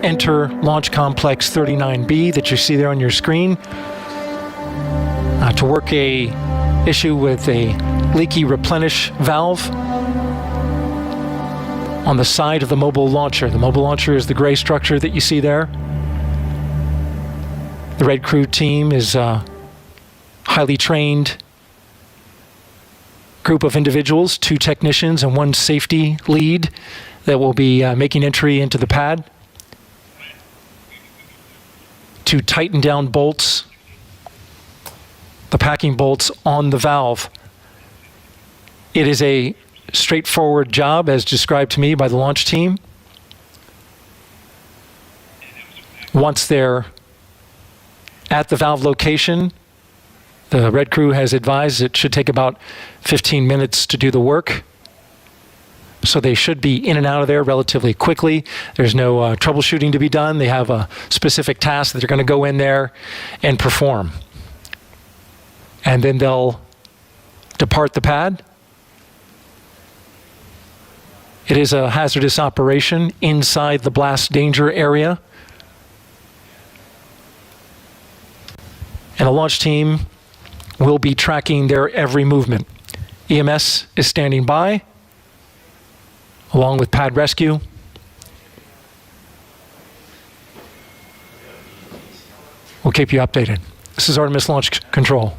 enter Launch Complex 39B that you see there on your screen to work a issue with a leaky replenish valve on the side of the mobile launcher. The mobile launcher is the gray structure that you see there. The Red Crew team is a highly trained group of individuals, 2 technicians and 1 safety lead that will be making entry into the pad to tighten down bolts, the packing bolts on the valve. It is a straightforward job as described to me by the launch team. Once they're at the valve location, the Red Crew has advised it should take about 15 minutes to do the work. So they should be in and out of there relatively quickly. There's no troubleshooting to be done. They have a specific task that they're going to go in there and perform. And then they'll depart the pad. It is a hazardous operation inside the blast danger area. And the launch team will be tracking their every movement. EMS is standing by, along with pad rescue. We'll keep you updated. This is Artemis Launch Control.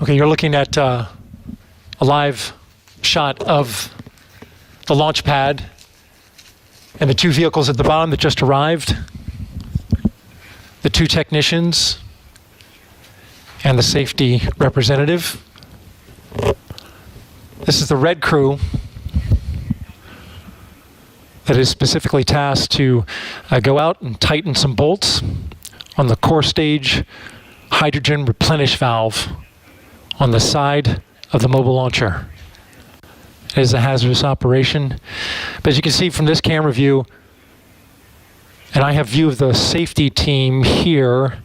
Okay, you're looking at a live shot of the launch pad and the two vehicles at the bottom that just arrived, the two technicians, and the safety representative. This is the red crew that is specifically tasked to go out and tighten some bolts on the core stage hydrogen replenish valve on the side of the mobile launcher. It is a hazardous operation. But as you can see from this camera view, and I have view of the safety team here,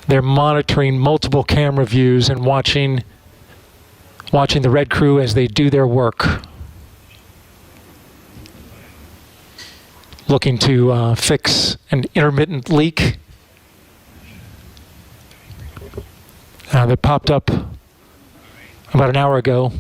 they're monitoring multiple camera views and watching the red crew as they do their work. Looking to fix an intermittent leak that popped up about an hour ago.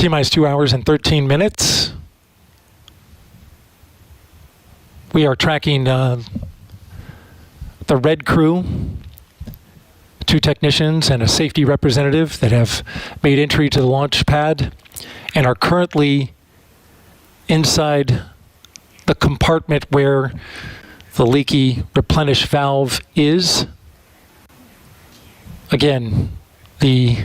T-minus 2 hours and 13 minutes. We are tracking the red crew, 2 technicians and a safety representative that have made entry to the launch pad and are currently inside the compartment where the leaky replenish valve is. Again, the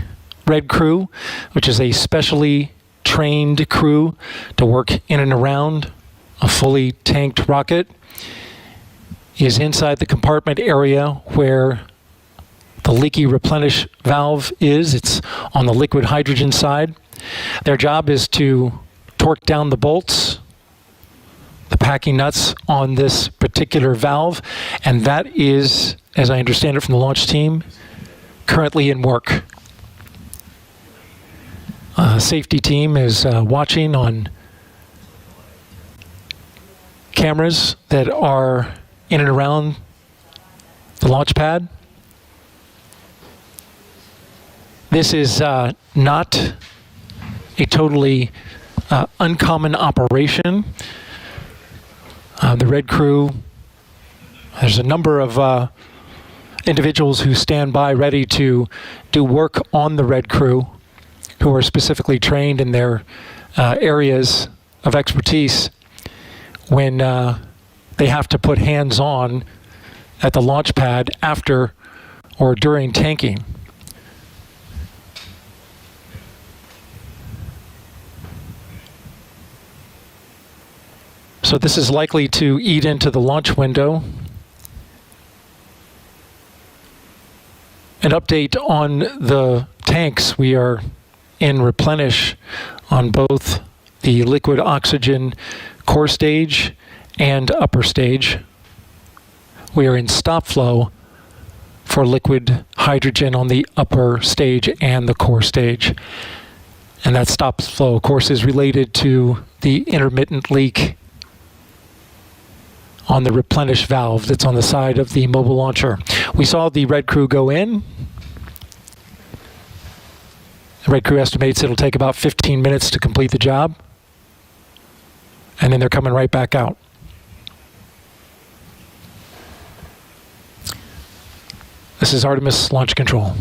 red crew, which is a specially trained crew to work in and around a fully tanked rocket, is inside the compartment area where the leaky replenish valve is. It's on the liquid hydrogen side. Their job is to torque down the bolts, the packing nuts on this particular valve, and that is, as I understand it from the launch team, currently in work. Safety team is watching on cameras that are in and around the launch pad. This is not a totally uncommon operation. The red crew, there's a number of individuals who stand by ready to do work on the red crew, who are specifically trained in their areas of expertise when they have to put hands on at the launch pad after or during tanking. So this is likely to eat into the launch window. An update on the tanks. We are in replenish on both the liquid oxygen core stage and upper stage. We are in stop flow for liquid hydrogen on the upper stage and the core stage. And that stop flow, of course, is related to the intermittent leak on the replenish valve that's on the side of the mobile launcher. We saw the red crew go in. The red crew estimates it'll take about 15 minutes to complete the job. And then they're coming right back out. This is Artemis Launch Control.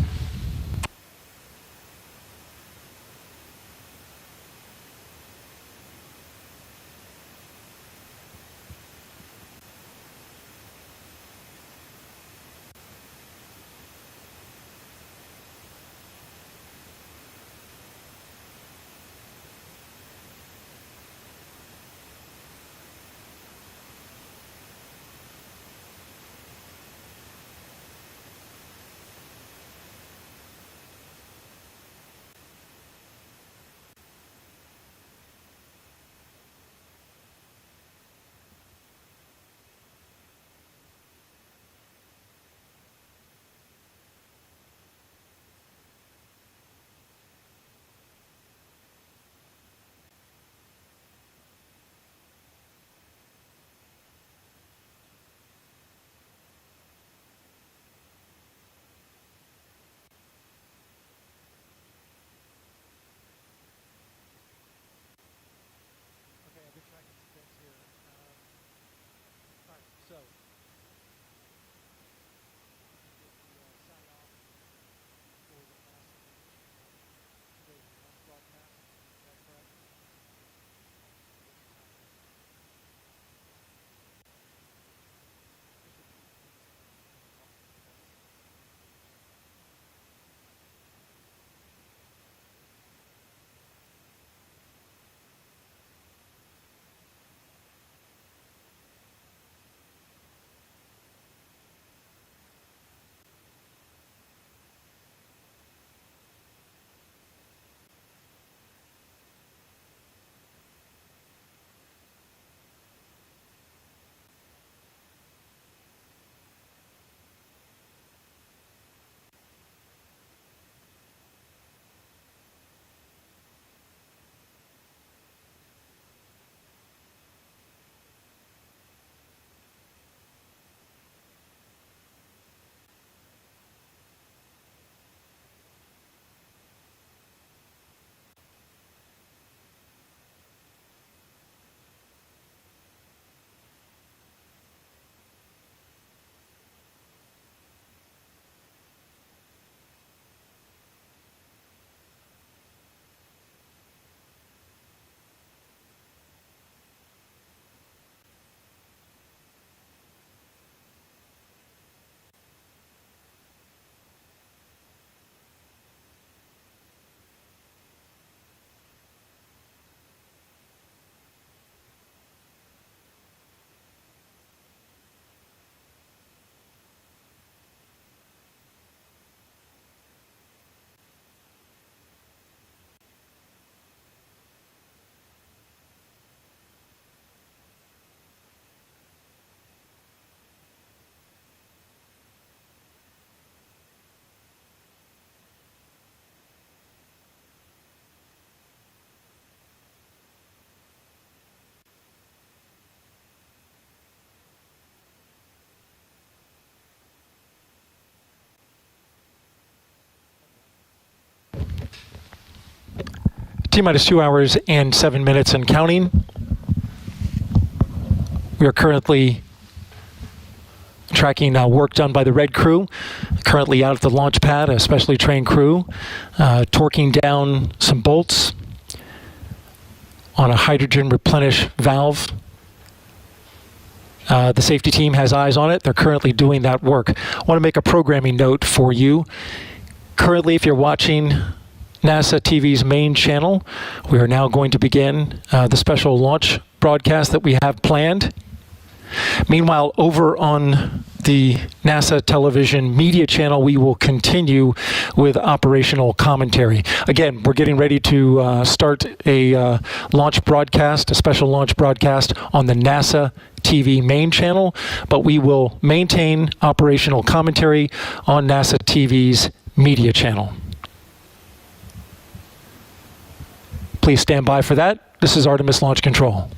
T-minus 2 hours and 7 minutes and counting. We are currently tracking work done by the red crew, currently out at the launch pad, a specially trained crew, torquing down some bolts on a hydrogen replenish valve. The safety team has eyes on it. They're currently doing that work. I want to make a programming note for you. Currently, if you're watching NASA TV's main channel, we are now going to begin the special launch broadcast that we have planned. Meanwhile, over on the NASA television media channel, we will continue with operational commentary. Again, we're getting ready to start a launch broadcast, a special launch broadcast on the NASA TV main channel, but we will maintain operational commentary on NASA TV's media channel. Please stand by for that. This is Artemis Launch Control.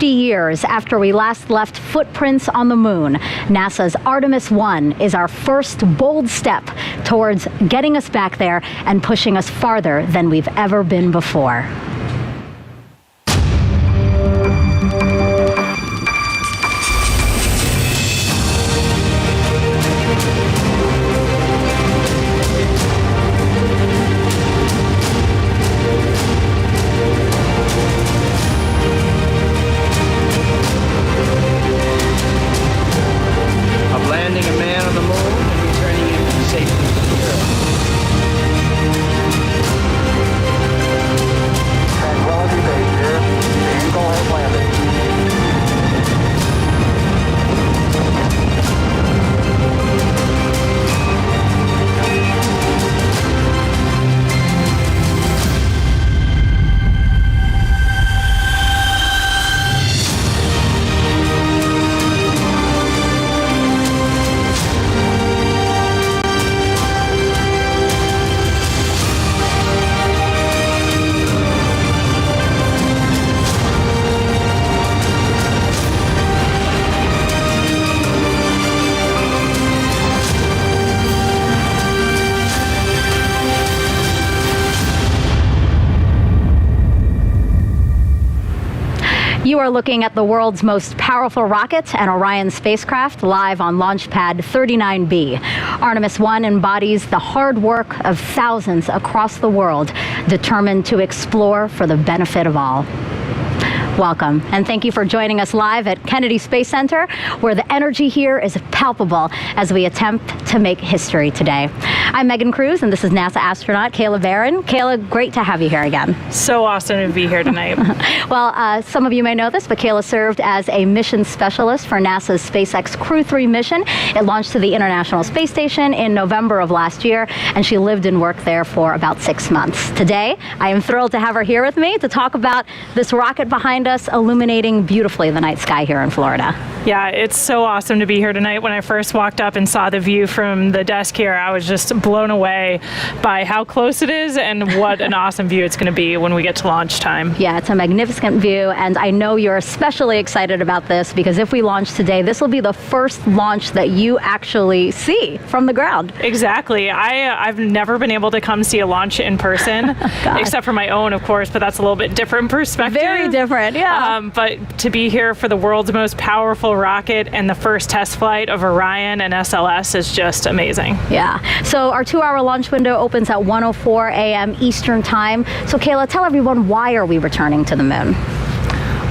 Years after we last left footprints on the moon, NASA's Artemis I is our first bold step towards getting us back there and pushing us farther than we've ever been before. You are looking at the world's most powerful rocket and Orion spacecraft live on Launch Pad 39B. Artemis I embodies the hard work of thousands across the world, determined to explore for the benefit of all. Welcome, and thank you for joining us live at Kennedy Space Center, where the energy here is palpable as we attempt to make history today. I'm Megan Cruz, and this is NASA astronaut Kayla Barron. Kayla, great to have you here again. So awesome to be here tonight. Well, some of you may know this, but Kayla served as a mission specialist for NASA's SpaceX Crew 3 mission. It launched to the International Space Station in November of last year, and she lived and worked there for about 6 months. Today, I am thrilled to have her here with me to talk about this rocket behind us illuminating beautifully the night sky here in Florida. Yeah, it's so awesome to be here tonight. When I first walked up and saw the view from the desk here, I was just blown away by how close it is and what an awesome view it's going to be when we get to launch time. Yeah, it's a magnificent view, and I know you're especially excited about this because if we launch today, this will be the first launch that you actually see from the ground. Exactly. I've never been able to come see a launch in person, except for my own, of course, but that's a little bit different perspective. Very different, yeah. But to be here for the world's most powerful rocket and the first test flight of Orion and SLS is just amazing. Yeah. So our 2-hour launch window opens at 1:04 a.m. Eastern Time. So Kayla, tell everyone, why are we returning to the moon?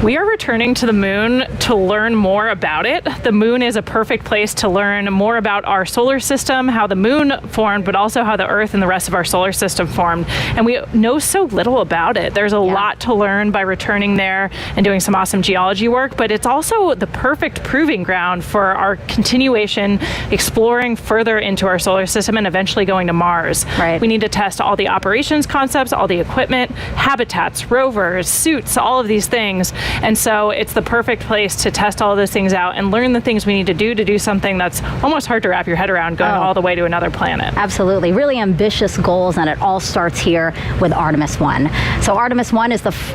We are returning to the moon to learn more about it. The moon is a perfect place to learn more about our solar system, how the moon formed, but also how the Earth and the rest of our solar system formed. And we know so little about it. There's a lot to learn by returning there and doing some awesome geology work, but it's also the perfect proving ground for our continuation, exploring further into our solar system and eventually going to Mars. Right. We need to test all the operations concepts, all the equipment, habitats, rovers, suits, all of these things. And so it's the perfect place to test all of those things out and learn the things we need to do something that's almost hard to wrap your head around, going all the way to another planet. Absolutely. Really ambitious goals, and it all starts here with Artemis I. So Artemis I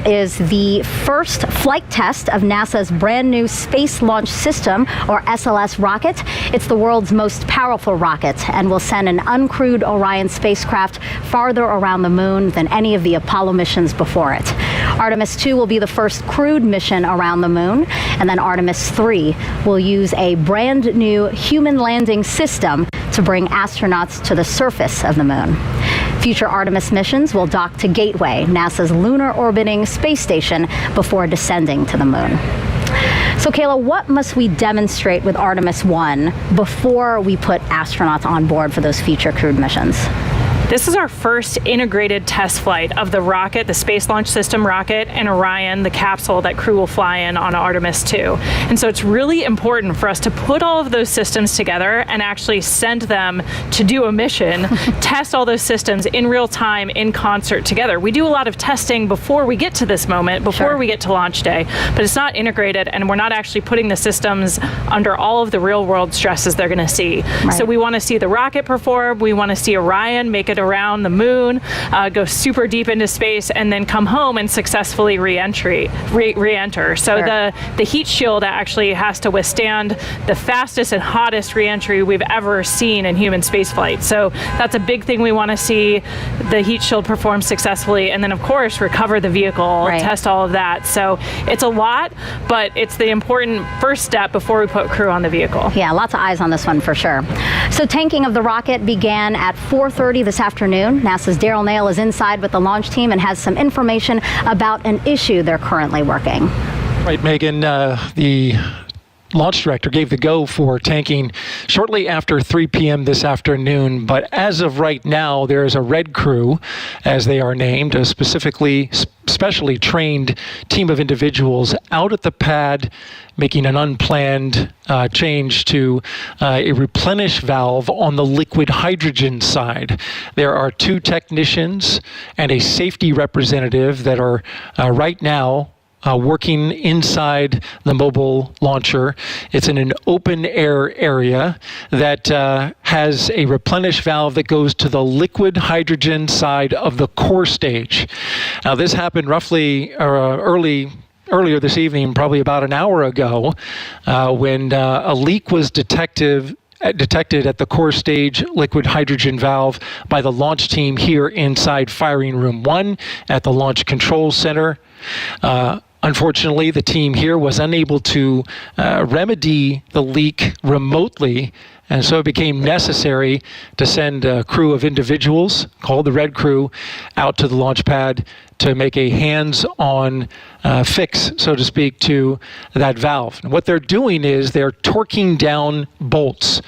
is the first flight test of NASA's brand new Space Launch System, or SLS rocket. It's the world's most powerful rocket and will send an uncrewed Orion spacecraft farther around the moon than any of the Apollo missions before it. Artemis II will be the first crewed mission around the moon, and then Artemis III will use a brand new human landing system to bring astronauts to the surface of the moon. Future Artemis missions will dock to Gateway, NASA's lunar orbiting space station, before descending to the moon. So Kayla, what must we demonstrate with Artemis I before we put astronauts on board for those future crewed missions? This is our first integrated test flight of the rocket, the Space Launch System rocket, and Orion, the capsule that crew will fly in on Artemis II. And so it's really important for us to put all of those systems together and actually send them to do a mission, test all those systems in real time in concert together. We do a lot of testing before we get to this moment, before we get to launch day, but it's not integrated, and we're not actually putting the systems under all of the real world stresses they're going to see. Right. So we want to see the rocket perform, we want to see Orion make it around the moon, go super deep into space, and then come home and successfully re-enter. So the heat shield actually has to withstand the fastest and hottest re-entry we've ever seen in human spaceflight. So that's a big thing we want to see, the heat shield perform successfully, and then of course recover the vehicle, test all of that. So it's a lot, but it's the important first step before we put crew on the vehicle. Yeah, lots of eyes on this one for sure. So tanking of the rocket began at 4:30 this afternoon. NASA's Daryl Nail is inside with the launch team and has some information about an issue they're currently working. Right, Megan, the launch director gave the go for tanking shortly after 3 p.m. this afternoon, but as of right now, there is a red crew, as they are named, a specially trained team of individuals out at the pad making an unplanned change to a replenish valve on the liquid hydrogen side. There are 2 technicians and a safety representative that are right now working inside the mobile launcher. It's in an open air area that has a replenish valve that goes to the liquid hydrogen side of the core stage. Now, this happened roughly earlier this evening, probably about an hour ago, when a leak was detected at the core stage liquid hydrogen valve by the launch team here inside Firing Room 1 at the Launch Control Center. Unfortunately, the team here was unable to remedy the leak remotely, and so it became necessary to send a crew of individuals, called the Red Crew, out to the launch pad to make a hands-on fix, so to speak, to that valve. And what they're doing is they're torquing down bolts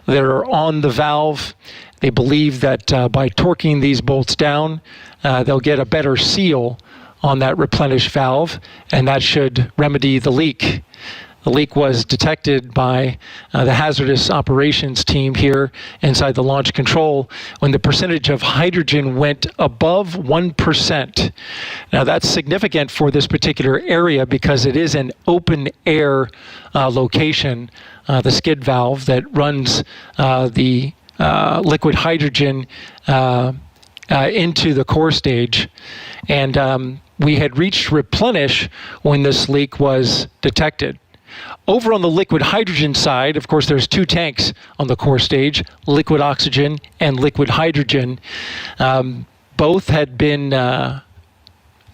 that are on the valve. They believe that by torquing these bolts down, they'll get a better seal on that replenish valve, and that should remedy the leak. The leak was detected by the hazardous operations team here inside the launch control when the percentage of hydrogen went above 1%. Now that's significant for this particular area because it is an open air location, the skid valve that runs the liquid hydrogen into the core stage. And we had reached replenish when this leak was detected. Over on the liquid hydrogen side, of course, there's two tanks on the core stage, liquid oxygen and liquid hydrogen. Both had been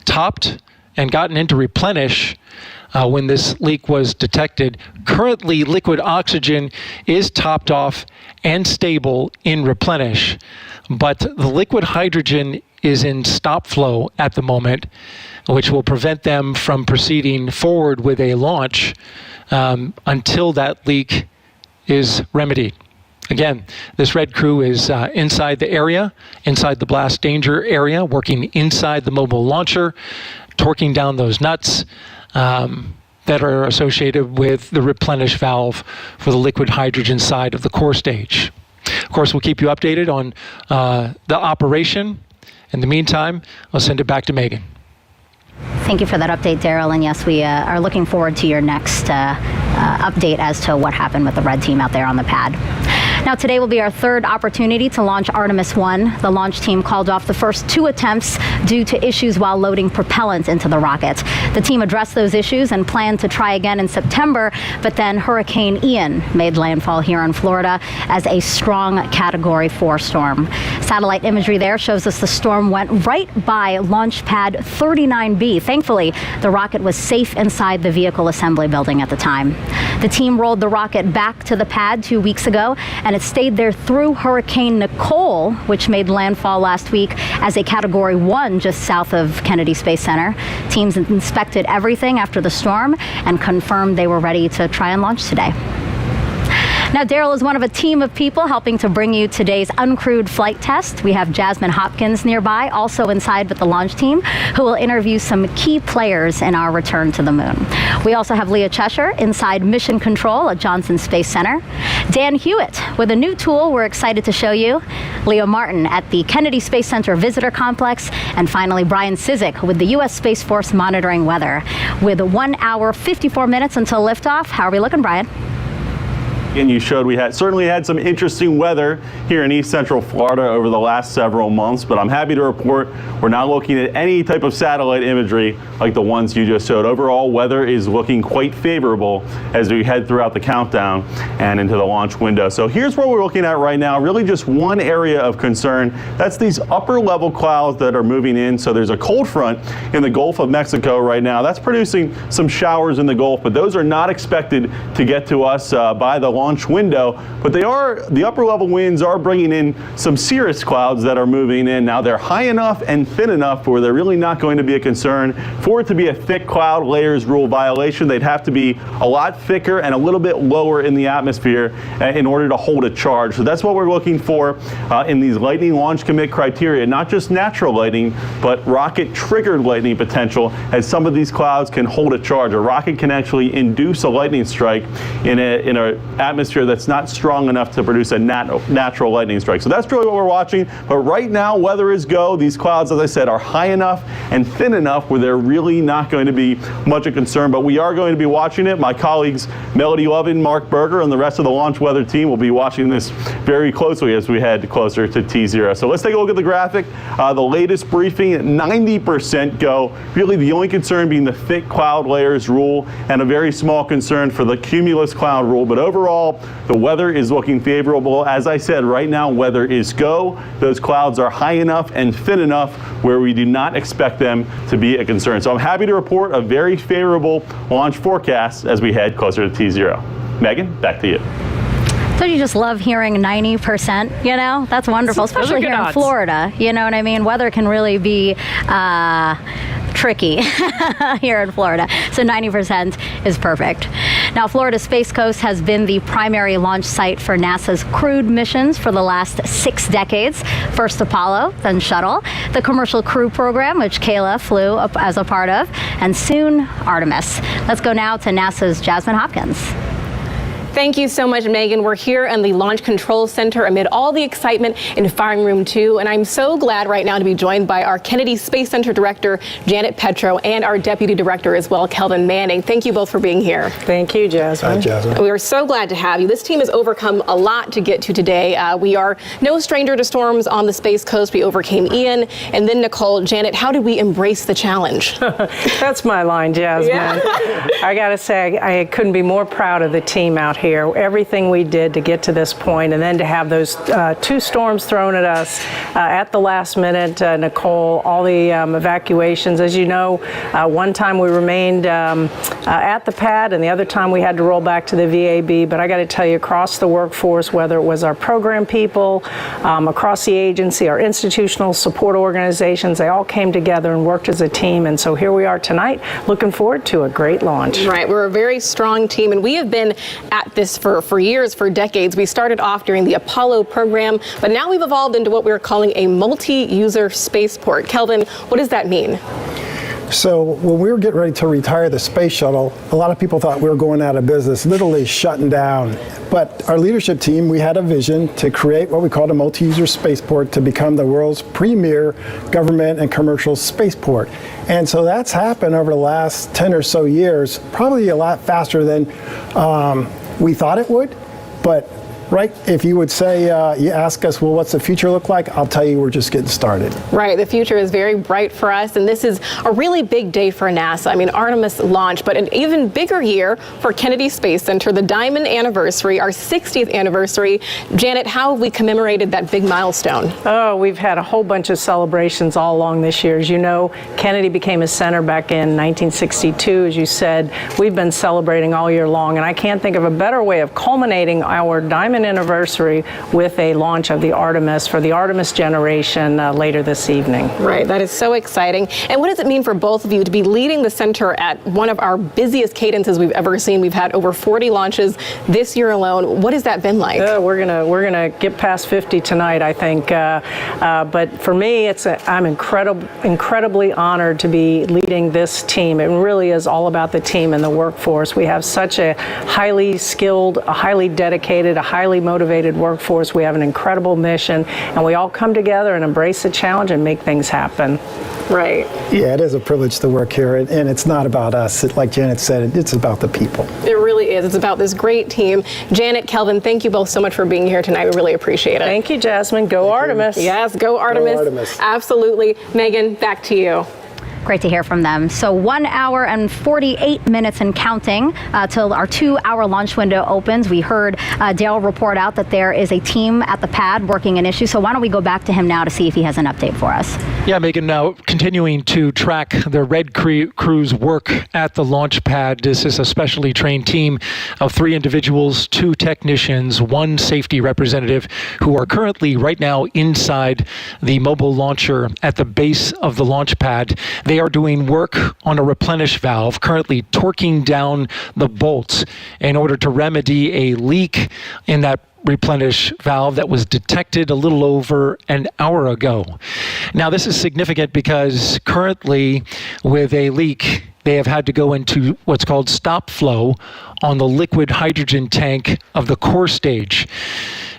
topped and gotten into replenish when this leak was detected. Currently, liquid oxygen is topped off and stable in replenish, but the liquid hydrogen is in stop flow at the moment, which will prevent them from proceeding forward with a launch until that leak is remedied. Again, this Red Crew is inside the area, inside the blast danger area, working inside the mobile launcher, torquing down those nuts that are associated with the replenish valve for the liquid hydrogen side of the core stage. Of course, we'll keep you updated on the operation. In the meantime, I'll send it back to Megan. Thank you for that update, Daryl. And yes, we are looking forward to your next update as to what happened with the red team out there on the pad. Now, today will be our third opportunity to launch Artemis I. The launch team called off the first two attempts due to issues while loading propellant into the rocket. The team addressed those issues and planned to try again in September, but then Hurricane Ian made landfall here in Florida as a strong Category 4 storm. Satellite imagery there shows us the storm went right by launch pad 39B. Thankfully, the rocket was safe inside the vehicle assembly building at the time. The team rolled the rocket back to the pad 2 weeks ago, and it stayed there through Hurricane Nicole, which made landfall last week as a Category 1 just south of Kennedy Space Center. Teams inspected everything after the storm and confirmed they were ready to try and launch today. Now, Daryl is one of a team of people helping to bring you today's uncrewed flight test. We have Jasmine Hopkins nearby, also inside with the launch team, who will interview some key players in our return to the moon. We also have Leah Cheshire inside Mission Control at Johnson Space Center. Dan Hewitt with a new tool we're excited to show you. Leo Martin at the Kennedy Space Center Visitor Complex. And finally, Brian Cizik with the U.S. Space Force monitoring weather. With 1 hour, 54 minutes until liftoff. How are we looking, Brian? And you showed we certainly had some interesting weather here in East Central Florida over the last several months, but I'm happy to report we're not looking at any type of satellite imagery like the ones you just showed. Overall, weather is looking quite favorable as we head throughout the countdown and into the launch window. So here's what we're looking at right now, really just one area of concern. That's these upper level clouds that are moving in. So there's a cold front in the Gulf of Mexico right now. That's producing some showers in the Gulf, but those are not expected to get to us by the launch window, but the upper level winds are bringing in some cirrus clouds that are moving in. Now they're high enough and thin enough where they're really not going to be a concern. For it to be a thick cloud layers rule violation, they'd have to be a lot thicker and a little bit lower in the atmosphere in order to hold a charge. So that's what we're looking for in these lightning launch commit criteria, not just natural lightning, but rocket triggered lightning potential, as some of these clouds can hold a charge. A rocket can actually induce a lightning strike in an atmosphere that's not strong enough to produce a natural lightning strike. So that's really what we're watching. But right now, weather is go. These clouds, as I said, are high enough and thin enough where they're really not going to be much of concern. But we are going to be watching it. My colleagues Melody Lovin, Mark Berger, and the rest of the launch weather team will be watching this very closely as we head closer to T0. So let's take a look at the graphic. The latest briefing, 90% go. Really the only concern being the thick cloud layers rule and a very small concern for the cumulus cloud rule. But overall, overall, the weather is looking favorable. As I said, right now, weather is go. Those clouds are high enough and thin enough where we do not expect them to be a concern. So I'm happy to report a very favorable launch forecast as we head closer to T0. Megan, back to you. Don't you just love hearing 90%? You know, that's wonderful, especially here in Florida. You know what I mean? Weather can really be tricky here in Florida. So 90% is perfect. Now, Florida Space Coast has been the primary launch site for NASA's crewed missions for the last 6 decades. First Apollo, then Shuttle, the Commercial Crew Program, which Kayla flew up as a part of, and soon Artemis. Let's go now to NASA's Jasmine Hopkins. Thank you so much, Megan. We're here in the Launch Control Center amid all the excitement in Firing Room 2, and I'm so glad right now to be joined by our Kennedy Space Center Director, Janet Petro, and our Deputy Director as well, Kelvin Manning. Thank you both for being here. Thank you, Jasmine. Hi, Jasmine. We are so glad to have you. This team has overcome a lot to get to today. We are no stranger to storms on the Space Coast. We overcame Ian, and then Nicole. Janet, how did we embrace the challenge? That's my line, Jasmine. Yeah. I got to say, I couldn't be more proud of the team out here. Everything we did to get to this point, and then to have those 2 storms thrown at us at the last minute. Nicole, all the evacuations. As you know, one time we remained at the pad, and the other time we had to roll back to the VAB. But I got to tell you, across the workforce, whether it was our program people, across the agency, our institutional support organizations, they all came together and worked as a team. And so here we are tonight, looking forward to a great launch. Right, we're a very strong team, and we have been at this for years, for decades. We started off during the Apollo program, but now we've evolved into what we're calling a multi-user spaceport. Kelvin, what does that mean? So when we were getting ready to retire the space shuttle, a lot of people thought we were going out of business, literally shutting down. But our leadership team, we had a vision to create what we called a multi-user spaceport to become the world's premier government and commercial spaceport. And so that's happened over the last 10 or so years, probably a lot faster than we thought it would. But right, if you would say, you ask us, well, what's the future look like? I'll tell you, we're just getting started. Right, the future is very bright for us, and this is a really big day for NASA. I mean, Artemis launched, but an even bigger year for Kennedy Space Center, the Diamond Anniversary, our 60th anniversary. Janet, how have we commemorated that big milestone? Oh, we've had a whole bunch of celebrations all along this year. As you know, Kennedy became a center back in 1962. As you said, we've been celebrating all year long, and I can't think of a better way of culminating our Diamond Anniversary with a launch of the Artemis for the Artemis generation later this evening. Right, that is so exciting. And what does it mean for both of you to be leading the center at one of our busiest cadences we've ever seen? We've had over 40 launches this year alone. What has that been like? We're gonna get past 50 tonight, I think. But for me, I'm incredibly honored to be leading this team. It really is all about the team and the workforce. We have such a highly skilled, a highly dedicated, a highly motivated workforce. We have an incredible mission, and we all come together and embrace the challenge and make things happen. Right. Yeah, it is a privilege to work here, and it's not about us. Like Janet said, it's about the people. It really is. It's about this great team. Janet, Kelvin, thank you both so much for being here tonight. We really appreciate it. Thank you, Jasmine. Go Artemis. Yes, go Artemis. Go Artemis. Absolutely. Megan, back to you. Great to hear from them. So 1 hour and 48 minutes and counting till our 2-hour launch window opens. We heard Dale report out that there is a team at the pad working an issue. So why don't we go back to him now to see if he has an update for us. Yeah, Megan, now continuing to track the Red Crew's work at the launch pad. This is a specially trained team of 3 individuals, 2 technicians, 1 safety representative who are currently right now inside the mobile launcher at the base of the launch pad. They are doing work on a replenish valve, currently torquing down the bolts in order to remedy a leak in that replenish valve that was detected a little over an hour ago. Now, this is significant because currently with a leak, they have had to go into what's called stop flow on the liquid hydrogen tank of the core stage.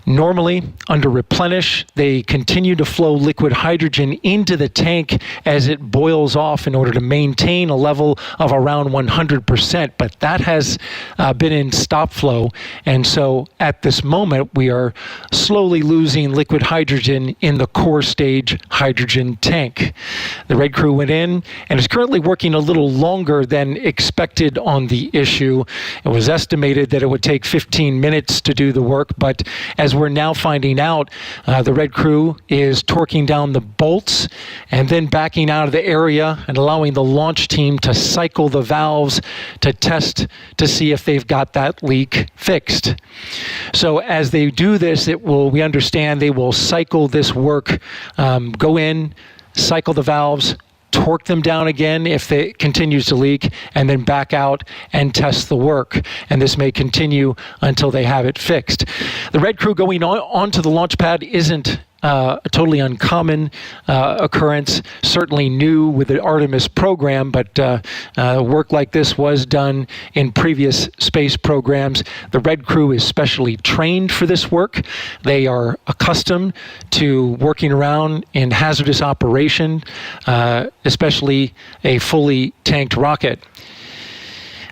Normally, under replenish, they continue to flow liquid hydrogen into the tank as it boils off in order to maintain a level of around 100%, but that has been in stop flow, and so at this moment we are slowly losing liquid hydrogen in the core stage hydrogen tank. The Red Crew went in and is currently working a little longer than expected on the issue. It was estimated that it would take 15 minutes to do the work, but as we're now finding out, the Red Crew is torquing down the bolts and then backing out of the area and allowing the launch team to cycle the valves to test to see if they've got that leak fixed. So as they do this, we understand they will cycle this work, go in, cycle the valves, torque them down again if it continues to leak, and then back out and test the work. And this may continue until they have it fixed. The Red Crew going onto the launch pad isn't a totally uncommon occurrence, certainly new with the Artemis program, but work like this was done in previous space programs. The Red Crew is specially trained for this work. They are accustomed to working around in hazardous operation, especially a fully tanked rocket.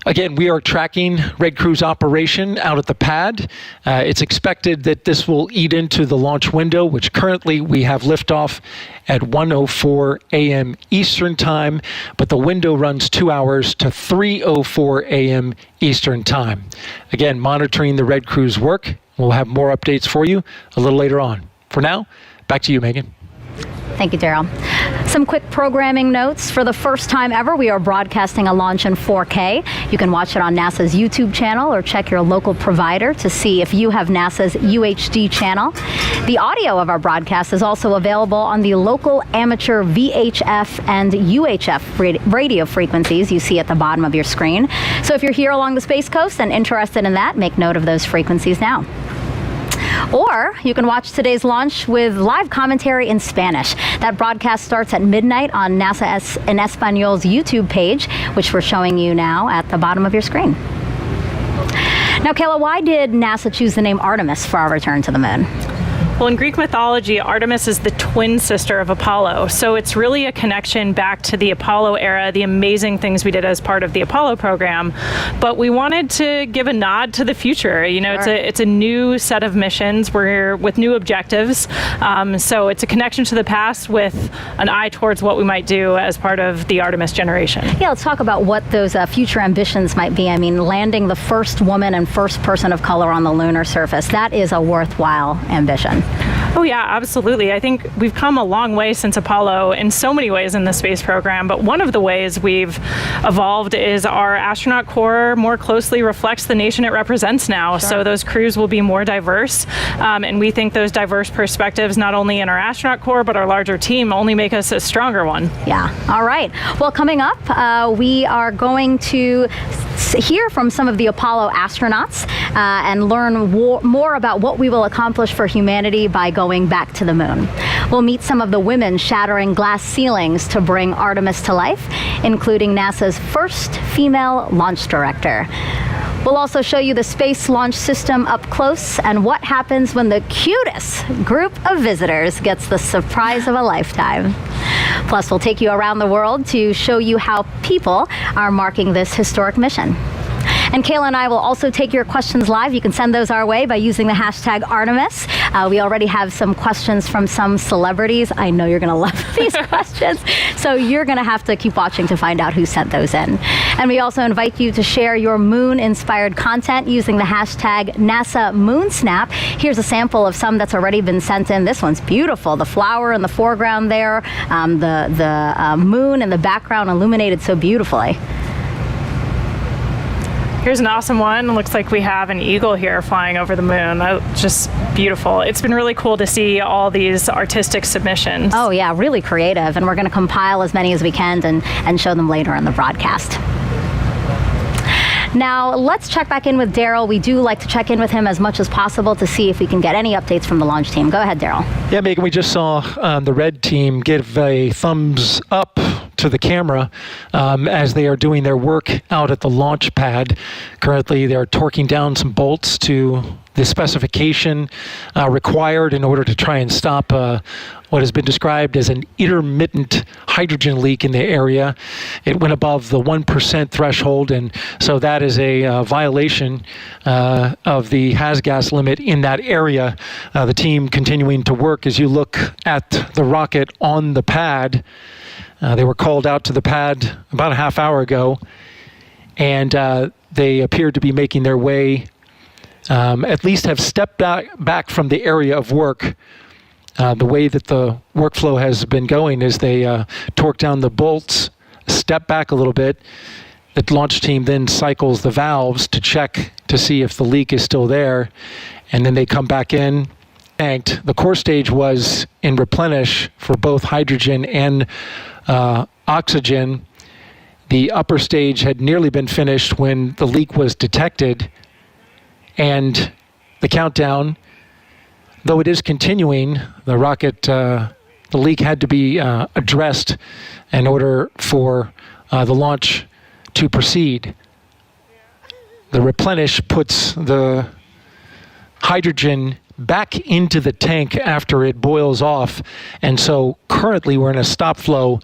Again, we are tracking Red Crew's operation out at the pad. It's expected that this will eat into the launch window, which currently we have liftoff at 1:04 a.m. Eastern Time, but the window runs 2 hours to 3:04 a.m. Eastern Time. Again, monitoring the Red Crew's work. We'll have more updates for you a little later on. For now, back to you, Megan. Thank you, Daryl. Some quick programming notes. For the first time ever, we are broadcasting a launch in 4K. You can watch it on NASA's YouTube channel or check your local provider to see if you have NASA's UHD channel. The audio of our broadcast is also available on the local amateur VHF and UHF radio frequencies you see at the bottom of your screen. So if you're here along the Space Coast and interested in that, make note of those frequencies now. Or you can watch today's launch with live commentary in Spanish. That broadcast starts at midnight on NASA en Español's YouTube page, which we're showing you now at the bottom of your screen. Now, Kayla, why did NASA choose the name Artemis for our return to the moon? Well, in Greek mythology, Artemis is the twin sister of Apollo. So it's really a connection back to the Apollo era, the amazing things we did as part of the Apollo program. But we wanted to give a nod to the future. You know, it's a new set of missions. We're here with new objectives. So it's a connection to the past with an eye towards what we might do as part of the Artemis generation. Yeah, let's talk about what those future ambitions might be. I mean, landing the first woman and first person of color on the lunar surface, that is a worthwhile ambition. Oh yeah, absolutely. I think we've come a long way since Apollo in so many ways in the space program, but one of the ways we've evolved is our astronaut corps more closely reflects the nation it represents now. Sure. So those crews will be more diverse, and we think those diverse perspectives, not only in our astronaut corps, but our larger team, only make us a stronger one. Yeah, all right. Well, coming up, we are going to hear from some of the Apollo astronauts and learn more about what we will accomplish for humanity by going back to the moon. We'll meet some of the women shattering glass ceilings to bring Artemis to life, including NASA's first female launch director. We'll also show you the Space Launch System up close and what happens when the cutest group of visitors gets the surprise of a lifetime. Plus, we'll take you around the world to show you how people are marking this historic mission. And Kayla and I will also take your questions live. You can send those our way by using the hashtag Artemis. We already have some questions from some celebrities. I know you're going to love these questions. So you're going to have to keep watching to find out who sent those in. And we also invite you to share your moon-inspired content using the hashtag NASA MoonSnap. Here's a sample of some that's already been sent in. This one's beautiful. The flower in the foreground there, the moon in the background illuminated so beautifully. Here's an awesome one. It looks like we have an eagle here flying over the moon. Just beautiful. It's been really cool to see all these artistic submissions. Oh yeah, really creative. And we're going to compile as many as we can and show them later in the broadcast. Now, let's check back in with Daryl. We do like to check in with him as much as possible to see if we can get any updates from the launch team. Go ahead, Daryl. Yeah, Megan, we just saw the red team give a thumbs up to the camera as they are doing their work out at the launch pad. Currently, they're torquing down some bolts to the specification required in order to try and stop what has been described as an intermittent hydrogen leak in the area. It went above the 1% threshold, and so that is a violation of the HAZGAS limit in that area. The team continuing to work. As you look at the rocket on the pad, they were called out to the pad about a half hour ago, and they appeared to be making their way, at least have stepped back from the area of work. The way that the workflow has been going is they torque down the bolts, step back a little bit. The launch team then cycles the valves to check to see if the leak is still there, and then they come back in. And the core stage was in replenish for both hydrogen and oxygen. The upper stage had nearly been finished when the leak was detected, and the countdown, though it is continuing, the rocket, the leak had to be addressed in order for the launch to proceed. The replenish puts the hydrogen back into the tank after it boils off, and so currently we're in a stop flow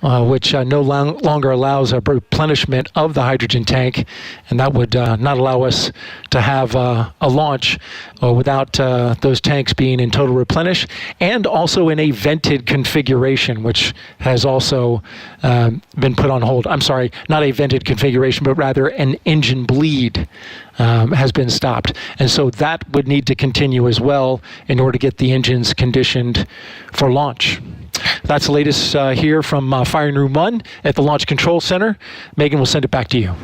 which no longer allows a replenishment of the hydrogen tank, and that would not allow us to have a launch without those tanks being in total replenish, and also in a vented configuration, which has also been put on hold. I'm sorry, not a vented configuration, but rather an engine bleed has been stopped. And so that would need to continue as well in order to get the engines conditioned for launch. That's the latest here from Firing Room 1 at the Launch Control Center. Megan, we'll send it back to you.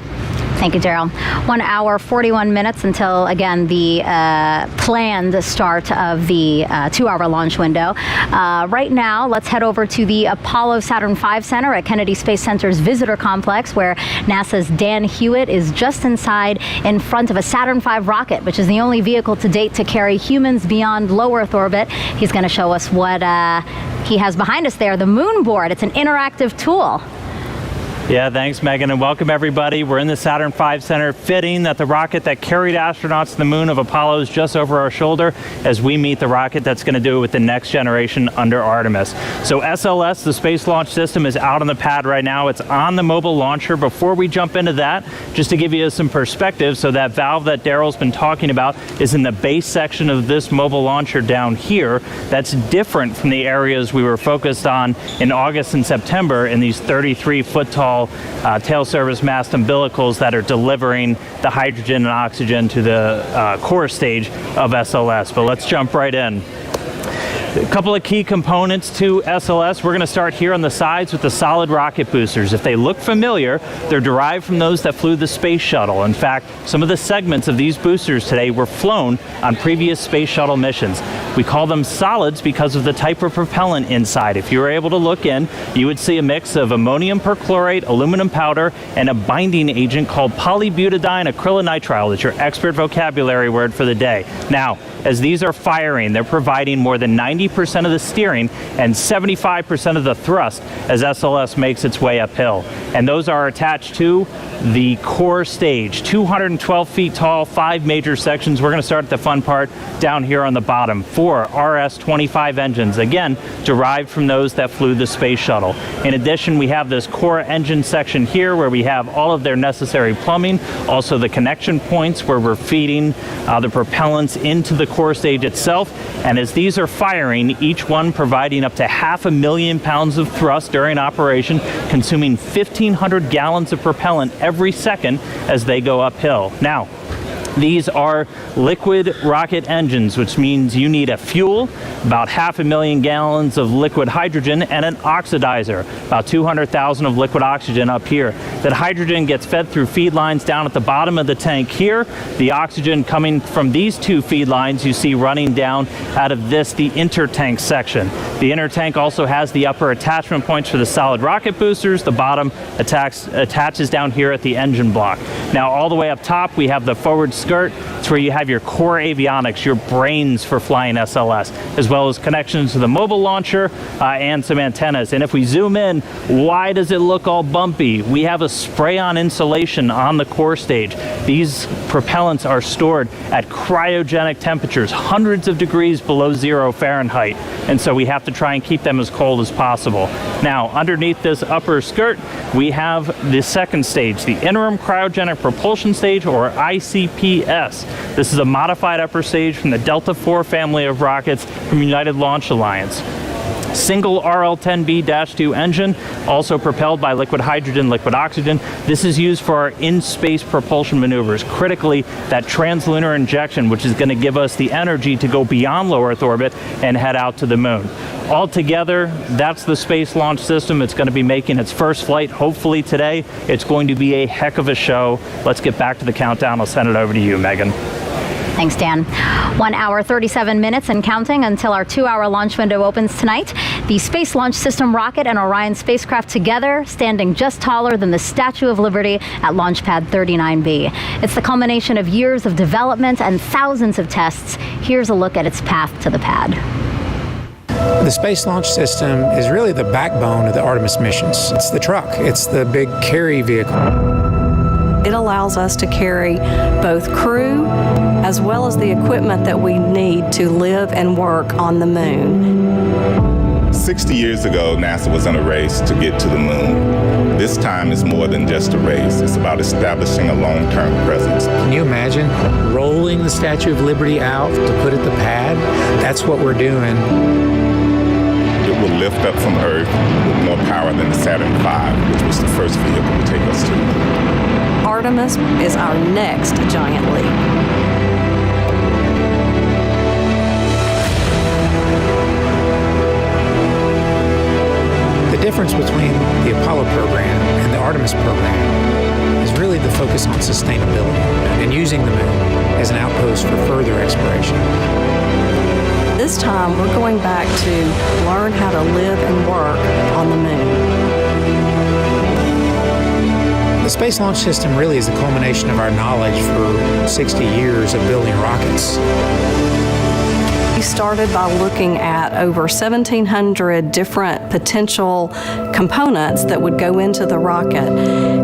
Thank you, Daryl. 1 hour, 41 minutes until, again, the planned start of the 2-hour launch window. Right now, let's head over to the Apollo Saturn V Center at Kennedy Space Center's Visitor Complex, where NASA's Dan Hewitt is just inside in front of a Saturn V rocket, which is the only vehicle to date to carry humans beyond low Earth orbit. He's going to show us what he has behind us there, the moon board. It's an interactive tool. Yeah, thanks, Megan, and welcome everybody. We're in the Saturn V Center, fitting that the rocket that carried astronauts to the moon of Apollo is just over our shoulder as we meet the rocket that's going to do it with the next generation under Artemis. So SLS, the Space Launch System, is out on the pad right now. It's on the mobile launcher. Before we jump into that, just to give you some perspective, so that valve that Daryl's been talking about is in the base section of this mobile launcher down here. That's different from the areas we were focused on in August and September in these 33-foot tall tail service mast umbilicals that are delivering the hydrogen and oxygen to the core stage of SLS. But let's jump right in. A couple of key components to SLS. We're going to start here on the sides with the solid rocket boosters. If they look familiar, they're derived from those that flew the space shuttle. In fact, some of the segments of these boosters today were flown on previous space shuttle missions. We call them solids because of the type of propellant inside. If you were able to look in, you would see a mix of ammonium perchlorate, aluminum powder, and a binding agent called polybutadiene acrylonitrile. That's your expert vocabulary word for the day. Now, as these are firing, they're providing more than 90% of the steering and 75% of the thrust as SLS makes its way uphill. And those are attached to the core stage, 212 feet tall, 5 major sections. We're going to start at the fun part down here on the bottom. 4 RS-25 engines, again, derived from those that flew the space shuttle. In addition, we have this core engine section here where we have all of their necessary plumbing, also the connection points where we're feeding the propellants into the core stage itself. And as these are firing, each one providing up to 500,000 pounds of thrust during operation, consuming 1,500 gallons of propellant every second as they go uphill. Now, These are liquid rocket engines, which means you need a fuel, about 500,000 gallons of liquid hydrogen, and an oxidizer, about 200,000 of liquid oxygen up here. That hydrogen gets fed through feed lines down at the bottom of the tank here. The oxygen coming from these two feed lines you see running down out of this, the intertank section. The intertank also has the upper attachment points for the solid rocket boosters. The bottom attaches down here at the engine block. Now all the way up top we have the forward skirt. It's where you have your core avionics, your brains for flying SLS, as well as connections to the mobile launcher and some antennas. And if we zoom in, why does it look all bumpy? We have a spray-on insulation on the core stage. These propellants are stored at cryogenic temperatures, hundreds of degrees below 0 Fahrenheit. And so we have to try and keep them as cold as possible. Now, underneath this upper skirt, we have the second stage, the Interim Cryogenic Propulsion Stage, or ICPS. This is a modified upper stage from the Delta IV family of rockets from United Launch Alliance. Single RL-10B-2 engine, also propelled by liquid hydrogen, liquid oxygen. This is used for our in-space propulsion maneuvers. Critically, that translunar injection, which is going to give us the energy to go beyond low Earth orbit and head out to the moon. Altogether, that's the Space Launch System. It's going to be making its first flight, hopefully today. It's going to be a heck of a show. Let's get back to the countdown. I'll send it over to you, Megan. Thanks, Dan. 1 hour, 37 minutes and counting until our 2-hour launch window opens tonight. The Space Launch System rocket and Orion spacecraft together, standing just taller than the Statue of Liberty at Launch Pad 39B. It's the culmination of years of development and thousands of tests. Here's a look at its path to the pad. The Space Launch System is really the backbone of the Artemis missions. It's the truck. It's the big carry vehicle. It allows us to carry both crew as well as the equipment that we need to live and work on the moon. 60 years ago, NASA was in a race to get to the moon. This time is more than just a race. It's about establishing a long-term presence. Can you imagine rolling the Statue of Liberty out to put at the pad? That's what we're doing. It will lift up from Earth with more power than the Saturn V, which was the first vehicle to take us to the moon. Artemis is our next giant leap. The difference between the Apollo program and the Artemis program is really the focus on sustainability and using the moon as an outpost for further exploration. This time, we're going back to learn how to live and work on the moon. The Space Launch System really is the culmination of our knowledge for 60 years of building rockets. We started by looking at over 1,700 different potential components that would go into the rocket,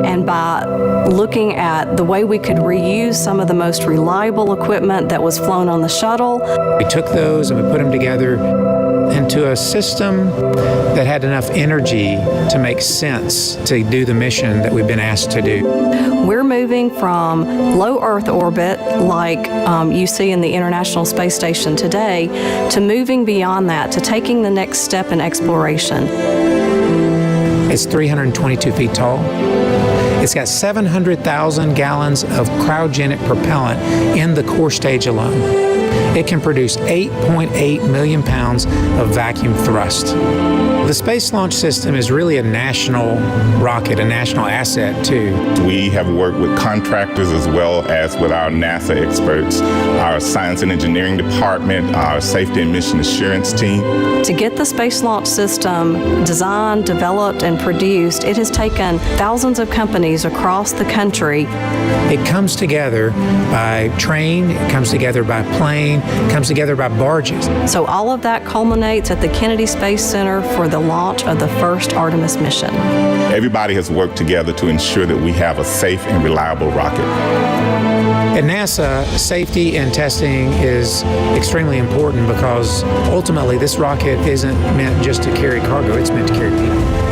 and by looking at the way we could reuse some of the most reliable equipment that was flown on the shuttle. We took those and we put them together into a system that had enough energy to make sense to do the mission that we've been asked to do. We're moving from low Earth orbit, like you see in the International Space Station today, to moving beyond that, to taking the next step in exploration. It's 322 feet tall. It's got 700,000 gallons of cryogenic propellant in the core stage alone. It can produce 8.8 million pounds of vacuum thrust. The Space Launch System is really a national rocket, a national asset too. We have worked with contractors as well as with our NASA experts, our science and engineering department, our safety and mission assurance team. To get the Space Launch System designed, developed, and produced, it has taken thousands of companies across the country. It comes together by train, it comes together by plane, it comes together by barges. So all of that culminates at the Kennedy Space Center for the launch of the first Artemis mission. Everybody has worked together to ensure that we have a safe and reliable rocket. At NASA, safety and testing is extremely important because ultimately this rocket isn't meant just to carry cargo, it's meant to carry people.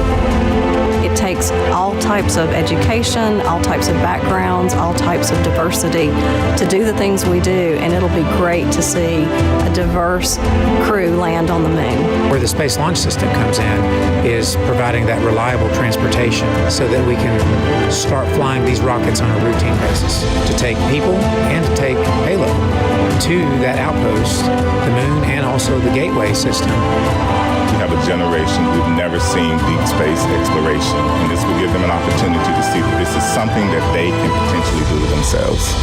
It takes all types of education, all types of backgrounds, all types of diversity to do the things we do, and it'll be great to see a diverse crew land on the moon. Where the Space Launch System comes in is providing that reliable transportation so that we can start flying these rockets on a routine basis to take people and to take to that outpost, the moon, and also the gateway system. We have a generation who've never seen deep space exploration, and this will give them an opportunity to see that this is something that they can potentially do themselves.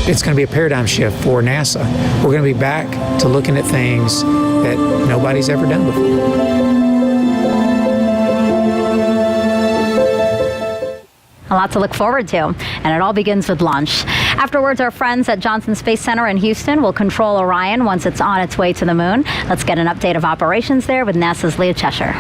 It's going to be a paradigm shift for NASA. We're going to be back to looking at things that nobody's ever done before. A lot to look forward to, and it all begins with launch. Afterwards, our friends at Johnson Space Center in Houston will control Orion once it's on its way to the moon. Let's get an update of operations there with NASA's Leah Cheshire.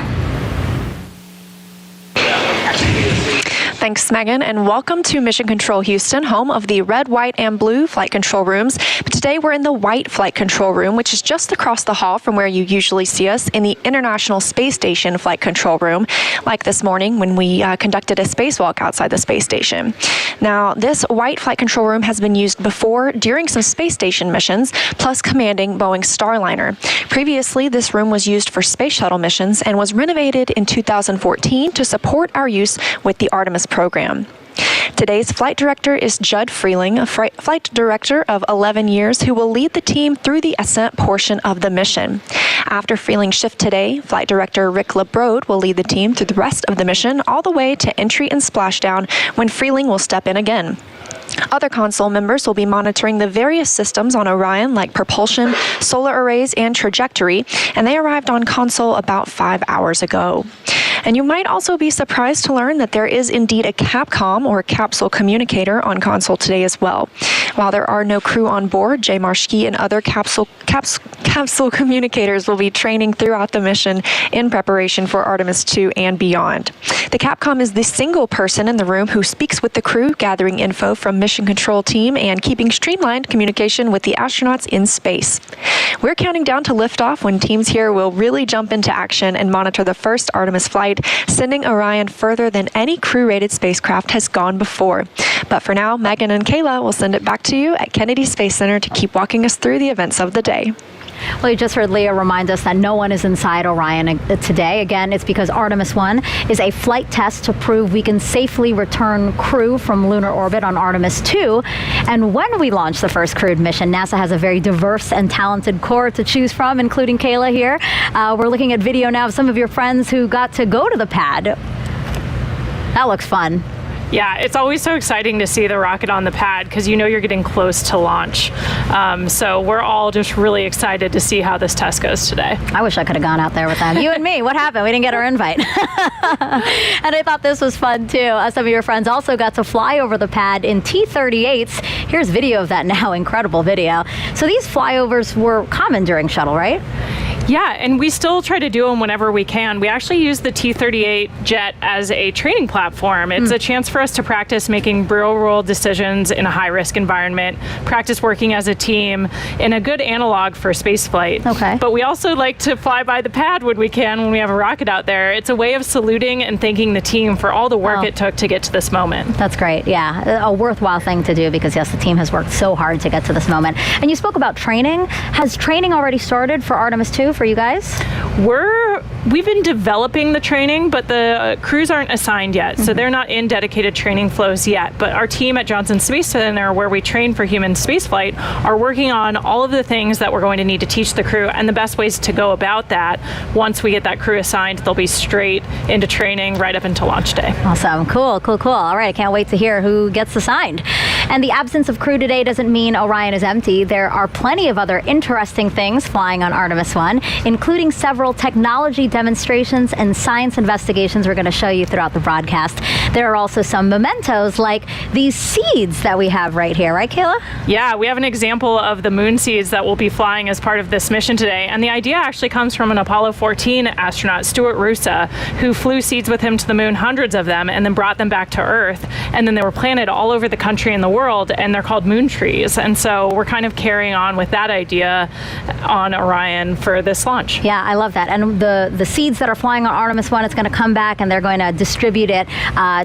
Thanks, Megan, and welcome to Mission Control Houston, home of the red, white, and blue flight control rooms. But today we're in the white flight control room, which is just across the hall from where you usually see us in the International Space Station flight control room, like this morning when we conducted a spacewalk outside the space station. Now, this white flight control room has been used before during some space station missions, plus commanding Boeing's Starliner. Previously, this room was used for space shuttle missions and was renovated in 2014 to support our use with the Artemis program. Today's flight director is Judd Freeling, a flight director of 11 years who will lead the team through the Ascent portion of the mission. After Freeling's shift today, flight director Rick LeBrode will lead the team through the rest of the mission all the way to entry and splashdown when Freeling will step in again. Other console members will be monitoring the various systems on Orion like propulsion, solar arrays, and trajectory, and they arrived on console about 5 hours ago. And you might also be surprised to learn that there is indeed a Capcom or capsule communicator on console today as well. While there are no crew on board, Jay Marshke and other capsule communicators will be training throughout the mission in preparation for Artemis II and beyond. The Capcom is the single person in the room who speaks with the crew, gathering info from mission control team and keeping streamlined communication with the astronauts in space. We're counting down to liftoff when teams here will really jump into action and monitor the first Artemis flight, sending Orion further than any crew-rated spacecraft has gone before. But for now, Megan and Kayla will send it back to you at Kennedy Space Center to keep walking us through the events of the day. Well, you just heard Leah remind us that no one is inside Orion today. Again, it's because Artemis I is a flight test to prove we can safely return crew from lunar orbit on Artemis II. And when we launch the first crewed mission, NASA has a very diverse and talented core to choose from, including Kayla here. We're looking at video now of some of your friends who got to go to the pad. That looks fun. Yeah, it's always so exciting to see the rocket on the pad because you know you're getting close to launch. So we're all just really excited to see how this test goes today. I wish I could have gone out there with them. You and me, what happened? We didn't get our invite. And I thought this was fun too. Some of your friends also got to fly over the pad in T-38s. Here's video of that now, incredible video. So these flyovers were common during shuttle, right? Yeah, and we still try to do them whenever we can. We actually use the T-38 jet as a training platform. It's a chance for us to practice making real-world decisions in a high-risk environment, practice working as a team, and a good analog for spaceflight. Okay. But we also like to fly by the pad when we can, when we have a rocket out there. It's a way of saluting and thanking the team for all the work it took to get to this moment. That's great, yeah. A worthwhile thing to do because, yes, the team has worked so hard to get to this moment. And you spoke about training. Has training already started for Artemis II for you guys? We've been developing the training, but the crews aren't assigned yet, so they're not in dedicated training flows yet. But our team at Johnson Space Center, where we train for human spaceflight, are working on all of the things that we're going to need to teach the crew and the best ways to go about that. Once we get that crew assigned, they'll be straight into training right up until launch day. Awesome, cool. All right, I can't wait to hear who gets assigned. And the absence of crew today doesn't mean Orion is empty. There are plenty of other interesting things flying on Artemis I, including several technology demonstrations and science investigations we're going to show you throughout the broadcast. There are also some mementos like these seeds that we have right here, right, Kayla? Yeah, we have an example of the moon seeds that will be flying as part of this mission today. And the idea actually comes from an Apollo 14 astronaut, Stuart Roosa, who flew seeds with him to the moon, hundreds of them, and then brought them back to Earth. And then they were planted all over the country and the world, and they're called moon trees. And so we're kind of carrying on with that idea on Orion for this launch. Yeah, I love that. And the seeds that are flying on Artemis I, it's going to come back and they're going to distribute it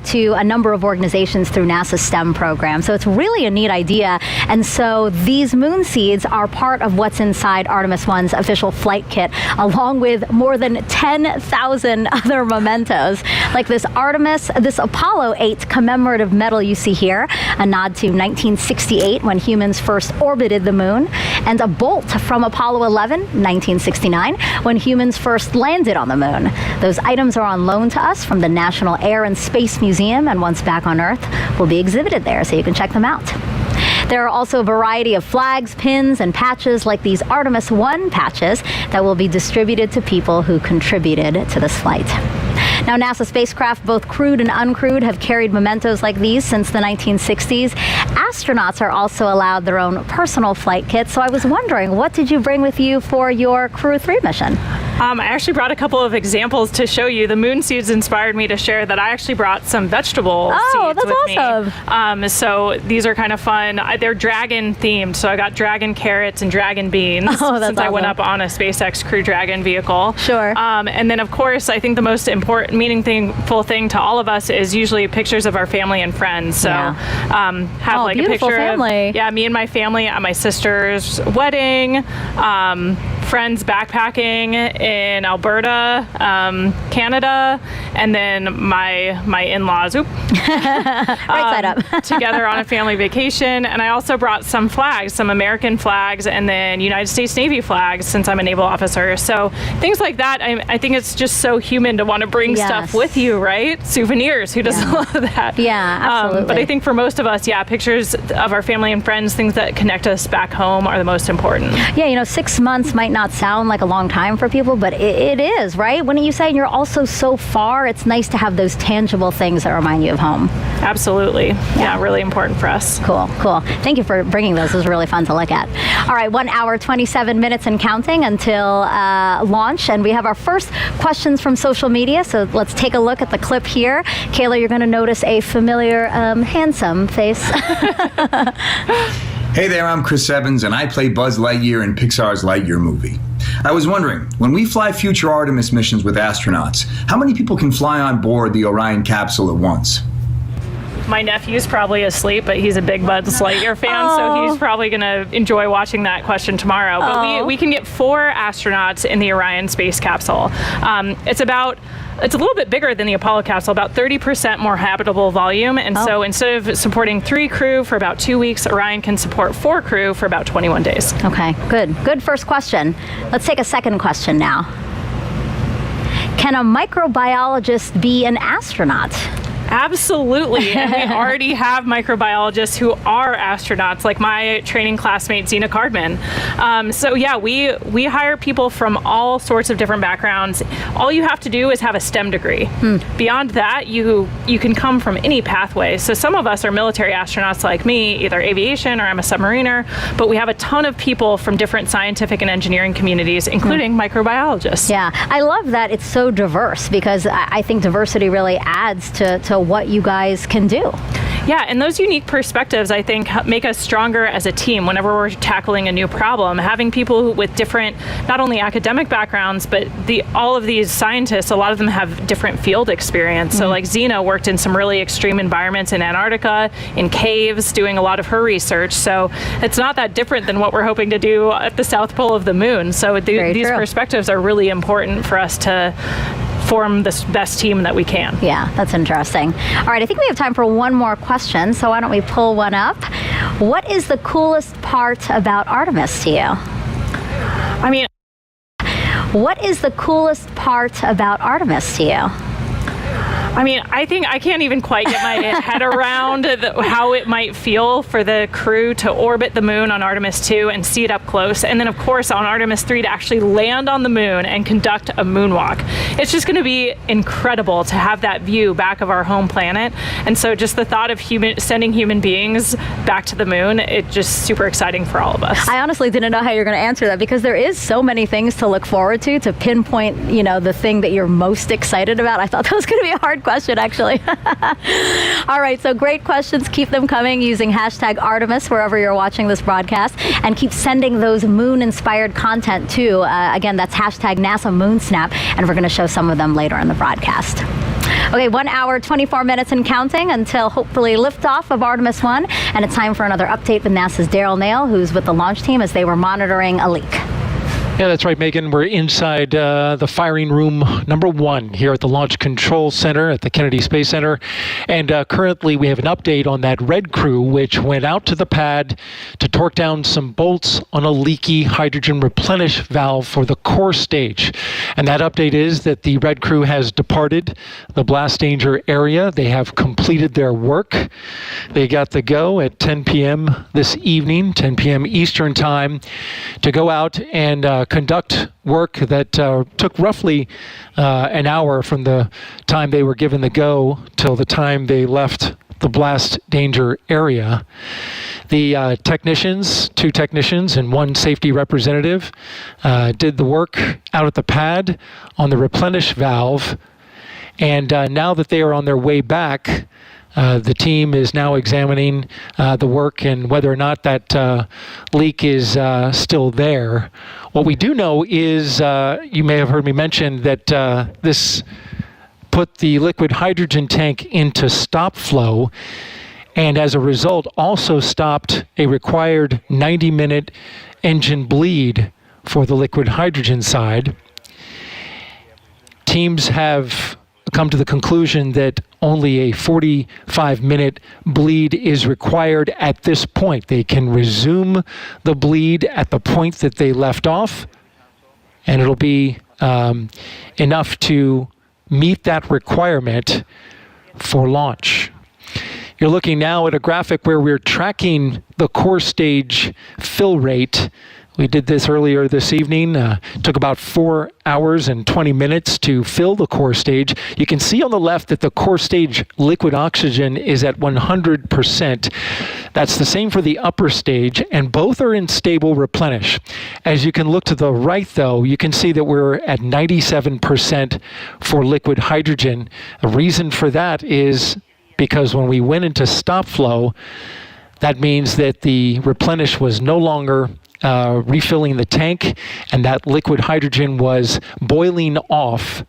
to a number of organizations through NASA's STEM program. So it's really a neat idea. And so these moon seeds are part of what's inside Artemis I's official flight kit, along with more than 10,000 other mementos, like this Apollo 8 commemorative medal you see here, a nod to 1968 when humans first orbited the moon. and a bolt from Apollo 11, 1969, when humans first landed on the moon. Those items are on loan to us from the National Air and Space Museum, and once back on Earth, will be exhibited there, so you can check them out. There are also a variety of flags, pins, and patches like these Artemis I patches that will be distributed to people who contributed to this flight. Now, NASA spacecraft, both crewed and uncrewed, have carried mementos like these since the 1960s. Astronauts are also allowed their own personal flight kits. So I was wondering, what did you bring with you for your Crew 3 mission? I actually brought a couple of examples to show you. The moon seeds inspired me to share that I actually brought some vegetable seeds that's with awesome. me. So these are kind of fun. They're dragon themed. So I got dragon carrots and dragon beans since I went up on a SpaceX Crew Dragon vehicle. Sure. And then of course, I think the most important, meaningful thing to all of us is usually pictures of our family and friends. So have like a picture family. of me and my family at my sister's wedding, friends backpacking in Alberta, Canada, and then my in-laws right side up. together on a family vacation. And I also brought some flags, some American flags, and then United States Navy flags, since I'm a naval officer. So things like that, I think it's just so human to want to bring stuff with you, right? Souvenirs, who doesn't love that? Yeah, absolutely. But I think for most of us, pictures of our family and friends, things that connect us back home, are the most important. Yeah, 6 months might not sound like a long time for people, but it is, right? Wouldn't you say? And you're also so far, it's nice to have those tangible things that remind you of home. Absolutely. Yeah, really important for us. Cool. Thank you for bringing those. It was really fun to look at. All right, 1 hour, 27 minutes and counting until launch. And we have our first questions from social media. So let's take a look at the clip here. Kayla, you're going to notice a familiar, handsome face. Hey there, I'm Chris Evans, and I play Buzz Lightyear in Pixar's Lightyear movie. I was wondering, when we fly future Artemis missions with astronauts, how many people can fly on board the Orion capsule at once? My nephew's probably asleep, but he's a big Buzz Lightyear fan, so he's probably going to enjoy watching that question tomorrow. But we can get 4 astronauts in the Orion space capsule. It's a little bit bigger than the Apollo capsule, about 30% more habitable volume. And so instead of supporting 3 crew for about 2 weeks, Orion can support 4 crew for about 21 days. Okay, good first question. Let's take a second question now. Can a microbiologist be an astronaut? Absolutely, and we already have microbiologists who are astronauts, like my training classmate Zena Cardman. We hire people from all sorts of different backgrounds. All you have to do is have a STEM degree. Beyond that, you can come from any pathway. So some of us are military astronauts like me, either aviation or I'm a submariner, but we have a ton of people from different scientific and engineering communities, including microbiologists. Yeah, I love that it's so diverse, because I think diversity really adds to what you guys can do. Yeah, and those unique perspectives, I think, make us stronger as a team whenever we're tackling a new problem. Having people with different, not only academic backgrounds, but all of these scientists, a lot of them have different field experience. So like Zena worked in some really extreme environments in Antarctica, in caves, doing a lot of her research. So it's not that different than what we're hoping to do at the South Pole of the moon. So these perspectives are really important for us to form the best team that we can. Yeah, that's interesting. All right, I think we have time for one more question, so why don't we pull one up? What is the coolest part about Artemis to you? What is the coolest part about Artemis to you? I think I can't even quite get my head around how it might feel for the crew to orbit the moon on Artemis II and see it up close. And then, of course, on Artemis III to actually land on the moon and conduct a moonwalk. It's just going to be incredible to have that view back of our home planet. And so just the thought of sending human beings back to the moon, it's just super exciting for all of us. I honestly didn't know how you're going to answer that, because there is so many things to look forward to pinpoint, the thing that you're most excited about. I thought that was going to be a hard question, actually. All right, so great questions. Keep them coming using hashtag Artemis wherever you're watching this broadcast, and keep sending those moon-inspired content too. Again, that's hashtag NASA MoonSnap, and we're going to show some of them later in the broadcast. Okay, 1 hour, 24 minutes and counting until hopefully liftoff of Artemis I, and it's time for another update with NASA's Daryl Nail, who's with the launch team as they were monitoring a leak. Yeah, that's right, Megan. We're inside the firing room number 1 here at the Launch Control Center at the Kennedy Space Center. And currently we have an update on that red crew, which went out to the pad to torque down some bolts on a leaky hydrogen replenish valve for the core stage. And that update is that the red crew has departed the blast danger area. They have completed their work. They got the go at 10 p.m. this evening, 10 p.m. Eastern Time, to go out and conduct work that took roughly an hour from the time they were given the go till the time they left the blast danger area. The technicians, 2 technicians and 1 safety representative, did the work out at the pad on the replenish valve. And now that they are on their way back, the team is now examining the work and whether or not that leak is still there. What we do know is, you may have heard me mention that this put the liquid hydrogen tank into stop flow, and as a result also stopped a required 90-minute engine bleed for the liquid hydrogen side. Teams have come to the conclusion that only a 45-minute bleed is required at this point. They can resume the bleed at the point that they left off, and it'll be enough to meet that requirement for launch. You're looking now at a graphic where we're tracking the core stage fill rate. We did this earlier this evening. Took about 4 hours and 20 minutes to fill the core stage. You can see on the left that the core stage liquid oxygen is at 100%. That's the same for the upper stage, and both are in stable replenish. As you can look to the right, though, you can see that we're at 97% for liquid hydrogen. The reason for that is because when we went into stop flow, that means that the replenish was no longer refilling the tank, and that liquid hydrogen was boiling off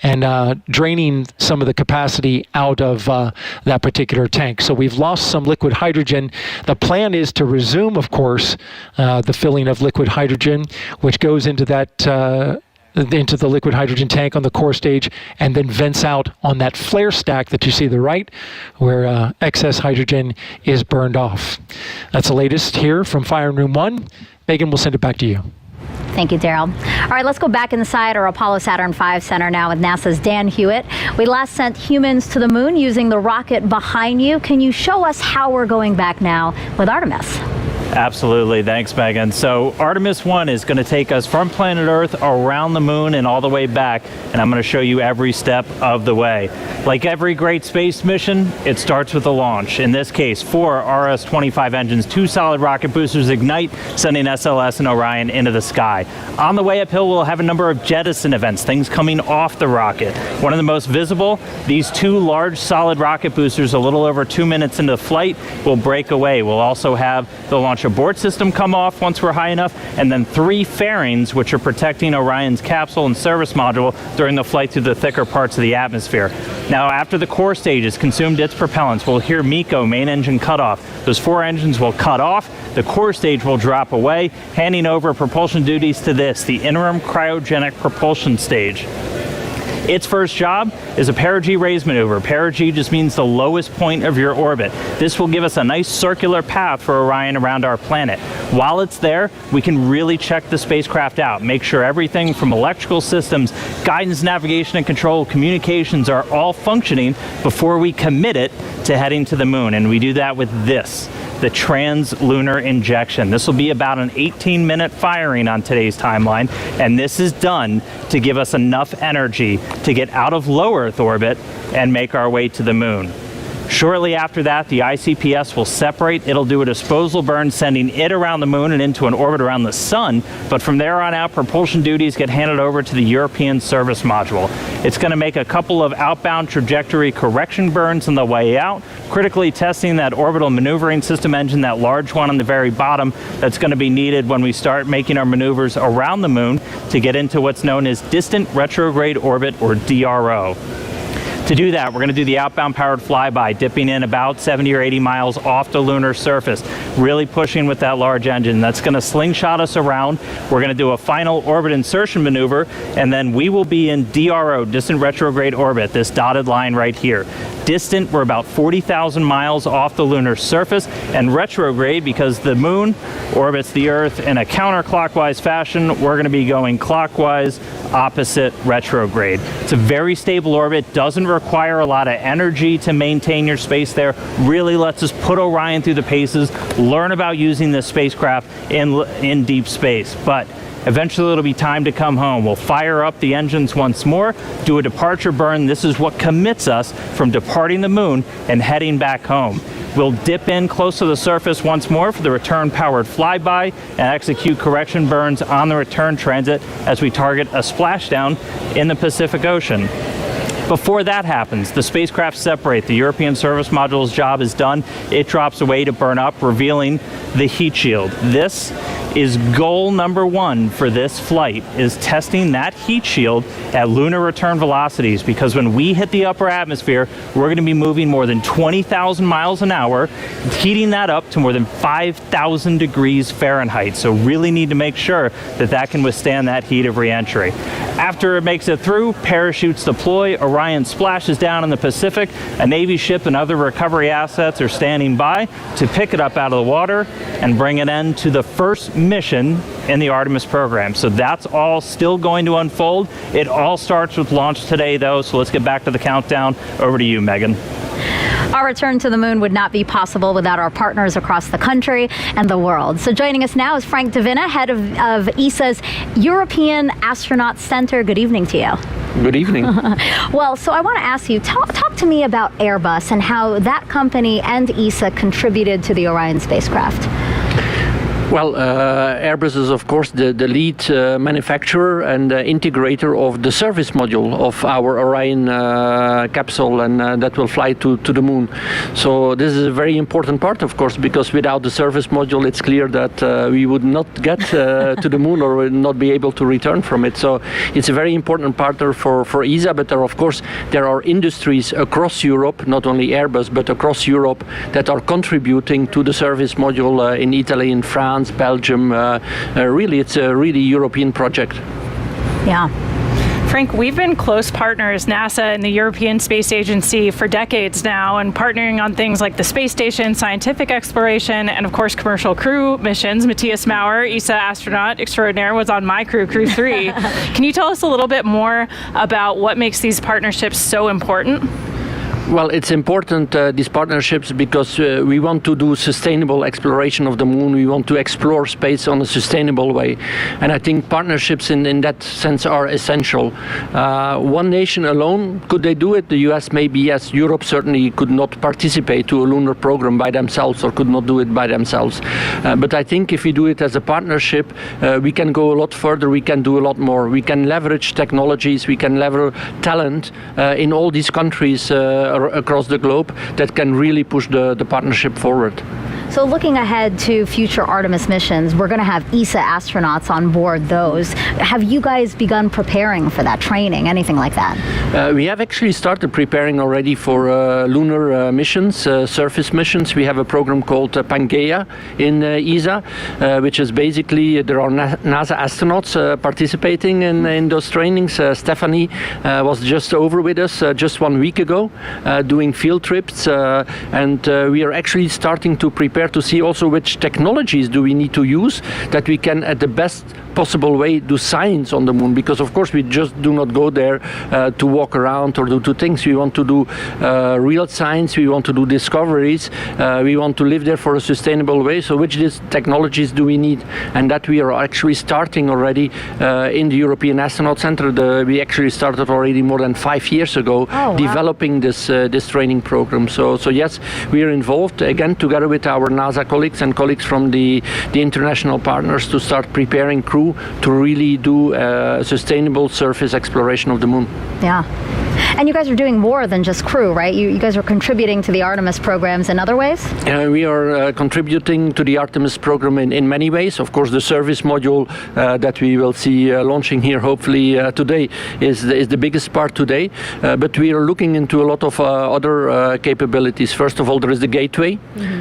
and draining some of the capacity out of that particular tank. So we've lost some liquid hydrogen. The plan is to resume, of course, the filling of liquid hydrogen, which goes into that into the liquid hydrogen tank on the core stage and then vents out on that flare stack that you see to the right, where excess hydrogen is burned off. That's the latest here from Firing Room 1. Megan, we'll send it back to you. Thank you, Daryl. All right, let's go back inside our Apollo Saturn V Center now with NASA's Dan Hewitt. We last sent humans to the moon using the rocket behind you. Can you show us how we're going back now with Artemis? Absolutely. Thanks, Megan. So Artemis I is going to take us from planet Earth around the moon and all the way back, and I'm going to show you every step of the way. Like every great space mission, it starts with a launch. In this case, 4 RS-25 engines, 2 solid rocket boosters ignite, sending SLS and Orion into the sky. On the way uphill, we'll have a number of jettison events, things coming off the rocket. One of the most visible, these 2 large solid rocket boosters, a little over 2 minutes into flight, will break away. We'll also have the launch abort system come off once we're high enough, and then 3 fairings, which are protecting Orion's capsule and service module during the flight through the thicker parts of the atmosphere. Now, after the core stage has consumed its propellants, we'll hear MECO, main engine cutoff. Those 4 engines will cut off, the core stage will drop away, handing over propulsion duties to this, the interim cryogenic propulsion stage. Its first job is a Perigee raise maneuver. Perigee just means the lowest point of your orbit. This will give us a nice circular path for Orion around our planet. While it's there, we can really check the spacecraft out, make sure everything from electrical systems, guidance, navigation, and control, communications are all functioning before we commit it to heading to the moon. And we do that with this, the Translunar injection. This will be about an 18-minute firing on today's timeline, and this is done to give us enough energy to get out of low Earth orbit and make our way to the moon. Shortly after that, the ICPS will separate. It'll do a disposal burn, sending it around the moon and into an orbit around the sun. But from there on out, propulsion duties get handed over to the European service module. It's going to make a couple of outbound trajectory correction burns on the way out, critically testing that orbital maneuvering system engine, that large one on the very bottom that's going to be needed when we start making our maneuvers around the moon to get into what's known as distant retrograde orbit, or DRO. To do that, we're going to do the outbound powered flyby, dipping in about 70 or 80 miles off the lunar surface, really pushing with that large engine. That's going to slingshot us around. We're going to do a final orbit insertion maneuver, and then we will be in DRO, distant retrograde orbit, this dotted line right here. Distant, we're about 40,000 miles off the lunar surface, and retrograde because the moon orbits the Earth in a counterclockwise fashion. We're going to be going clockwise, opposite retrograde. It's a very stable orbit, doesn't require a lot of energy to maintain your space there, really lets us put Orion through the paces, learn about using this spacecraft in deep space. But eventually it'll be time to come home. We'll fire up the engines once more, do a departure burn. This is what commits us from departing the moon and heading back home. We'll dip in close to the surface once more for the return powered flyby and execute correction burns on the return transit as we target a splashdown in the Pacific Ocean. Before that happens, the spacecraft separate. The European service module's job is done. It drops away to burn up, revealing the heat shield. This is goal number one for this flight, is testing that heat shield at lunar return velocities, because when we hit the upper atmosphere, we're going to be moving more than 20,000 miles an hour, heating that up to more than 5,000 degrees Fahrenheit. So really need to make sure that that can withstand that heat of reentry. After it makes it through, parachutes deploy, Orion splashes down in the Pacific. A Navy ship and other recovery assets are standing by to pick it up out of the water and bring it in to the first mission in the Artemis program. So that's all still going to unfold. It all starts with launch today, though, so let's get back to the countdown. Over to you, Megan. Our return to the moon would not be possible without our partners across the country and the world. So joining us now is Frank Davina, head of ESA's European Astronaut Center. Good evening to you. Good evening. Well, so I want to ask you, talk to me about Airbus and how that company and ESA contributed to the Orion spacecraft. Well, Airbus is, of course, the lead manufacturer and integrator of the service module of our Orion capsule, and that will fly to the moon. So this is a very important part, of course, because without the service module, it's clear that we would not get to the moon or would not be able to return from it. So it's a very important partner for ESA, but there are industries across Europe, not only Airbus, but across Europe, that are contributing to the service module in Italy, in France, Belgium. Really, it's a really European project. Yeah. Frank, we've been close partners, NASA and the European Space Agency, for decades now, and partnering on things like the space station, scientific exploration, and of course commercial crew missions. Matthias Maurer, ESA astronaut extraordinaire, was on my crew, Crew 3. Can you tell us a little bit more about what makes these partnerships so important? Well, it's important, these partnerships, because we want to do sustainable exploration of the moon. We want to explore space on a sustainable way. And I think partnerships in that sense are essential. One nation alone, could they do it? The US maybe, yes. Europe certainly could not participate to a lunar program by themselves or could not do it by themselves. But I think if we do it as a partnership, we can go a lot further, we can do a lot more. We can leverage technologies, we can leverage talent in all these countries across the globe that can really push the partnership forward. So looking ahead to future Artemis missions, we're going to have ESA astronauts on board those. Have you guys begun preparing for that training, anything like that? We have actually started preparing already for lunar missions, surface missions. We have a program called Pangea in ESA, which is basically, there are NASA astronauts participating in those trainings. Stephanie was just over with us just 1 week ago, doing field trips, and we are actually starting to prepare to see also which technologies do we need to use that we can at the best possible way do science on the moon, because of course we just do not go there to walk around or do two things. We want to do real science, we want to do discoveries, we want to live there for a sustainable way. So which technologies do we need? And that we are actually starting already in the European Astronaut Center. We actually started already more than 5 years ago developing this training program. So yes, we are involved again together with our NASA colleagues and colleagues from the international partners to start preparing crew to really do sustainable surface exploration of the moon. Yeah. And you guys are doing more than just crew, right? You guys are contributing to the Artemis programs in other ways? We are contributing to the Artemis program in many ways. Of course, the service module that we will see launching here hopefully today is the biggest part today. But we are looking into a lot of other capabilities. First of all, there is the gateway.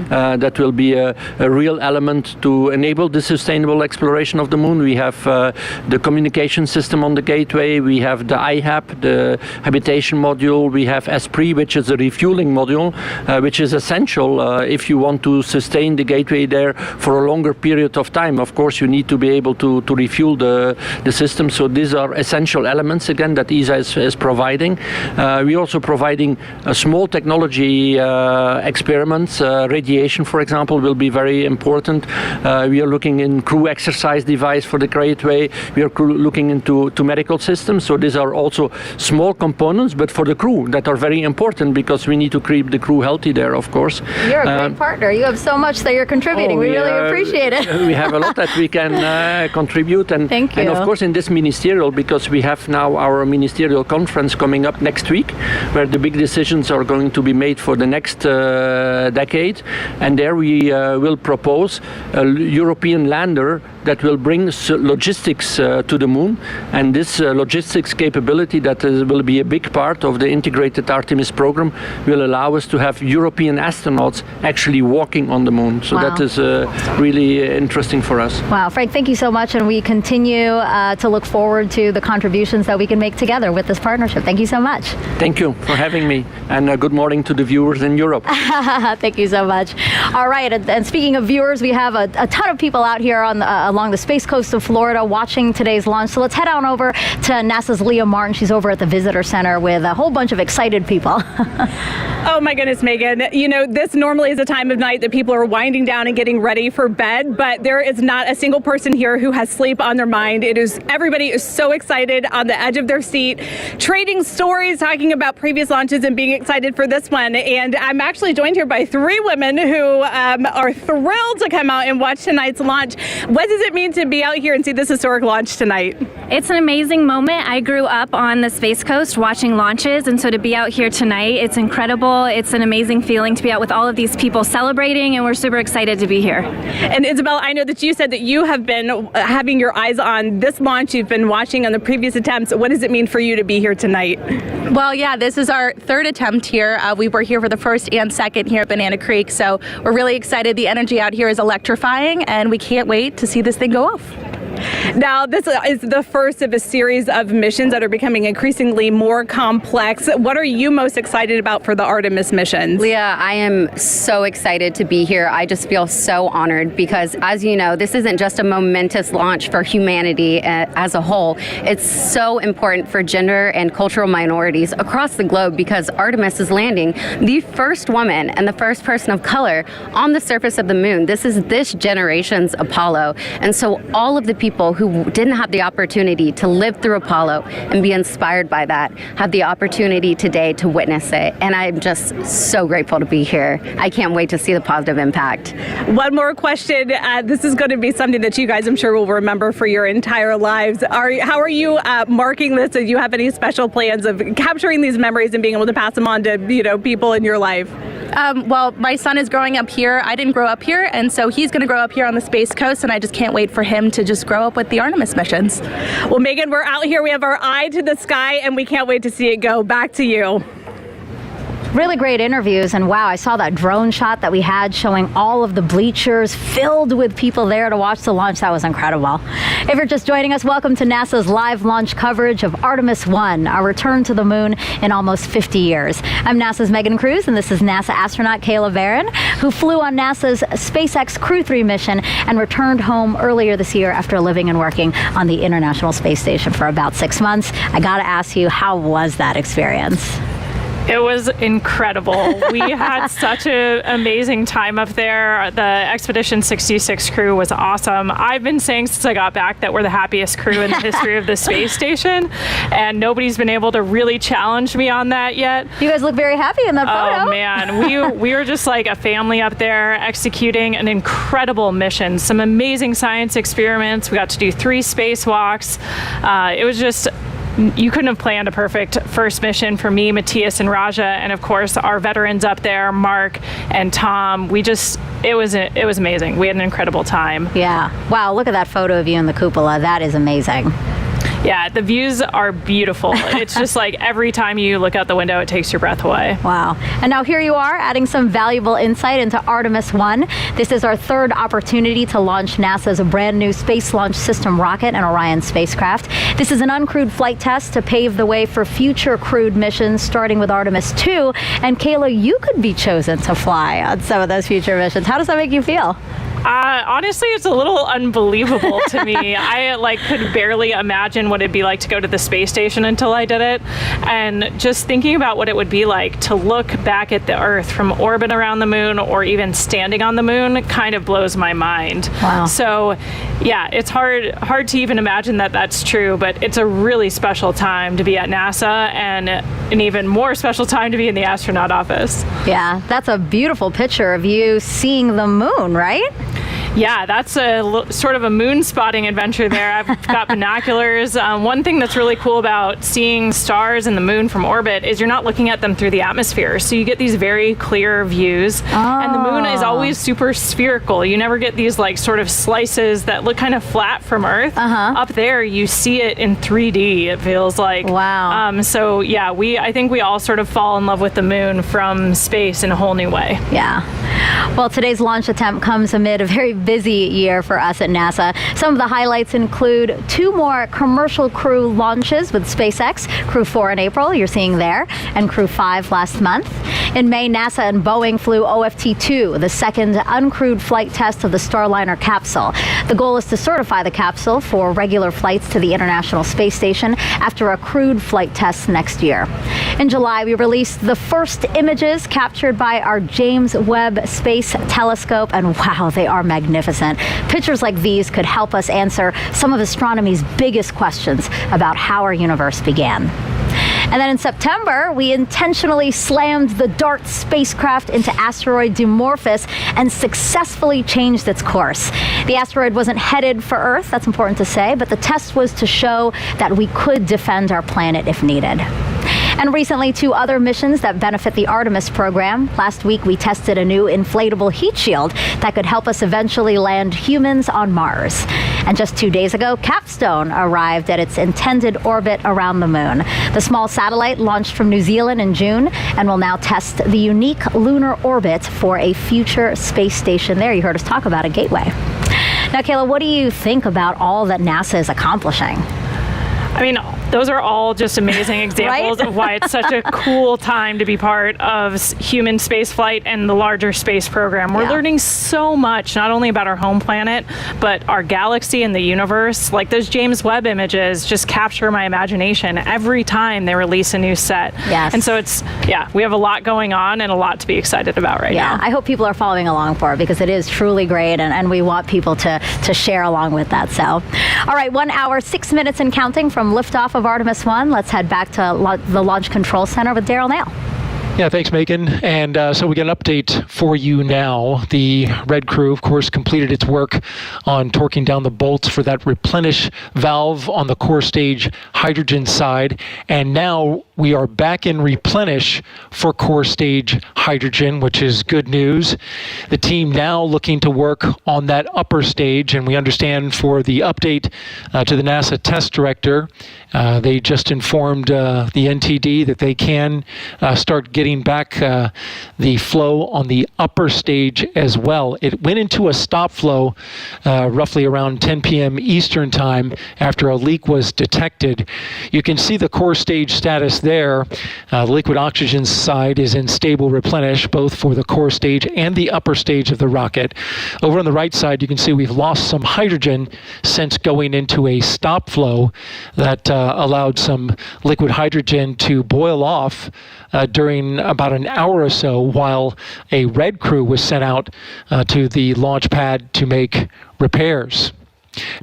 That will be a real element to enable the sustainable exploration of the moon. We have the communication system on the gateway. We have the IHAP, the habitation module. We have Esprit, which is a refueling module, which is essential if you want to sustain the gateway there for a longer period of time. Of course, you need to be able to refuel the system. So these are essential elements, again, that ESA is providing. We're also providing small technology experiments. Radiation, for example, will be very important. We are looking in crew exercise device for the gateway. We are looking into medical systems. So these are also small components, but for the crew that are very important because we need to keep the crew healthy there, of course. You're a great partner. You have so much that you're contributing. We really appreciate it. We have a lot that we can contribute. And, Thank you. And of course in this ministerial, because we have now our ministerial conference coming up next week, where the big decisions are going to be made for the next decade. And there we will propose a European lander that will bring logistics to the moon. And this logistics capability that will be a big part of the integrated Artemis program will allow us to have European astronauts actually walking on the moon. So that is really interesting for us. Wow, Frank, thank you so much. And we continue to look forward to the contributions that we can make together with this partnership. Thank you so much. Thank you for having me. And good morning to the viewers in Europe. Thank you so much. All right, and speaking of viewers, we have a ton of people out here on along the space coast of Florida watching today's launch. So let's head on over to NASA's Leah Martin. She's over at the Visitor Center with a whole bunch of excited people. Oh my goodness, Megan. You know, this normally is a time of night that people are winding down and getting ready for bed, but there is not a single person here who has sleep on their mind. Everybody is so excited on the edge of their seat, trading stories, talking about previous launches and being excited for this one. And I'm actually joined here by three women who are thrilled to come out and watch tonight's launch. What does it mean to be out here and see this historic launch tonight? It's an amazing moment. I grew up on the Space Coast watching launches, and so to be out here tonight, it's incredible. It's an amazing feeling to be out with all of these people celebrating, and we're super excited to be here. And Isabel, I know that you said that you have been having your eyes on this launch. You've been watching on the previous attempts. What does it mean for you to be here tonight? Well, yeah, this is our third attempt here. We were here for the first and second here at Banana Creek, so we're really excited. The energy out here is electrifying, and we can't wait to see this thing go off. Now, this is the first of a series of missions that are becoming increasingly more complex. What are you most excited about for the Artemis missions? Leah, I am so excited to be here. I just feel so honored because, as you know, this isn't just a momentous launch for humanity as a whole. It's so important for gender and cultural minorities across the globe because Artemis is landing the first woman and the first person of color on the surface of the moon. This is this generation's Apollo. And so all of the people who didn't have the opportunity to live through Apollo and be inspired by that have the opportunity today to witness it. And I'm just so grateful to be here. I can't wait to see the positive impact. One more question. This is going to be something that you guys, I'm sure, will remember for your entire lives. How are you marking this? Do you have any special plans of capturing these memories and being able to pass them on to people in your life? Well, my son is growing up here. I didn't grow up here, and so he's going to grow up here on the Space Coast, and I just can't wait for him to just grow up with the Artemis missions. Well, Megan, we're out here. We have our eye to the sky, and we can't wait to see it go. Back to you. Really great interviews, and wow, I saw that drone shot that we had showing all of the bleachers filled with people there to watch the launch. That was incredible. If you're just joining us, welcome to NASA's live launch coverage of Artemis I, our return to the moon in almost 50 years. I'm NASA's Megan Cruz, and this is NASA astronaut Kayla Barron, who flew on NASA's SpaceX Crew 3 mission and returned home earlier this year after living and working on the International Space Station for about 6 months. I gotta ask you, how was that experience? It was incredible. We had such an amazing time up there. The Expedition 66 crew was awesome. I've been saying since I got back that we're the happiest crew in the history of the space station, and nobody's been able to really challenge me on that yet. You guys look very happy in that photo. Oh man, we were just like a family up there executing an incredible mission. Some amazing science experiments. We got to do 3 spacewalks. It was just, you couldn't have planned a perfect first mission for me, Matthias, and Raja, and of course our veterans up there, Mark and Tom. It was amazing. We had an incredible time. Yeah. Wow, look at that photo of you in the cupola. That is amazing. Yeah, the views are beautiful. It's just like every time you look out the window, it takes your breath away. Wow. And now here you are, adding some valuable insight into Artemis I. This is our 3rd opportunity to launch NASA's brand new Space Launch System rocket and Orion spacecraft. This is an uncrewed flight test to pave the way for future crewed missions, starting with Artemis II. And Kayla, you could be chosen to fly on some of those future missions. How does that make you feel? Honestly, it's a little unbelievable to me. I could barely imagine what it'd be like to go to the space station until I did it. And just thinking about what it would be like to look back at the Earth from orbit around the moon or even standing on the moon kind of blows my mind. Wow. So yeah, it's hard to even imagine that that's true, but it's a really special time to be at NASA and an even more special time to be in the astronaut office. Yeah, that's a beautiful picture of you seeing the moon, right? Yeah, that's sort of a moon spotting adventure there. I've got binoculars. One thing that's really cool about seeing stars and the moon from orbit is you're not looking at them through the atmosphere. So you get these very clear views. And the moon is always super spherical. You never get these sort of slices that look kind of flat from Earth. Up there, you see it in 3D, it feels like. Wow. So yeah, I think we all sort of fall in love with the moon from space in a whole new way. Yeah. Well, today's launch attempt comes amid a very busy year for us at NASA. Some of the highlights include 2 more commercial crew launches with SpaceX, Crew 4 in April, you're seeing there, and Crew 5 last month. In May, NASA and Boeing flew OFT-2, the 2nd uncrewed flight test of the Starliner capsule. The goal is to certify the capsule for regular flights to the International Space Station after a crewed flight test next year. In July, we released the first images captured by our James Webb Space Telescope, and wow, they are magnificent. Pictures like these could help us answer some of astronomy's biggest questions about how our universe began. And then in September, we intentionally slammed the DART spacecraft into asteroid Dimorphos and successfully changed its course. The asteroid wasn't headed for Earth, that's important to say, but the test was to show that we could defend our planet if needed. And recently, 2 other missions that benefit the Artemis program. Last week, we tested a new inflatable heat shield that could help us eventually land humans on Mars. And just 2 days ago, Capstone arrived at its intended orbit around the moon. The small satellite launched from New Zealand in June and will now test the unique lunar orbit for a future space station there. You heard us talk about a gateway. Now, Kayla, what do you think about all that NASA is accomplishing? I mean, those are all just amazing examples of why it's such a cool time to be part of human spaceflight and the larger space program. We're learning so much, not only about our home planet, but our galaxy and the universe. Like those James Webb images just capture my imagination every time they release a new set. Yes. And so we have a lot going on and a lot to be excited about right now. I hope people are following along for it because it is truly great, and we want people to share along with that. So, all right, 1 hour, 6 minutes and counting from liftoff of Artemis I. Let's head back to the Launch Control Center with Daryl Nail. Yeah, thanks, Megan. And so we get an update for you now. The Red Crew, of course, completed its work on torquing down the bolts for that replenish valve on the core stage hydrogen side. And now we are back in replenish for core stage hydrogen, which is good news. The team now looking to work on that upper stage. And we understand for the update to the NASA test director, they just informed the NTD that they can start getting getting back the flow on the upper stage as well. It went into a stop flow roughly around 10 p.m. Eastern time after a leak was detected. You can see the core stage status there. The liquid oxygen side is in stable replenish, both for the core stage and the upper stage of the rocket. Over on the right side, you can see we've lost some hydrogen since going into a stop flow that allowed some liquid hydrogen to boil off during about an hour or so while a red crew was sent out to the launch pad to make repairs.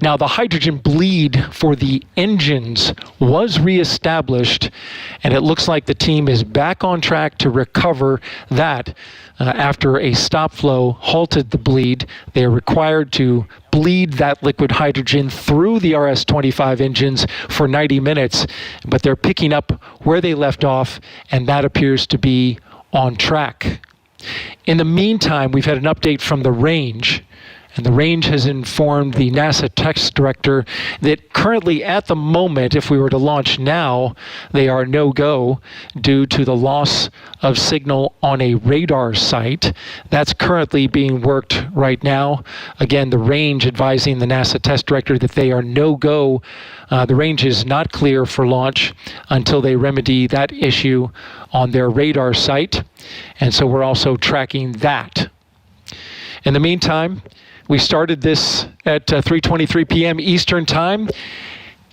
Now, the hydrogen bleed for the engines was reestablished, and it looks like the team is back on track to recover that after a stop flow halted the bleed. They are required to bleed that liquid hydrogen through the RS-25 engines for 90 minutes, but they're picking up where they left off, and that appears to be on track. In the meantime, we've had an update from the range. And the range has informed the NASA test director that currently at the moment, if we were to launch now, they are no-go due to the loss of signal on a radar site. That's currently being worked right now. Again, the range advising the NASA test director that they are no-go. The range is not clear for launch until they remedy that issue on their radar site. And so we're also tracking that. In the meantime, we started this at 3:23 p.m. Eastern Time,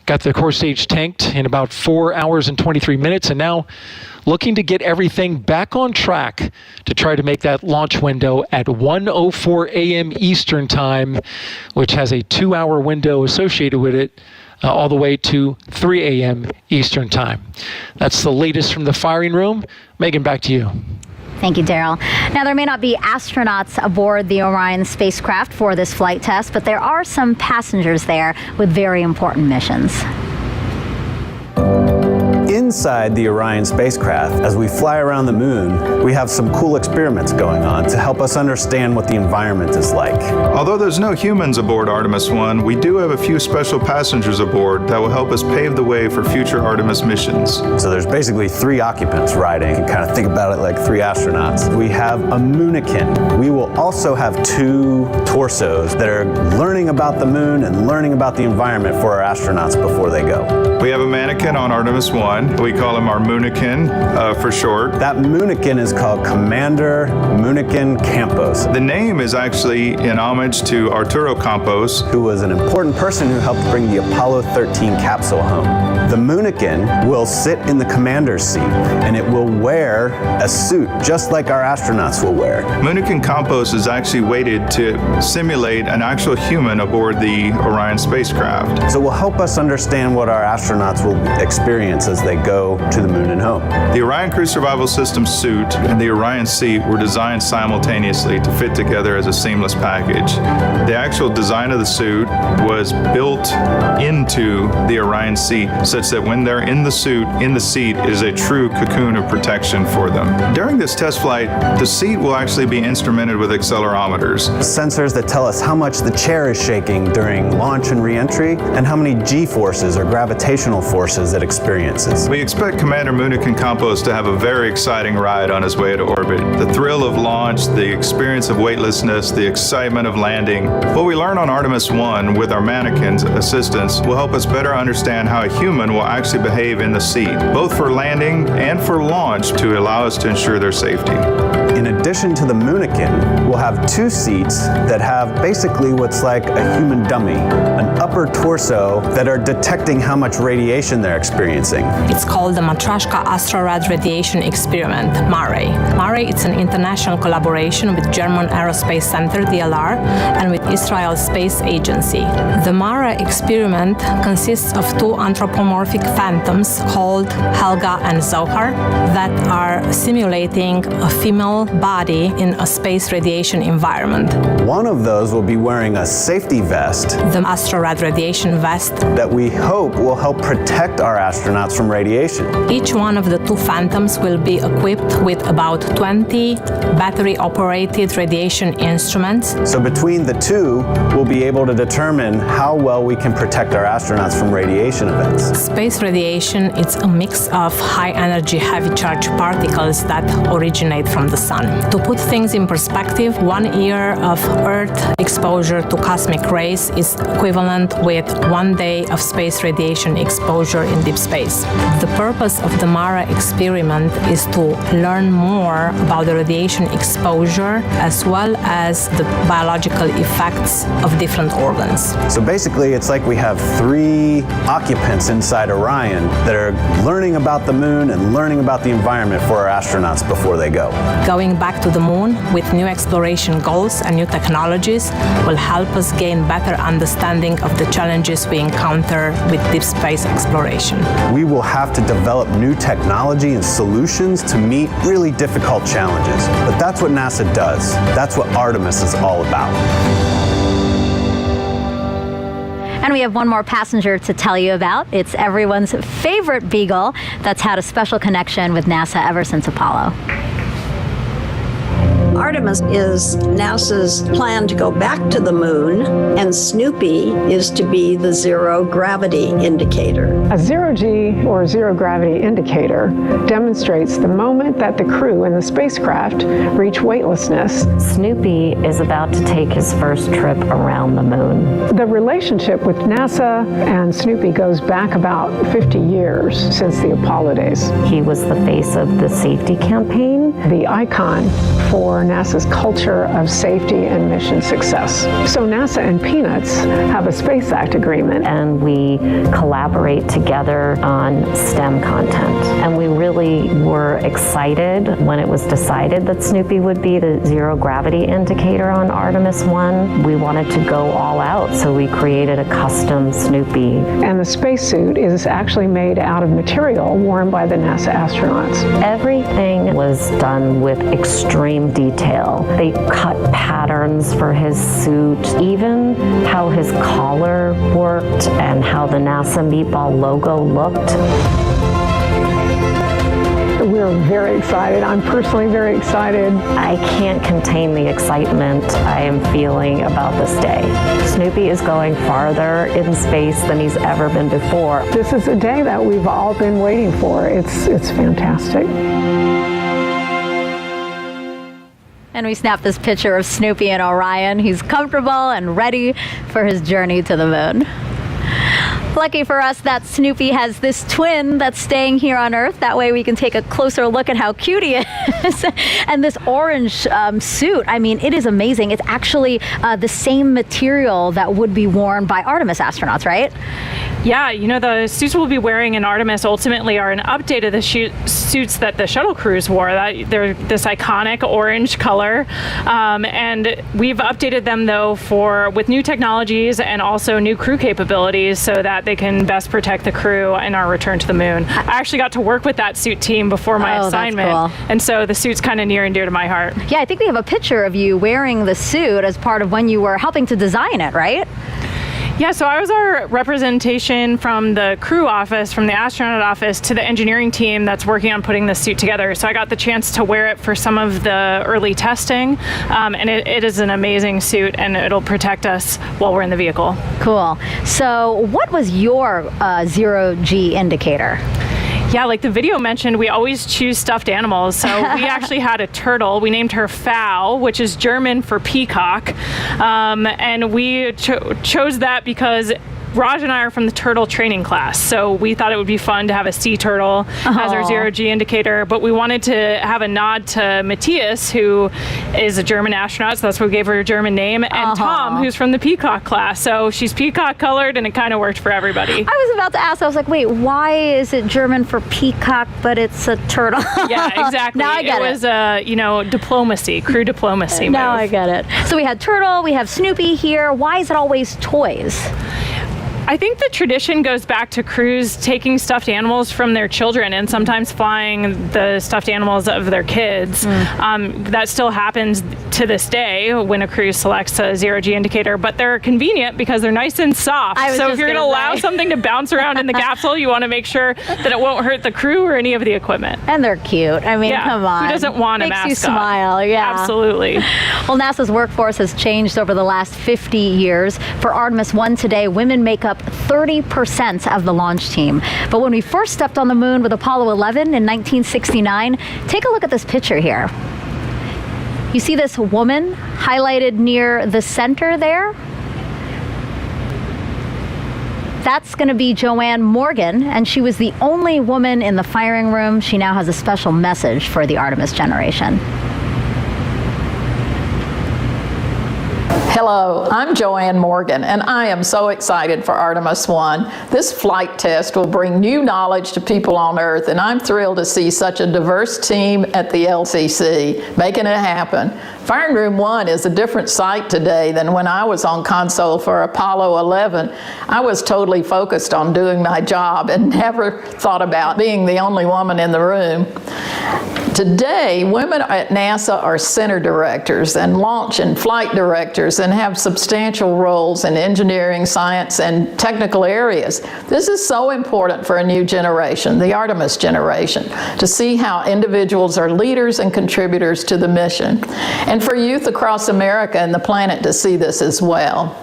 got the core stage tanked in about 4 hours and 23 minutes, and now looking to get everything back on track to try to make that launch window at 1:04 a.m. Eastern Time, which has a 2-hour window associated with it, all the way to 3 a.m. Eastern Time. That's the latest from the firing room. Megan, back to you. Thank you, Daryl. Now, there may not be astronauts aboard the Orion spacecraft for this flight test, but there are some passengers there with very important missions. Inside the Orion spacecraft, as we fly around the moon, we have some cool experiments going on to help us understand what the environment is like. Although there's no humans aboard Artemis I, we do have a few special passengers aboard that will help us pave the way for future Artemis missions. So there's basically 3 occupants riding. You can kind of think about it like 3 astronauts. We have a moonican. We will also have 2 torsos that are learning about the moon and learning about the environment for our astronauts before they go. We have a mannequin on Artemis I. We call him our moonican for short. That moonican is called Commander Moonican Campos. The name is actually in homage to Arturo Campos, who was an important person who helped bring the Apollo 13 capsule home. The moonican will sit in the commander's seat, and it will wear a suit just like our astronauts will wear. Moonican Campos is actually weighted to simulate an actual human aboard the Orion spacecraft. So it will help us understand what our astronauts will experience as they go to the moon and home. The Orion Crew Survival System suit and the Orion seat were designed simultaneously to fit together as a seamless package. The actual design of the suit was built into the Orion seat such that when they're in the suit, in the seat is a true cocoon of protection for them. During this test flight, the seat will actually be instrumented with accelerometers. Sensors that tell us how much the chair is shaking during launch and re-entry and how many G-forces or gravitational forces it experiences. We expect Commander Moonican Campos to have a very exciting ride on his way to orbit. The thrill of launch, the experience of weightlessness, the excitement of landing. What we learn on Artemis I with our mannequins assistants will help us better understand how a human will actually behave in the seat, both for landing and for launch to allow us to ensure their safety. In addition to the moonican, we'll have 2 seats that have basically what's like a human dummy, an upper torso that are detecting how much radiation they're experiencing. It's called the Matryoshka Astrorad Radiation Experiment, MARE. MARE is an international collaboration with German Aerospace Center, DLR, and with Israel Space Agency. The MARE experiment consists of 2 anthropomorphic phantoms called Helga and Zohar that are simulating a female body in a space radiation environment. One of those will be wearing a safety vest, The Astrorad radiation vest, that we hope will help protect our astronauts from radiation. Each one of the two Phantoms will be equipped with about 20 battery-operated radiation instruments. So between the two, we'll be able to determine how well we can protect our astronauts from radiation events. Space radiation is a mix of high-energy, heavy-charged particles that originate from the sun. To put things in perspective, 1 year of Earth exposure to cosmic rays is equivalent with 1 day of space radiation exposure in deep space. The purpose of the MARA experiment is to learn more about the radiation exposure as well as the biological effects of different organs. So basically, it's like we have 3 occupants inside Orion that are learning about the moon and learning about the environment for our astronauts before they go. Going back to the moon with new exploration goals and new technologies will help us gain better understanding of the challenges we encounter with deep space exploration. We will have to develop new technology and solutions to meet really difficult challenges. But that's what NASA does. That's what Artemis is all about. And we have one more passenger to tell you about. It's everyone's favorite Beagle that's had a special connection with NASA ever since Apollo. Artemis is NASA's plan to go back to the moon, and Snoopy is to be the zero gravity indicator. A zero-G or zero gravity indicator demonstrates the moment that the crew in the spacecraft reach weightlessness. Snoopy is about to take his first trip around the moon. The relationship with NASA and Snoopy goes back about 50 years since the Apollo days. He was the face of the safety campaign, the icon for NASA's culture of safety and mission success. So NASA and Peanuts have a Space Act agreement. And we collaborate together on STEM content. And we really were excited when it was decided that Snoopy would be the zero gravity indicator on Artemis I. We wanted to go all out, so we created a custom Snoopy. And the spacesuit is actually made out of material worn by the NASA astronauts. Everything was done with extreme detail. They cut patterns for his suit, even how his collar worked and how the NASA Meatball logo looked. We're very excited. I'm personally very excited. I can't contain the excitement I am feeling about this day. Snoopy is going farther in space than he's ever been before. This is a day that we've all been waiting for. It's fantastic. And we snapped this picture of Snoopy and Orion. He's comfortable and ready for his journey to the moon. Lucky for us that Snoopy has this twin that's staying here on Earth. That way we can take a closer look at how cute he is. And this orange suit, I mean, it is amazing. It's actually the same material that would be worn by Artemis astronauts, right? Yeah, you know, the suits we'll be wearing in Artemis ultimately are an update of the suits that the shuttle crews wore. They're this iconic orange color. And we've updated them, though, with new technologies and also new crew capabilities so that they can best protect the crew in our return to the moon. I actually got to work with that suit team before my assignment. That's cool. And so the suit's kind of near and dear to my heart. Yeah, I think we have a picture of you wearing the suit as part of when you were helping to design it, right? Yeah, so I was our representation from the crew office, from the astronaut office, to the engineering team that's working on putting this suit together. So I got the chance to wear it for some of the early testing, and it is an amazing suit, and it'll protect us while we're in the vehicle. Cool. So what was your zero-G indicator? Yeah, like the video mentioned, we always choose stuffed animals. So we actually had a turtle. We named her Fowl, which is German for peacock. And we chose that because Raj and I are from the turtle training class, so we thought it would be fun to have a sea turtle as our zero-G indicator, but we wanted to have a nod to Matthias, who is a German astronaut, so that's why we gave her a German name, and Tom, who's from the peacock class, so she's peacock colored, and it kind of worked for everybody. I was about to ask, I was like, wait, why is it German for peacock, but it's a turtle? Yeah, exactly. Now I get it. Was diplomacy, crew diplomacy. Now I get it. So we had turtle, we have Snoopy here. Why is it always toys? I think the tradition goes back to crews taking stuffed animals from their children and sometimes flying the stuffed animals of their kids. That still happens to this day when a crew selects a zero-G indicator, but they're convenient because they're nice and soft. So if you're going to allow something to bounce around in the capsule, you want to make sure that it won't hurt the crew or any of the equipment. And they're cute. I mean, come on. Who doesn't want a mascot? Makes you smile, yeah. Absolutely. Well, NASA's workforce has changed over the last 50 years. For Artemis I today, women make up 30% of the launch team. But when we first stepped on the moon with Apollo 11 in 1969, take a look at this picture here. You see this woman highlighted near the center there? That's going to be Joanne Morgan, and she was the only woman in the firing room. She now has a special message for the Artemis generation. Hello, I'm Joanne Morgan, and I am so excited for Artemis I. This flight test will bring new knowledge to people on Earth, and I'm thrilled to see such a diverse team at the LCC making it happen. Firing Room 1 is a different sight today than when I was on console for Apollo 11. I was totally focused on doing my job and never thought about being the only woman in the room. Today, women at NASA are center directors and launch and flight directors and have substantial roles in engineering, science, and technical areas. This is so important for a new generation, the Artemis generation, to see how individuals are leaders and contributors to the mission, and for youth across America and the planet to see this as well.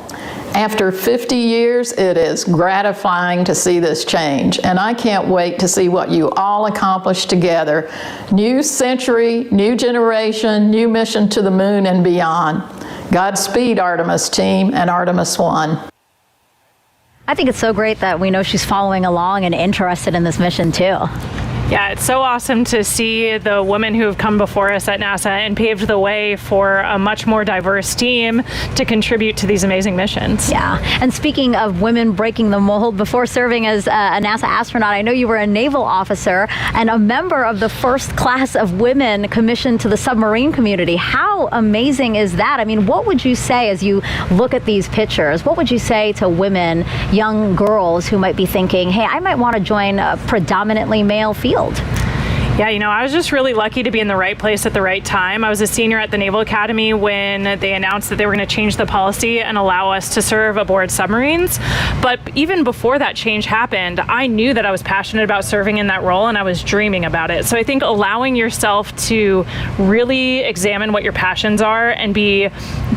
After 50 years, it is gratifying to see this change, and I can't wait to see what you all accomplish together. New century, new generation, new mission to the moon and beyond. Godspeed, Artemis team and Artemis I. I think it's so great that we know she's following along and interested in this mission too. Yeah, it's so awesome to see the women who have come before us at NASA and paved the way for a much more diverse team to contribute to these amazing missions. Yeah, and speaking of women breaking the mold, before serving as a NASA astronaut, I know you were a naval officer and a member of the first class of women commissioned to the submarine community. How amazing is that? I mean, what would you say as you look at these pictures? What would you say to women, young girls who might be thinking, hey, I might want to join a predominantly male field? Yeah, you know, I was just really lucky to be in the right place at the right time. I was a senior at the Naval Academy when they announced that they were going to change the policy and allow us to serve aboard submarines. But even before that change happened, I knew that I was passionate about serving in that role and I was dreaming about it. So I think allowing yourself to really examine what your passions are and be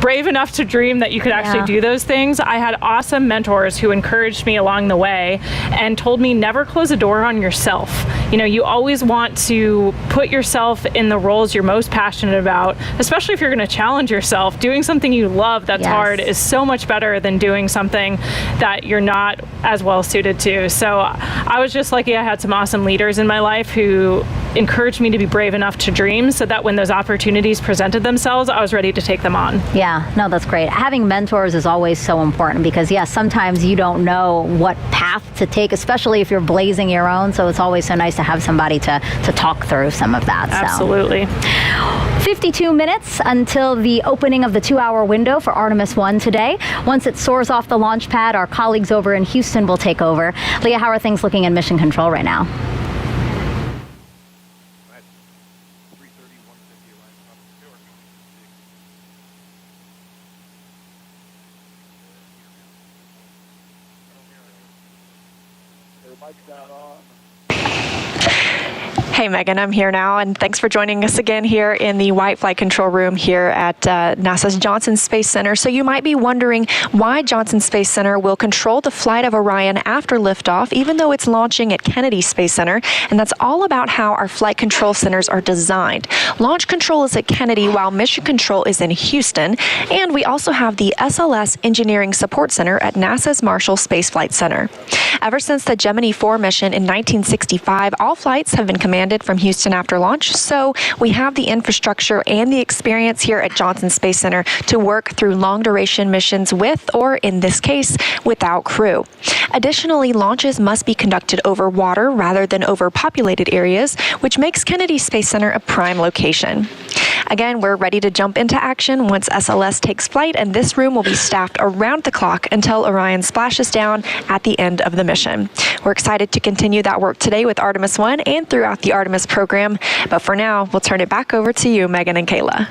brave enough to dream that you could actually do those things. I had awesome mentors who encouraged me along the way and told me never close a door on yourself. You know, you always want to put yourself in the roles you're most passionate about, especially if you're going to challenge yourself. Doing something you love that's hard is so much better than doing something that you're not as well suited to. So I was just lucky I had some awesome leaders in my life who encouraged me to be brave enough to dream so that when those opportunities presented themselves, I was ready to take them on. Yeah, no, that's great. Having mentors is always so important because, yes, sometimes you don't know what path to take, especially if you're blazing your own. So it's always so nice to have somebody to talk through some of that. Absolutely. 52 minutes until the opening of the 2-hour window for Artemis I today. Once it soars off the launch pad, our colleagues over in Houston will take over. Leah, how are things looking in mission control right now? Hey Megan, I'm here now, and thanks for joining us again here in the White Flight Control Room here at NASA's Johnson Space Center. So you might be wondering why Johnson Space Center will control the flight of Orion after liftoff, even though it's launching at Kennedy Space Center, and that's all about how our flight control centers are designed. Launch control is at Kennedy, while mission control is in Houston, and we also have the SLS Engineering Support Center at NASA's Marshall Space Flight Center. Ever since the Gemini 4 mission in 1965, all flights have been commanded from Houston after launch, so we have the infrastructure and the experience here at Johnson Space Center to work through long-duration missions with, or in this case, without crew. Additionally, launches must be conducted over water rather than over populated areas, which makes Kennedy Space Center a prime location. Again, we're ready to jump into action once SLS takes flight, and this room will be staffed around the clock until Orion splashes down at the end of the mission. We're excited to continue that work today with Artemis I and throughout the Artemis program, but for now, we'll turn it back over to you, Megan and Kayla.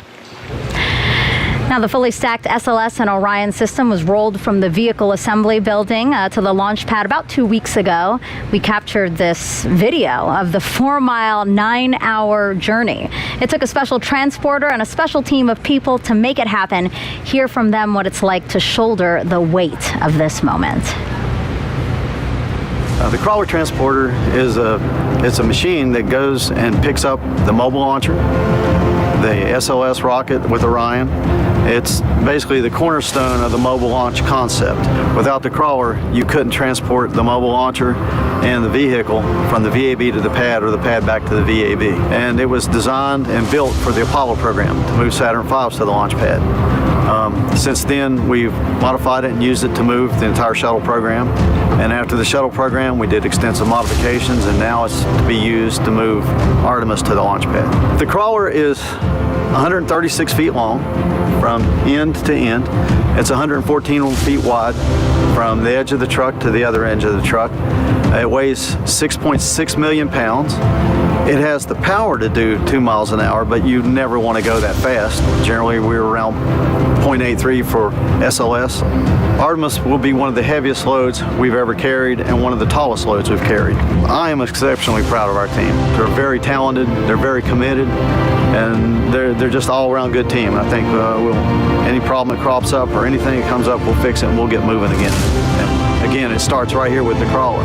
Now, the fully stacked SLS and Orion system was rolled from the vehicle assembly building to the launch pad about 2 weeks ago. We captured this video of the 4-mile, 9-hour journey. It took a special transporter and a special team of people to make it happen. Hear from them what it's like to shoulder the weight of this moment. The crawler transporter is a machine that goes and picks up the mobile launcher, the SLS rocket with Orion. It's basically the cornerstone of the mobile launch concept. Without the crawler, you couldn't transport the mobile launcher and the vehicle from the VAB to the pad or the pad back to the VAB. And it was designed and built for the Apollo program to move Saturn V's to the launch pad. Since then, we've modified it and used it to move the entire shuttle program. And after the shuttle program, we did extensive modifications, and now it's to be used to move Artemis to the launch pad. The crawler is 136 feet long from end to end. It's 114 feet wide from the edge of the truck to the other edge of the truck. It weighs 6.6 million pounds. It has the power to do 2 miles an hour, but you never want to go that fast. Generally, we're around 0.83 for SLS. Artemis will be one of the heaviest loads we've ever carried and one of the tallest loads we've carried. I am exceptionally proud of our team. They're very talented, they're very committed, and they're just all around good team. I think any problem that crops up or anything that comes up, we'll fix it and we'll get moving again. And again, it starts right here with the crawler.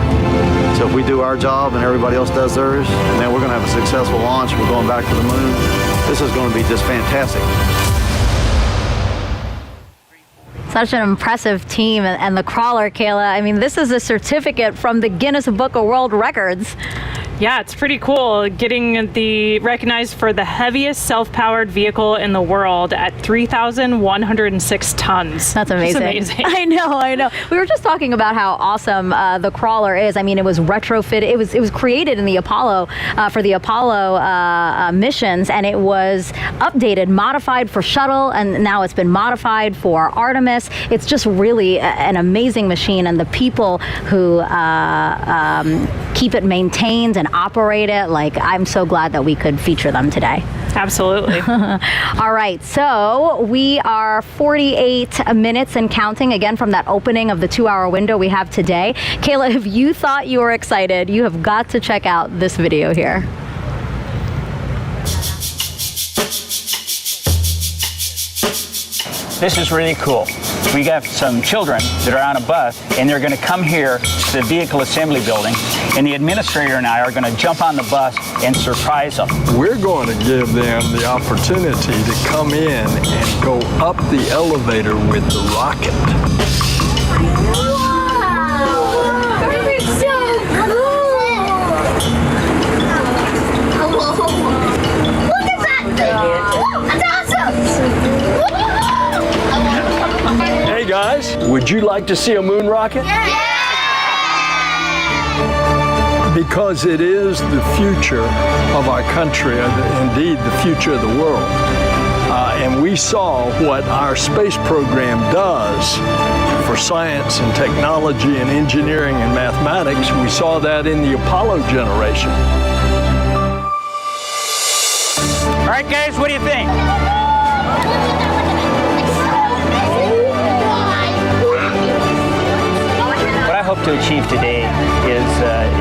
So if we do our job and everybody else does theirs, then we're going to have a successful launch. We're going back to the moon. This is going to be just fantastic. Such an impressive team, and the crawler, Kayla. I mean, this is a certificate from the Guinness Book of World Records. Yeah, it's pretty cool getting recognized for the heaviest self-powered vehicle in the world at 3,106 tons. That's amazing. Amazing. I know. We were just talking about how awesome the crawler is. I mean, it was retrofitted. It was created in the Apollo for the Apollo missions, and it was updated, modified for shuttle, and now it's been modified for Artemis. It's just really an amazing machine, and the people who keep it maintained and operate it, I'm so glad that we could feature them today. Absolutely. All right, so we are 48 minutes and counting again from that opening of the 2-hour window we have today. Kayla, if you thought you were excited, you have got to check out this video here. This is really cool. We got some children that are on a bus, and they're going to come here to the vehicle assembly building, and the administrator and I are going to jump on the bus and surprise them. We're going to give them the opportunity to come in and go up the elevator with the rocket. Hey guys, would you like to see a moon rocket? Yeah! Because it is the future of our country, indeed the future of the world. And we saw what our space program does for science and technology and engineering and mathematics. We saw that in the Apollo generation. All right, guys, what do you think? What I hope to achieve today is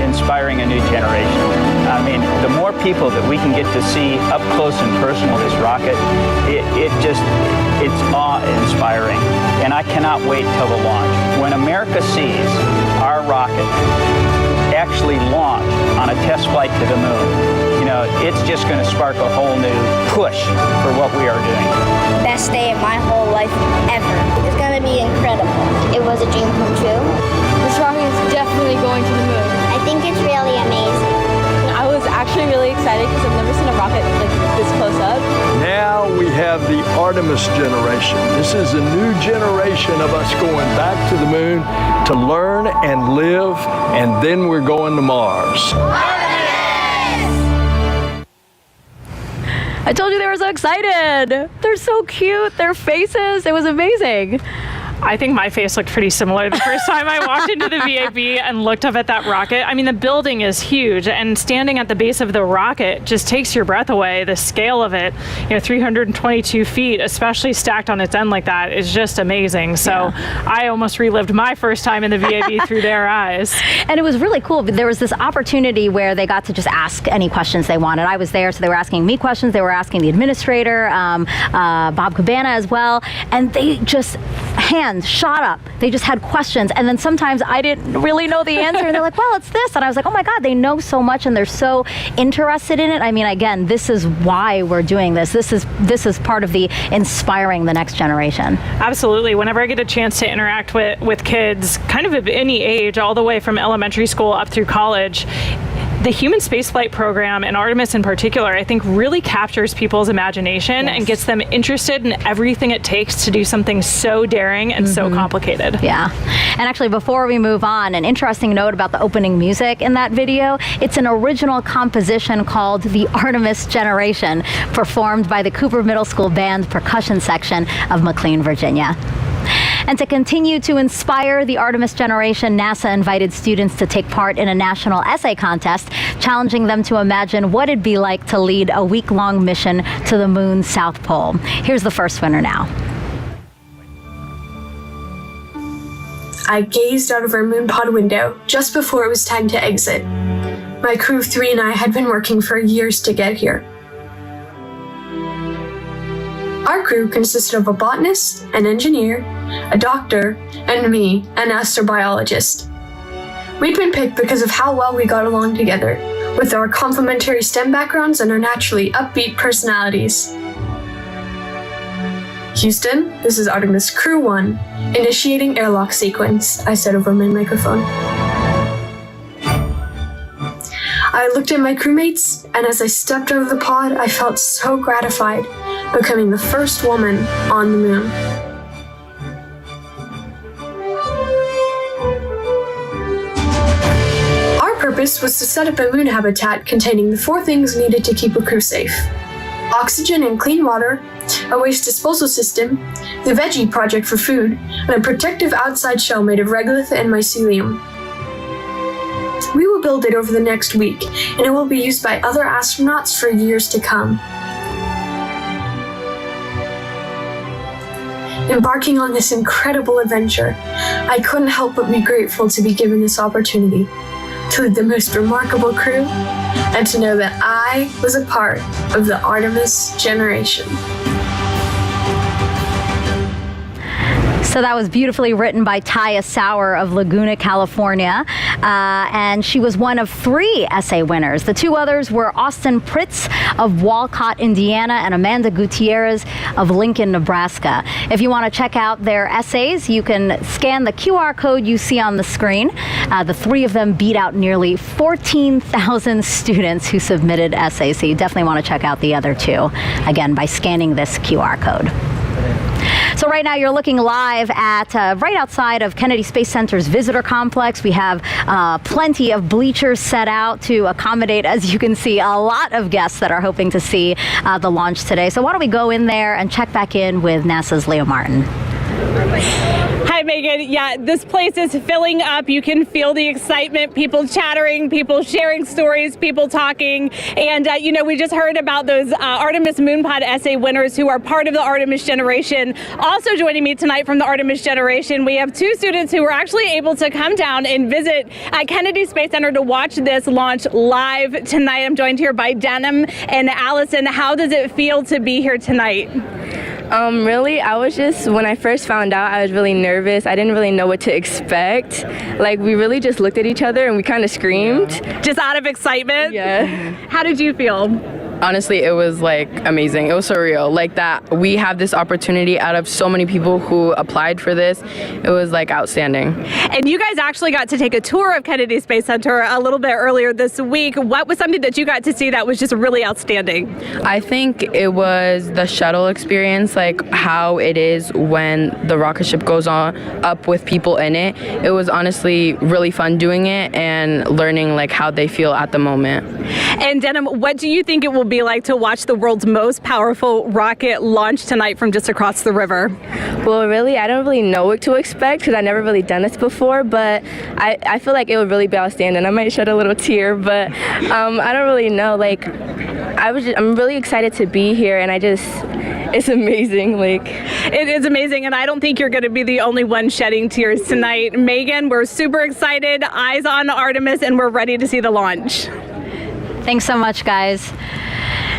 inspiring a new generation. I mean, the more people that we can get to see up close and personal this rocket, it's awe-inspiring. And I cannot wait till the launch. When America sees our rocket actually launch on a test flight to the moon, it's just going to spark a whole new push for what we are doing. Best day of my whole life ever. It's going to be incredible. It was a dream come true. This rocket is definitely going to the moon. I think it's really amazing. I was actually really excited because I've never seen a rocket this close up. Now we have the Artemis generation. This is a new generation of us going back to the moon to learn and live, and then we're going to Mars. I told you they were so excited. They're so cute. Their faces. It was amazing. I think my face looked pretty similar the first time I walked into the VAB and looked up at that rocket. I mean, the building is huge, and standing at the base of the rocket just takes your breath away. The scale of it, 322 feet, especially stacked on its end like that, is just amazing. So I almost relived my first time in the VAB through their eyes. And it was really cool. There was this opportunity where they got to just ask any questions they wanted. I was there, so they were asking me questions. They were asking the administrator, Bob Cabana as well, and they just hands shot up. They just had questions, and then sometimes I didn't really know the answer, and they're like, well, it's this, and I was like, oh my God, they know so much, and they're so interested in it. I mean, again, this is why we're doing this. This is part of the inspiring the next generation. Absolutely. Whenever I get a chance to interact with kids, kind of any age, all the way from elementary school up through college, the human spaceflight program, and Artemis in particular, I think really captures people's imagination and gets them interested in everything it takes to do something so daring and so complicated. Yeah. And actually, before we move on, an interesting note about the opening music in that video. It's an original composition called The Artemis Generation, performed by the Cooper Middle School Band percussion section of McLean, Virginia. And to continue to inspire the Artemis generation, NASA invited students to take part in a national essay contest, challenging them to imagine what it'd be like to lead a week-long mission to the moon's South Pole. Here's the first winner now. I gazed out of our moon pod window just before it was time to exit. My crew of 3 and I had been working for years to get here. Our crew consisted of a botanist, an engineer, a doctor, and me, an astrobiologist. We'd been picked because of how well we got along together, with our complementary STEM backgrounds and our naturally upbeat personalities. Houston, this is Artemis Crew 1, initiating airlock sequence, I said over my microphone. I looked at my crewmates, and as I stepped out of the pod, I felt so gratified, becoming the first woman on the moon. Our purpose was to set up a moon habitat containing the 4 things needed to keep a crew safe: oxygen and clean water, a waste disposal system, the Veggie Project for food, and a protective outside shell made of regolith and mycelium. We will build it over the next week, and it will be used by other astronauts for years to come. Embarking on this incredible adventure, I couldn't help but be grateful to be given this opportunity to lead the most remarkable crew and to know that I was a part of the Artemis generation. So that was beautifully written by Taya Sauer of Laguna, California, and she was one of 3 essay winners. The 2 others were Austin Pritz of Walcott, Indiana, and Amanda Gutierrez of Lincoln, Nebraska. If you want to check out their essays, you can scan the QR code you see on the screen. The 3 of them beat out nearly 14,000 students who submitted essays, so you definitely want to check out the other 2, again, by scanning this QR code. So right now you're looking live at right outside of Kennedy Space Center's visitor complex. We have plenty of bleachers set out to accommodate, as you can see, a lot of guests that are hoping to see the launch today. So why don't we go in there and check back in with NASA's Leo Martin. Hi, Megan. Yeah, this place is filling up. You can feel the excitement, people chattering, people sharing stories, people talking. And, we just heard about those Artemis Moonpod essay winners who are part of the Artemis generation. Also joining me tonight from the Artemis generation, we have 2 students who were actually able to come down and visit at Kennedy Space Center to watch this launch live tonight. I'm joined here by Denham and Allison. How does it feel to be here tonight? Really, when I first found out, I was really nervous. I didn't really know what to expect. We really just looked at each other and we kind of screamed. Just out of excitement? Yeah. How did you feel? Honestly, it was amazing. It was surreal. That we have this opportunity out of so many people who applied for this. It was outstanding. And you guys actually got to take a tour of Kennedy Space Center a little bit earlier this week. What was something that you got to see that was just really outstanding? I think it was the shuttle experience, how it is when the rocket ship goes up with people in it. It was honestly really fun doing it and learning how they feel at the moment. And Denham, what do you think it will be like to watch the world's most powerful rocket launch tonight from just across the river? Well, really, I don't really know what to expect because I've never really done this before, but I feel like it would really be outstanding. I might shed a little tear, but I don't really know. Like, I'm really excited to be here, and it's amazing. Like, it is amazing, and I don't think you're going to be the only one shedding tears tonight. Megan, we're super excited, eyes on Artemis, and we're ready to see the launch. Thanks so much, guys.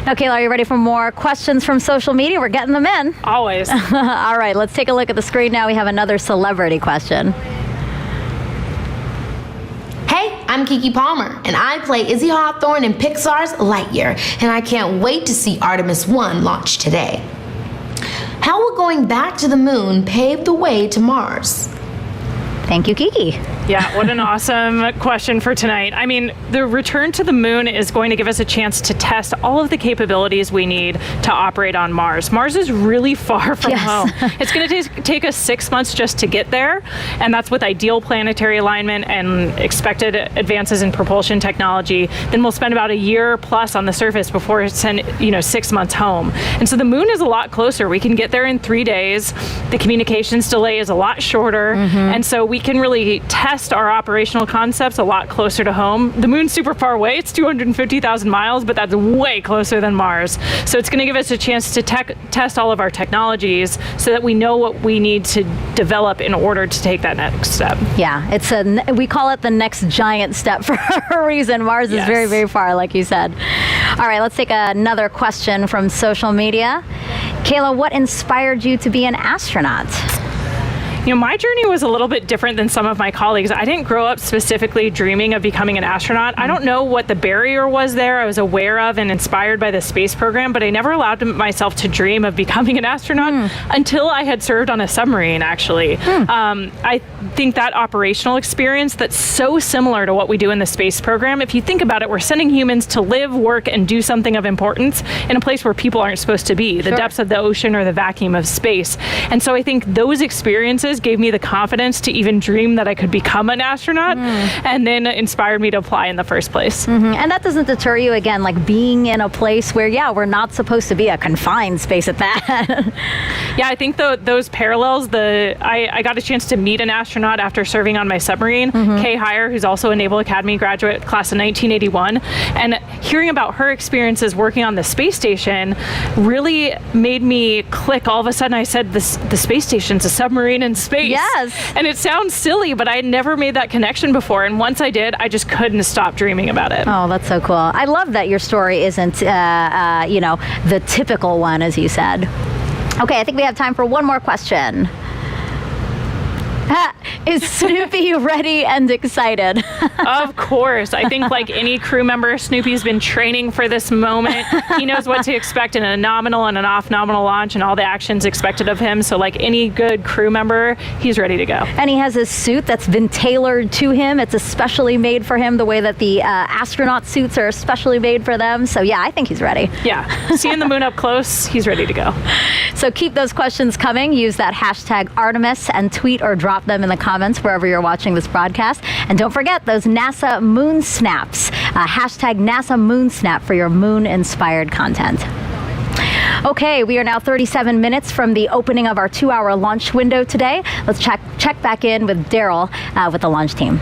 Now, Kayla, are you ready for more questions from social media? We're getting them in. Always. All right, let's take a look at the screen now. We have another celebrity question. Hey, I'm Keke Palmer, and I play Izzy Hawthorne in Pixar's Lightyear, and I can't wait to see Artemis I launch today. How will going back to the moon pave the way to Mars? Thank you, Keke. Yeah, what an awesome question for tonight. I mean, the return to the moon is going to give us a chance to test all of the capabilities we need to operate on Mars. Mars is really far from home. It's going to take us 6 months just to get there, and that's with ideal planetary alignment and expected advances in propulsion technology. Then we'll spend about a year plus on the surface before it's 6 months home. And so the moon is a lot closer. We can get there in 3 days. The communications delay is a lot shorter, and so we can really test our operational concepts a lot closer to home. The moon's super far away. It's 250,000 miles, but that's way closer than Mars. So it's going to give us a chance to test all of our technologies so that we know what we need to develop in order to take that next step. Yeah, we call it the next giant step for a reason. Mars is very, very far, like you said. All right, let's take another question from social media. Kayla, what inspired you to be an astronaut? My journey was a little bit different than some of my colleagues. I didn't grow up specifically dreaming of becoming an astronaut. I don't know what the barrier was there. I was aware of and inspired by the space program, but I never allowed myself to dream of becoming an astronaut until I had served on a submarine, actually. I think that operational experience that's so similar to what we do in the space program, if you think about it, we're sending humans to live, work, and do something of importance in a place where people aren't supposed to be, the depths of the ocean or the vacuum of space. And so I think those experiences gave me the confidence to even dream that I could become an astronaut, and then inspired me to apply in the first place. And that doesn't deter you, again, like being in a place where, we're not supposed to be, a confined space at that. Yeah, I think those parallels, I got a chance to meet an astronaut after serving on my submarine, Kay Heyer, who's also a Naval Academy graduate, class of 1981, and hearing about her experiences working on the space station really made me click. All of a sudden I said, the space station's a submarine in space. Yes. And it sounds silly, but I had never made that connection before. And once I did, I just couldn't stop dreaming about it. Oh, that's so cool. I love that your story isn't, the typical one, as you said. Okay, I think we have time for one more question. Is Snoopy ready and excited? Of course. I think like any crew member, Snoopy's been training for this moment. He knows what to expect in a nominal and an off-nominal launch and all the actions expected of him. So like any good crew member, he's ready to go. And he has his suit that's been tailored to him. It's especially made for him, the way that the astronaut suits are especially made for them. So yeah, I think he's ready. Yeah. Seeing the moon up close, he's ready to go. So keep those questions coming. Use that hashtag Artemis and tweet or drop them in the comments wherever you're watching this broadcast. And don't forget those NASA moon snaps. Hashtag NASA moon snap for your moon-inspired content. Okay, we are now 37 minutes from the opening of our 2-hour launch window today. Let's check back in with Daryl with the launch team.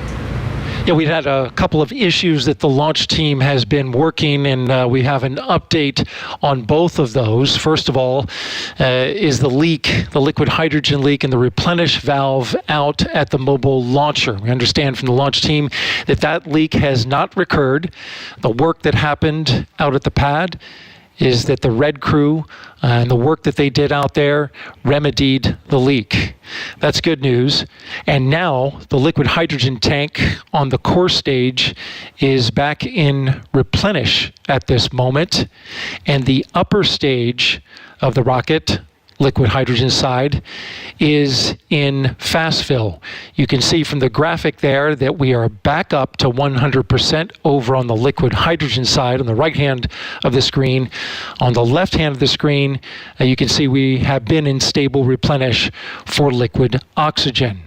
Yeah, we've had a couple of issues that the launch team has been working, and we have an update on both of those. First of all, is the leak, the liquid hydrogen leak in the replenish valve out at the mobile launcher. We understand from the launch team that leak has not recurred. The work that happened out at the pad is that the red crew and the work that they did out there remedied the leak. That's good news. And now the liquid hydrogen tank on the core stage is back in replenish at this moment. And the upper stage of the rocket, liquid hydrogen side, is in fast fill. You can see from the graphic there that we are back up to 100% over on the liquid hydrogen side on the right hand of the screen. On the left hand of the screen, you can see we have been in stable replenish for liquid oxygen.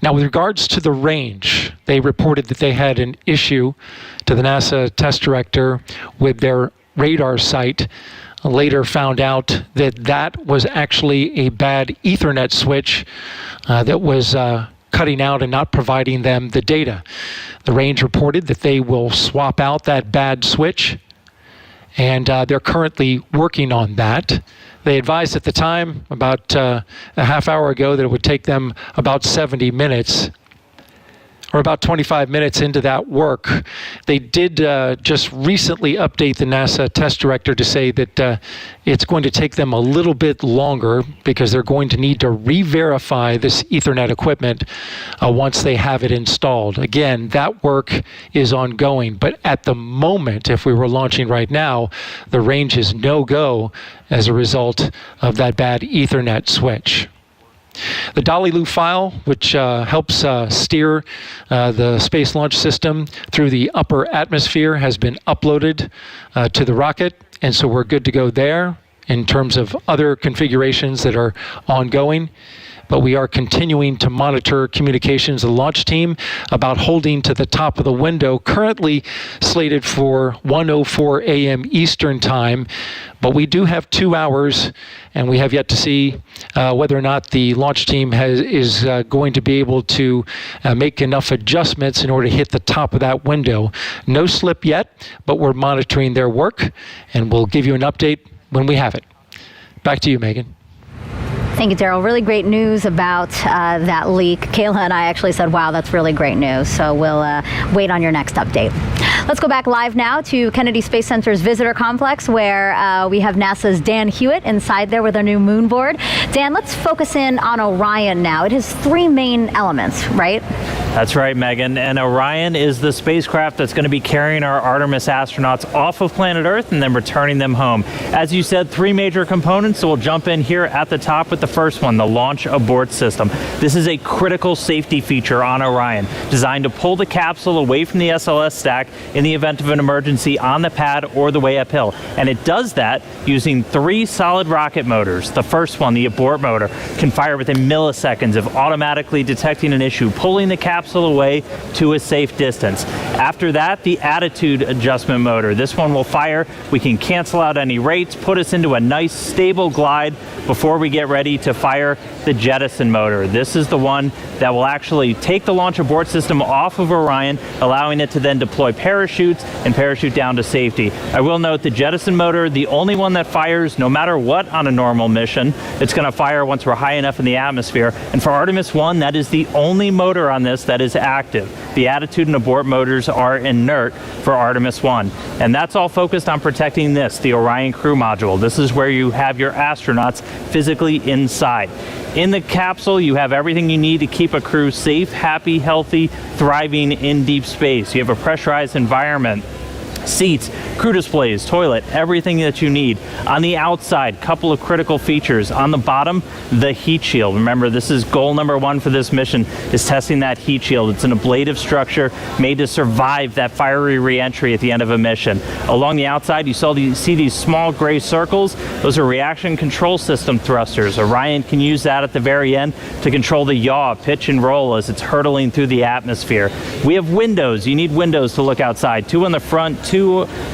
Now with regards to the range, they reported that they had an issue to the NASA test director with their radar sight. Later found out that that was actually a bad Ethernet switch that was cutting out and not providing them the data. The range reported that they will swap out that bad switch, and they're currently working on that. They advised at the time, about a half hour ago, that it would take them about 70 minutes, or about 25 minutes into that work. They did just recently update the NASA test director to say that it's going to take them a little bit longer because they're going to need to re-verify this Ethernet equipment once they have it installed. Again, that work is ongoing, but at the moment, if we were launching right now, the range is no-go as a result of that bad Ethernet switch. The Dalilu file, which helps steer the Space Launch System through the upper atmosphere, has been uploaded to the rocket, and so we're good to go there in terms of other configurations that are ongoing. But we are continuing to monitor communications of the launch team about holding to the top of the window, currently slated for 1:04 a.m. Eastern Time. But we do have 2 hours, and we have yet to see whether or not the launch team is going to be able to make enough adjustments in order to hit the top of that window. No slip yet, but we're monitoring their work, and we'll give you an update when we have it. Back to you, Megan. Thank you, Daryl. Really great news about that leak. Kayla and I actually said, wow, that's really great news. So we'll wait on your next update. Let's go back live now to Kennedy Space Center's visitor complex, where we have NASA's Dan Hewitt inside there with our new moon board. Dan, let's focus in on Orion now. It has 3 main elements, right? That's right, Megan. And Orion is the spacecraft that's going to be carrying our Artemis astronauts off of planet Earth and then returning them home. As you said, 3 major components, so we'll jump in here at the top with the first one, the launch abort system. This is a critical safety feature on Orion, designed to pull the capsule away from the SLS stack in the event of an emergency on the pad or the way uphill. And it does that using 3 solid rocket motors. The first one, the abort motor, can fire within milliseconds of automatically detecting an issue, pulling the capsule away to a safe distance. After that, the attitude adjustment motor. This one will fire. We can cancel out any rates, put us into a nice stable glide before we get ready to fire the jettison motor. This is the one that will actually take the launch abort system off of Orion, allowing it to then deploy parachutes and parachute down to safety. I will note the jettison motor, the only one that fires no matter what on a normal mission. It's going to fire once we're high enough in the atmosphere. And for Artemis I, that is the only motor on this that is active. The attitude and abort motors are inert for Artemis I. And that's all focused on protecting this, the Orion crew module. This is where you have your astronauts physically inside. In the capsule, you have everything you need to keep a crew safe, happy, healthy, thriving in deep space. You have a pressurized environment, seats, crew displays, toilet, everything that you need. On the outside, couple of critical features. On the bottom, the heat shield. Remember, this is goal number 1 for this mission, is testing that heat shield. It's an ablative structure made to survive that fiery re-entry at the end of a mission. Along the outside, you see these small gray circles. Those are reaction control system thrusters. Orion can use that at the very end to control the yaw, pitch and roll as it's hurtling through the atmosphere. We have windows. You need windows to look outside. 2 on the front, 2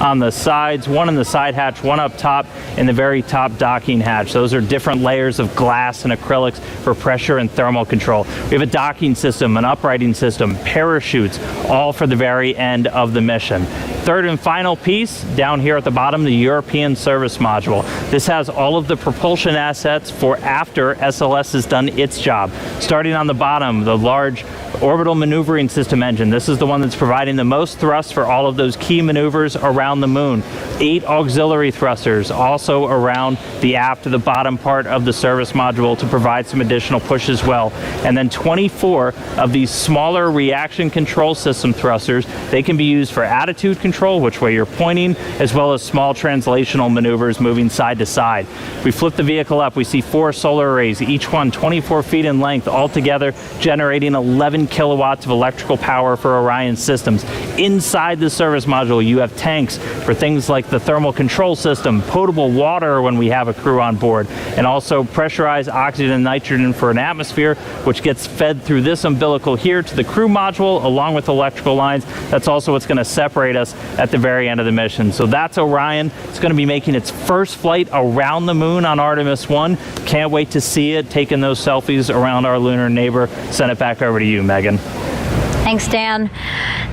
on the sides, 1 in the side hatch, 1 up top in the very top docking hatch. Those are different layers of glass and acrylics for pressure and thermal control. We have a docking system, an uprighting system, parachutes, all for the very end of the mission. Third and final piece, down here at the bottom, the European service module. This has all of the propulsion assets for after SLS has done its job. Starting on the bottom, the large orbital maneuvering system engine. This is the one that's providing the most thrust for all of those key maneuvers around the moon. 8 auxiliary thrusters also around the aft to the bottom part of the service module to provide some additional push as well. And then 24 of these smaller reaction control system thrusters. They can be used for attitude control control, which way you're pointing, as well as small translational maneuvers moving side to side. We flip the vehicle up, we see 4 solar arrays, each one 24 feet in length, all together generating 11 kilowatts of electrical power for Orion systems. Inside the service module, you have tanks for things like the thermal control system, potable water when we have a crew on board, and also pressurized oxygen and nitrogen for an atmosphere, which gets fed through this umbilical here to the crew module along with electrical lines. That's also what's going to separate us at the very end of the mission. So that's Orion. It's going to be making its first flight around the moon on Artemis I. Can't wait to see it, taking those selfies around our lunar neighbor. Send it back over to you, Megan. Thanks, Dan.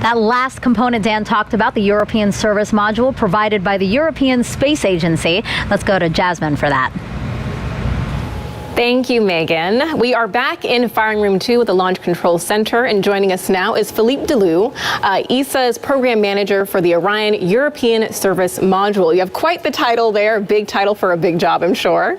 That last component Dan talked about, the European Service Module provided by the European Space Agency. Let's go to Jasmine for that. Thank you, Megan. We are back in Firing Room 2 with the Launch Control Center, and joining us now is Philippe Delou, ESA's Program Manager for the Orion European Service Module. You have quite the title there, a big title for a big job, I'm sure.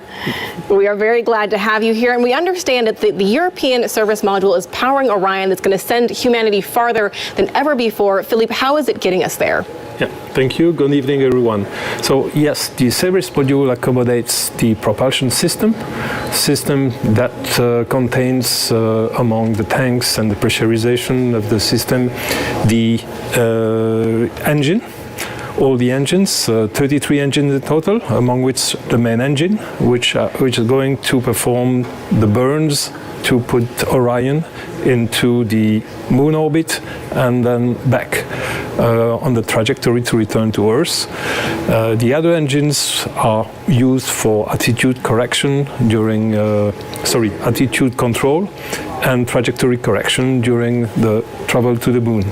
We are very glad to have you here, and we understand that the European Service Module is powering Orion that's going to send humanity farther than ever before. Philippe, how is it getting us there? Yeah, thank you. Good evening, everyone. So yes, the service module accommodates the propulsion system that contains among the tanks and the pressurization of the system the engine. All the engines, 33 engines in total, among which the main engine, which is going to perform the burns to put Orion into the moon orbit and then back on the trajectory to return to Earth. The other engines are used for attitude correction during, attitude control and trajectory correction during the travel to the moon.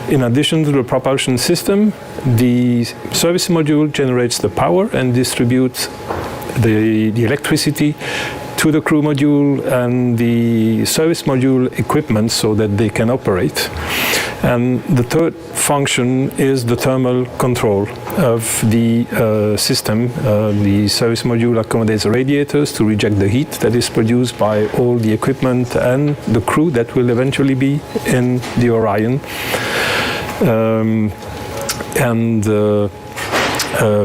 In addition to the propulsion system, the service module generates the power and distributes the electricity to the crew module and the service module equipment so that they can operate. And the third function is the thermal control of the system. The service module accommodates radiators to reject the heat that is produced by all the equipment and the crew that will eventually be in the Orion.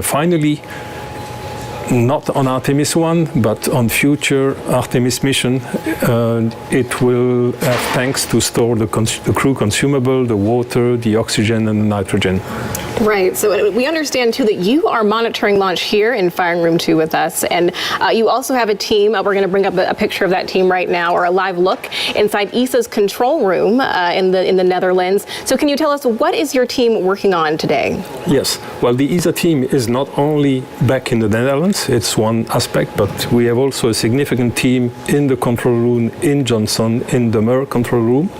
Finally, not on Artemis I, but on future Artemis mission, it will have tanks to store the crew consumable, the water, the oxygen, and the nitrogen. Right, so we understand too that you are monitoring launch here in Firing Room 2 with us, and you also have a team. We're going to bring up a picture of that team right now, or a live look inside ESA's control room in the Netherlands. So can you tell us, what is your team working on today? Yes, well, the ESA team is not only back in the Netherlands, it's one aspect, but we have also a significant team in the control room in Johnson, in the Mir control room,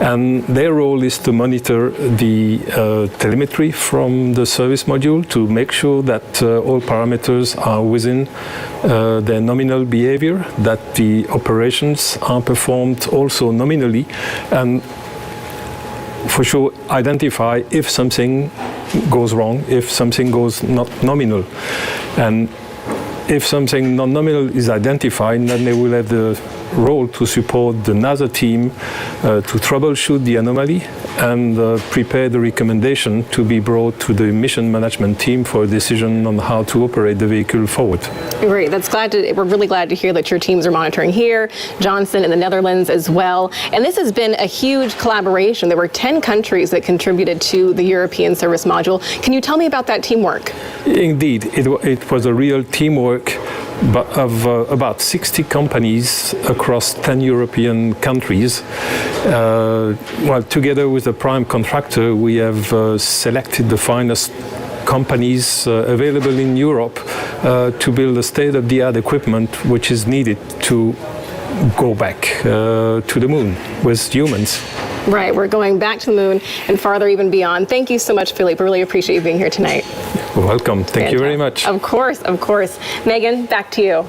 and their role is to monitor the telemetry from the service module to make sure that all parameters are within their nominal behavior, that the operations are performed also nominally, and for sure identify if something goes wrong, if something goes not nominal. And if something non-nominal is identified, then they will have the role to support the NASA team to troubleshoot the anomaly and prepare the recommendation to be brought to the mission management team for a decision on how to operate the vehicle forward. Great, we're really glad to hear that your teams are monitoring here, Johnson in the Netherlands as well. And this has been a huge collaboration. There were 10 countries that contributed to the European Service Module. Can you tell me about that teamwork? Indeed, it was a real teamwork of about 60 companies across 10 European countries. Together with the prime contractor, we have selected the finest companies available in Europe to build a state-of-the-art equipment which is needed to go back to the moon with humans. Right, we're going back to the moon and farther even beyond. Thank you so much, Philippe. I really appreciate you being here tonight. You're welcome. Thank you very much. Of course, of course. Megan, back to you.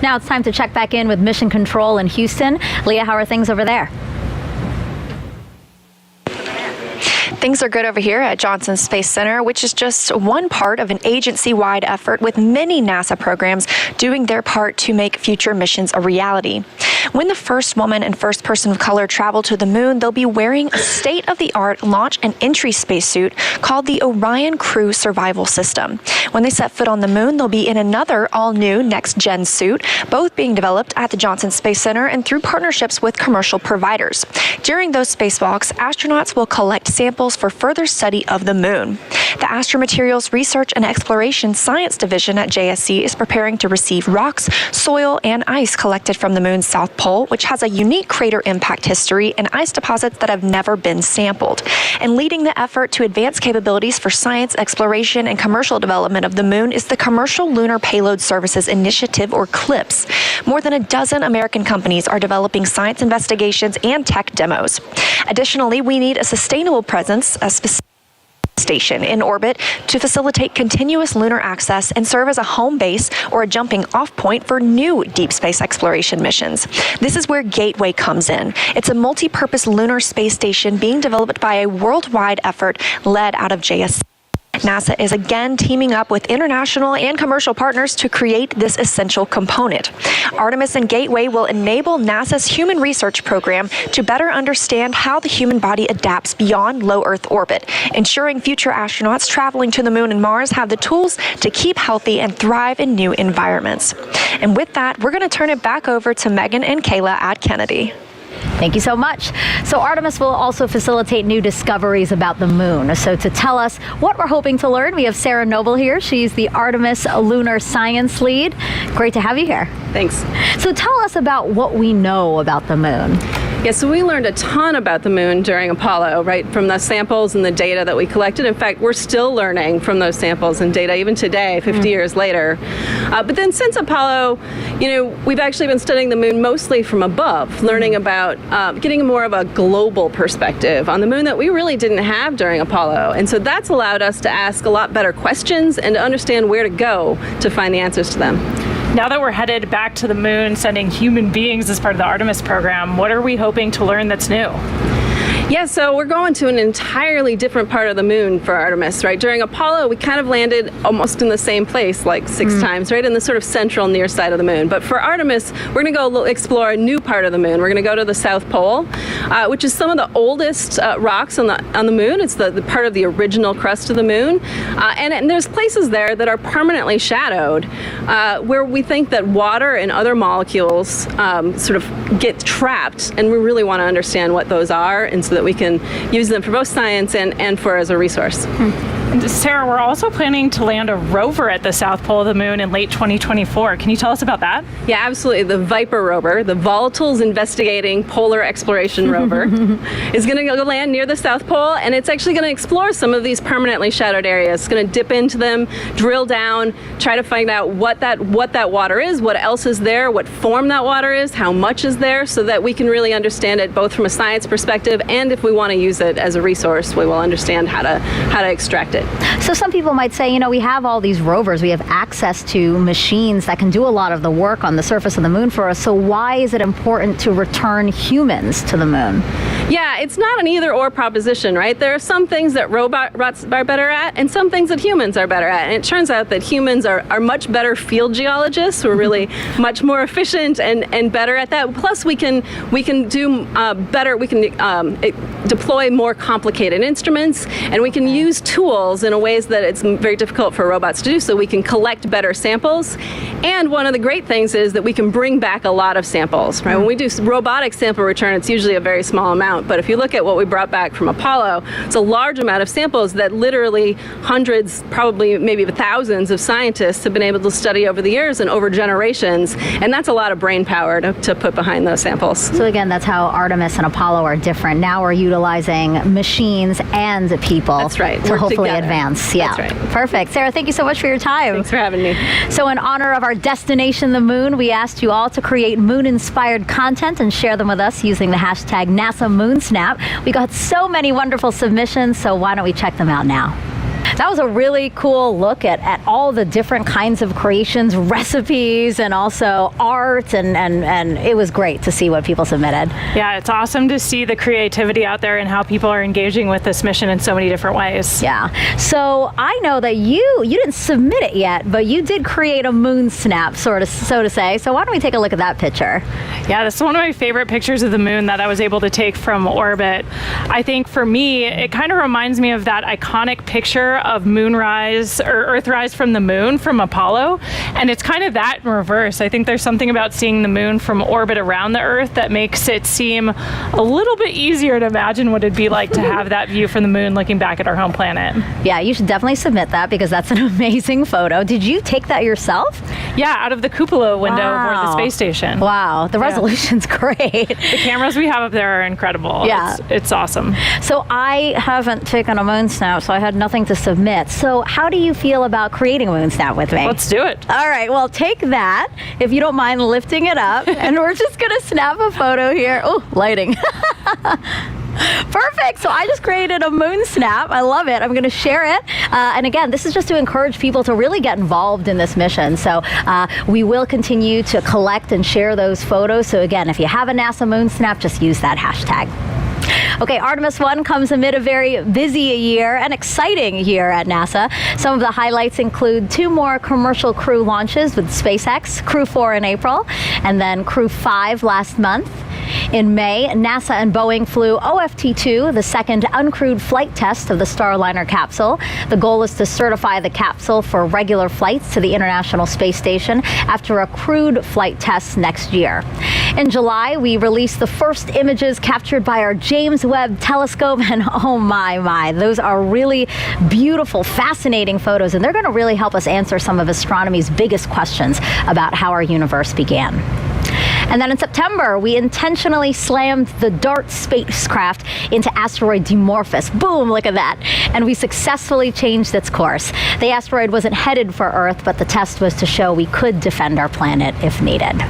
Now it's time to check back in with Mission Control in Houston. Leah, how are things over there? Things are good over here at Johnson Space Center, which is just one part of an agency-wide effort with many NASA programs doing their part to make future missions a reality. When the first woman and first person of color travel to the moon, they'll be wearing a state-of-the-art launch and entry spacesuit called the Orion Crew Survival System. When they set foot on the moon, they'll be in another all-new next-gen suit, both being developed at the Johnson Space Center and through partnerships with commercial providers. During those spacewalks, astronauts will collect samples for further study of the moon. The Astromaterials Research and Exploration Science Division at JSC is preparing to receive rocks, soil, and ice collected from the moon's south pole, which has a unique crater impact history and ice deposits that have never been sampled. And leading the effort to advance capabilities for science, exploration, and commercial development of the moon is the Commercial Lunar Payload Services Initiative, or CLPS. More than a dozen American companies are developing science investigations and tech demos. Additionally, we need a sustainable presence, a specific station in orbit to facilitate continuous lunar access and serve as a home base or a jumping off point for new deep space exploration missions. This is where Gateway comes in. It's a multi-purpose lunar space station being developed by a worldwide effort led out of JSC. NASA is again teaming up with international and commercial partners to create this essential component. Artemis and Gateway will enable NASA's Human Research Program to better understand how the human body adapts beyond low Earth orbit, ensuring future astronauts traveling to the moon and Mars have the tools to keep healthy and thrive in new environments. And with that, we're going to turn it back over to Megan and Kayla at Kennedy. Thank you so much. So Artemis will also facilitate new discoveries about the moon. So to tell us what we're hoping to learn, we have Sarah Noble here. She's the Artemis Lunar Science Lead. Great to have you here. Thanks. So tell us about what we know about the moon. Yeah, so we learned a ton about the moon during Apollo, right, from the samples and the data that we collected. In fact, we're still learning from those samples and data even today, 50 years later. But then since Apollo, we've actually been studying the moon mostly from above, learning about getting more of a global perspective on the moon that we really didn't have during Apollo. And so that's allowed us to ask a lot better questions and to understand where to go to find the answers to them. Now that we're headed back to the moon, sending human beings as part of the Artemis program, what are we hoping to learn that's new? Yeah, so we're going to an entirely different part of the moon for Artemis, right? During Apollo, we kind of landed almost in the same place, like 6 times, right? In the sort of central near side of the moon. But for Artemis, we're going to go explore a new part of the moon. We're going to go to the South Pole, which is some of the oldest rocks on the moon. It's the part of the original crust of the moon. And there's places there that are permanently shadowed, where we think that water and other molecules sort of get trapped, and we really want to understand what those are, and so that we can use them for both science and for as a resource. Sarah, we're also planning to land a rover at the South Pole of the moon in late 2024. Can you tell us about that? Yeah, absolutely. The Viper rover, the Volatiles Investigating Polar Exploration Rover, is going to go land near the South Pole, and it's actually going to explore some of these permanently shadowed areas. It's going to dip into them, drill down, try to find out what that water is, what else is there, what form that water is, how much is there, so that we can really understand it both from a science perspective, and if we want to use it as a resource, we will understand how to extract it. So some people might say, we have all these rovers, we have access to machines that can do a lot of the work on the surface of the moon for us, so why is it important to return humans to the moon? Yeah, it's not an either-or proposition, right? There are some things that robots are better at and some things that humans are better at. And it turns out that humans are much better field geologists. We're really much more efficient and better at that. Plus, we can do better. We can deploy more complicated instruments, and we can use tools in ways that it's very difficult for robots to do, so we can collect better samples. And one of the great things is that we can bring back a lot of samples, right? When we do robotic sample return, it's usually a very small amount. But if you look at what we brought back from Apollo, it's a large amount of samples that literally hundreds, probably maybe thousands of scientists have been able to study over the years and over generations. And that's a lot of brain power to put behind those samples. So again, that's how Artemis and Apollo are different. Now we're utilizing machines and people. That's right. To Work hopefully together. Advance. Yeah. That's right. Perfect. Sarah, thank you so much for your time. Thanks for having me. So in honor of our destination, the moon, we asked you all to create moon-inspired content and share them with us using the hashtag NASA MoonSnap. We got so many wonderful submissions, so why don't we check them out now? That was a really cool look at all the different kinds of creations, recipes, and also art, and it was great to see what people submitted. Yeah, it's awesome to see the creativity out there and how people are engaging with this mission in so many different ways. Yeah. So I know that you didn't submit it yet, but you did create a moon snap, so to say. So why don't we take a look at that picture? Yeah, this is one of my favorite pictures of the moon that I was able to take from orbit. I think for me, it kind of reminds me of that iconic picture of moonrise or Earthrise from the moon from Apollo. And it's kind of that in reverse. I think there's something about seeing the moon from orbit around the Earth that makes it seem a little bit easier to imagine what it'd be like to have that view from the moon looking back at our home planet. Yeah, you should definitely submit that because that's an amazing photo. Did you take that yourself? Yeah, out of the cupola window aboard the space station. Wow, the resolution's great. The cameras we have up there are incredible. Yeah. It's awesome. So I haven't taken a moon snap, so I had nothing to submit. So how do you feel about creating a moon snap with me? Let's do it. All right, well, take that, if you don't mind lifting it up, and we're just gonna snap a photo here. Oh, lighting. Perfect. So I just created a moon snap. I love it. I'm going to share it. And again, this is just to encourage people to really get involved in this mission. So we will continue to collect and share those photos. So again, if you have a NASA moon snap, just use that hashtag. Okay, Artemis I comes amid a very busy year and exciting year at NASA. Some of the highlights include 2 more commercial crew launches with SpaceX, Crew 4 in April, and then Crew 5 last month. In May, NASA and Boeing flew OFT-2, the second uncrewed flight test of the Starliner capsule. The goal is to certify the capsule for regular flights to the International Space Station after a crewed flight test next year. In July, we released the first images captured by our James Webb Telescope, and oh my, those are really beautiful, fascinating photos, and they're going to really help us answer some of astronomy's biggest questions about how our universe began. And then in September, we intentionally slammed the DART spacecraft into asteroid Dimorphos. Boom, look at that. And we successfully changed its course. The asteroid wasn't headed for Earth, but the test was to show we could defend our planet if needed.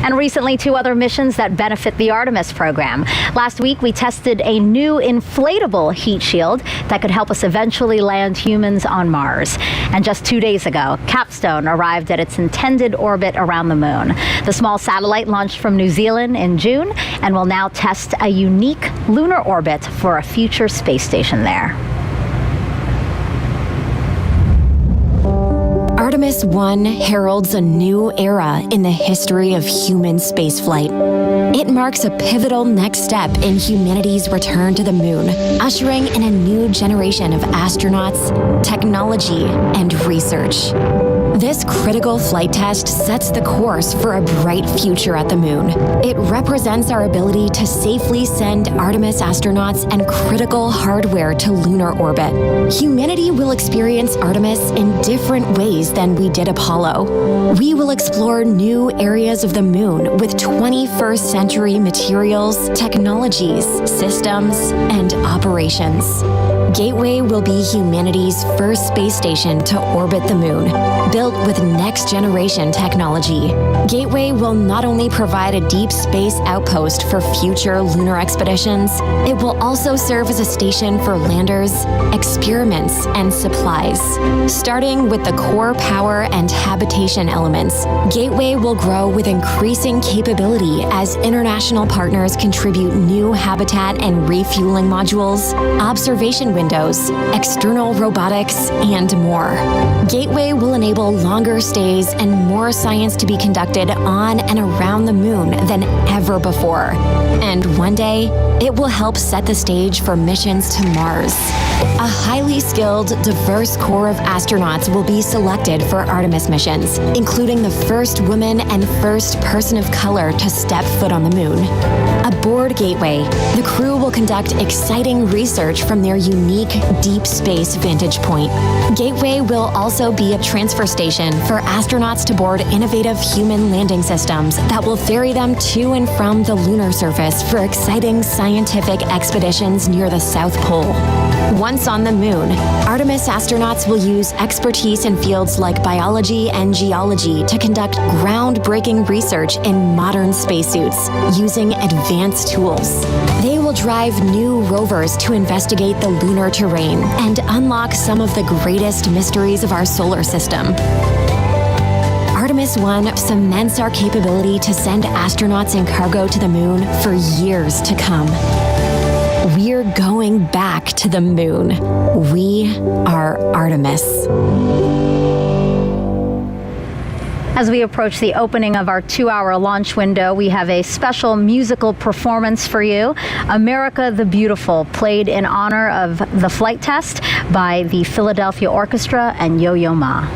And recently, 2 other missions that benefit the Artemis program. Last week, we tested a new inflatable heat shield that could help us eventually land humans on Mars. And just 2 days ago, Capstone arrived at its intended orbit around the moon. The small satellite launched from New Zealand in June and will now test a unique lunar orbit for a future space station there. Artemis I heralds a new era in the history of human spaceflight. It marks a pivotal next step in humanity's return to the moon, ushering in a new generation of astronauts, technology, and research. This critical flight test sets the course for a bright future at the moon. It represents our ability to safely send Artemis astronauts and critical hardware to lunar orbit. Humanity will experience Artemis in different ways than we did Apollo. We will explore new areas of the moon with 21st century materials, technologies, systems, and operations. Gateway will be humanity's first space station to orbit the moon, built with next-generation technology. Gateway will not only provide a deep space outpost for future lunar expeditions, it will also serve as a station for landers, experiments, and supplies. Starting with the core power and habitation elements, Gateway will grow with increasing capability as international partners contribute new habitat and refueling modules, observation windows, external robotics, and more. Gateway will enable longer stays and more science to be conducted on and around the moon than ever before. And one day, it will help set the stage for missions to Mars. A highly skilled, diverse core of astronauts will be selected for Artemis missions, including the first woman and first person of color to step foot on the moon. Aboard Gateway, the crew will conduct exciting research from their unique deep space vantage point. Gateway will also be a transfer station for astronauts to board innovative human landing systems that will ferry them to and from the lunar surface for exciting scientific expeditions near the South Pole. Once on the moon, Artemis astronauts will use expertise in fields like biology and geology to conduct groundbreaking research in modern spacesuits using advanced tools. They will will drive new rovers to investigate the lunar terrain and unlock some of the greatest mysteries of our solar system. Artemis I cements our capability to send astronauts and cargo to the moon for years to come. We're going back to the moon. We are Artemis. As we approach the opening of our 2-hour launch window, we have a special musical performance for you. America the Beautiful, played in honor of the flight test by the Philadelphia Orchestra and Yo-Yo Ma.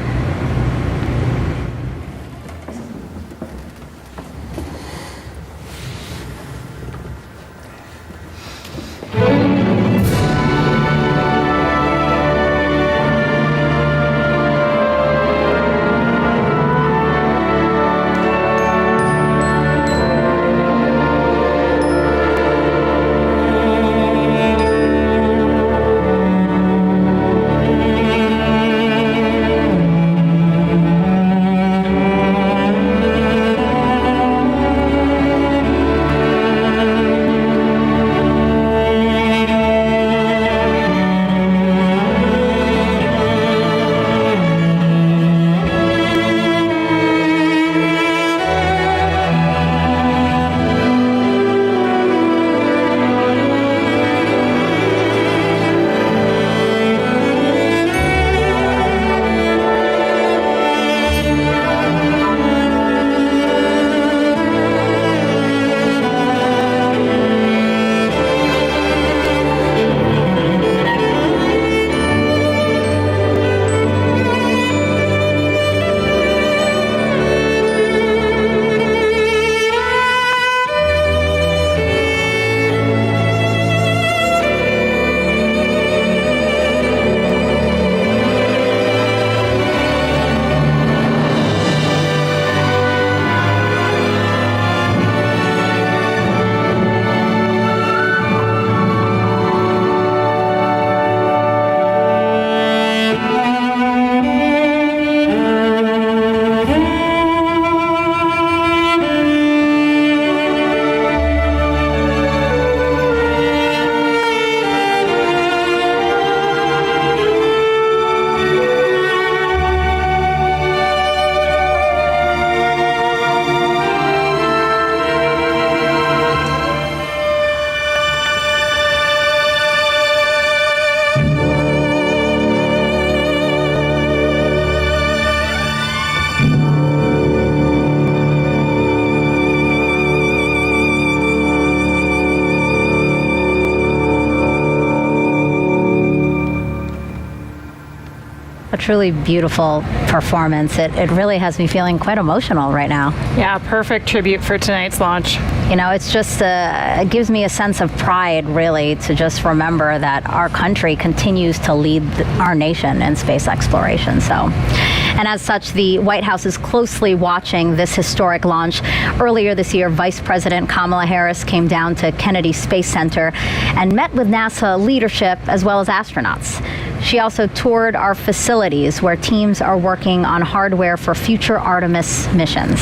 A truly beautiful performance. It really has me feeling quite emotional right now. Yeah, perfect tribute for tonight's launch. You know, it's just, it gives me a sense of pride, really, to just remember that our country continues to lead our nation in space exploration. So, and as such, the White House is closely watching this historic launch. Earlier this year, Vice President Kamala Harris came down to Kennedy Space Center and met with NASA leadership as well as astronauts. She also toured our facilities where teams are working on hardware for future Artemis missions.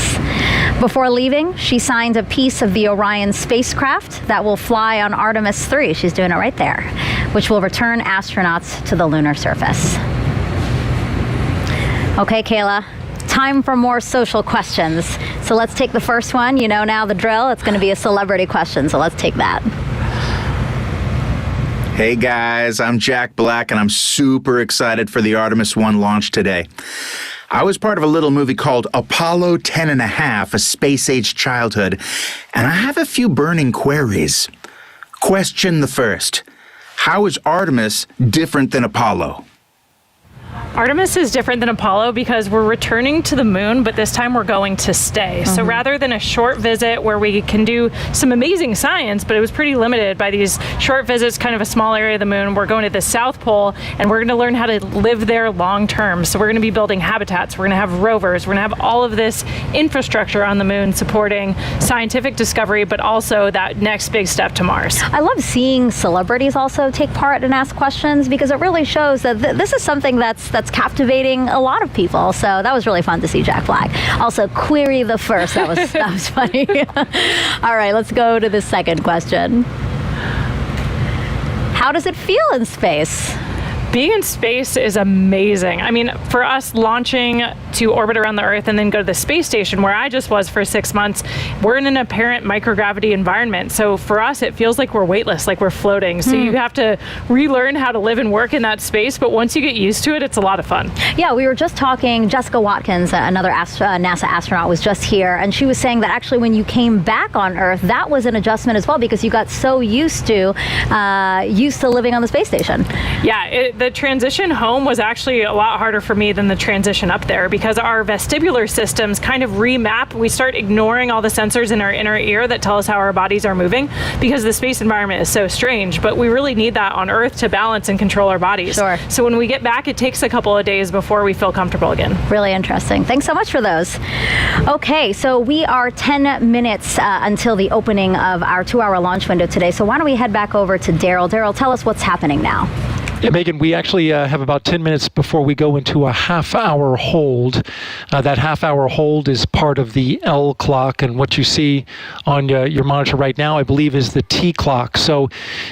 Before leaving, she signed a piece of the Orion spacecraft that will fly on Artemis III. She's doing it right there, which will return astronauts to the lunar surface. Okay, Kayla, time for more social questions. So let's take the first one. You know now the drill. It's going to be a celebrity question, so let's take that. Hey guys, I'm Jack Black and I'm super excited for the Artemis I launch today. I was part of a little movie called Apollo 10.5, A Space-Age Childhood, and I have a few burning queries. Question the first. How is Artemis different than Apollo? Artemis is different than Apollo because we're returning to the moon, but this time we're going to stay. So rather than a short visit where we can do some amazing science, but it was pretty limited by these short visits, kind of a small area of the moon, we're going to the South Pole and we're going to learn how to live there long term. So we're going to be building habitats, we're going to have rovers, we're going to have all of this infrastructure on the moon supporting scientific discovery, but also that next big step to Mars. I love seeing celebrities also take part and ask questions because it really shows that this is something that's captivating a lot of people. So that was really fun to see Jack Black. Also, query the first. That was funny. All right, let's go to the second question. How does it feel in space? Being in space is amazing. I mean, for us launching to orbit around the Earth and then go to the space station where I just was for 6 months, we're in an apparent microgravity environment. So for us, it feels like we're weightless, like we're floating. So you have to relearn how to live and work in that space. But once you get used to it, it's a lot of fun. Yeah, we were just talking, Jessica Watkins, another NASA astronaut, was just here, and she was saying that actually when you came back on Earth, that was an adjustment as well because you got so used to living on the space station. Yeah, the transition home was actually a lot harder for me than the transition up there because our vestibular systems kind of remap. We start ignoring all the sensors in our inner ear that tell us how our bodies are moving because the space environment is so strange, but we really need that on Earth to balance and control our bodies. Sure. So when we get back, it takes a couple of days before we feel comfortable again. Really interesting. Thanks so much for those. Okay, so we are 10 minutes until the opening of our 2-hour launch window today. So why don't we head back over to Daryl. Daryl, tell us what's happening now. Yeah, Megan, we actually have about 10 minutes before we go into a half-hour hold. That half-hour hold is part of the L clock, and what you see on your monitor right now, I believe, is the T clock. So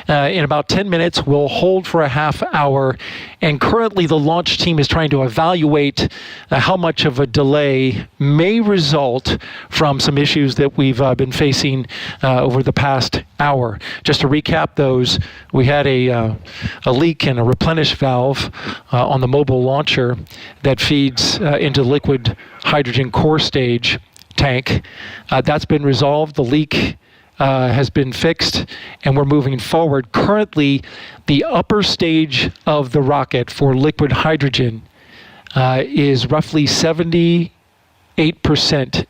in about 10 minutes, we'll hold for a half hour, and currently the launch team is trying to evaluate how much of a delay may result from some issues that we've been facing over the past hour. Just to recap those, we had a leak in a replenish valve on the mobile launcher that feeds into liquid hydrogen core stage tank. That's been resolved. The leak has been fixed, and we're moving forward. Currently, the upper stage of the rocket for liquid hydrogen is roughly 78%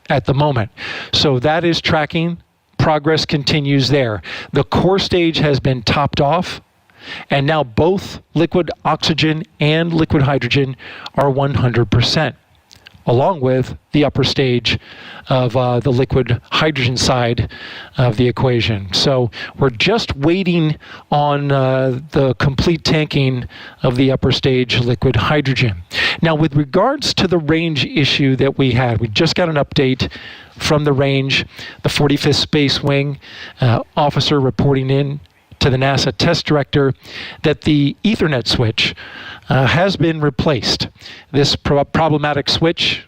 at the moment. So that is tracking. Progress continues there. The core stage has been topped off, and now both liquid oxygen and liquid hydrogen are 100%, along with the upper stage of the liquid hydrogen side of the equation. So we're just waiting on the complete tanking of the upper stage liquid hydrogen. Now, with regards to the range issue that we had, we just got an update from the range, the 45th Space Wing officer reporting in to the NASA test director that the Ethernet switch has been replaced. This problematic switch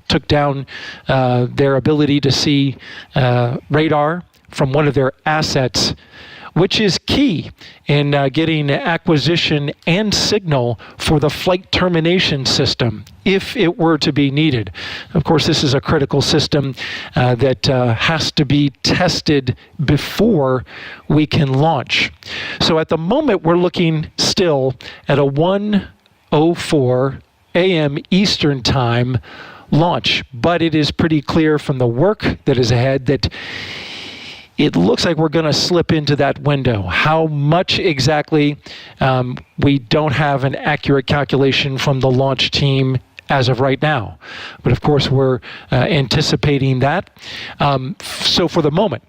took down their ability to see radar from one of their assets, which is key in getting acquisition and signal for the flight termination system if it were to be needed. Of course, this is a critical system that has to be tested before we can launch. So at the moment, we're looking still at a 1:04 a.m. Eastern Time launch, but it is pretty clear from the work that is ahead that it looks like we're going to slip into that window. How much exactly, we don't have an accurate calculation from the launch team as of right now. But of course, we're anticipating that. So for the moment,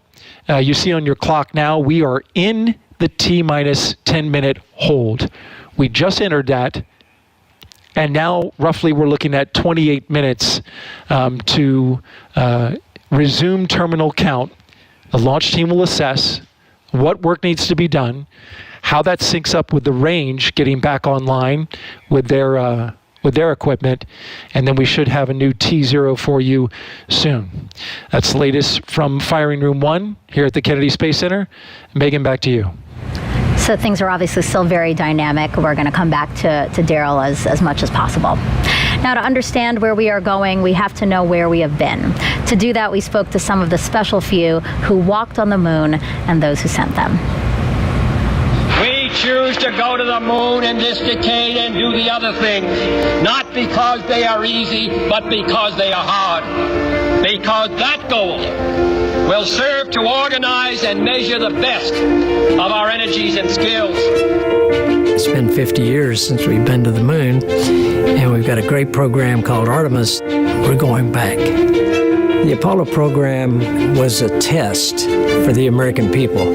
you see on your clock now, we are in the T-minus 10-minute hold. We just entered that. And now, roughly, we're looking at 28 minutes to resume terminal count. The launch team will assess what work needs to be done, how that syncs up with the range getting back online with their equipment, and then we should have a new T0 for you soon. That's the latest from Firing Room 1 here at the Kennedy Space Center. Megan, back to you. So things are obviously still very dynamic. We're going to come back to Daryl as much as possible. Now, to understand where we are going, we have to know where we have been. To do that, we spoke to some of the special few who walked on the moon and those who sent them. We choose to go to the moon in this decade and do the other things, not because they are easy, but because they are hard. Because that goal will serve to organize and measure the best of our energies and skills. It's been 50 years since we've been to the moon, and we've got a great program called Artemis. We're going back. The Apollo program was a test for the American people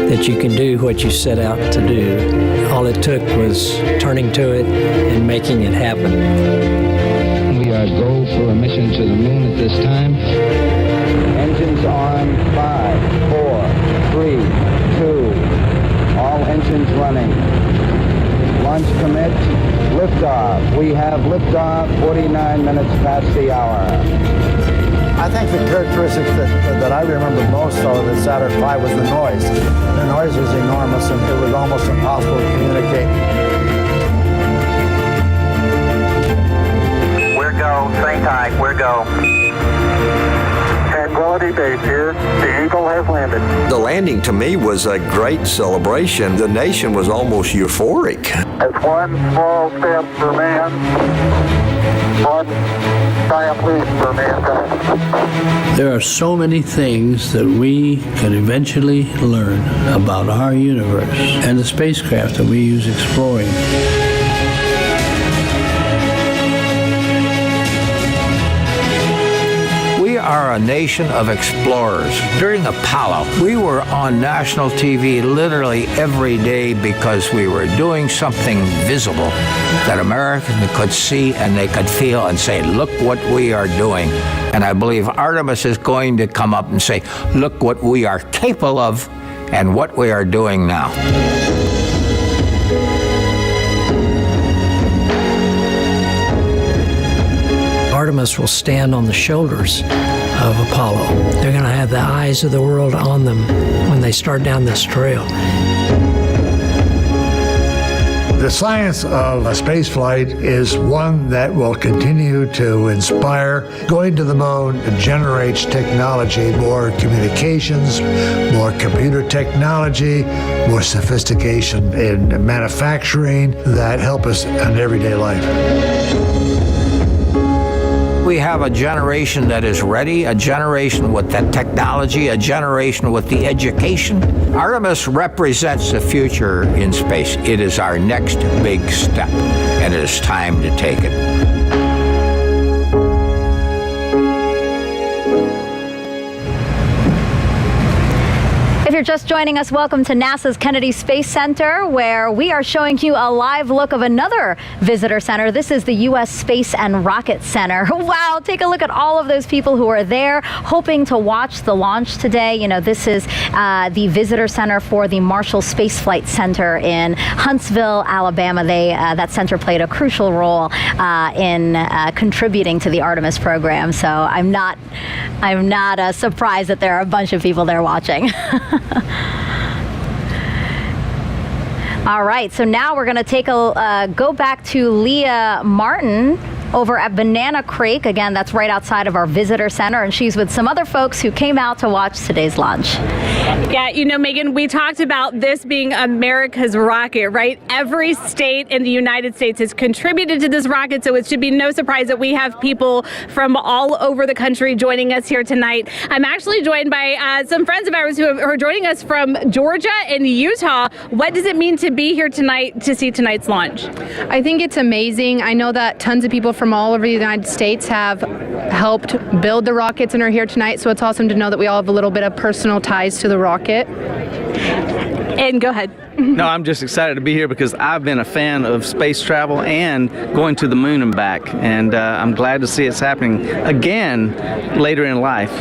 that you can do what you set out to do. All it took was turning to it and making it happen. We are go for a mission to the moon at this time. Engines on 5, 4, 3, 2, all engines running. Launch commit. Liftoff. We have liftoff 49 minutes past the hour. I think the characteristics that I remember most of the Saturn V was the noise. The noise was enormous and it was almost impossible to communicate. We're go, stay tight, we're go. Tranquility Base here, the Eagle has landed. The landing to me was a great celebration. The nation was almost euphoric. It's one small step for man, one giant leap for mankind. There are so many things that we can eventually learn about our universe and the spacecraft that we use exploring. We are a nation of explorers. During Apollo, we were on national TV literally every day because we were doing something visible that Americans could see and they could feel and say, look what we are doing. And I believe Artemis is going to come up and say, look what we are capable of and what we are doing now. Artemis will stand on the shoulders of Apollo. They're going to have the eyes of the world on them when they start down this trail. The science of spaceflight is one that will continue to inspire. Going to the moon generates technology, more communications, more computer technology, more sophistication in manufacturing that help us in everyday life. We have a generation that is ready, a generation with the technology, a generation with the education. Artemis represents the future in space. It is our next big step, and it is time to take it. If you're just joining us, welcome to NASA's Kennedy Space Center, where we are showing you a live look of another visitor center. This is the U.S. Space and Rocket Center. Wow, take a look at all of those people who are there hoping to watch the launch today. You know, this is the visitor center for the Marshall Space Flight Center in Huntsville, Alabama. That center played a crucial role in contributing to the Artemis program. So I'm not surprised that there are a bunch of people there watching. All right, so now we're going to take go back to Leah Martin over at Banana Creek. Again, that's right outside of our visitor center, and she's with some other folks who came out to watch today's launch. Yeah, you know, Megan, we talked about this being America's rocket, right? Every state in the United States has contributed to this rocket, so it should be no surprise that we have people from all over the country joining us here tonight. I'm actually joined by some friends of ours who are joining us from Georgia and Utah. What does it mean to be here tonight to see tonight's launch? I think it's amazing. I know that tons of people from all over the United States have helped build the rockets and are here tonight, so it's awesome to know that we all have a little bit of personal ties to the rocket. And go ahead. No, I'm just excited to be here because I've been a fan of space travel and going to the moon and back, and I'm glad to see it's happening again later in life.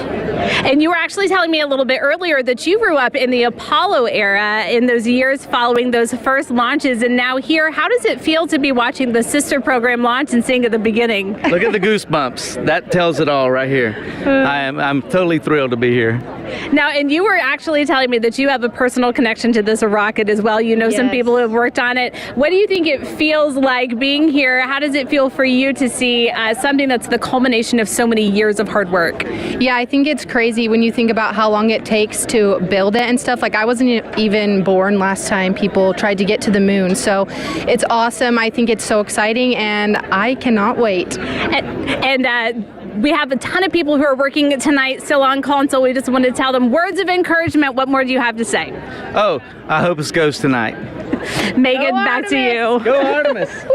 And you were actually telling me a little bit earlier that you grew up in the Apollo era, in those years following those first launches, and now here, how does it feel to be watching the sister program launch and seeing at the beginning? Look at the goosebumps. That tells it all right here. I'm totally thrilled to be here. Now, and you were actually telling me that you have a personal connection to this rocket as well. You know some people who have worked on it. What do you think it feels like being here? How does it feel for you to see something that's the culmination of so many years of hard work? Yeah, I think it's crazy when you think about how long it takes to build it and stuff. Like, I wasn't even born last time people tried to get to the moon. So it's awesome. I think it's so exciting, and I cannot wait. And we have a ton of people who are working tonight still on call, and so we just want to tell them words of encouragement. What more do you have to say? Oh, I hope it goes tonight. Megan, back to you. Go Artemis. Woo!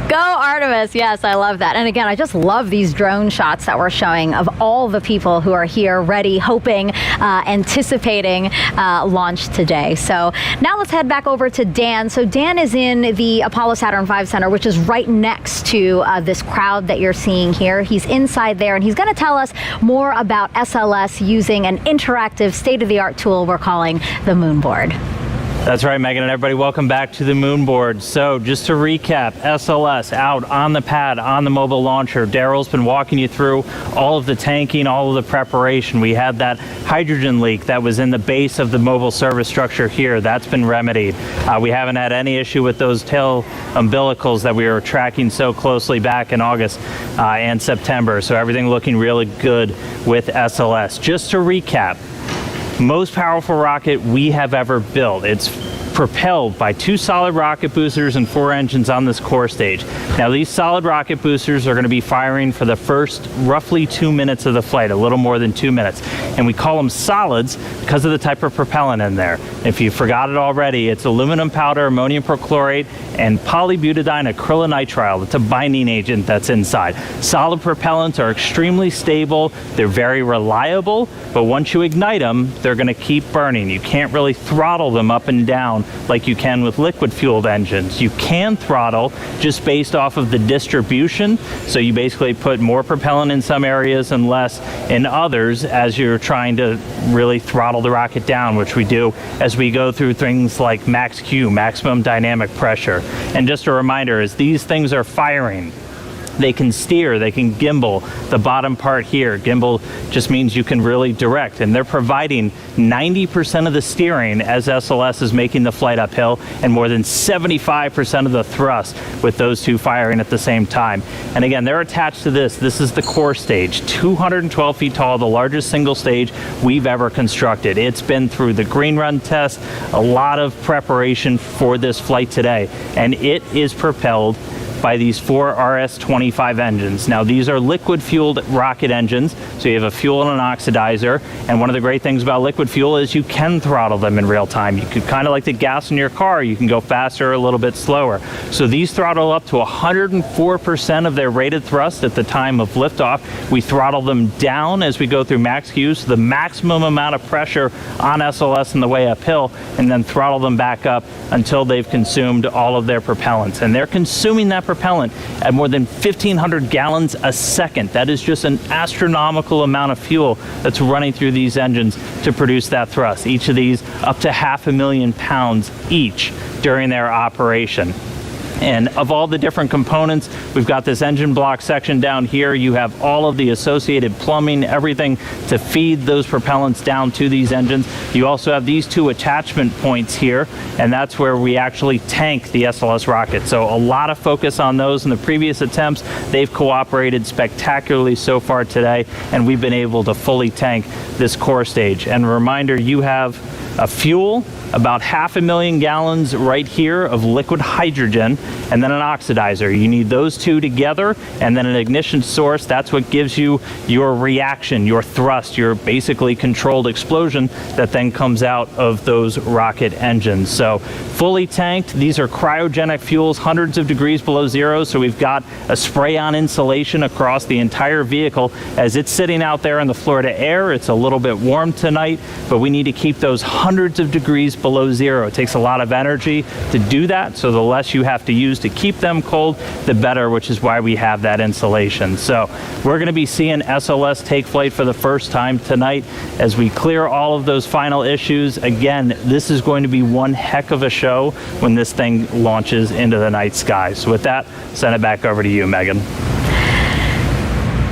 Go Artemis. Yes, I love that. And again, I just love these drone shots that we're showing of all the people who are here ready, hoping, anticipating launch today. So now let's head back over to Dan. So Dan is in the Apollo Saturn V Center, which is right next to this crowd that you're seeing here. He's inside there, and he's going to tell us more about SLS using an interactive state-of-the-art tool we're calling the Moonboard. That's right, Megan, and everybody, welcome back to the moon board. So just to recap, SLS out on the pad, on the mobile launcher. Daryl's been walking you through all of the tanking, all of the preparation. We had that hydrogen leak that was in the base of the mobile service structure here. That's been remedied. We haven't had any issue with those tail umbilicals that we were tracking so closely back in August and September. So everything looking really good with SLS. Just to recap, most powerful rocket we have ever built. It's propelled by 2 solid rocket boosters and 4 engines on this core stage. Now these solid rocket boosters are going to be firing for the first roughly 2 minutes of the flight, a little more than 2 minutes. And we call them solids because of the type of propellant in there. If you forgot it already, it's aluminum powder, ammonium perchlorate, and polybutadiene acrylonitrile. It's a binding agent that's inside. Solid propellants are extremely stable. They're very reliable, but once you ignite them, they're going to keep burning. You can't really throttle them up and down like you can with liquid-fueled engines. You can throttle just based off of the distribution, so you basically put more propellant in some areas and less in others as you're trying to really throttle the rocket down, which we do as we go through things like max Q, maximum dynamic pressure. And just a reminder, as these things are firing, they can steer, they can gimbal. The bottom part here, gimbal just means you can really direct, and they're providing 90% of the steering as SLS is making the flight uphill, and more than 75% of the thrust with those two firing at the same time. And again, they're attached to this. This is the core stage, 212 feet tall, the largest single stage we've ever constructed. It's been through the green run test, a lot of preparation for this flight today, and it is propelled by these 4 RS-25 engines. Now these are liquid fueled rocket engines, so you have a fuel and an oxidizer, and one of the great things about liquid fuel is you can throttle them in real time. You could kind of like the gas in your car, you can go faster or a little bit slower. So these throttle up to 104% of their rated thrust at the time of liftoff. We throttle them down as we go through max Q, so the maximum amount of pressure on SLS on the way uphill, and then throttle them back up until they've consumed all of their propellants. And they're consuming that propellant at more than 1,500 gallons a second. That is just an astronomical amount of fuel that's running through these engines to produce that thrust. Each of these up to 500,000 pounds each during their operation. And of all the different components, we've got this engine block section down here. You have all of the associated plumbing, everything to feed those propellants down to these engines. You also have these 2 attachment points here, and that's where we actually tank the SLS rocket. So a lot of focus on those in the previous attempts. They've cooperated spectacularly so far today, and we've been able to fully tank this core stage. And a reminder, you have a fuel, about 500,000 gallons right here of liquid hydrogen, and then an oxidizer. You need those 2 together, and then an ignition source. That's what gives you your reaction, your thrust, your basically controlled explosion that then comes out of those rocket engines. So fully tanked, these are cryogenic fuels, hundreds of degrees below zero, so we've got a spray-on insulation across the entire vehicle. As it's sitting out there in the Florida air, it's a little bit warm tonight, but we need to keep those hundreds of degrees below zero. It takes a lot of energy to do that, so the less you have to use to keep them cold, the better, which is why we have that insulation. So we're going to be seeing SLS take flight for the first time tonight as we clear all of those final issues. Again, this is going to be one heck of a show when this thing launches into the night sky. So with that, send it back over to you, Megan.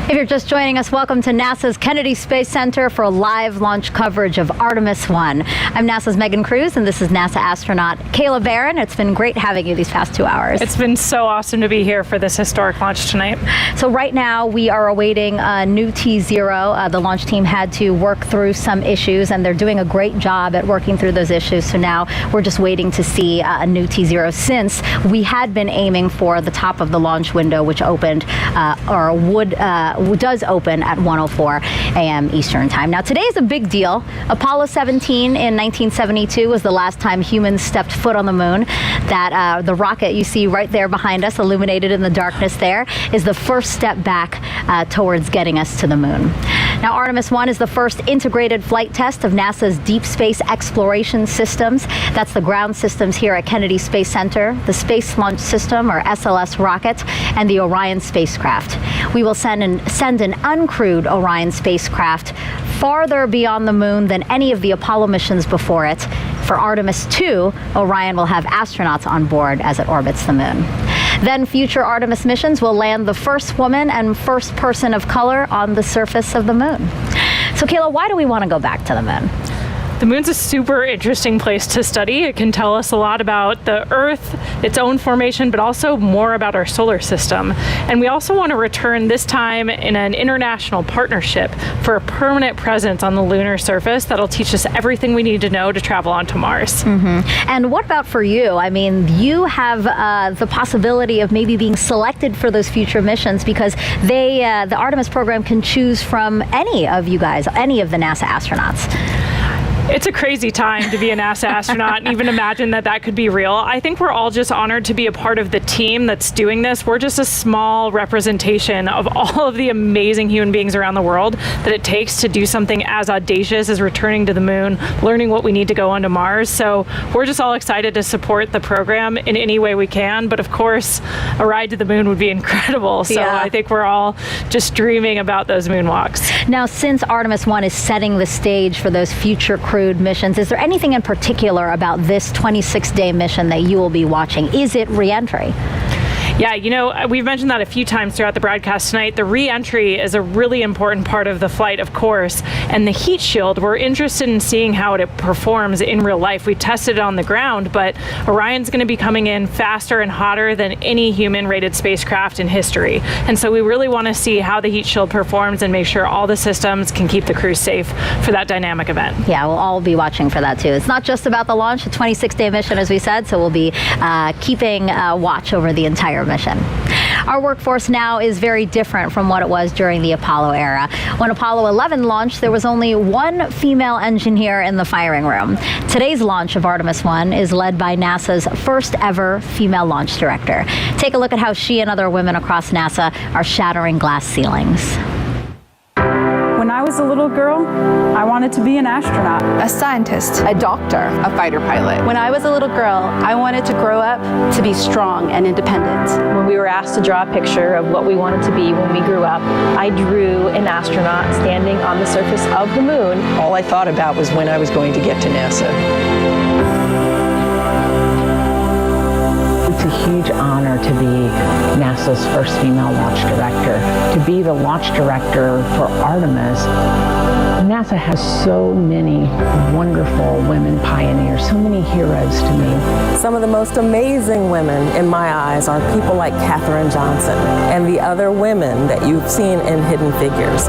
If you're just joining us, welcome to NASA's Kennedy Space Center for live launch coverage of Artemis I. I'm NASA's Megan Cruz, and this is NASA astronaut Kayla Barron. It's been great having you these past 2 hours. It's been so awesome to be here for this historic launch tonight. So right now we are awaiting a new T0. The launch team had to work through some issues, and they're doing a great job at working through those issues. So now we're just waiting to see a new T0, since we had been aiming for the top of the launch window, which opened does open at 1:04 a.m. Eastern Time. Now, today is a big deal. Apollo 17 in 1972 was the last time humans stepped foot on the moon. That the rocket you see right there behind us, illuminated in the darkness there, is the first step back towards getting us to the moon. Now, Artemis I is the first integrated flight test of NASA's deep space exploration systems. That's the ground systems here at Kennedy Space Center, the Space Launch System, or SLS rocket, and the Orion spacecraft. We will send an uncrewed Orion spacecraft farther beyond the moon than any of the Apollo missions before it. For Artemis II, Orion will have astronauts on board as it orbits the moon. Then future Artemis missions will land the first woman and first person of color on the surface of the moon. So Kayla, why do we want to go back to the moon? The moon's a super interesting place to study. It can tell us a lot about the Earth, its own formation, but also more about our solar system. And we also want to return this time in an international partnership for a permanent presence on the lunar surface that'll teach us everything we need to know to travel onto Mars. And what about for you? I mean, you have the possibility of maybe being selected for those future missions because the Artemis program can choose from any of you guys, any of the NASA astronauts. It's a crazy time to be a NASA astronaut and even imagine that that could be real. I think we're all just honored to be a part of the team that's doing this. We're just a small representation of all of the amazing human beings around the world that it takes to do something as audacious as returning to the moon, learning what we need to go onto Mars. So we're just all excited to support the program in any way we can. But of course, a ride to the moon would be incredible. So I think we're all just dreaming about those moonwalks. Now, since Artemis I is setting the stage for those future crewed missions, is there anything in particular about this 26-day mission that you will be watching? Is it re-entry? Yeah, you know, we've mentioned that a few times throughout the broadcast tonight. The re-entry is a really important part of the flight, of course, and the heat shield, we're interested in seeing how it performs in real life. We tested it on the ground, but Orion's going to be coming in faster and hotter than any human-rated spacecraft in history. And so we really want to see how the heat shield performs and make sure all the systems can keep the crew safe for that dynamic event. Yeah, we'll all be watching for that too. It's not just about the launch, a 26-day mission, as we said, so we'll be keeping watch over the entire mission. Our workforce now is very different from what it was during the Apollo era. When Apollo 11 launched, there was only one female engineer in the firing room. Today's launch of Artemis I is led by NASA's first ever female launch director. Take a look at how she and other women across NASA are shattering glass ceilings. When I was a little girl, I wanted to be an astronaut, a scientist, a doctor, a fighter pilot. When I was a little girl, I wanted to grow up to be strong and independent. When we were asked to draw a picture of what we wanted to be when we grew up, I drew an astronaut standing on the surface of the moon. All I thought about was when I was going to get to NASA. It's a huge honor to be NASA's first female launch director. To be the launch director for Artemis, NASA has so many wonderful women pioneers, so many heroes to me. Some of the most amazing women in my eyes are people like Katherine Johnson and the other women that you've seen in Hidden Figures.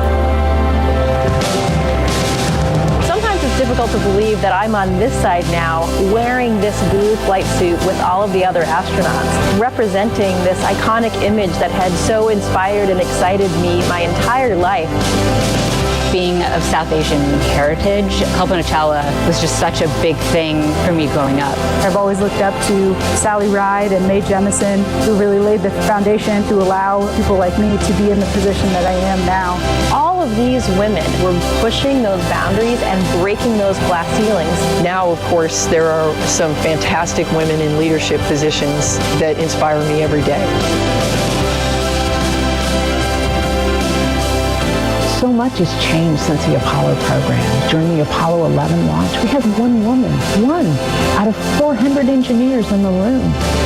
Difficult to believe that I'm on this side now wearing this blue flight suit with all of the other astronauts, representing this iconic image that had so inspired and excited me my entire life. Being of South Asian heritage, Kalpana Chawla was just such a big thing for me growing up. I've always looked up to Sally Ride and Mae Jemison, who really laid the foundation to allow people like me to be in the position that I am now. All of these women were pushing those boundaries and breaking those glass ceilings. Now, of course, there are some fantastic women in leadership positions that inspire me every day. So much has changed since the Apollo program. During the Apollo 11 launch, we had one woman, one out of 400 engineers in the room.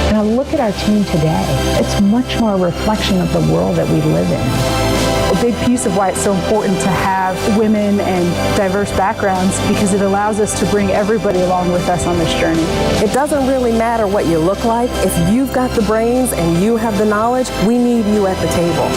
And I look at our team today, it's much more a reflection of the world that we live in. A big piece of why it's so important to have women and diverse backgrounds, because it allows us to bring everybody along with us on this journey. It doesn't really matter what you look like. If you've got the brains and you have the knowledge, we need you at the table.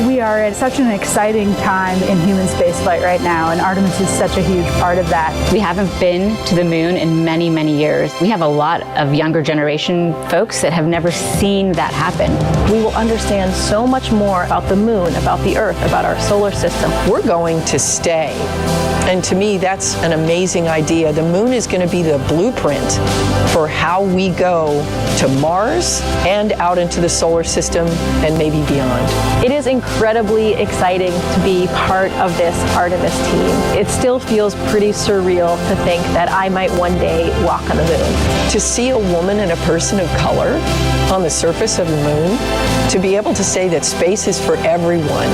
We are at such an exciting time in human spaceflight right now, and Artemis is such a huge part of that. We haven't been to the moon in many, many years. We have a lot of younger generation folks that have never seen that happen. We will understand so much more about the moon, about the Earth, about our solar system. We're going to stay And to me, that's an amazing idea. The moon is going to be the blueprint for how we go to Mars and out into the solar system and maybe beyond. It is incredibly exciting to be part of this Artemis team. It still feels pretty surreal to think that I might one day walk on the moon. To see a woman and a person of color on the surface of the moon, to be able to say that space is for everyone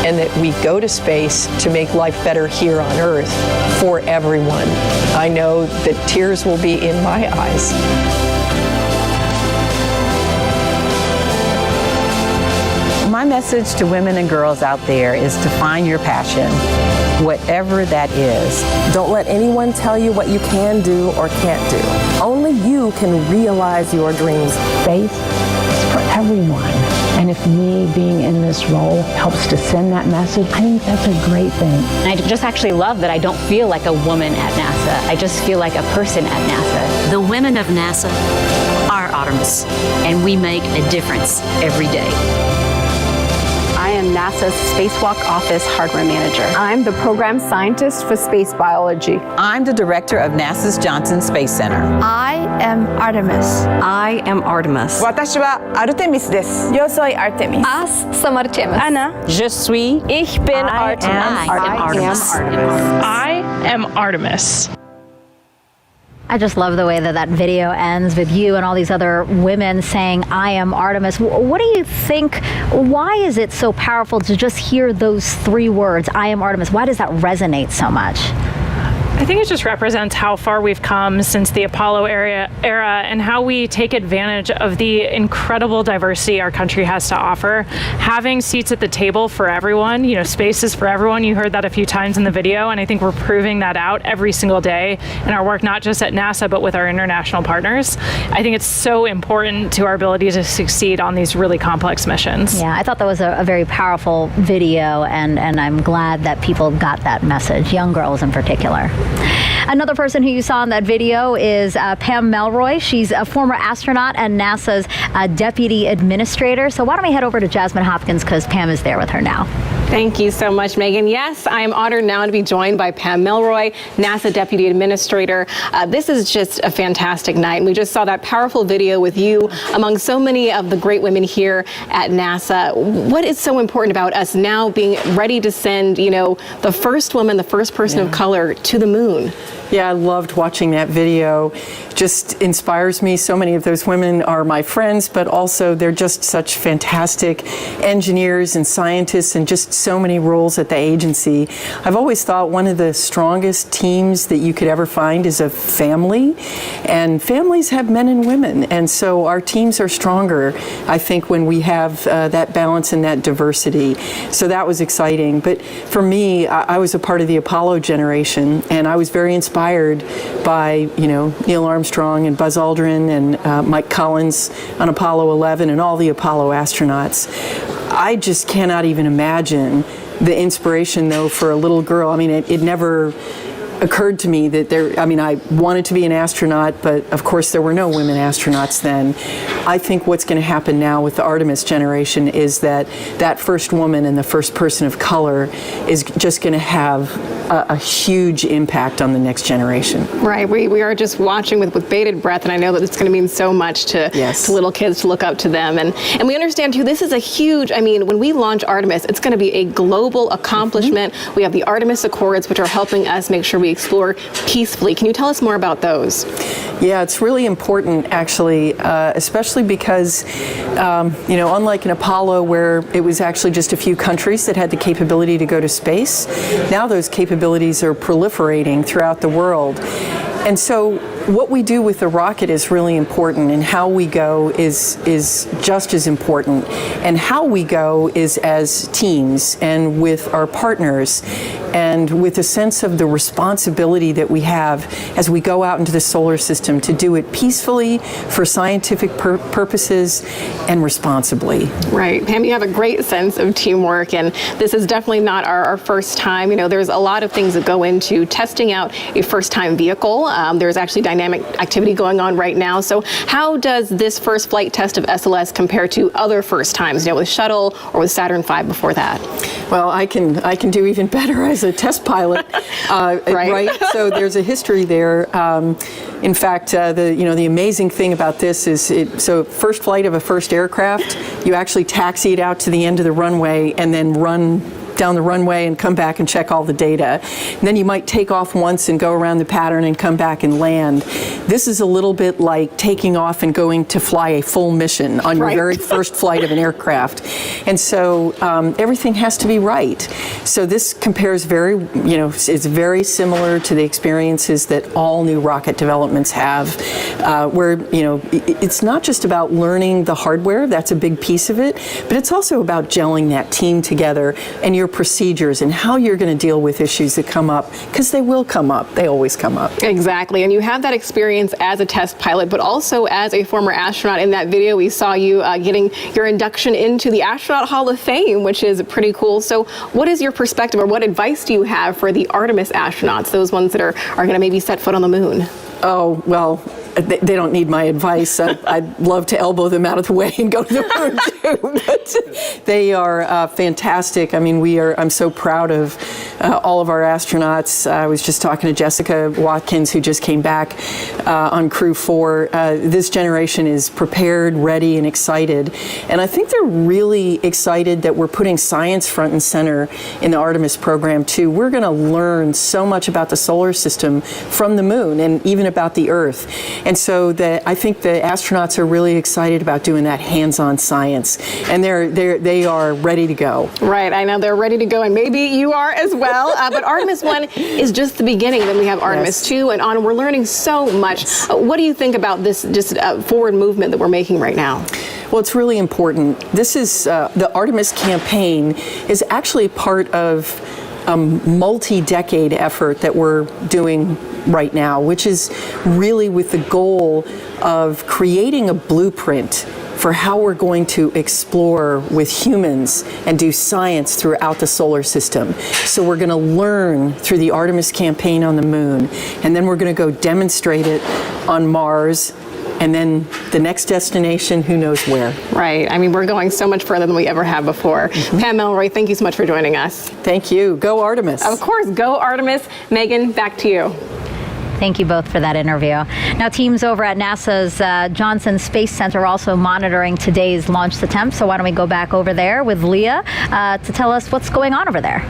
and that we go to space to make life better here on Earth for everyone. I know that tears will be in my eyes. My message to women and girls out there is to find your passion, whatever that is. Don't let anyone tell you what you can do or can't do. Only you can realize your dreams. Space is for everyone. And if me being in this role helps to send that message, I think that's a great thing. And I just actually love that I don't feel like a woman at NASA. I just feel like a person at NASA. The women of NASA are Artemis, and we make a difference every day. I am NASA's Spacewalk Office Hardware Manager. I'm the Program Scientist for Space Biology. I'm the Director of NASA's Johnson Space Center. I am Artemis. I am Artemis. 私は Artemis です。Yo soy Artemis. Us some Artemis. Anna. Je suis. Ich bin Artemis. I am Artemis. I just love the way that that video ends with you and all these other women saying, I am Artemis. What do you think, why is it so powerful to just hear those three words, I am Artemis? Why does that resonate so much? I think it just represents how far we've come since the Apollo era and how we take advantage of the incredible diversity our country has to offer. Having seats at the table for everyone, you know, space is for everyone. You heard that a few times in the video, and I think we're proving that out every single day in our work, not just at NASA, but with our international partners. I think it's so important to our ability to succeed on these really complex missions. Yeah, I thought that was a very powerful video, and I'm glad that people got that message, young girls in particular. Another person who you saw in that video is Pam Melroy. She's a former astronaut and NASA's deputy administrator. So why don't we head over to Jasmine Hopkins, because Pam is there with her now. Thank you so much, Megan. Yes, I am honored now to be joined by Pam Melroy, NASA Deputy Administrator. This is just a fantastic night. And we just saw that powerful video with you among so many of the great women here at NASA. What is so important about us now being ready to send, you know, the first woman, the first person of color to the moon? Yeah, I loved watching that video. Just inspires me. So many of those women are my friends, but also they're just such fantastic engineers and scientists and just so many roles at the agency. I've always thought one of the strongest teams that you could ever find is a family, and families have men and women, and so our teams are stronger, I think, when we have that balance and that diversity. So that was exciting. But for me, I was a part of the Apollo generation, and I was very inspired by, you know, Neil Armstrong and Buzz Aldrin and Mike Collins on Apollo 11 and all the Apollo astronauts. I just cannot even imagine the inspiration, though, for a little girl. I mean, it never occurred to me that I wanted to be an astronaut, but of course there were no women astronauts then. I think what's going to happen now with the Artemis generation is that that first woman and the first person of color is just going to have a huge impact on the next generation. Right, we are just watching with bated breath, and I know that it's going to mean so much to little kids to look up to them. And we understand too, this is a huge, I mean, when we launch Artemis, it's going to be a global accomplishment. We have the Artemis Accords, which are helping us make sure we explore peacefully. Can you tell us more about those? Yeah, it's really important, actually, especially because, you know, unlike in Apollo, where it was actually just a few countries that had the capability to go to space, now those capabilities are proliferating throughout the world. And so what we do with the rocket is really important, and how we go is just as important. And how we go is as teams and with our partners, and with a sense of the responsibility that we have as we go out into the solar system to do it peacefully, for scientific purposes, and responsibly. Right. Pam, you have a great sense of teamwork, and this is definitely not our first time. You know, there's a lot of things that go into testing out a first-time vehicle. There's actually dynamic activity going on right now. So how does this first flight test of SLS compare to other first times, you know, with Shuttle or with Saturn V before that? Well, I can do even better as a test pilot, right? So there's a history there. In fact, the amazing thing about this is, so first flight of a first aircraft, you actually taxi it out to the end of the runway and then run down the runway and come back and check all the data. And then you might take off once and go around the pattern and come back and land. This is a little bit like taking off and going to fly a full mission on your very first flight of an aircraft. And so everything has to be right. So this compares it's very similar to the experiences that all new rocket developments have, where, it's not just about learning the hardware, that's a big piece of it, but it's also about gelling that team together and your procedures and how you're going to deal with issues that come up, because they will come up. They always come up. Exactly. And you have that experience as a test pilot, but also as a former astronaut. In that video, we saw you getting your induction into the Astronaut Hall of Fame, which is pretty cool. So what is your perspective, or what advice do you have for the Artemis astronauts, those ones that are going to maybe set foot on the moon? Oh, well, they don't need my advice. I'd love to elbow them out of the way and go to the moon too. But they are fantastic. I mean, I'm so proud of all of our astronauts. I was just talking to Jessica Watkins, who just came back on Crew 4. This generation is prepared, ready, and excited. And I think they're really excited that we're putting science front and center in the Artemis program too. We're going to learn so much about the solar system from the moon and even about the Earth. And so I think the astronauts are really excited about doing that hands-on science, and they are ready to go. Right, I know they're ready to go, and maybe you are as well. But Artemis 1 is just the beginning. Then we have Artemis 2 and on. We're learning so much. What do you think about this just forward movement that we're making right now? Well, it's really important. This is the Artemis campaign is actually part of a multi-decade effort that we're doing right now, which is really with the goal of creating a blueprint for how we're going to explore with humans and do science throughout the solar system. So we're going to learn through the Artemis campaign on the moon, and then we're going to go demonstrate it on Mars, and then the next destination, who knows where. Right. I mean, we're going so much further than we ever have before. Pam Melroy, thank you so much for joining us. Thank you. Go Artemis. Of course, go Artemis. Megan, back to you. Thank you both for that interview. Now, teams over at NASA's Johnson Space Center are also monitoring today's launch attempt. So why don't we go back over there with Leah to tell us what's going on over there.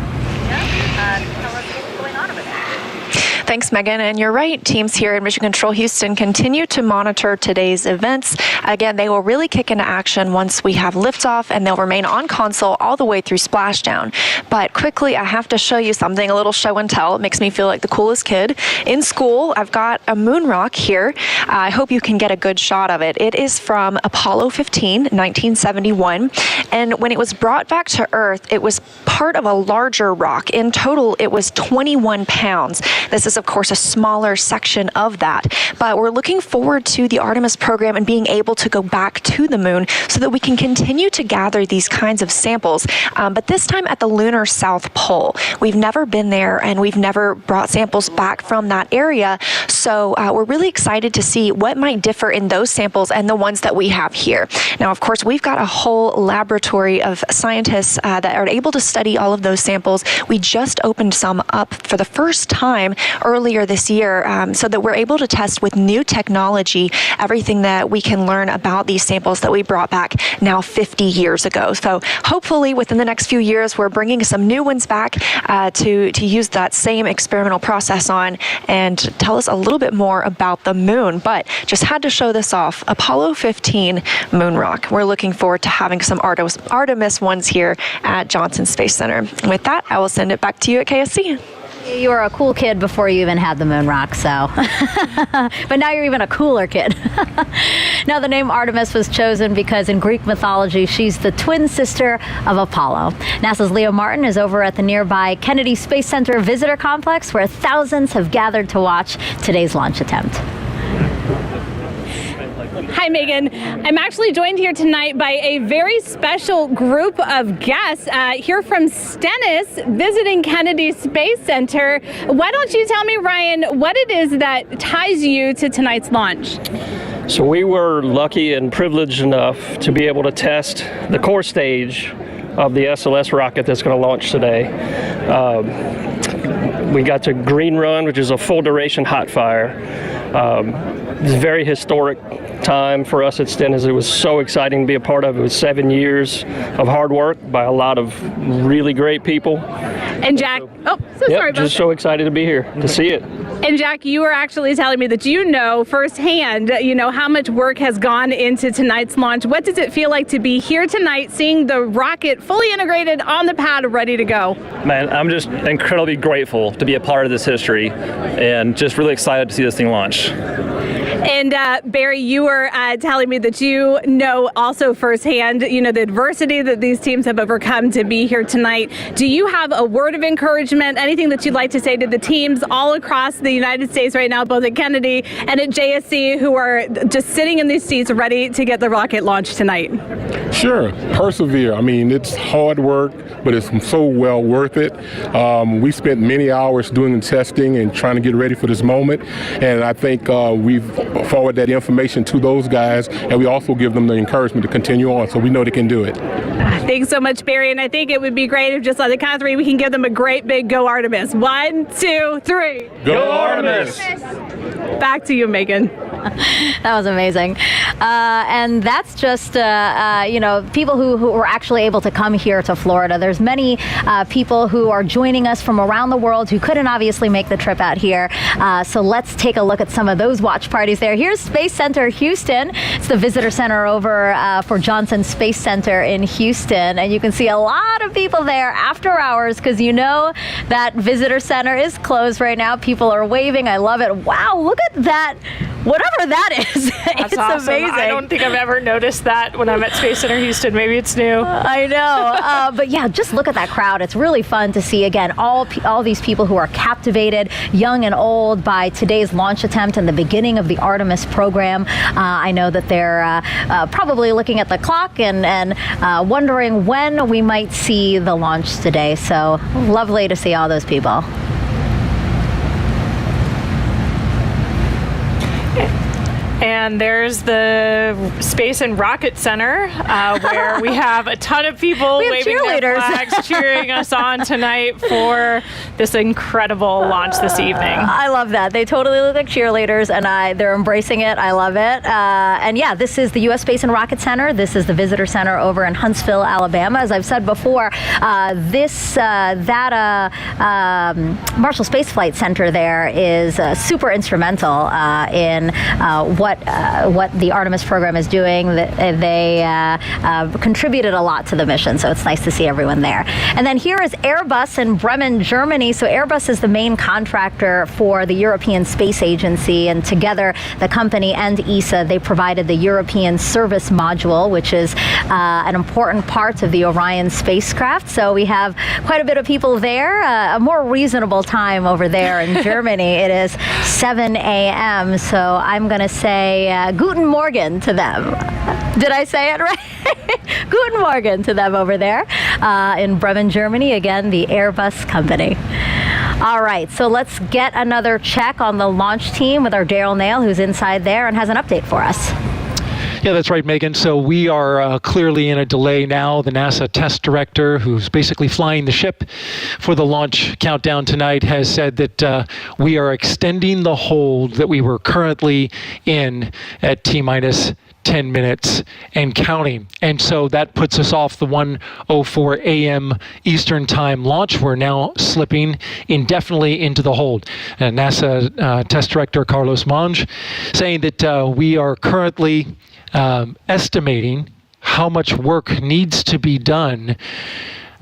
Thanks, Megan. And you're right. Teams here at Mission Control Houston continue to monitor today's events. Again, they will really kick into action once we have liftoff, and they'll remain on console all the way through splashdown. But quickly, I have to show you something, a little show and tell. It makes me feel like the coolest kid in school. I've got a moon rock here. I hope you can get a good shot of it. It is from Apollo 15, 1971. And when it was brought back to Earth, it was part of a larger rock. In total, it was 21 pounds. This is, of course, a smaller section of that. But we're looking forward to the Artemis program and being able to go back to the moon so that we can continue to gather these kinds of samples. But this time at the lunar South Pole. We've never been there, and we've never brought samples back from that area. So we're really excited to see what might differ in those samples and the ones that we have here. Now, of course, we've got a whole laboratory of scientists that are able to study all of those samples. We just opened some up for the first time earlier this year, so that we're able to test with new technology everything that we can learn about these samples that we brought back now 50 years ago. So hopefully within the next few years, we're bringing some new ones back to use that same experimental process on and tell us a little bit more about the moon. But just had to show this off. Apollo 15 moon rock. We're looking forward to having some Artemis ones here at Johnson Space Center. With that, I will send it back to you at KSC. You were a cool kid before you even had the moon rock, so. But now you're even a cooler kid. Now, the name Artemis was chosen because in Greek mythology, she's the twin sister of Apollo. NASA's Leo Martin is over at the nearby Kennedy Space Center Visitor Complex, where thousands have gathered to watch today's launch attempt. Hi, Megan. I'm actually joined here tonight by a very special group of guests here from Stennis visiting Kennedy Space Center. Why don't you tell me, Ryan, what it is that ties you to tonight's launch? So we were lucky and privileged enough to be able to test the core stage of the SLS rocket that's going to launch today. We got to green run, which is a full duration hot fire. It's a very historic time for us at Stennis. It was so exciting to be a part of. It was 7 years of hard work by a lot of really great people. And Jack, Sorry about just so excited to be here to see it. And Jack, you were actually telling me that you know firsthand, how much work has gone into tonight's launch. What does it feel like to be here tonight, seeing the rocket fully integrated on the pad, ready to go? Man, I'm just incredibly grateful to be a part of this history and just really excited to see this thing launch. And Barry, you were telling me that you know also firsthand, the adversity that these teams have overcome to be here tonight. Do you have a word of encouragement, anything that you'd like to say to the teams all across the United States right now, both at Kennedy and at JSC, who are just sitting in these seats ready to get the rocket launched tonight? Sure, persevere. I mean, it's hard work, but it's so well worth it. We spent many hours doing the testing and trying to get ready for this moment, and I think we've forward that information to those guys, and we also give them the encouragement to continue on, so we know they can do it. Thanks so much, Barry, and I think it would be great if just on the count of three we can give them a great big go Artemis. 1, 2, 3. Go Artemis! Back to you, Megan. That was amazing. And that's just, people who were actually able to come here to Florida. There's many people who are joining us from around the world who couldn't obviously make the trip out here. So let's take a look at some of those watch parties there. Here's Space Center Houston. It's the visitor center over for Johnson Space Center in Houston. And you can see a lot of people there after hours because that visitor center is closed right now. People are waving. I love it. Wow, look at that. Whatever that is, it's awesome. amazing. I don't think I've ever noticed that when I'm at Space Center Houston. Maybe it's new. I know. But yeah, just look at that crowd. It's really fun to see, again, all these people who are captivated, young and old, by today's launch attempt and the beginning of the Artemis program. I know that they're probably looking at the clock and wondering when we might see the launch today. So lovely to see all those people. And there's the Space and Rocket Center, where we have a ton of people waving their flags, cheering us on tonight for this incredible launch this evening. I love that. They totally look like cheerleaders, and they're embracing it. I love it. And yeah, this is the U.S. Space and Rocket Center. This is the visitor center over in Huntsville, Alabama. As I've said before, Marshall Space Flight Center there is super instrumental in what the Artemis program is doing. They contributed a lot to the mission, so it's nice to see everyone there. And then here is Airbus in Bremen, Germany. So Airbus is the main contractor for the European Space Agency, and together the company and ESA, they provided the European Service Module, which is an important part of the Orion spacecraft. So we have quite a bit of people there. A more reasonable time over there in Germany. It is 7 a.m. So I'm going to say Guten Morgen to them. Did I say it right? Guten Morgen to them over there in Bremen, Germany. Again, the Airbus company. All right, so let's get another check on the launch team with our Daryl Nail, who's inside there and has an update for us. Yeah, that's right, Megan. So we are clearly in a delay now. The NASA test director, who's basically flying the ship for the launch countdown tonight, has said that we are extending the hold that we were currently in at T-minus 10 minutes and counting. And so that puts us off the 1:04 a.m. Eastern Time launch. We're now slipping indefinitely into the hold. And NASA test director Carlos Monge saying that we are currently estimating how much work needs to be done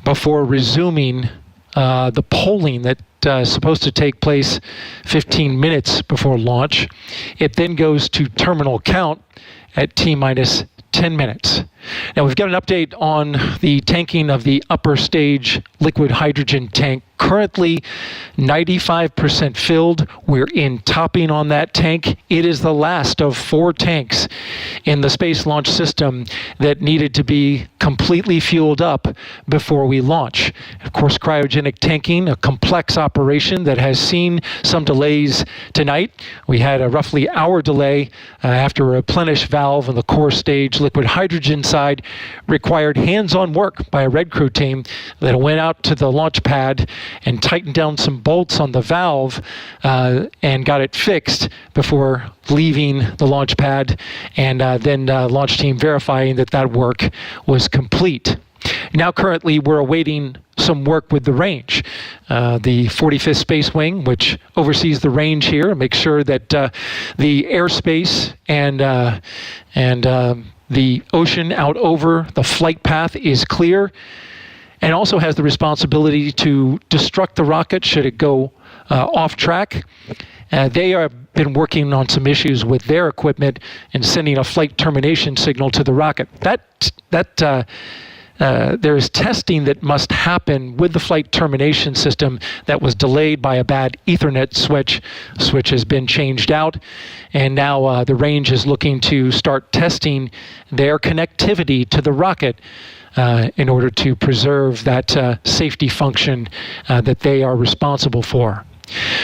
before resuming the polling that is supposed to take place 15 minutes before launch. It then goes to terminal count at T-minus 10 minutes. Now we've got an update on the tanking of the upper stage liquid hydrogen tank. Currently 95% filled. We're in topping on that tank. It is the last of 4 tanks in the Space Launch System that needed to be completely fueled up before we launch. Of course, cryogenic tanking, a complex operation that has seen some delays tonight. We had a roughly hour delay after a replenish valve in the core stage liquid hydrogen side required hands-on work by a Red Crew team that went out to the launch pad and tightened down some bolts on the valve and got it fixed before leaving the launch pad, and then launch team verifying that that work was complete. Now currently we're awaiting some work with the range. The 45th Space Wing, which oversees the range here, and makes sure that the airspace and the ocean out over the flight path is clear, and also has the responsibility to destruct the rocket should it go off track. They have been working on some issues with their equipment and sending a flight termination signal to the rocket. There is testing that must happen with the flight termination system that was delayed by a bad Ethernet switch. Switch has been changed out, and now the range is looking to start testing their connectivity to the rocket in order to preserve that safety function that they are responsible for.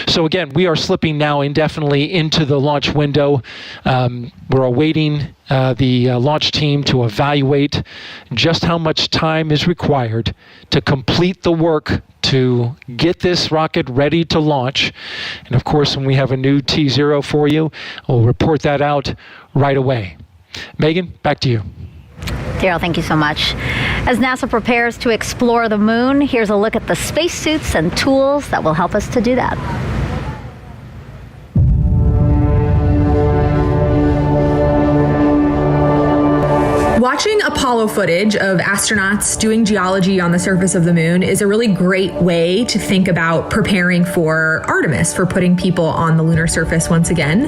So again, we are slipping now indefinitely into the launch window. We're awaiting the launch team to evaluate just how much time is required to complete the work to get this rocket ready to launch. And of course, when we have a new T0 for you, we'll report that out right away. Megan, back to you. Daryl, thank you so much. As NASA prepares to explore the moon, here's a look at the spacesuits and tools that will help us to do that. Watching Apollo footage of astronauts doing geology on the surface of the moon is a really great way to think about preparing for Artemis, for putting people on the lunar surface once again.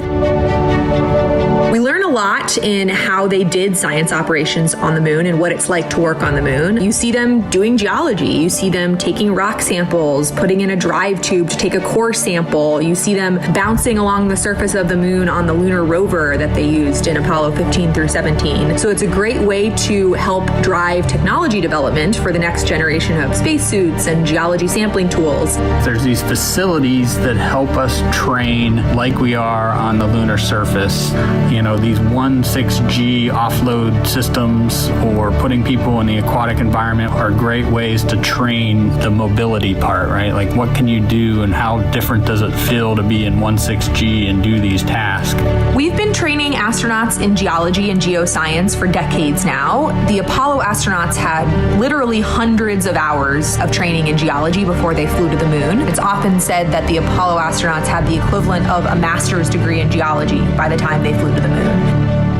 We learn a lot in how they did science operations on the moon and what it's like to work on the moon. You see them doing geology. You see them taking rock samples, putting in a drive tube to take a core sample. You see them bouncing along the surface of the moon on the lunar rover that they used in Apollo 15 through 17. So it's a great way to help drive technology development for the next generation of spacesuits and geology sampling tools. There's these facilities that help us train like we are on the lunar surface. You know, these 1.6G offload systems or putting people in the aquatic environment are great ways to train the mobility part, right? Like, what can you do and how different does it feel to be in 1.6G and do these tasks? We've been training astronauts in geology and geoscience for decades now. The Apollo astronauts had literally hundreds of hours of training in geology before they flew to the moon. It's often said that the Apollo astronauts had the equivalent of a master's degree in geology by the time they flew to the moon.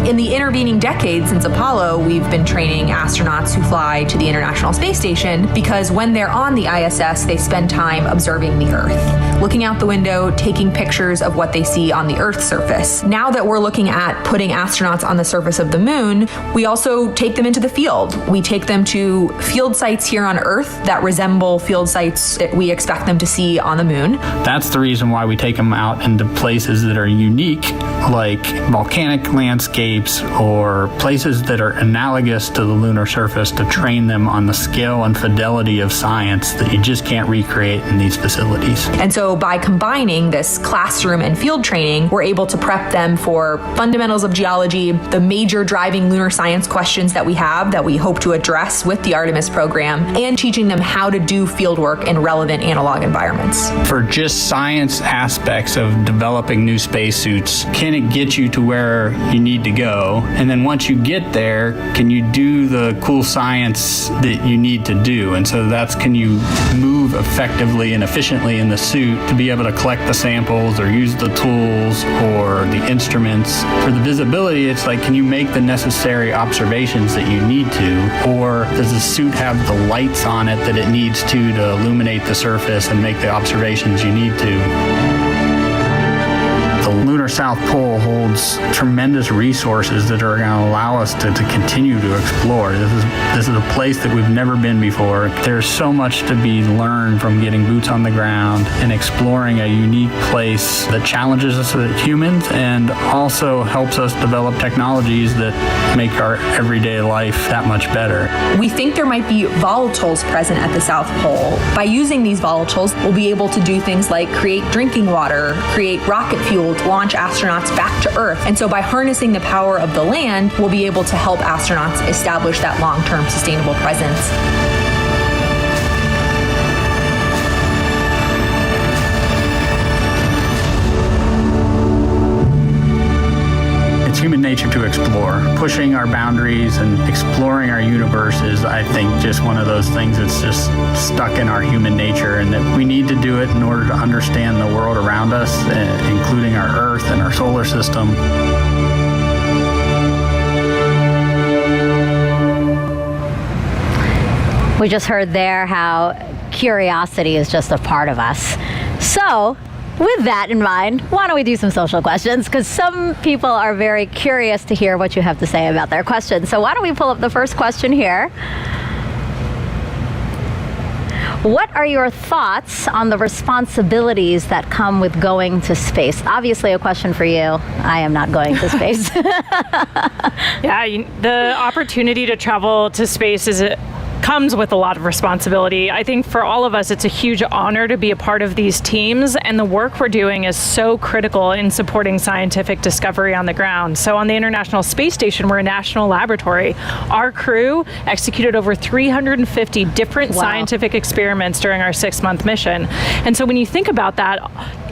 In the intervening decades since Apollo, we've been training astronauts who fly to the International Space Station because when they're on the ISS, they spend time observing the Earth, looking out the window, taking pictures of what they see on the Earth's surface. Now that we're looking at putting astronauts on the surface of the moon, we also take them into the field. We take them to field sites here on Earth that resemble field sites that we expect them to see on the moon. That's the reason why we take them out into places that are unique, like volcanic landscapes or places that are analogous to the lunar surface, to train them on the scale and fidelity of science that you just can't recreate in these facilities. And so by combining this classroom and field training, we're able to prep them for fundamentals of geology, the major driving lunar science questions that we have that we hope to address with the Artemis program, and teaching them how to do field work in relevant analog environments. For just science aspects of developing new spacesuits, can it get you to where you need to go? And then once you get there, can you do the cool science that you need to do? And so that's, can you move effectively and efficiently in the suit to be able to collect the samples or use the tools or the instruments? For the visibility, it's like, can you make the necessary observations that you need to? Or does the suit have the lights on it that it needs to illuminate the surface and make the observations you need to? The lunar South Pole holds tremendous resources that are going to allow us to continue to explore. This is a place that we've never been before. There's so much to be learned from getting boots on the ground and exploring a unique place that challenges us as humans and also helps us develop technologies that make our everyday life that much better. We think there might be volatiles present at the South Pole. By using these volatiles, we'll be able to do things like create drinking water, create rocket fuel to launch launch astronauts back to Earth. And so by harnessing the power of the land, we'll be able to help astronauts establish that long-term sustainable presence. It's human nature to explore. Pushing our boundaries and exploring our universe is, I think, just one of those things that's just stuck in our human nature, and that we need to do it in order to understand the world around us, including our Earth and our solar system. We just heard there how curiosity is just a part of us. So, with that in mind, why don't we do some social questions? Because some people are very curious to hear what you have to say about their questions. So why don't we pull up the first question here? What are your thoughts on the responsibilities that come with going to space? Obviously a question for you. I am not going to space. Yeah, the opportunity to travel to space comes with a lot of responsibility. I think for all of us, it's a huge honor to be a part of these teams, and the work we're doing is so critical in supporting scientific discovery on the ground. So on the International Space Station, we're a national laboratory. Our crew executed over 350 different scientific experiments during our 6-month mission. And so when you think about that,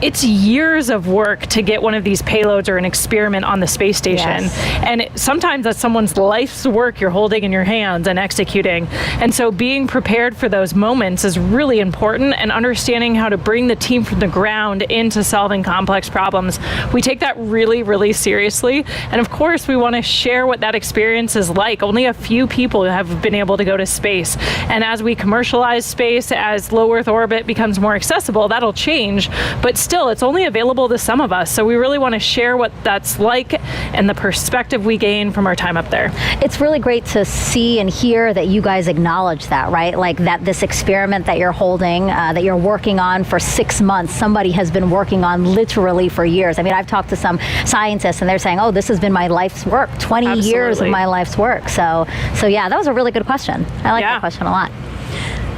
it's years of work to get one of these payloads or an experiment on the space station. Yes. And sometimes that's someone's life's work you're holding in your hands and executing. And so being prepared for those moments is really important, and understanding how to bring the team from the ground into solving complex problems. We take that really, really seriously. And of course, we want to share what that experience is like. Only a few people have been able to go to space. And as we commercialize space, as low Earth orbit becomes more accessible, that'll change. But still, it's only available to some of us. So we really want to share what that's like and the perspective we gain from our time up there. It's really great to see and hear that you guys acknowledge that, right? Like that this experiment that you're holding, that you're working on for 6 months, somebody has been working on literally for years. I mean, I've talked to some scientists and they're saying, oh, this has been my life's work, 20 years of my life's work. So yeah, that was a really good question. I like that question a lot.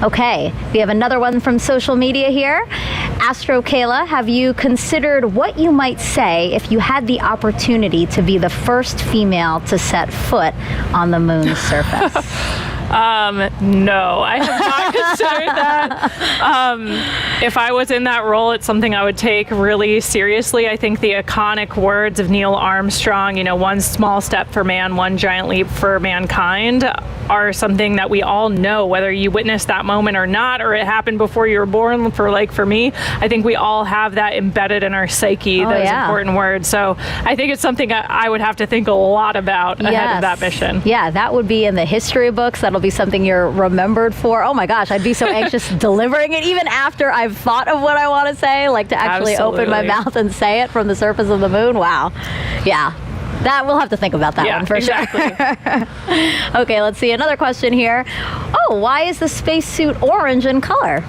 Okay, we have another one from social media here. Astro Kayla, have you considered what you might say if you had the opportunity to be the first female to set foot on the moon's surface? No, I have not considered that. If I was in that role, it's something I would take really seriously. I think the iconic words of Neil Armstrong, one small step for man, one giant leap for mankind, are something that we all know, whether you witnessed that moment or not, or it happened before you were born. For me, I think we all have that embedded in our psyche, those important words. So I think it's something I would have to think a lot about ahead of that mission. Yeah, that would be in the history books. That'll be something you're remembered for. Oh my gosh, I'd be so anxious delivering it, even after I've thought of what I want to say, like to actually open my mouth and say it from the surface of the moon. Wow. Yeah. That we'll have to think about that one for sure. Okay, let's see another question here. Oh, why is the spacesuit orange in color?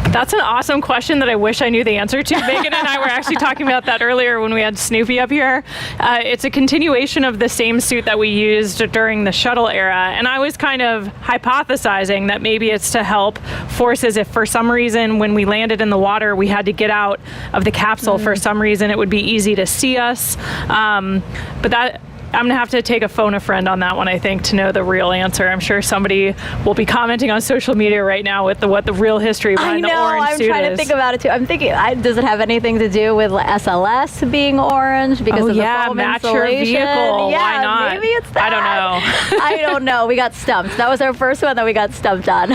That's an awesome question that I wish I knew the answer to. Megan and I were actually talking about that earlier when we had Snoopy up here. It's a continuation of the same suit that we used during the shuttle era. And I was kind of hypothesizing that maybe it's to help forces if for some reason when we landed in the water we had to get out of the capsule for some reason, it would be easy to see us. But that I'm going to have to take a phone a friend on that one, I think, to know the real answer. I'm sure somebody will be commenting on social media right now with what the real history behind the orange suit is. I'm trying to think about it too. I'm thinking, does it have anything to do with SLS being orange because of the foam match insulation? Your vehicle. Yeah, why not? Maybe it's that. I don't know. I don't know. We got stumped. That was our first one that we got stumped on.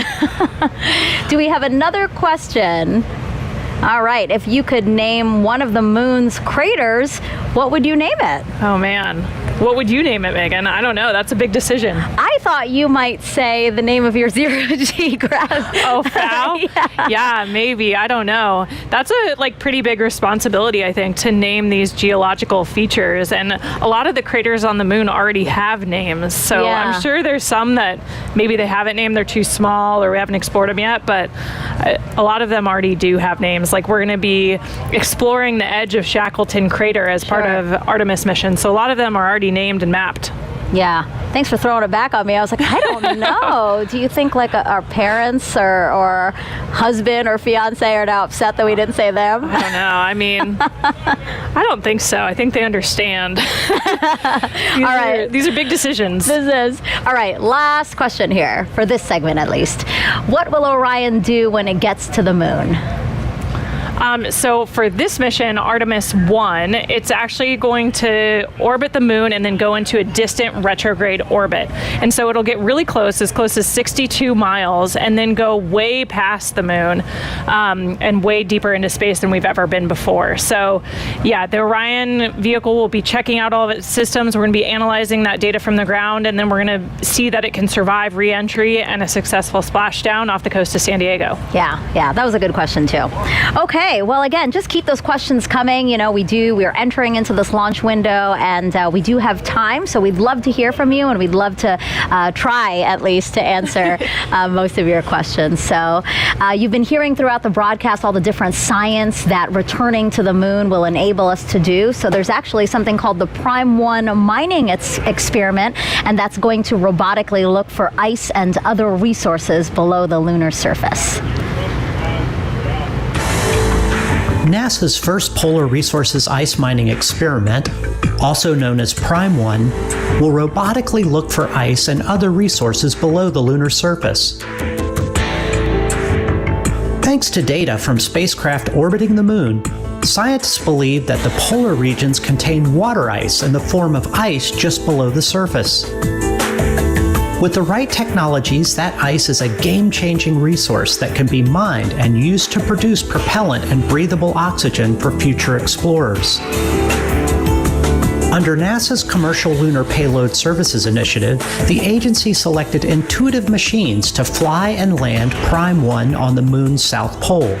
Do we have another question? All right. If you could name one of the moon's craters, what would you name it? Oh, man. What would you name it, Megan? I don't know. That's a big decision. I thought you might say the name of your zero-G craft. Oh, FOW? Yeah, maybe. I don't know. That's a pretty big responsibility, I think, to name these geological features. And a lot of the craters on the moon already have names. So I'm sure there's some that maybe they haven't named, they're too small, or we haven't explored them yet. But a lot of them already do have names. Like we're going to be exploring the edge of Shackleton Crater as part of Artemis mission. So a lot of them are already named and mapped. Yeah. Thanks for throwing it back on me. I was like, I don't know. Do you think like our parents or husband or fiance are now upset that we didn't say them? I don't know. I mean, I don't think so. I think they understand. These are big decisions. This is. All right, last question here, for this segment at least. What will Orion do when it gets to the moon? So for this mission, Artemis I, it's actually going to orbit the moon and then go into a distant retrograde orbit. And so it'll get really close as 62 miles, and then go way past the moon and way deeper into space than we've ever been before. So yeah, the Orion vehicle will be checking out all of its systems. We're going to be analyzing that data from the ground, and then we're going to see that it can survive re-entry and a successful splashdown off the coast of San Diego. Yeah, that was a good question too. Okay, well again, just keep those questions coming. You know, we're entering into this launch window, and we do have time, so we'd love to hear from you, and we'd love to try at least to answer most of your questions. So you've been hearing throughout the broadcast all the different science that returning to the moon will enable us to do. So there's actually something called the Prime 1 mining experiment, and that's going to robotically look for ice and other resources below the lunar surface. NASA's first polar resources ice mining experiment, also known as Prime 1, will robotically look for ice and other resources below the lunar surface. Thanks to data from spacecraft orbiting the moon, scientists believe that the polar regions contain water ice in the form of ice just below the surface. With the right technologies, that ice is a game-changing resource that can be mined and used to produce propellant and breathable oxygen for future explorers. Under NASA's Commercial Lunar Payload Services Initiative, the agency selected intuitive machines to fly and land Prime 1 on the moon's south pole.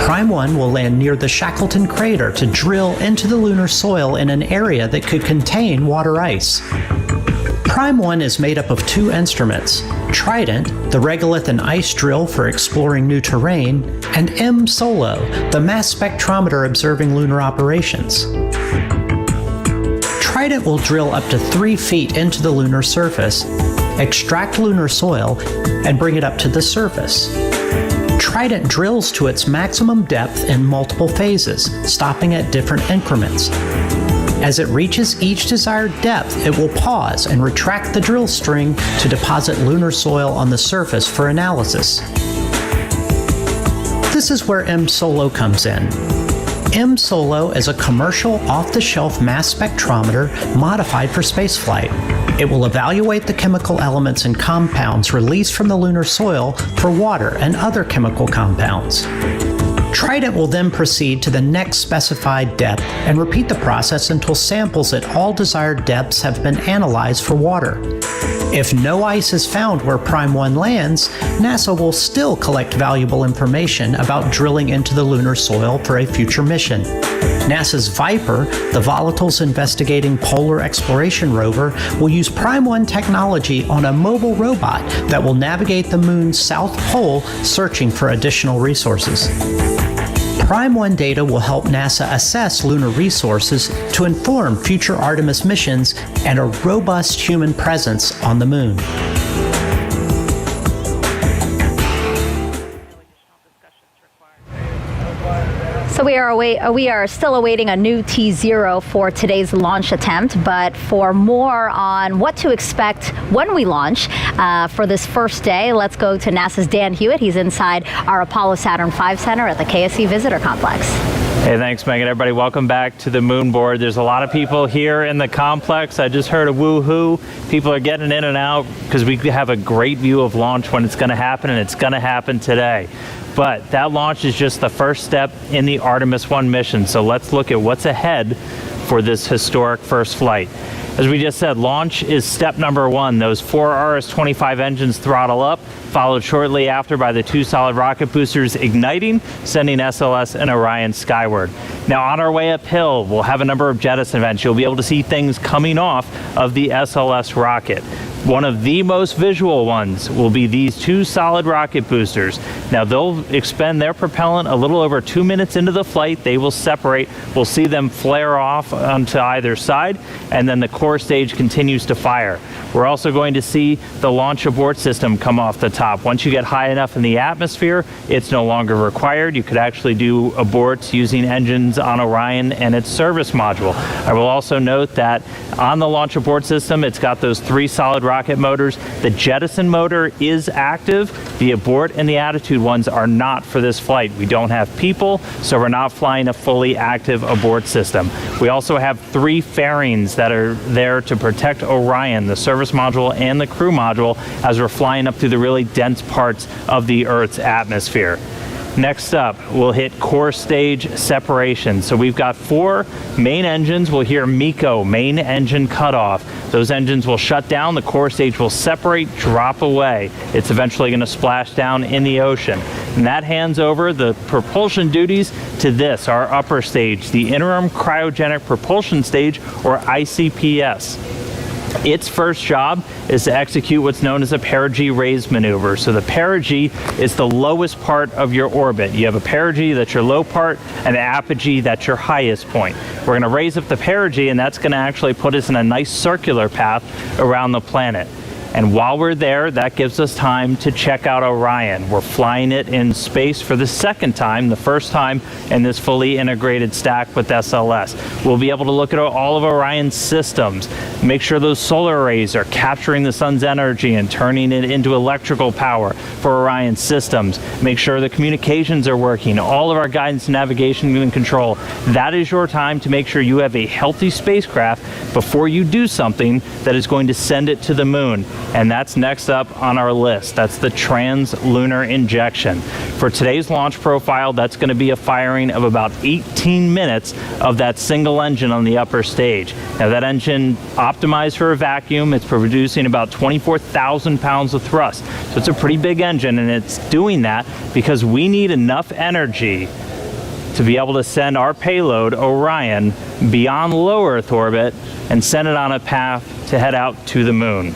Prime 1 will land near the Shackleton crater to drill into the lunar soil in an area that could contain water ice. Prime 1 is made up of two instruments, Trident, the regolith and ice drill for exploring new terrain, and M-SOLO, the mass spectrometer observing lunar operations. Trident will drill up to 3 feet into the lunar surface, extract lunar soil, and bring it up to the surface. Trident drills to its maximum depth in multiple phases, stopping at different increments. As it reaches each desired depth, it will pause and retract the drill string to deposit lunar soil on the surface for analysis. This is where M-SOLO comes in. M-SOLO is a commercial off-the-shelf mass spectrometer modified for spaceflight. It will evaluate the chemical elements and compounds released from the lunar soil for water and other chemical compounds. Trident will then proceed to the next specified depth and repeat the process until samples at all desired depths have been analyzed for water. If no ice is found where Prime 1 lands, NASA will still collect valuable information about drilling into the lunar soil for a future mission. NASA's Viper, the volatiles investigating polar exploration rover, will use Prime 1 technology on a mobile robot that will navigate the moon's south pole searching for additional resources. Prime 1 data will help NASA assess lunar resources to inform future Artemis missions and a robust human presence on the moon. So we are still awaiting a new T0 for today's launch attempt, but for more on what to expect when we launch for this first day, let's go to NASA's Dan Hewitt. He's inside our Apollo Saturn V Center at the KSC Visitor Complex. Hey, thanks, Megan. Everybody, welcome back to the moon board. There's a lot of people here in the complex. I just heard a woo-hoo. People are getting in and out because we have a great view of launch when it's going to happen, and it's going to happen today. But that launch is just the first step in the Artemis I mission. So let's look at what's ahead for this historic first flight. As we just said, launch is step number 1. Those 4 RS-25 engines throttle up, followed shortly after by the 2 solid rocket boosters igniting, sending SLS and Orion skyward. Now on our way uphill, we'll have a number of jettison events. You'll be able to see things coming off of the SLS rocket. One of the most visual ones will be these two solid rocket boosters. Now they'll expend their propellant a little over 2 minutes into the flight. They will separate. We'll see them flare off onto either side, and then the core stage continues to fire. We're also going to see the launch abort system come off the top. Once you get high enough in the atmosphere, it's no longer required. You could actually do aborts using engines on Orion and its service module. I will also note that on the launch abort system, it's got those 3 solid rocket motors. The jettison motor is active. The abort and the attitude ones are not for this flight. We don't have people, so we're not flying a fully active abort system. We also have 3 fairings that are there to protect Orion, the service module and the crew module, as we're flying up through the really dense parts of the Earth's atmosphere. Next up, we'll hit core stage separation. So we've got 4 main engines. We'll hear MECO, main engine cutoff. Those engines will shut down. The core stage will separate, drop away. It's eventually going to splash down in the ocean. And that hands over the propulsion duties to this, our upper stage, the interim cryogenic propulsion stage, or ICPS. Its first job is to execute what's known as a perigee raise maneuver. So the perigee is the lowest part of your orbit. You have a perigee, that's your low part, and an apogee, that's your highest point. We're going to raise up the perigee, and that's going to actually put us in a nice circular path around the planet. And while we're there, that gives us time to check out Orion. We're flying it in space for the second time, the first time in this fully integrated stack with SLS. We'll be able to look at all of Orion's systems, make sure those solar arrays are capturing the sun's energy and turning it into electrical power for Orion's systems, make sure the communications are working, all of our guidance, navigation, and control. That is your time to make sure you have a healthy spacecraft before you do something that is going to send it to the moon. And that's next up on our list. That's the Translunar injection. For today's launch profile, that's going to be a firing of about 18 minutes of that single engine on the upper stage. Now that engine optimized for a vacuum, it's producing about 24,000 pounds of thrust. So it's a pretty big engine, and it's doing that because we need enough energy to be able to send our payload, Orion, beyond low Earth orbit and send it on a path to head out to the moon.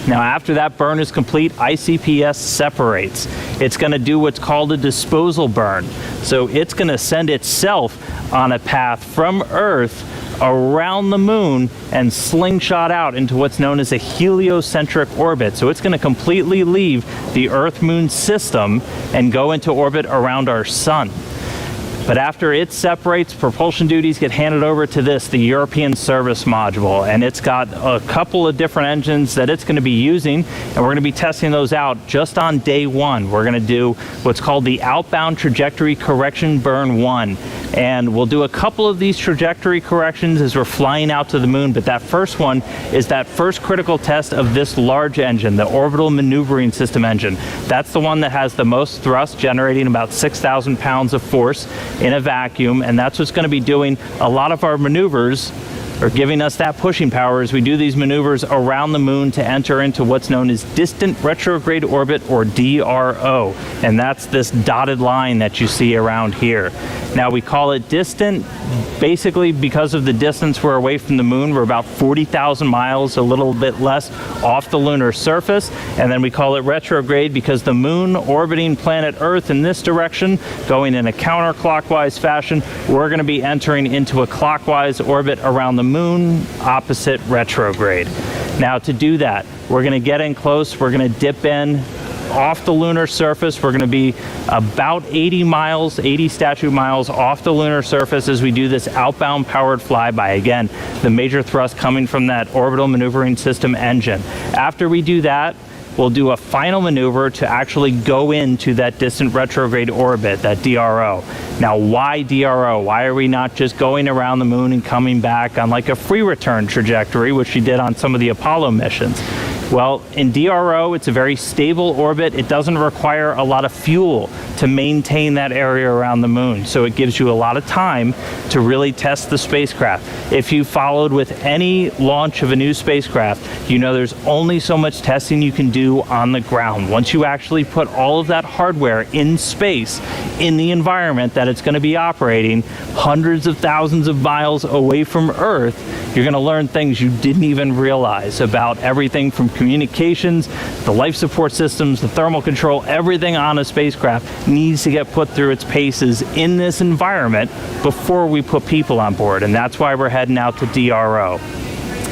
Now after that burn is complete, ICPS separates. It's going to do what's called a disposal burn. So it's going to send itself on a path from Earth around the moon and slingshot out into what's known as a heliocentric orbit. So it's going to completely leave the Earth-Moon system and go into orbit around our sun. But after it separates, propulsion duties get handed over to this, the European service module, and it's got a couple of different engines that it's going to be using, and we're going to be testing those out just on day 1. We're going to do what's called the outbound trajectory correction burn 1, and we'll do a couple of these trajectory corrections as we're flying out to the moon, but that first one is that first critical test of this large engine, the orbital maneuvering system engine. That's the one that has the most thrust, generating about 6,000 pounds of force in a vacuum, and that's what's going to be doing a lot of our maneuvers, or giving us that pushing power as we do these maneuvers around the moon to enter into what's known as distant retrograde orbit, or DRO, and that's this dotted line that you see around here. Now we call it distant basically because of the distance we're away from the moon. We're about 40,000 miles, a little bit less, off the lunar surface, and then we call it retrograde because the moon orbiting planet Earth in this direction, going in a counterclockwise fashion, we're going to be entering into a clockwise orbit around the moon, opposite retrograde. Now to do that, we're going to get in close, we're going to dip in off the lunar surface. We're going to be about 80 statute miles off the lunar surface as we do this outbound powered flyby. Again, the major thrust coming from that orbital maneuvering system engine. After we do that, we'll do a final maneuver to actually go into that distant retrograde orbit, that DRO. Now, why DRO? Why are we not just going around the moon and coming back on like a free return trajectory, which we did on some of the Apollo missions? Well, in DRO, it's a very stable orbit. It doesn't require a lot of fuel to maintain that area around the moon. So it gives you a lot of time to really test the spacecraft. If you followed with any launch of a new spacecraft, you know there's only so much testing you can do on the ground. Once you actually put all of that hardware in space, in the environment that it's going to be operating, hundreds of thousands of miles away from Earth, you're going to learn things you didn't even realize about everything from communications, the life support systems, the thermal control, everything on a spacecraft needs to get put through its paces in this environment before we put people on board. And that's why we're heading out to DRO.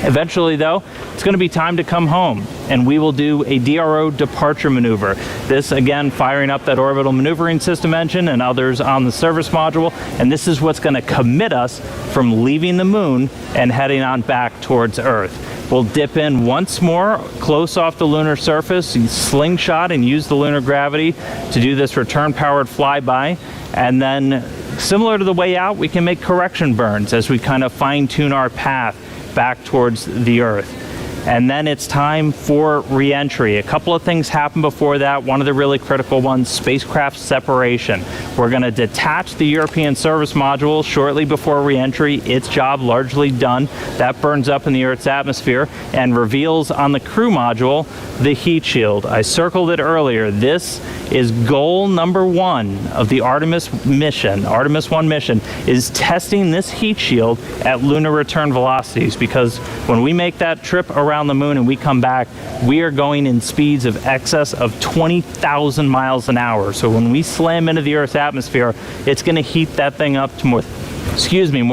Eventually, though, it's going to be time to come home, and we will do a DRO departure maneuver. This, again, firing up that orbital maneuvering system engine and others on the service module, and this is what's going to commit us from leaving the moon and heading on back towards Earth. We'll dip in once more, close off the lunar surface, slingshot and use the lunar gravity to do this return-powered flyby, and then, similar to the way out, we can make correction burns as we kind of fine-tune our path back towards the Earth. And then it's time for re-entry. A couple of things happen before that. One of the really critical ones, spacecraft separation. We're going to detach the European service module shortly before re-entry. Its job largely done. That burns up in the Earth's atmosphere and reveals on the crew module the heat shield. I circled it earlier. This is goal number 1 of the Artemis mission. Artemis I mission is testing this heat shield at lunar return velocities, because when we make that trip around the moon and we come back, we are going in speeds of excess of 20,000 miles an hour. So when we slam into the Earth's atmosphere, it's going to heat that thing up to more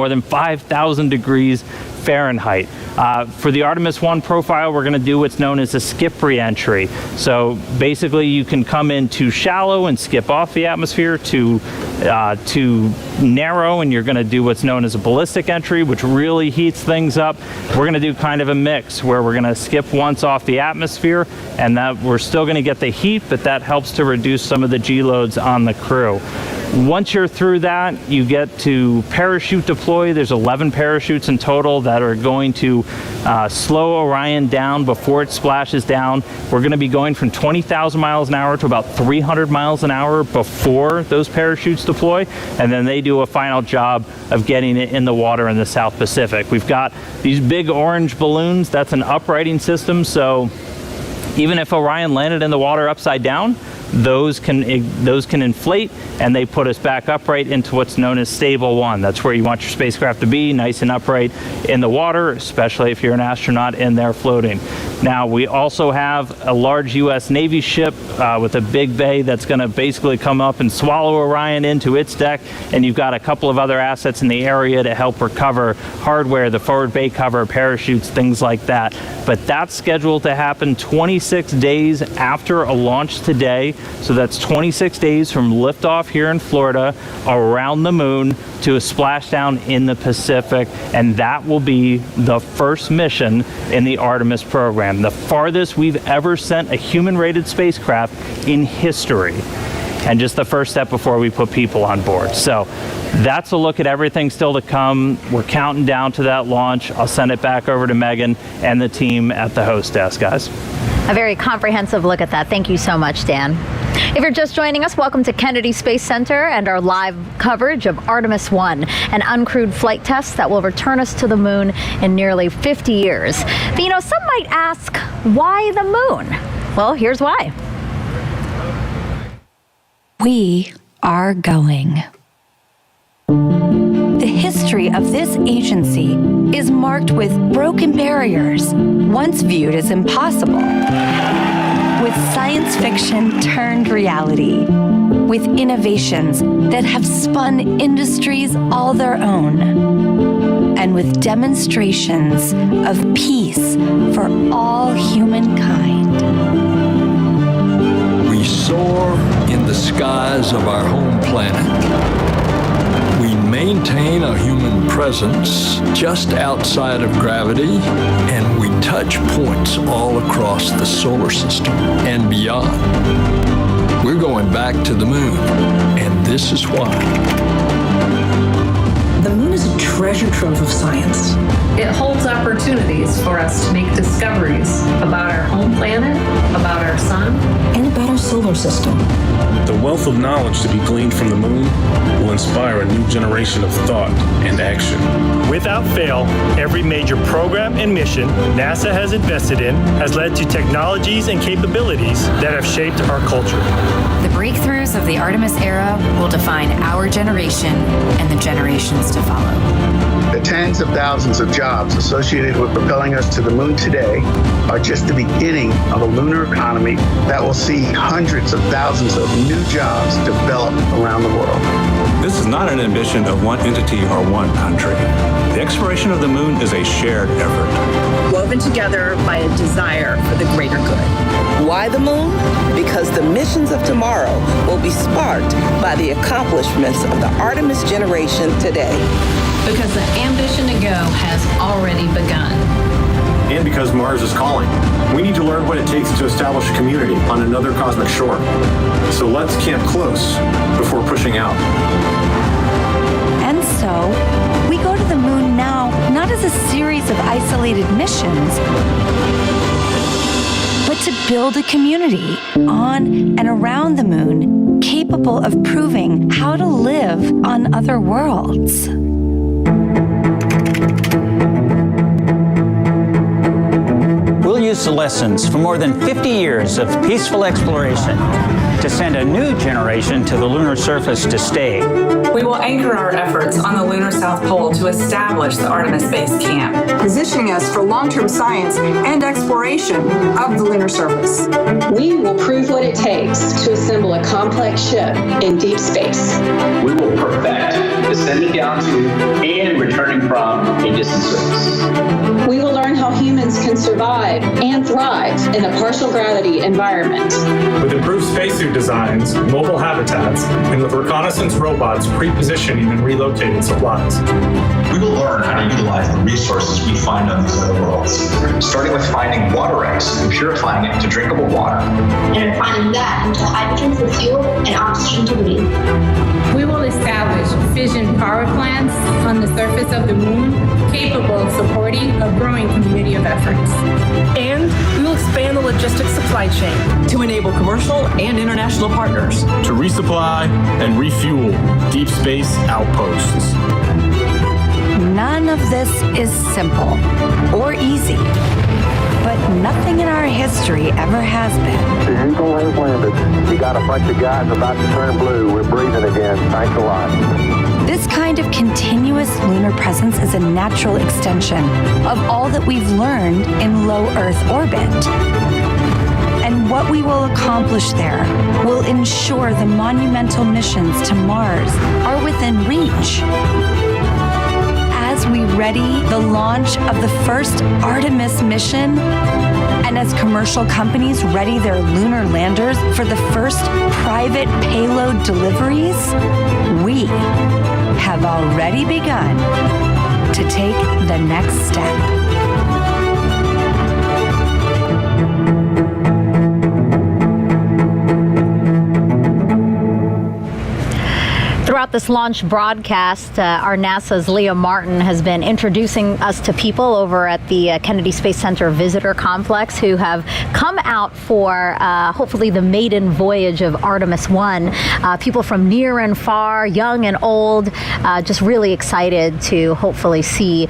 than 5,000 degrees Fahrenheit. For the Artemis I profile, we're going to do what's known as a skip re-entry. So basically, you can come in too shallow and skip off the atmosphere, too narrow, and you're going to do what's known as a ballistic entry, which really heats things up. We're going to do kind of a mix where we're going to skip once off the atmosphere, and that we're still going to get the heat, but that helps to reduce some of the G loads on the crew. Once you're through that, you get to parachute deploy. There's 11 parachutes in total that are going to slow Orion down before it splashes down. We're going to be going from 20,000 miles an hour to about 300 miles an hour before those parachutes deploy, and then they do a final job of getting it in the water in the South Pacific. We've got these big orange balloons. That's an uprighting system, so even if Orion landed in the water upside down, those can inflate, and they put us back upright into what's known as stable 1. That's where you want your spacecraft to be, nice and upright in the water, especially if you're an astronaut in there floating. Now, we also have a large U.S. Navy ship with a big bay that's going to basically come up and swallow Orion into its deck, and you've got a couple of other assets in the area to help recover hardware, the forward bay cover, parachutes, things like that. But that's scheduled to happen 26 days after a launch today. So that's 26 days from liftoff here in Florida around the moon to a splashdown in the Pacific, and that will be the first mission in the Artemis program, the farthest we've ever sent a human-rated spacecraft in history, and just the first step before we put people on board. So that's a look at everything still to come. We're counting down to that launch. I'll send it back over to Megan and the team at the host desk, guys. A very comprehensive look at that. Thank you so much, Dan. If you're just joining us, welcome to Kennedy Space Center and our live coverage of Artemis I, an uncrewed flight test that will return us to the moon in nearly 50 years. But you know, some might ask, why the moon? Well, here's why. We are going. The history of this agency is marked with broken barriers, once viewed as impossible, with science fiction turned reality, with innovations that have spun industries all their own, and with demonstrations of peace for all humankind. We soar in the skies of our home planet. We maintain a human presence just outside of gravity, and we touch points all across the solar system and beyond. We're going back to the moon, and this is why. The moon is a treasure trove of science. It holds opportunities for us to make discoveries about our home planet, about our sun, and about our solar system. The wealth of knowledge to be gleaned from the moon will inspire a new generation of thought and action. Without fail, every major program and mission NASA has invested in has led to technologies and capabilities that have shaped our culture. The breakthroughs of the Artemis era will define our generation and the generations to follow. tens of thousands of jobs associated with propelling us to the moon today are just the beginning of a lunar economy that will see hundreds of thousands of new jobs develop around the world. This is not an ambition of one entity or one country. The exploration of the moon is a shared effort, woven together by a desire for the greater good. Why the moon? Because the missions of tomorrow will be sparked by the accomplishments of the Artemis generation today. Because the ambition to go has already begun. And because Mars is calling. We need to learn what it takes to establish a community on another cosmic shore. So let's camp close before pushing out. And so, we go to the moon now, not as a series of isolated missions, but to build a community on and around the moon capable of proving how to live on other worlds. We'll use the lessons from more than 50 years of peaceful exploration to send a new generation to the lunar surface to stay. We will anchor our efforts on the lunar South Pole to establish the Artemis Base Camp, positioning us for long-term science and exploration of the lunar surface. We will prove what it takes to assemble a complex ship in deep space. We will perfect descending down to and returning from a distant surface. We will learn how humans can survive and thrive in a partial gravity environment. With improved spacesuit designs, mobile habitats, and with reconnaissance robots pre-positioning and relocating supplies. We will learn how to utilize the resources we find on these other worlds, starting with finding water ice and purifying it to drinkable water. And refining that into hydrogen for fuel and oxygen to breathe. We will establish fission power plants on the surface of the moon, capable of supporting a growing community of efforts. And we will expand the logistics supply chain to enable commercial and international partners To resupply and refuel deep space outposts. None of this is simple or easy, but nothing in our history ever has been. The Eagle has landed. We got a bunch of guys about to turn blue. We're breathing again. Thanks a lot. This kind of continuous lunar presence is a natural extension of all that we've learned in low Earth orbit. And what we will accomplish there will ensure the monumental missions to Mars are within reach. As we ready the launch of the first Artemis mission, and as commercial companies ready their lunar landers for the first private payload deliveries, we have already begun to take the next step. Throughout this launch broadcast, our NASA's Leah Martin has been introducing us to people over at the Kennedy Space Center Visitor Complex who have come out for hopefully the maiden voyage of Artemis I. People from near and far, young and old, just really excited to hopefully see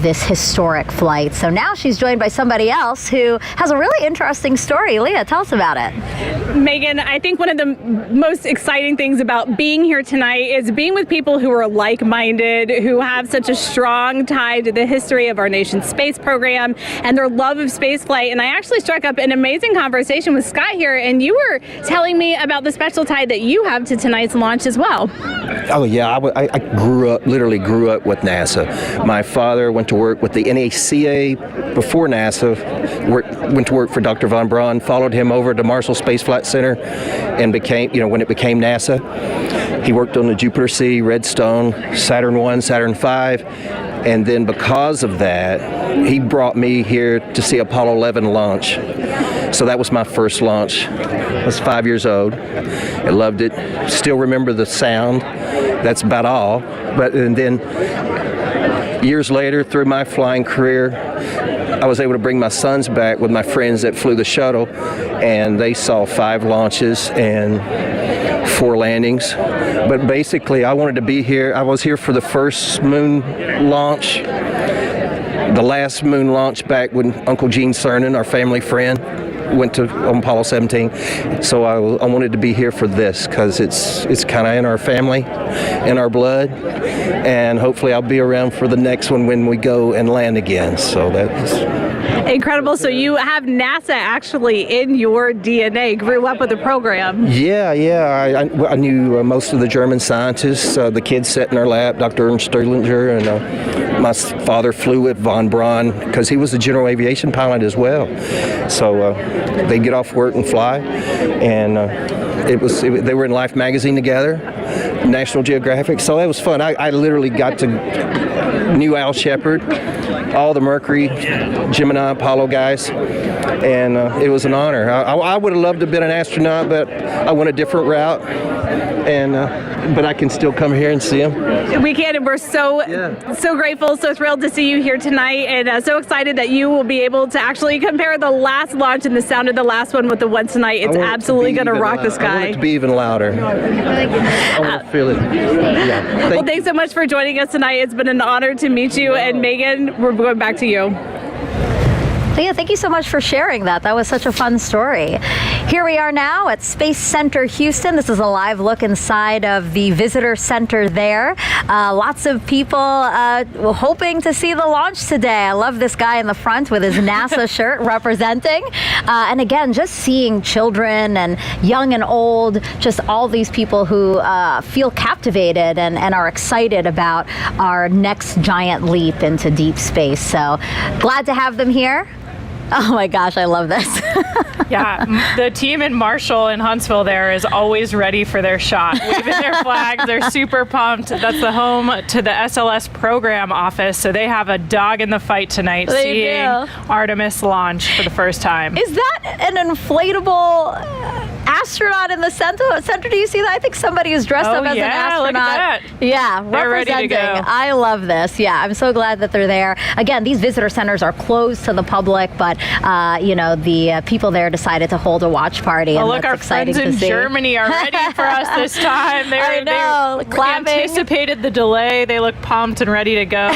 this historic flight. So now she's joined by somebody else who has a really interesting story. Leah, tell us about it. Megan, I think one of the most exciting things about being here tonight is being with people who are like-minded, who have such a strong tie to the history of our nation's space program and their love of spaceflight. And I actually struck up an amazing conversation with Scott here, and you were telling me about the special tie that you have to tonight's launch as well. Oh yeah, I literally grew up with NASA. My father went to work with the NACA before NASA, went to work for Dr. Von Braun, followed him over to Marshall Space Flight Center, and became, when it became NASA. He worked on the Jupiter C, Redstone, Saturn I, Saturn V, and then because of that, he brought me here to see Apollo 11 launch. So that was my first launch. I was 5 years old. I loved it. Still remember the sound. That's about all. And then years later, through my flying career, I was able to bring my sons back with my friends that flew the shuttle, and they saw 5 launches and 4 landings. But basically, I wanted to be here. I was here for the first moon launch, the last moon launch back when Uncle Gene Cernan, our family friend, went on Apollo 17. So I wanted to be here for this because it's kind of in our family, in our blood, and hopefully I'll be around for the next one when we go and land again. So that's incredible. So you have NASA actually in your DNA, grew up with the program. Yeah. I knew most of the German scientists, the kids sat in our lap, Dr. Ernst Stirlinger, and my father flew with von Braun because he was a general aviation pilot as well. So they get off work and fly, and they were in Life magazine together, National Geographic. So it was fun. I literally got to knew Al Shepard, all the Mercury, Gemini, Apollo guys, and it was an honor. I would have loved to have been an astronaut, but I went a different route, but I can still come here and see them. We can, and we're so grateful, so thrilled to see you here tonight, and so excited that you will be able to actually compare the last launch and the sound of the last one with the one tonight. It's absolutely going to rock the sky. I want it to be even louder. I want to feel it. Yeah. Well, thanks so much for joining us tonight. It's been an honor to meet you, and Megan, we're going back to you. Yeah, thank you so much for sharing that. That was such a fun story. Here we are now at Space Center Houston. This is a live look inside of the visitor center there. Lots of people hoping to see the launch today. I love this guy in the front with his NASA shirt representing. And again, just seeing children and young and old, just all these people who feel captivated and are excited about our next giant leap into deep space. So glad to have them here. Oh my gosh, I love this. Yeah, the team in Marshall in Huntsville there is always ready for their shot, waving their flags. They're super pumped. That's the home to the SLS program office, so they have a dog in the fight tonight, seeing Artemis launch for the first time. Is that an inflatable astronaut in the center? Do you see that? I think somebody is dressed up as an astronaut. Look at that. Yeah, they're representing. Ready to go. I love this. Yeah, I'm so glad that they're there. Again, these visitor centers are closed to the public, but the people there decided to hold a watch party. Oh, and look, our friends in Germany are ready for us this time. I know, they anticipated the delay. They look pumped and ready to go.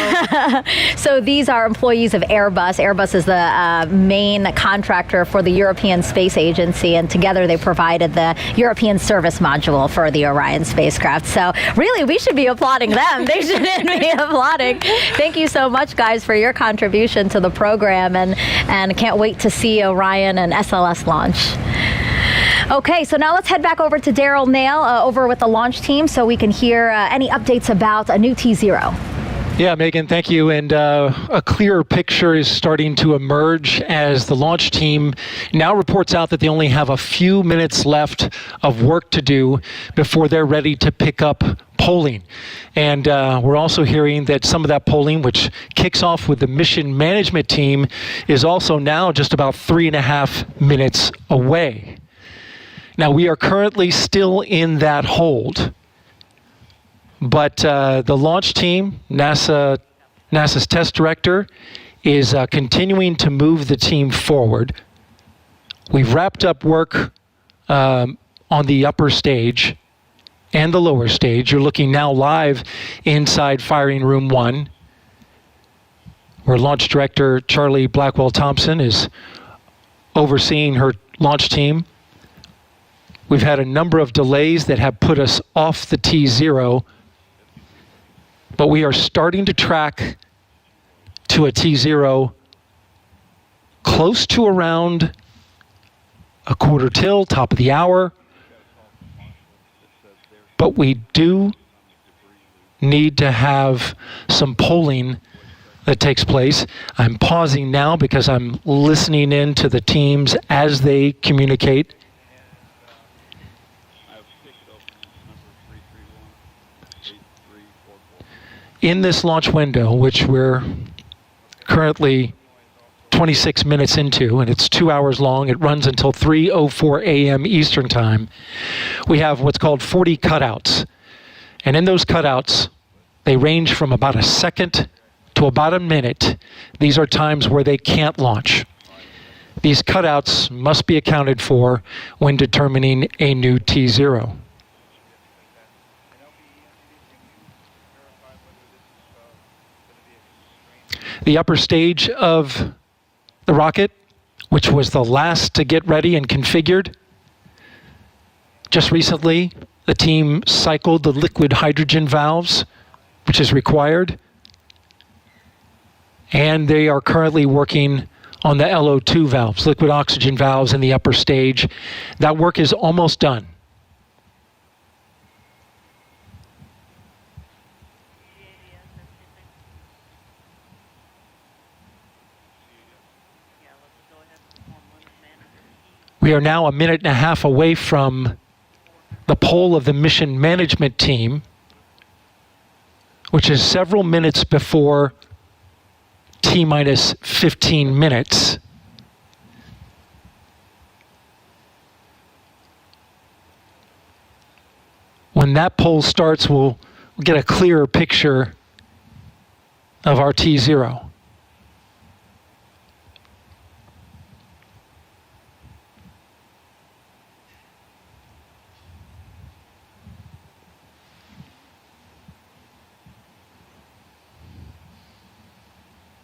So these are employees of Airbus. Airbus is the main contractor for the European Space Agency, and together they provided the European service module for the Orion spacecraft. So really, we should be applauding them. They shouldn't be applauding. Thank you so much, guys, for your contribution to the program, and can't wait to see Orion and SLS launch. Okay, so now let's head back over to Daryl Nail over with the launch team so we can hear any updates about a new T0. Yeah, Megan, thank you. And a clearer picture is starting to emerge as the launch team now reports out that they only have a few minutes left of work to do before they're ready to pick up polling. And we're also hearing that some of that polling, which kicks off with the mission management team, is also now just about 3.5 minutes away. Now, we are currently still in that hold. But the launch team, NASA's test director, is continuing to move the team forward. We've wrapped up work on the upper stage and the lower stage. You're looking now live inside Firing Room 1, where Launch Director Charlie Blackwell Thompson is overseeing her launch team. We've had a number of delays that have put us off the T0, but we are starting to track to a T0 close to around a quarter till, top of the hour. But we do need to have some polling that takes place. I'm pausing now because I'm listening in to the teams as they communicate. In this launch window, which we're currently 26 minutes into, and it's 2 hours long, it runs until 3:04 a.m. Eastern Time, we have what's called 40 cutouts. And in those cutouts, they range from about a second to about a minute. These are times where they can't launch. These cutouts must be accounted for when determining a new T0. The upper stage of the rocket which was the last to get ready and configured. Just recently, the team cycled the liquid hydrogen valves, which is required. And they are currently working on the LO2 valves, liquid oxygen valves in the upper stage. That work is almost done. We are now a minute and a half away from the pole of the mission management team, which is several minutes before T-minus 15 minutes. When that pole starts, we'll get a clearer picture of our T0.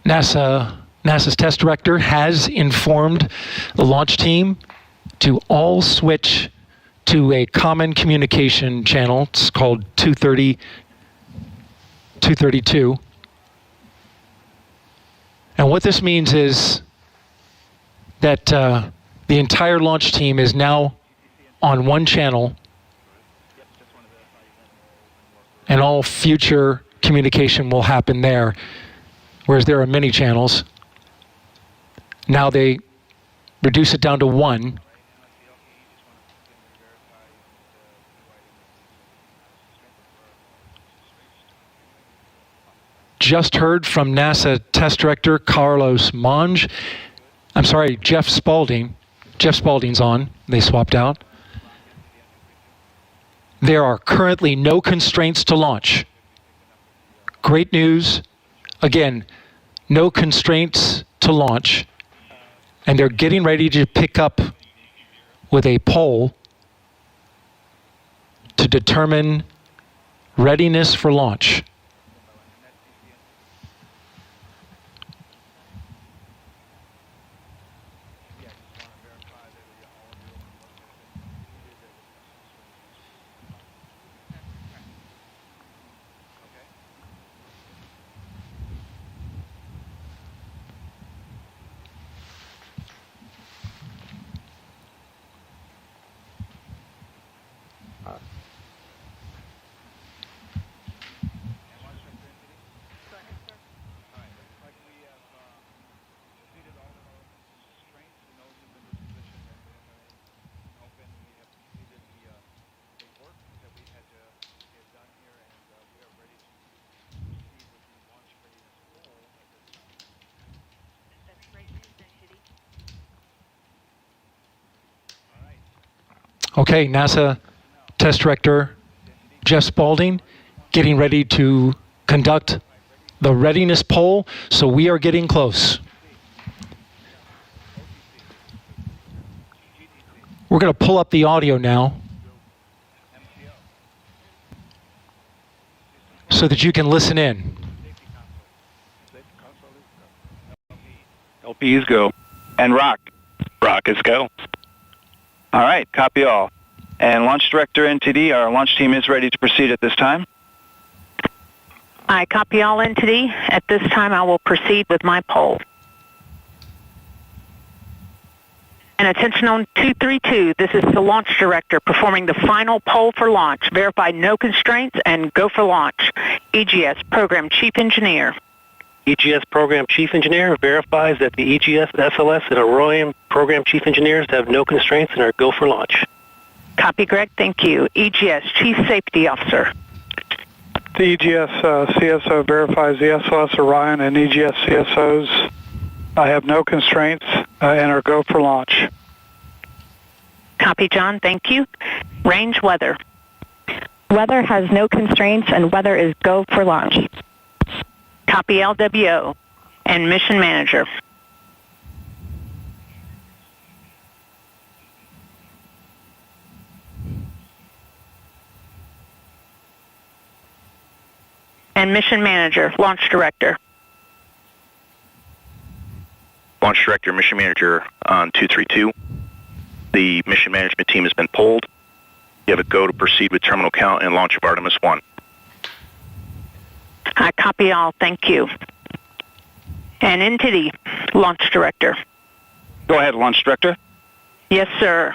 NASA's test director has informed the launch team to all switch to a common communication channel. It's called 232. And what this means is that the entire launch team is now on one channel, and all future communication will happen there. Whereas there are many channels. Now they reduce it down to one. Just heard from NASA Test Director Jeff Spaulding. Jeff Spaulding's on. They swapped out. There are currently no constraints to launch. Great news. Again, no constraints to launch, and they're getting ready to pick up with a poll to determine readiness for launch. Okay, NASA Test Director Jeff Spaulding getting ready to conduct the readiness poll, so we are getting close. We're going to pull up the audio now so that you can listen in. LPs go. And rockets go. All right, copy all. And Launch Director NTD, our launch team is ready to proceed at this time. I copy all NTD. At this time, I will proceed with my poll. And attention on 232, this is the Launch Director performing the final poll for launch. Verify no constraints and go for launch. EGS Program Chief Engineer. EGS Program Chief Engineer verifies that the EGS, SLS, and Orion Program Chief Engineers have no constraints and are go for launch. Copy, Greg. Thank you. EGS Chief Safety Officer. The EGS CSO verifies the SLS Orion and EGS CSOs have no constraints and are go for launch. Copy, John. Thank you. Range weather. Weather has no constraints and weather is go for launch. Copy LWO and Mission Manager. And Mission Manager, Launch Director. Launch Director, Mission Manager on 232. The mission management team has been polled. You have a go to proceed with terminal count and launch of Artemis I. I copy all. Thank you. And NTD, Launch Director. Go ahead, Launch Director. Yes, sir.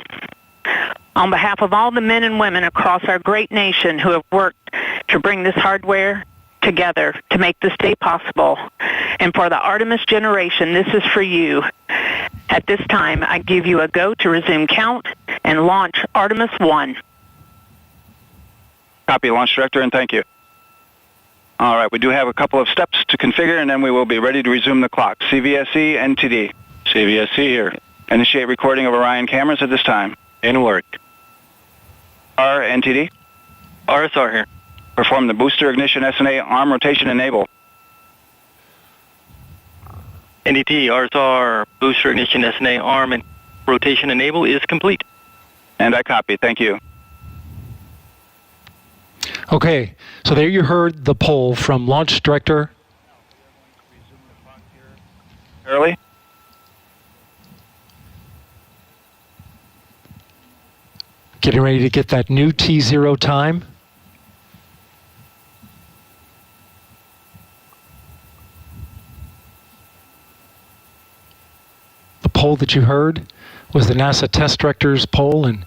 On behalf of all the men and women across our great nation who have worked to bring this hardware together to make this day possible, and for the Artemis generation, this is for you. At this time, I give you a go to resume count and launch Artemis I. Copy, Launch Director, and thank you. All right, we do have a couple of steps to configure, and then we will be ready to resume the clock. CVSE, NTD. CVSE here. Initiate recording of Orion cameras at this time. In work. R, NTD. RSR here. Perform the booster ignition SNA arm rotation enable. NDT, RSR, booster ignition SNA arm and rotation enable is complete. And I copy. Thank you. Okay, so there you heard the poll from Launch Director. Early. Getting ready to get that new T0 time. The poll that you heard was the NASA Test Director's poll. And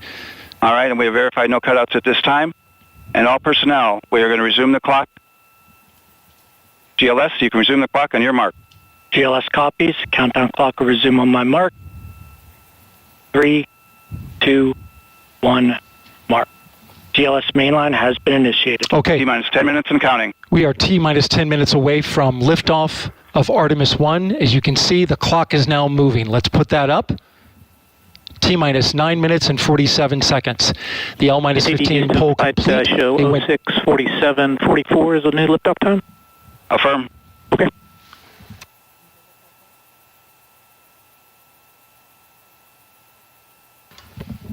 all right, and we have verified no cutouts at this time. And all personnel, we are going to resume the clock. GLS, you can resume the clock on your mark. GLS copies. Countdown clock will resume on my mark. 3, 2, 1, mark. GLS mainline has been initiated. Okay. T-minus 10 minutes and counting. We are T-minus 10 minutes away from liftoff of Artemis I. As you can see, the clock is now moving. Let's put that up. T-minus 9 minutes and 47 seconds. The L-minus 15 poll complete. Show 06:47:44 is the new liftoff time. Affirm. Okay.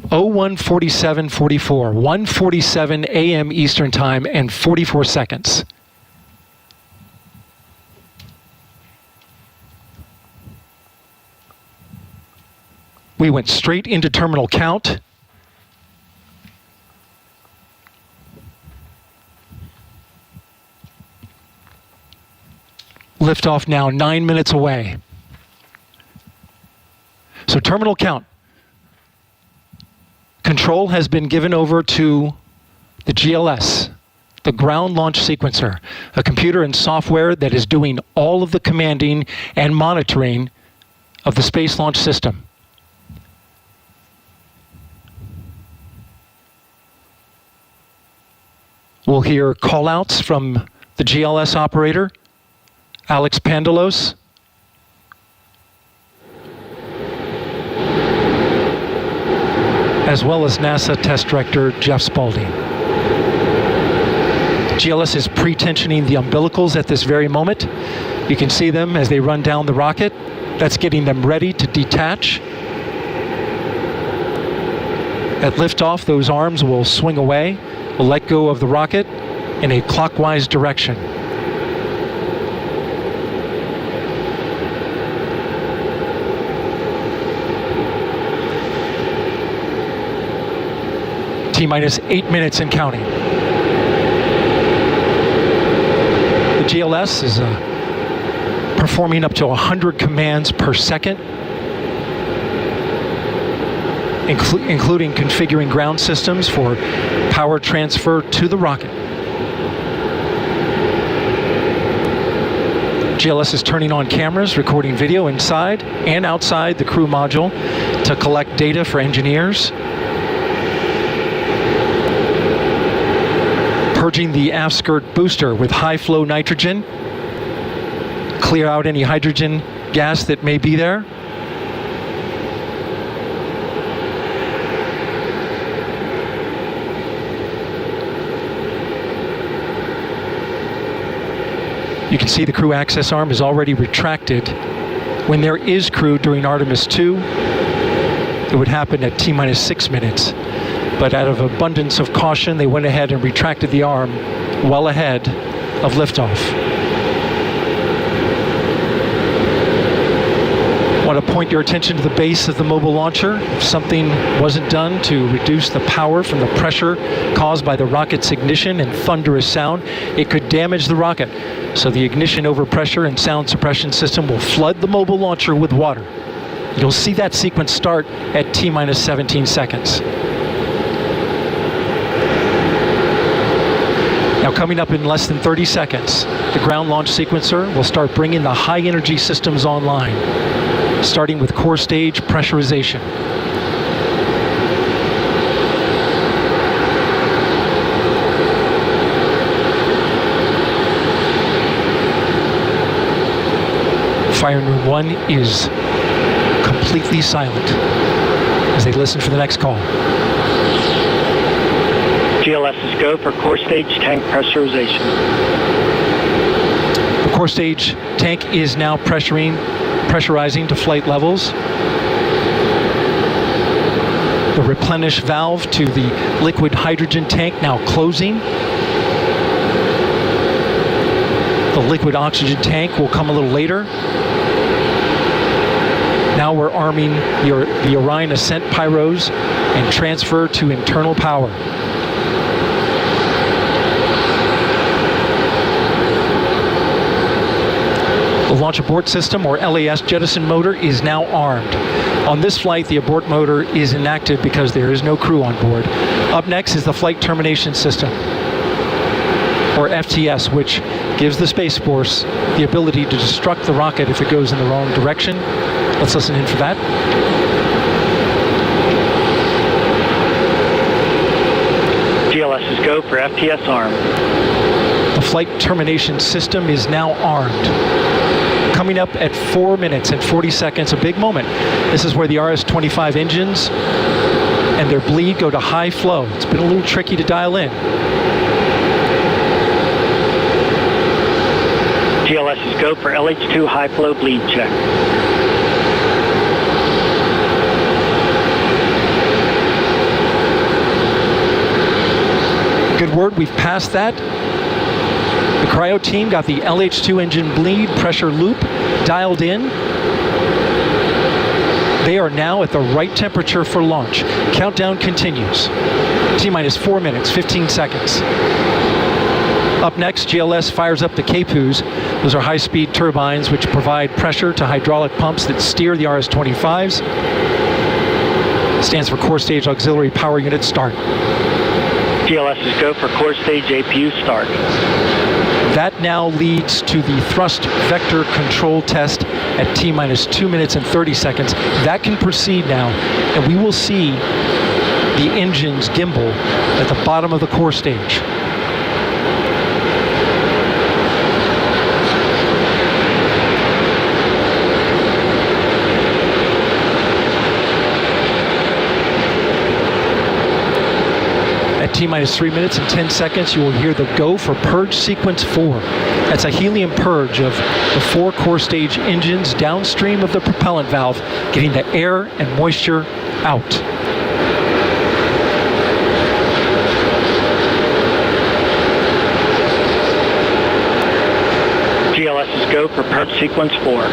Oh, 1:47:44, 1:47 a.m. Eastern Time and 44 seconds. We went straight into terminal count. Liftoff now 9 minutes away. So terminal count. Control has been given over to the GLS, the ground launch sequencer, a computer and software that is doing all of the commanding and monitoring of the Space Launch System. We'll hear call-outs from the GLS operator, Alex Pandalos. As well as NASA Test Director Jeff Spaulding. GLS is pre-tensioning the umbilicals at this very moment. You can see them as they run down the rocket. That's getting them ready to detach. At liftoff, those arms will swing away. We'll let go of the rocket in a clockwise direction. T-minus 8 minutes and counting. The GLS is performing up to 100 commands per second, including configuring ground systems for power transfer to the rocket. GLS is turning on cameras, recording video inside and outside the crew module to collect data for engineers. Purging the aft skirt booster with high flow nitrogen. Clear out any hydrogen gas that may be there. You can see the crew access arm is already retracted. When there is crew during Artemis II, it would happen at T-minus 6 minutes. But out of abundance of caution, they went ahead and retracted the arm well ahead of liftoff. Want to point your attention to the base of the mobile launcher. If something wasn't done to reduce the power from the pressure caused by the rocket's ignition and thunderous sound, it could damage the rocket. So the ignition overpressure and sound suppression system will flood the mobile launcher with water. You'll see that sequence start at T-minus 17 seconds. Now coming up in less than 30 seconds, the ground launch sequencer will start bringing the high energy systems online, starting with core stage pressurization. Fire Room 1 is completely silent as they listen for the next call. GLS's go for core stage tank pressurization. The core stage tank is now pressurizing to flight levels. The replenish valve to the liquid hydrogen tank now closing. The liquid oxygen tank will come a little later. Now we're arming the Orion Ascent pyros and transfer to internal power. The launch abort system, or LAS jettison motor, is now armed. On this flight, the abort motor is inactive because there is no crew on board. Up next is the flight termination system, or FTS, which gives the Space Force the ability to destruct the rocket if it goes in the wrong direction. Let's listen in for that. GLS's go for FTS arm. The flight termination system is now armed. Coming up at 4 minutes and 40 seconds, a big moment. This is where the RS-25 engines and their bleed go to high flow. It's been a little tricky to dial in. GLS's go for LH2 high flow bleed check. Good word, we've passed that. The cryo team got the LH2 engine bleed pressure loop dialed in. They are now at the right temperature for launch. Countdown continues. T-minus 4 minutes, 15 seconds. Up next, GLS fires up the CAPUs. Those are high-speed turbines which provide pressure to hydraulic pumps that steer the RS-25s. Stands for Core Stage Auxiliary Power Unit Start. GLS's go for core stage APU start. That now leads to the thrust vector control test at T-minus 2 minutes and 30 seconds. That can proceed now, and we will see the engines gimbal at the bottom of the core stage. T-minus 3 minutes and 10 seconds, you will hear the go for purge sequence 4. That's a helium purge of the 4 core stage engines downstream of the propellant valve, getting the air and moisture out. GLS's go for purge sequence 4.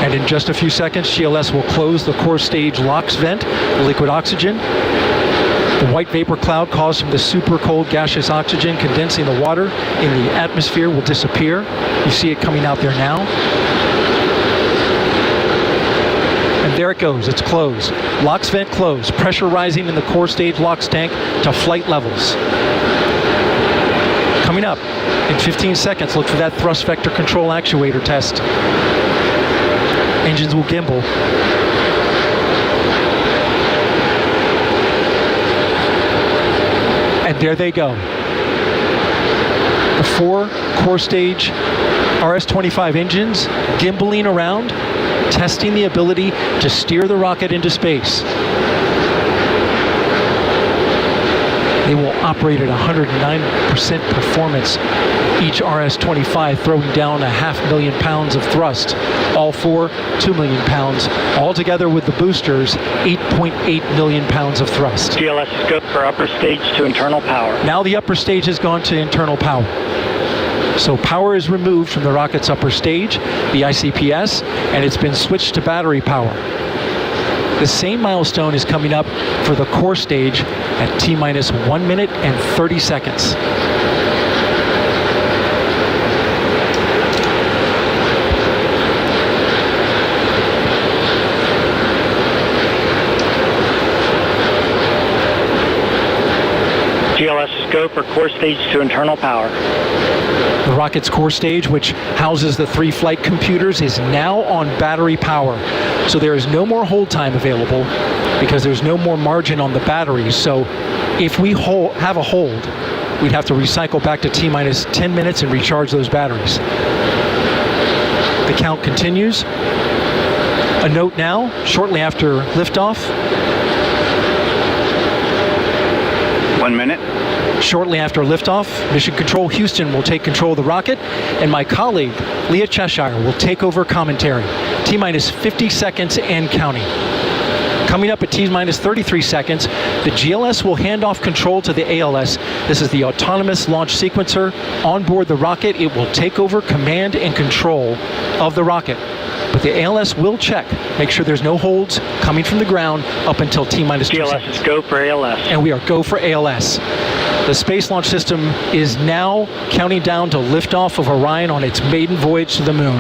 And in just a few seconds, GLS will close the core stage LOX vent, liquid oxygen. The white vapor cloud caused from the super cold gaseous oxygen condensing the water in the atmosphere will disappear. You see it coming out there now. And there it goes, it's closed. LOX vent closed, pressure rising in the core stage LOX tank to flight levels. Coming up in 15 seconds, look for that thrust vector control actuator test. Engines will gimbal. And there they go. The 4 core stage RS-25 engines gimbaling around, testing the ability to steer the rocket into space. They will operate at 109% performance. Each RS-25 throwing down 500,000 pounds of thrust. All 4, 2 million pounds. All together with the boosters, 8.8 million pounds of thrust. GLS is go for upper stage to internal power. Now the upper stage has gone to internal power. So power is removed from the rocket's upper stage, the ICPS, and it's been switched to battery power. The same milestone is coming up for the core stage at T-minus 1 minute and 30 seconds. GLS is go for core stage to internal power. The rocket's core stage, which houses the 3 flight computers, is now on battery power. So there is no more hold time available because there's no more margin on the batteries. So if we have a hold, we'd have to recycle back to T-minus 10 minutes and recharge those batteries. The count continues. A note now, shortly after liftoff. 1 minute. Shortly after liftoff, Mission Control Houston will take control of the rocket, and my colleague, Leah Cheshire, will take over commentary. T-minus 50 seconds and counting. Coming up at T-minus 33 seconds, the GLS will hand off control to the ALS. This is the autonomous launch sequencer. On board the rocket, it will take over command and control of the rocket. But the ALS will check, make sure there's no holds coming from the ground up until T-minus 2 seconds. GLS is go for ALS. And we are go for ALS. The Space Launch System is now counting down to liftoff of Orion on its maiden voyage to the moon.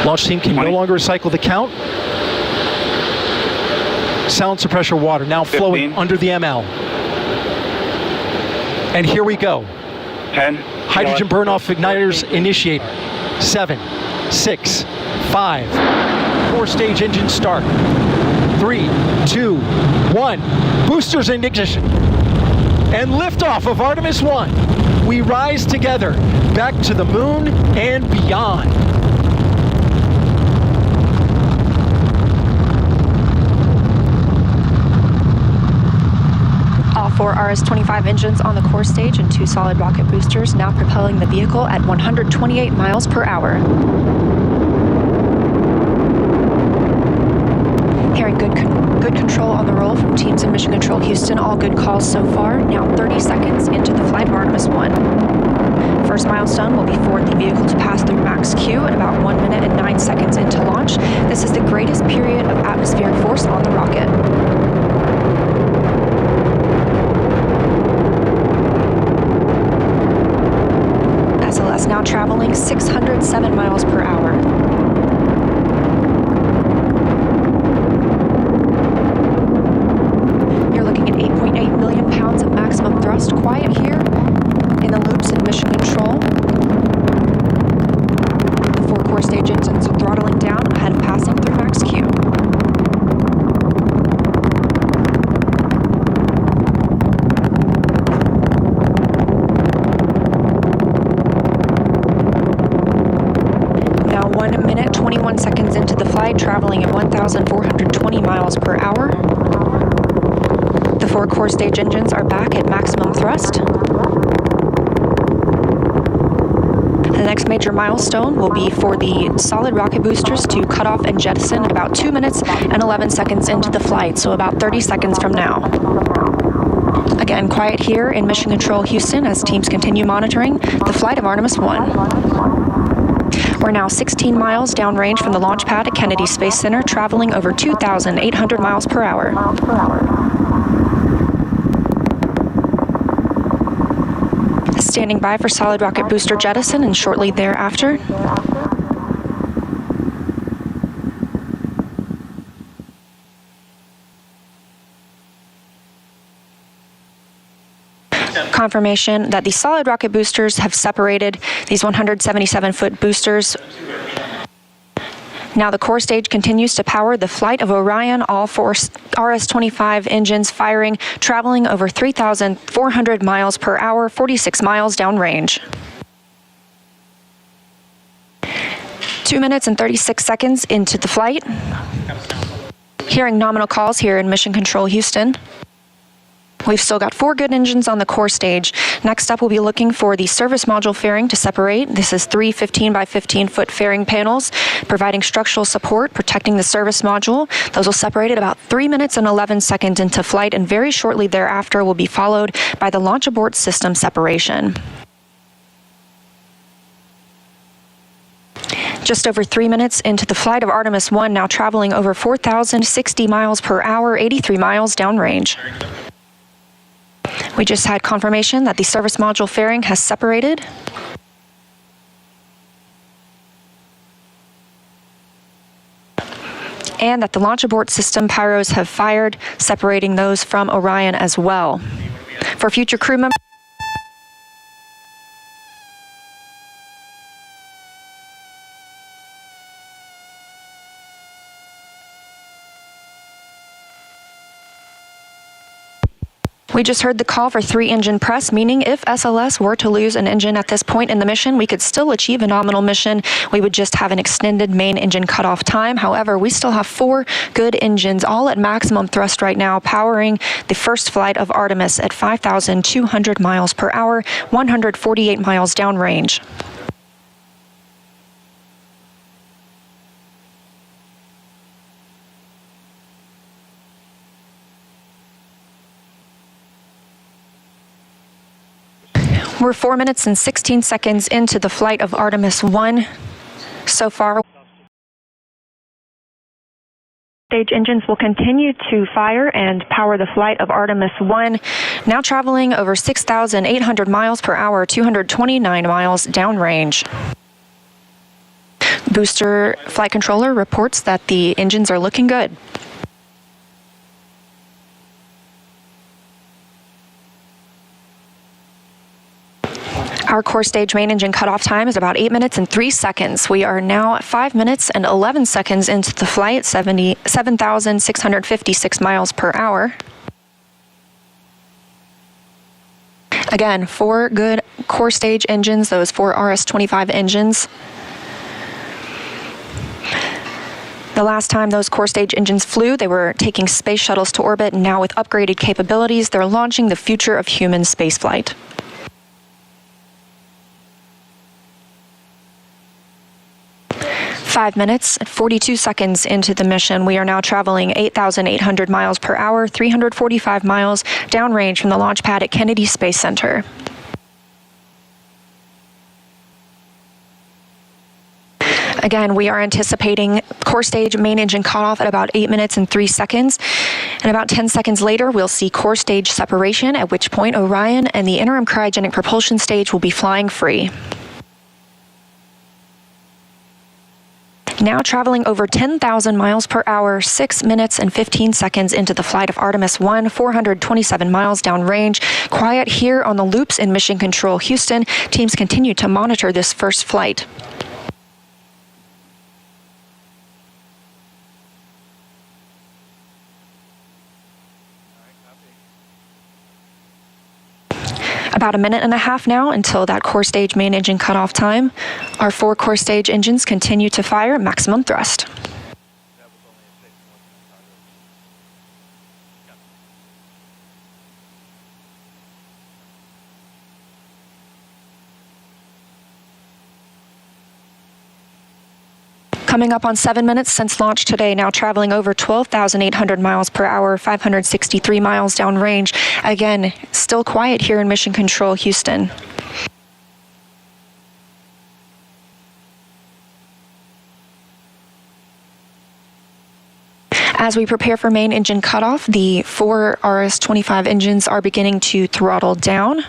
Launch team can no longer recycle the count. Sound suppressor water now flowing under the ML. And here we go. 10. Hydrogen burn-off igniters initiated. 7, 6, 5. 4 stage engine start. 3, 2, 1. Boosters in ignition. And liftoff of Artemis I. We rise together back to the moon and beyond. All 4 RS-25 engines on the core stage and 2 solid rocket boosters now propelling the vehicle at 128 miles per hour. Hearing good control on the roll from teams in Mission Control Houston. All good calls so far. Now 30 seconds into the flight of Artemis I. First milestone will be for the vehicle to pass through max Q at about 1 minute and 9 seconds into launch. This is the greatest period of atmospheric force on the rocket. SLS now traveling 607 miles per hour. You're looking at 8.8 million pounds of maximum thrust. Quiet here in the loops in Mission Control. The 4 core stage engines are throttling down ahead of passing through max Q. Now 1 minute, 21 seconds into the flight, traveling at 1,420 miles per hour. The 4 core stage engines are back at maximum thrust. The next major milestone will be for the solid rocket boosters to cut off and jettison at about 2 minutes and 11 seconds into the flight, so about 30 seconds from now. Again, quiet here in Mission Control Houston as teams continue monitoring the flight of Artemis I. We're now 16 miles downrange from the launch pad at Kennedy Space Center, traveling over 2,800 miles per hour. Standing by for solid rocket booster jettison and shortly thereafter. Confirmation that the solid rocket boosters have separated these 177-foot boosters. Now the core stage continues to power the flight of Orion, all 4 RS-25 engines firing, traveling over 3,400 miles per hour, 46 miles downrange. 2 minutes and 36 seconds into the flight. Hearing nominal calls here in Mission Control Houston. We've still got 4 good engines on the core stage. Next up, we'll be looking for the service module fairing to separate. This is 3 15 by 15 foot fairing panels, providing structural support, protecting the service module. Those will separate at about 3 minutes and 11 seconds into flight, and very shortly thereafter will be followed by the launch abort system separation. Just over 3 minutes into the flight of Artemis I, now traveling over 4,060 miles per hour, 83 miles downrange. We just had confirmation that the service module fairing has separated. And that the launch abort system pyros have fired, separating those from Orion as well. For future crew members, we just heard the call for 3-engine press, meaning if SLS were to lose an engine at this point in the mission, we could still achieve a nominal mission. We would just have an extended main engine cutoff time. However, we still have 4 good engines, all at maximum thrust right now, powering the first flight of Artemis at 5,200 miles per hour, 148 miles downrange. We're 4 minutes and 16 seconds into the flight of Artemis I so far. Stage engines will continue to fire and power the flight of Artemis I, now traveling over 6,800 miles per hour, 229 miles downrange. Booster flight controller reports that the engines are looking good. Our core stage main engine cutoff time is about 8 minutes and 3 seconds. We are now at 5 minutes and 11 seconds into the flight, 7,656 miles per hour. Again, 4 good core stage engines, those 4 RS-25 engines. The last time those core stage engines flew, they were taking space shuttles to orbit, and now with upgraded capabilities, they're launching the future of human spaceflight. Five minutes and 42 seconds into the mission, we are now traveling 8,800 miles per hour, 345 miles downrange from the launch pad at Kennedy Space Center. Again, we are anticipating core stage main engine cutoff at about 8 minutes and 3 seconds. And about 10 seconds later, we'll see core stage separation, at which point Orion and the interim cryogenic propulsion stage will be flying free. Now traveling over 10,000 miles per hour, 6 minutes and 15 seconds into the flight of Artemis I, 427 miles downrange. Quiet here on the loops in Mission Control Houston. Teams continue to monitor this first flight. About a minute and a half now until that core stage main engine cutoff time. Our 4 core stage engines continue to fire at maximum thrust. Coming up on 7 minutes since launch today, now traveling over 12,800 miles per hour, 563 miles downrange. Again, still quiet here in Mission Control Houston. As we prepare for main engine cutoff, the 4 RS-25 engines are beginning to throttle down.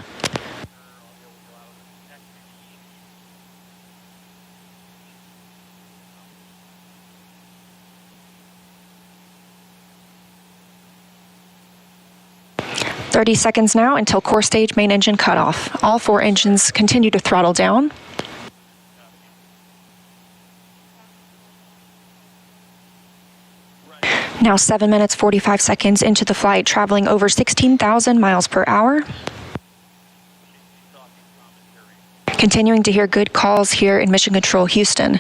"30 seconds now until core stage main engine cutoff. All 4 engines continue to throttle down. Now 7 minutes, 45 seconds into the flight, traveling over 16,000 miles per hour. Continuing to hear good calls here in Mission Control Houston.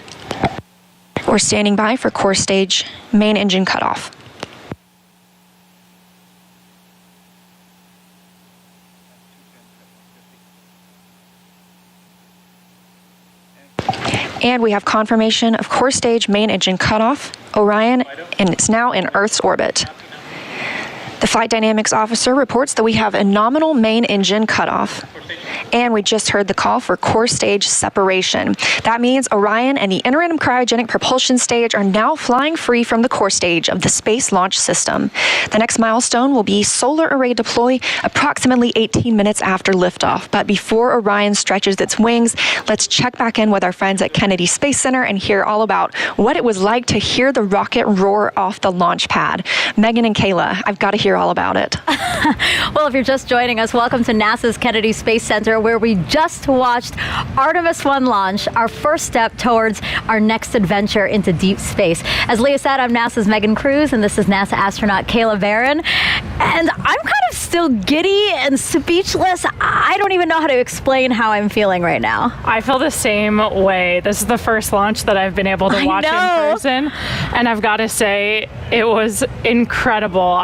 We're standing by for core stage main engine cutoff. And we have confirmation of core stage main engine cutoff, Orion, and it's now in Earth's orbit. The flight dynamics officer reports that we have a nominal main engine cutoff. And we just heard the call for core stage separation. That means Orion and the interim cryogenic propulsion stage are now flying free from the core stage of the Space Launch System. The next milestone will be solar array deploy approximately 18 minutes after liftoff. But before Orion stretches its wings, let's check back in with our friends at Kennedy Space Center and hear all about what it was like to hear the rocket roar off the launch pad. Megan and Kayla, I've got to hear all about it. Well, if you're just joining us, welcome to NASA's Kennedy Space Center, where we just watched Artemis I launch, our first step towards our next adventure into deep space. As Leah said, I'm NASA's Megan Cruz, and this is NASA astronaut Kayla Barron. And I'm kind of still giddy and speechless. I don't even know how to explain how I'm feeling right now. I feel the same way. This is the first launch that I've been able to watch in person, and I've got to say, it was incredible.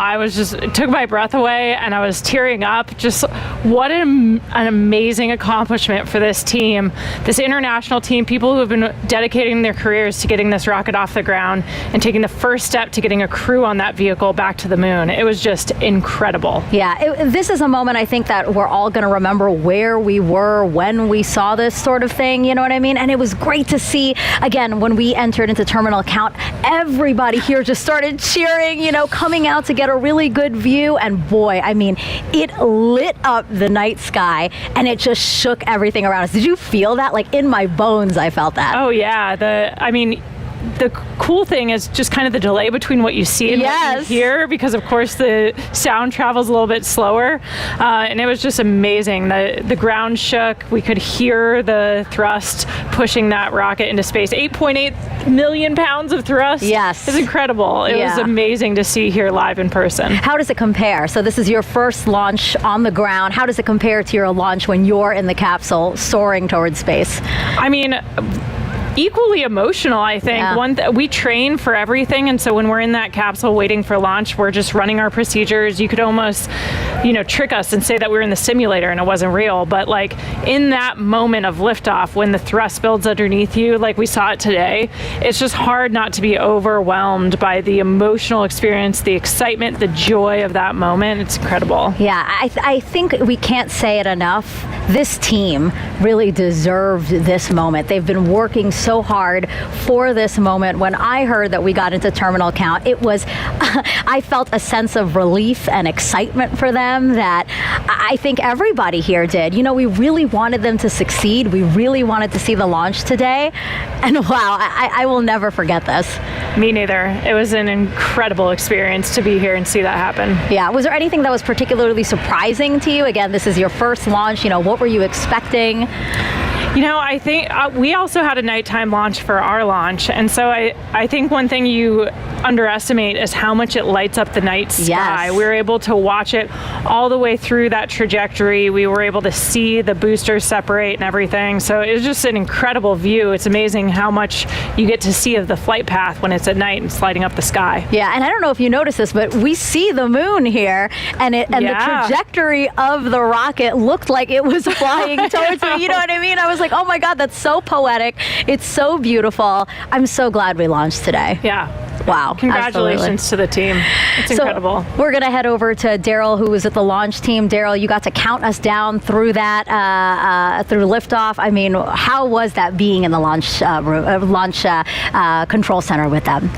It took my breath away, and I was tearing up. Just what an amazing accomplishment for this team, this international team, people who have been dedicating their careers to getting this rocket off the ground and taking the first step to getting a crew on that vehicle back to the moon. It was just incredible. Yeah, this is a moment I think that we're all going to remember where we were when we saw this sort of thing, you know what I mean? And it was great to see, again, when we entered into terminal count, everybody here just started cheering, coming out to get a really good view. And boy, I mean, it lit up the night sky and it just shook everything around us. Did you feel that? Like in my bones, I felt that. Oh yeah. The cool thing is just kind of the delay between what you see and what you hear, because of course the sound travels a little bit slower, and it was just amazing. The ground shook. We could hear the thrust pushing that rocket into space. 8.8 million pounds of thrust. Yes. It's incredible. It was amazing to see here live in person. How does it compare? So this is your first launch on the ground. How does it compare to your launch when you're in the capsule soaring towards space? I mean, equally emotional, I think. Yeah. We train for everything, and so when we're in that capsule waiting for launch, we're just running our procedures. You could almost, trick us and say that we were in the simulator and it wasn't real. But like in that moment of liftoff, when the thrust builds underneath you, like we saw it today, it's just hard not to be overwhelmed by the emotional experience, the excitement, the joy of that moment. It's incredible. Yeah, I think we can't say it enough. This team really deserved this moment. They've been working so hard for this moment. When I heard that we got into terminal count, it was, I felt a sense of relief and excitement for them that I think everybody here did. We really wanted them to succeed. We really wanted to see the launch today. And wow, I will never forget this. Me neither. It was an incredible experience to be here and see that happen. Yeah. Was there anything that was particularly surprising to you? Again, this is your first launch. What were you expecting? I think we also had a nighttime launch for our launch. And so I think one thing you underestimate is how much it lights up the night sky. Yes. We were able to watch it all the way through that trajectory. We were able to see the boosters separate and everything. So it was just an incredible view. It's amazing how much you get to see of the flight path when it's at night and sliding up the sky. Yeah, and I don't know if you noticed this, but we see the moon here, and the trajectory of the rocket looked like it was flying towards me. You know what I mean? I was like, oh my God, that's so poetic. It's so beautiful. I'm so glad we launched today. Yeah. Wow. Congratulations to the team. It's incredible. We're going to head over to Daryl, who was at the launch team. Daryl, you got to count us down through that, through liftoff. I mean, how was that being in the launch control center with them?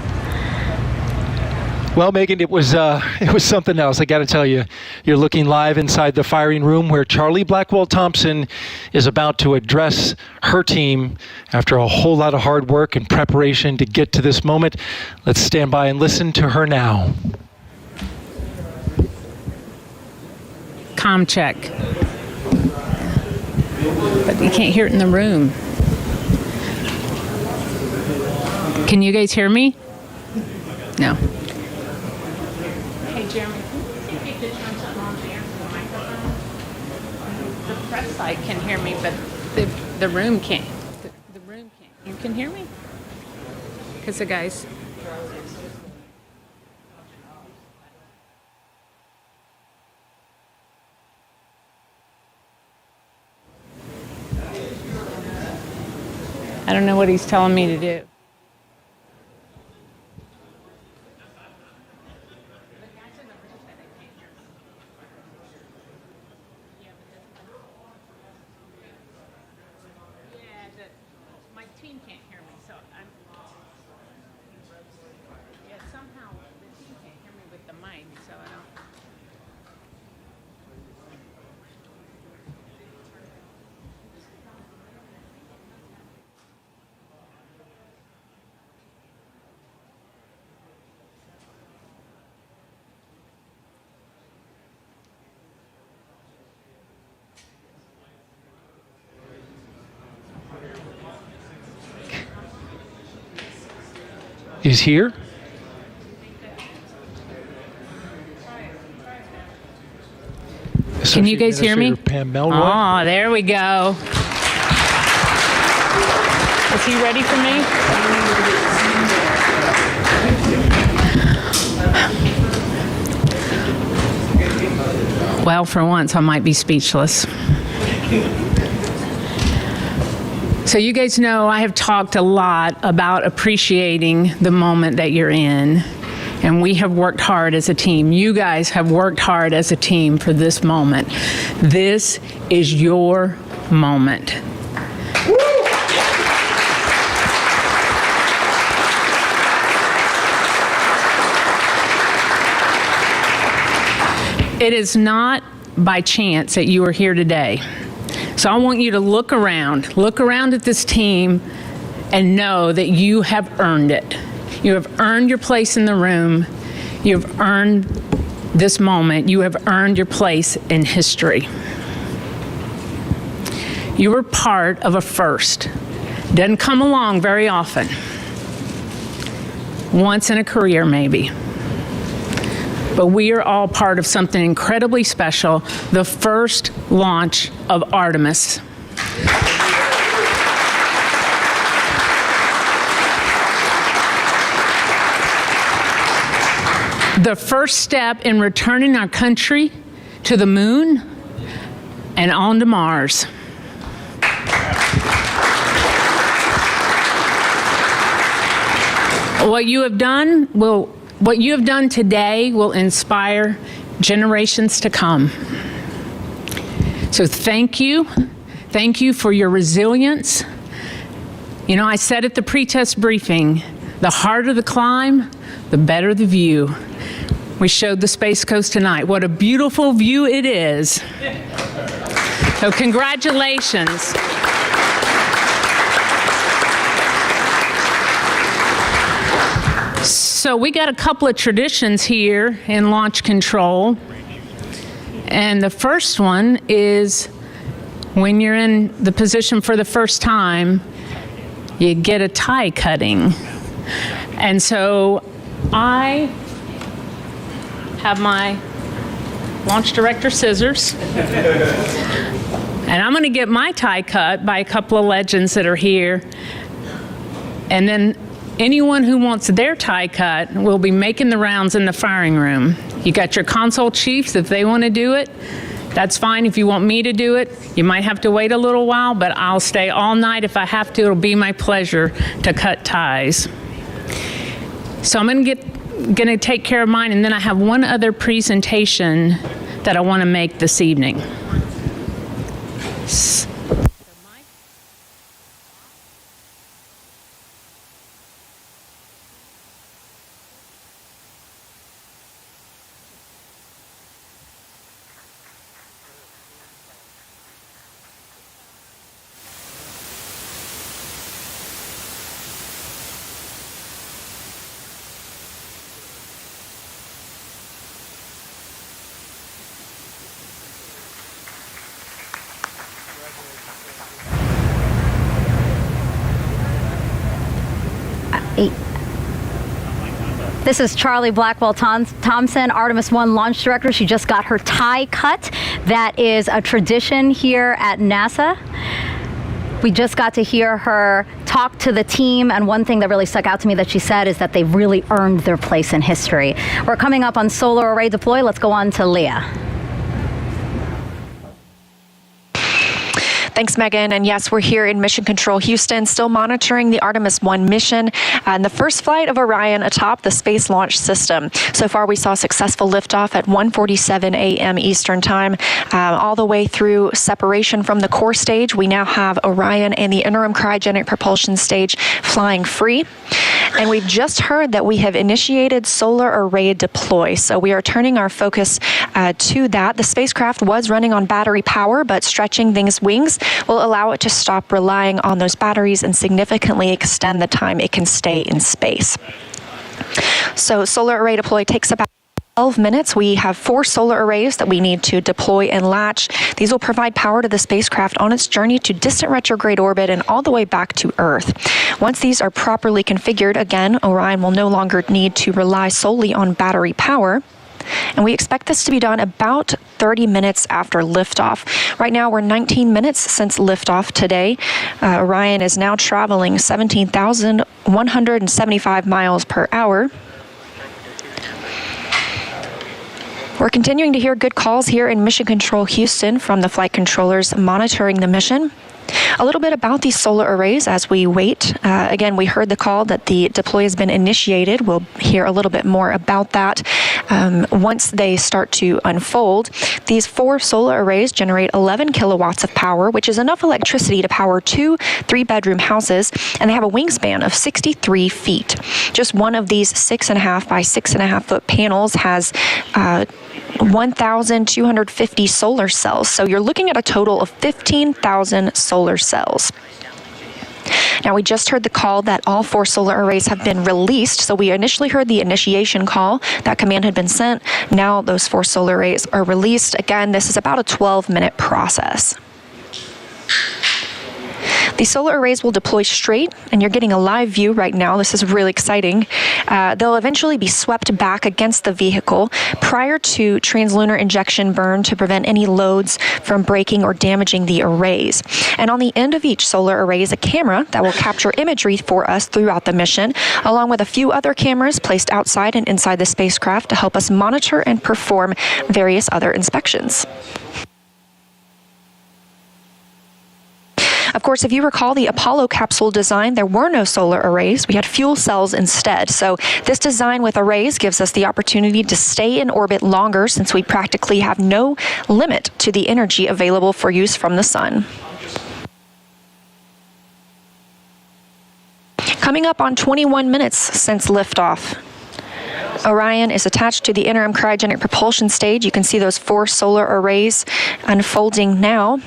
Well, Megan, it was something else. I got to tell you, you're looking live inside the firing room where Charlie Blackwell Thompson is about to address her team after a whole lot of hard work and preparation to get to this moment. Let's stand by and listen to her now. Comm check. But you can't hear it in the room. Can you guys hear me? No. Jeremy, can you take the turn something on the microphone? The press site can hear me, but the room can't. The room can't. You can hear me? Because the guys... I don't know what he's telling me to do. Is here. Can you guys hear me? Pam Melroy. Oh, there we go. Is he ready for me? Well, for once, I might be speechless. So you guys know I have talked a lot about appreciating the moment that you're in. And we have worked hard as a team. You guys have worked hard as a team for this moment. This is your moment. It is not by chance that you are here today. So I want you to look around at this team and know that you have earned it. You have earned your place in the room. You have earned this moment. You have earned your place in history. You were part of a first. Doesn't come along very often. Once in a career, maybe. But we are all part of something incredibly special, the first launch of Artemis. The first step in returning our country to the moon and on to Mars. What you have done today will inspire generations to come. So thank you. Thank you for your resilience. You know, I said at the pre-test briefing, the harder the climb, the better the view. We showed the Space Coast tonight. What a beautiful view it is. So congratulations. So we got a couple of traditions here in launch control. And the first one is when you're in the position for the first time, you get a tie cutting. And so I have my launch director scissors. And I'm going to get my tie cut by a couple of legends that are here. And then anyone who wants their tie cut will be making the rounds in the firing room. You got your console chiefs if they want to do it. That's fine. If you want me to do it, you might have to wait a little while, but I'll stay all night if I have to. It'll be my pleasure to cut ties. So I'm going to take care of mine, and then I have one other presentation that I want to make this evening. This is Charlie Blackwell Thompson, Artemis I launch director. She just got her tie cut. That is a tradition here at NASA. We just got to hear her talk to the team, and one thing that really stuck out to me that she said is that they've really earned their place in history. We're coming up on solar array deploy. Let's go on to Leah. Thanks, Megan. And yes, we're here in Mission Control Houston, still monitoring the Artemis I mission and the first flight of Orion atop the Space Launch System. So far, we saw successful liftoff at 1:47 a.m. Eastern Time, all the way through separation from the core stage. We now have Orion and the interim cryogenic propulsion stage flying free. And we've just heard that we have initiated solar array deploy. So we are turning our focus to that. The spacecraft was running on battery power, but stretching these wings will allow it to stop relying on those batteries and significantly extend the time it can stay in space. So solar array deploy takes about 12 minutes. We have 4 solar arrays that we need to deploy and latch. These will provide power to the spacecraft on its journey to distant retrograde orbit and all the way back to Earth. Once these are properly configured, again, Orion will no longer need to rely solely on battery power. And we expect this to be done about 30 minutes after liftoff. Right now, we're 19 minutes since liftoff today. Orion is now traveling 17,175 miles per hour. We're continuing to hear good calls here in Mission Control Houston from the flight controllers monitoring the mission. A little bit about these solar arrays as we wait. Again, we heard the call that the deploy has been initiated. We'll hear a little bit more about that once they start to unfold. These 4 solar arrays generate 11 kilowatts of power, which is enough electricity to power 2 3-bedroom houses, and they have a wingspan of 63 feet. Just one of these 6.5 by 6.5 foot panels has 1,250 solar cells. So you're looking at a total of 15,000 solar cells. Now, we just heard the call that all 4 solar arrays have been released. So we initially heard the initiation call. That command had been sent. Now those 4 solar arrays are released. Again, this is about a 12-minute process. These solar arrays will deploy straight, and you're getting a live view right now. This is really exciting. They'll eventually be swept back against the vehicle prior to translunar injection burn to prevent any loads from breaking or damaging the arrays. And on the end of each solar array is a camera that will capture imagery for us throughout the mission, along with a few other cameras placed outside and inside the spacecraft to help us monitor and perform various other inspections. Of course, if you recall the Apollo capsule design, there were no solar arrays. We had fuel cells instead. So this design with arrays gives us the opportunity to stay in orbit longer since we practically have no limit to the energy available for use from the sun. Coming up on 21 minutes since liftoff. Orion is attached to the interim cryogenic propulsion stage. You can see those 4 solar arrays unfolding now.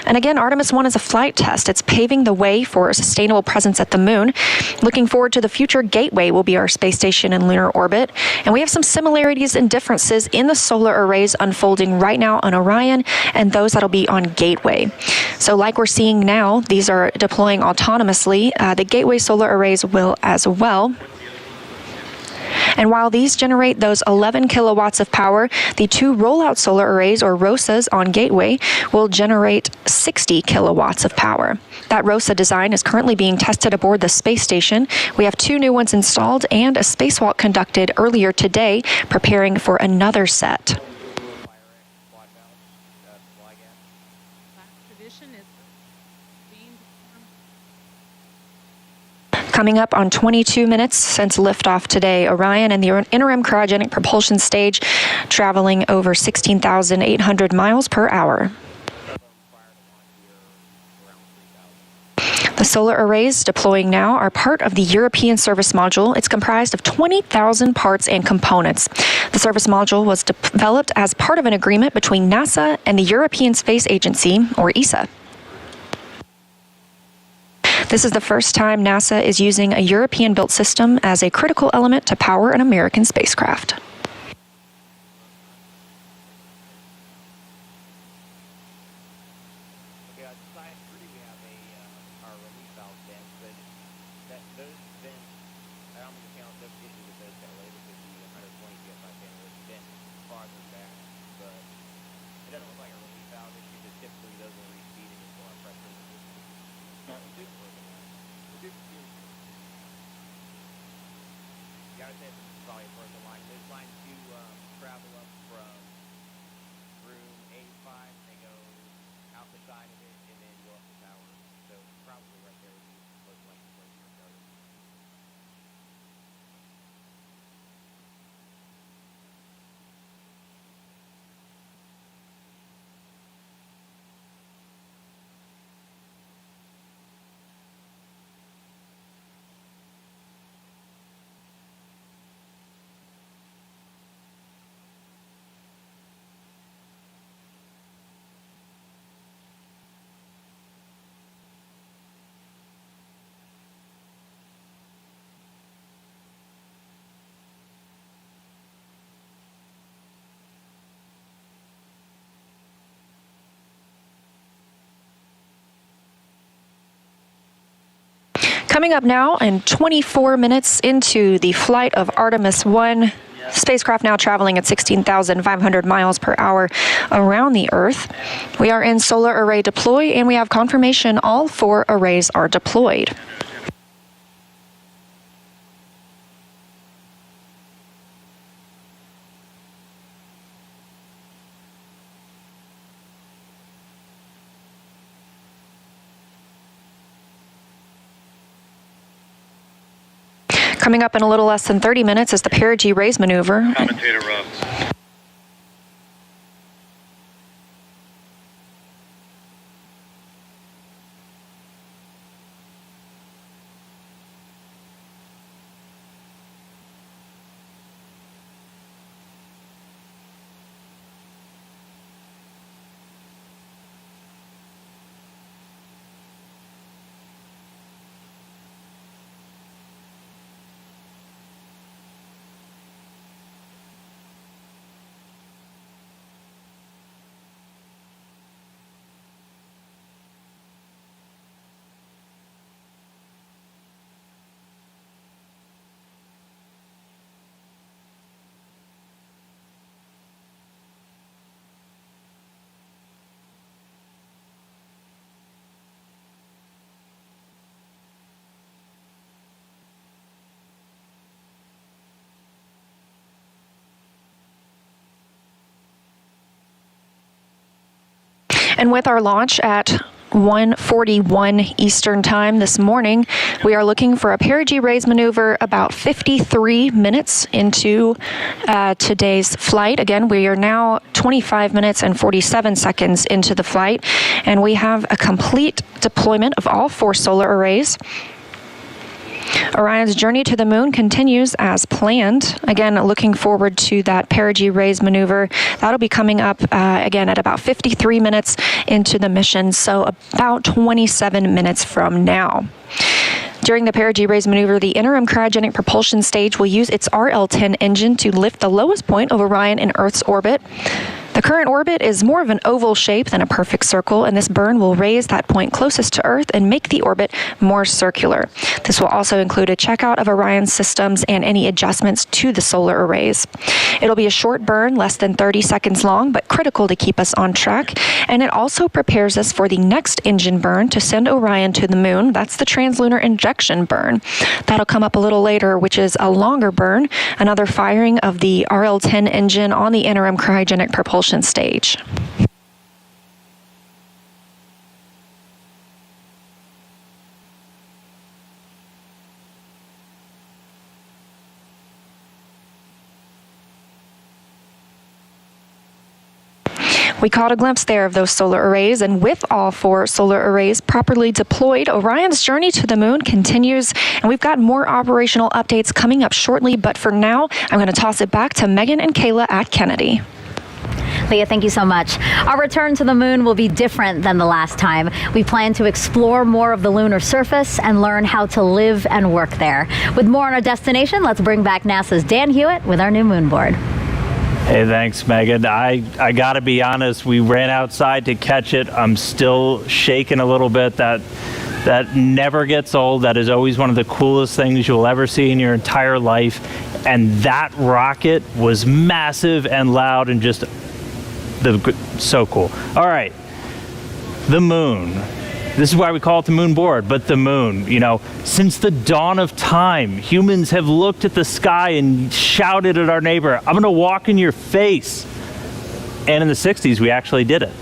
And again, Artemis I is a flight test. It's paving the way for a sustainable presence at the moon. Looking forward to the future, Gateway will be our space station in lunar orbit. And we have some similarities and differences in the solar arrays unfolding right now on Orion and those that'll be on Gateway. So like we're seeing now, these are deploying autonomously. The Gateway solar arrays will as well. And while these generate those 11 kilowatts of power, the 2 rollout solar arrays, or ROSAs, on Gateway will generate 60 kilowatts of power. That ROSA design is currently being tested aboard the space station. We have 2 new ones installed and a spacewalk conducted earlier today, preparing for another set. Coming up on 22 minutes since liftoff today, Orion and the interim cryogenic propulsion stage traveling over 16,800 miles per hour. The solar arrays deploying now are part of the European Service Module. It's comprised of 20,000 parts and components. The service module was developed as part of an agreement between NASA and the European Space Agency, or ESA. This is the first time NASA is using a European-built system as a critical element to power an American spacecraft. side of it, and then we'll Coming up now, and 24 minutes into the flight of Artemis I, spacecraft now traveling at 16,500 miles per hour around the Earth. We are in solar array deploy, and we have confirmation all 4 arrays are deployed. Coming up in a little less than 30 minutes is the Perigee raise maneuver. Commentator Rob. And with our launch at 1:41 Eastern Time this morning, we are looking for a Perigee raise maneuver about 53 minutes into today's flight. Again, we are now 25 minutes and 47 seconds into the flight, and we have a complete deployment of all 4 solar arrays. Orion's journey to the moon continues as planned. Again, looking forward to that Perigee raise maneuver. That'll be coming up again at about 53 minutes into the mission, so about 27 minutes from now. During the Perigee raise maneuver, the interim cryogenic propulsion stage will use its RL-10 engine to lift the lowest point of Orion in Earth's orbit. The current orbit is more of an oval shape than a perfect circle, and this burn will raise that point closest to Earth and make the orbit more circular. This will also include a checkout of Orion's systems and any adjustments to the solar arrays. It'll be a short burn, less than 30 seconds long, but critical to keep us on track, and it also prepares us for the next engine burn to send Orion to the moon. That's the Translunar injection burn. That'll come up a little later, which is a longer burn, another firing of the RL-10 engine on the interim cryogenic propulsion stage. We caught a glimpse there of those solar arrays, and with all 4 solar arrays properly deployed, Orion's journey to the moon continues, and we've got more operational updates coming up shortly, but for now, I'm going to toss it back to Megan and Kayla at Kennedy. Leah, thank you so much. Our return to the moon will be different than the last time. We plan to explore more of the lunar surface and learn how to live and work there. With more on our destination, let's bring back NASA's Dan Hewitt with our new moon board. Hey, thanks, Megan. I gotta be honest, we ran outside to catch it. I'm still shaking a little bit. That never gets old. That is always one of the coolest things you'll ever see in your entire life. And that rocket was massive and loud and just so cool. All right, the moon. This is why we call it the moon board, but the moon, you know, since the dawn of time, humans have looked at the sky and shouted at our neighbor, I'm gonna walk in your face. And in the 60s, we actually did it.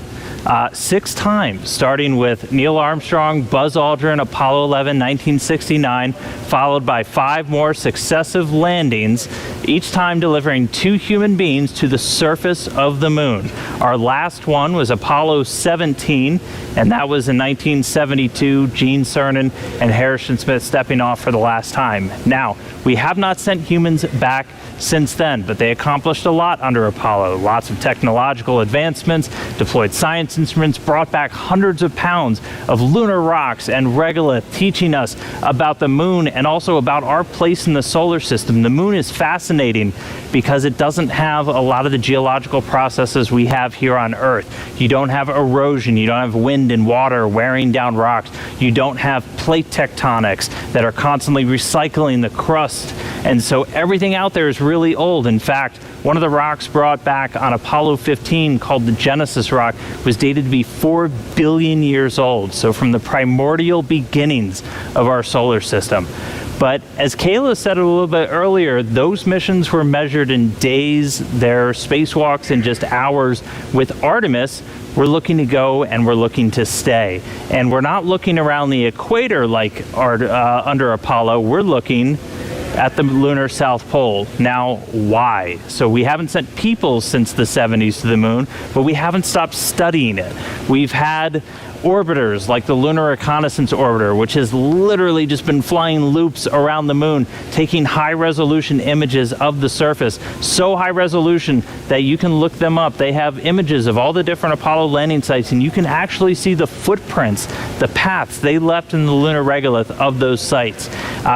6 times, starting with Neil Armstrong, Buzz Aldrin, Apollo 11, 1969, followed by 5 more successive landings, each time delivering 2 human beings to the surface of the moon. Our last one was Apollo 17, and that was in 1972, Gene Cernan and Harrison Smith stepping off for the last time. Now, we have not sent humans back since then, but they accomplished a lot under Apollo. Lots of technological advancements, deployed science science instruments brought back hundreds of pounds of lunar rocks and regolith, teaching us about the moon and also about our place in the solar system. The moon is fascinating because it doesn't have a lot of the geological processes we have here on Earth. You don't have erosion, you don't have wind and water wearing down rocks, you don't have plate tectonics that are constantly recycling the crust, and so everything out there is really old. In fact, one of the rocks brought back on Apollo 15, called the Genesis rock, was dated to be 4 billion years old, so from the primordial beginnings of our solar system. But as Kayla said a little bit earlier, those missions were measured in days, their spacewalks in just hours. With Artemis, we're looking to go and we're looking to stay. And we're not looking around the equator like under Apollo, we're looking at the lunar South Pole. Now, why? So we haven't sent people since the 70s to the moon, but we haven't stopped studying it. We've had orbiters like the Lunar Reconnaissance Orbiter, which has literally just been flying loops around the moon, taking high-resolution images of the surface. So high resolution that you can look them up. They have images of all the different Apollo landing sites, and you can actually see the footprints, the paths they left in the lunar regolith of those sites.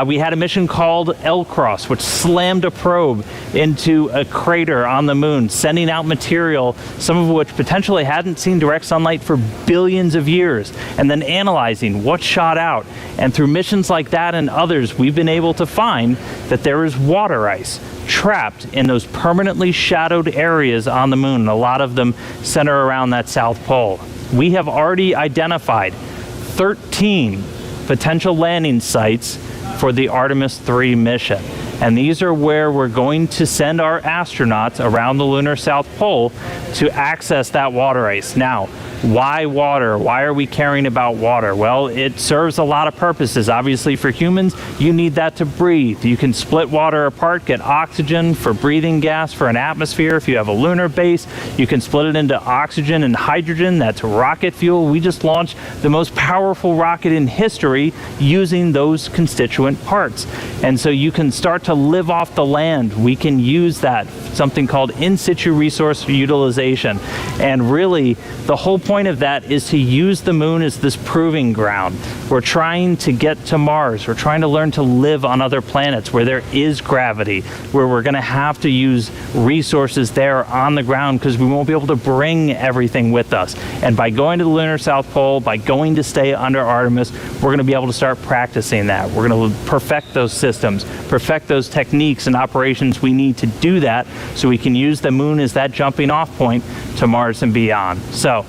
We had a mission called L-Cross, which slammed a probe into a crater on the moon, sending out material, some of which potentially hadn't seen direct sunlight for billions of years, and then analyzing what shot out. And through missions like that and others, we've been able to find that there is water ice trapped in those permanently shadowed areas on the moon. A lot of them center around that South Pole. We have already identified 13 potential landing sites for the Artemis III mission. And these are where we're going to send our astronauts around the lunar South Pole to access that water ice. Now, why water? Why are we caring about water? Well, it serves a lot of purposes. Obviously, for humans, you need that to breathe. You can split water apart, get oxygen for breathing gas for an atmosphere. If you have a lunar base, you can split it into oxygen and hydrogen. That's rocket fuel. We just launched the most powerful rocket in history using those constituent parts. And so you can start to live off the land. We can use that, something called in situ resource utilization. And really, the whole point of that is to use the moon as this proving ground. We're trying to get to Mars. We're trying to learn to live on other planets where there is gravity, where we're going to have to use resources there on the ground because we won't be able to bring everything with us. And by going to the lunar South Pole, by going to stay under Artemis, we're going to be able to start practicing that. We're going to perfect those systems, perfect those techniques and operations we need to do that, so we can use the moon as that jumping off point to Mars and beyond. So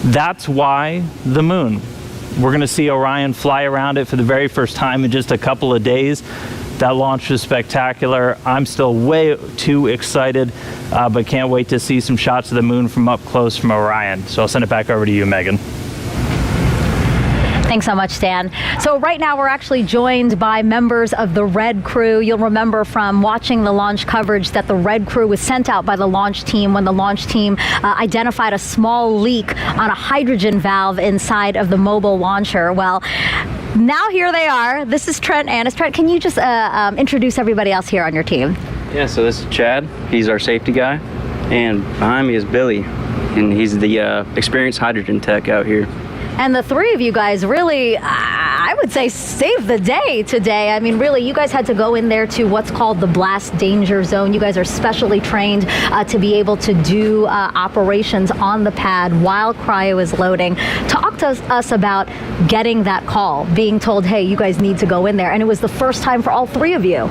that's why the moon. We're going to see Orion fly around it for the very first time in just a couple of days. That launch was spectacular. I'm still way too excited, but can't wait to see some shots of the moon from up close from Orion. So I'll send it back over to you, Megan. Thanks so much, Stan. So right now we're actually joined by members of the Red Crew. You'll remember from watching the launch coverage that the Red Crew was sent out by the launch team when the launch team identified a small leak on a hydrogen valve inside of the mobile launcher. Well, now here they are. This is Trent Annis. Trent, can you just introduce everybody else here on your team? Yeah, so this is Chad. He's our safety guy. And behind me is Billy, and he's the experienced hydrogen tech out here. And the three of you guys really, I would say, saved the day today. I mean, really, you guys had to go in there to what's called the blast danger zone. You guys are specially trained to be able to do operations on the pad while cryo is loading. Talk to us about getting that call, being told, hey, you guys need to go in there. And it was the first time for all three of you.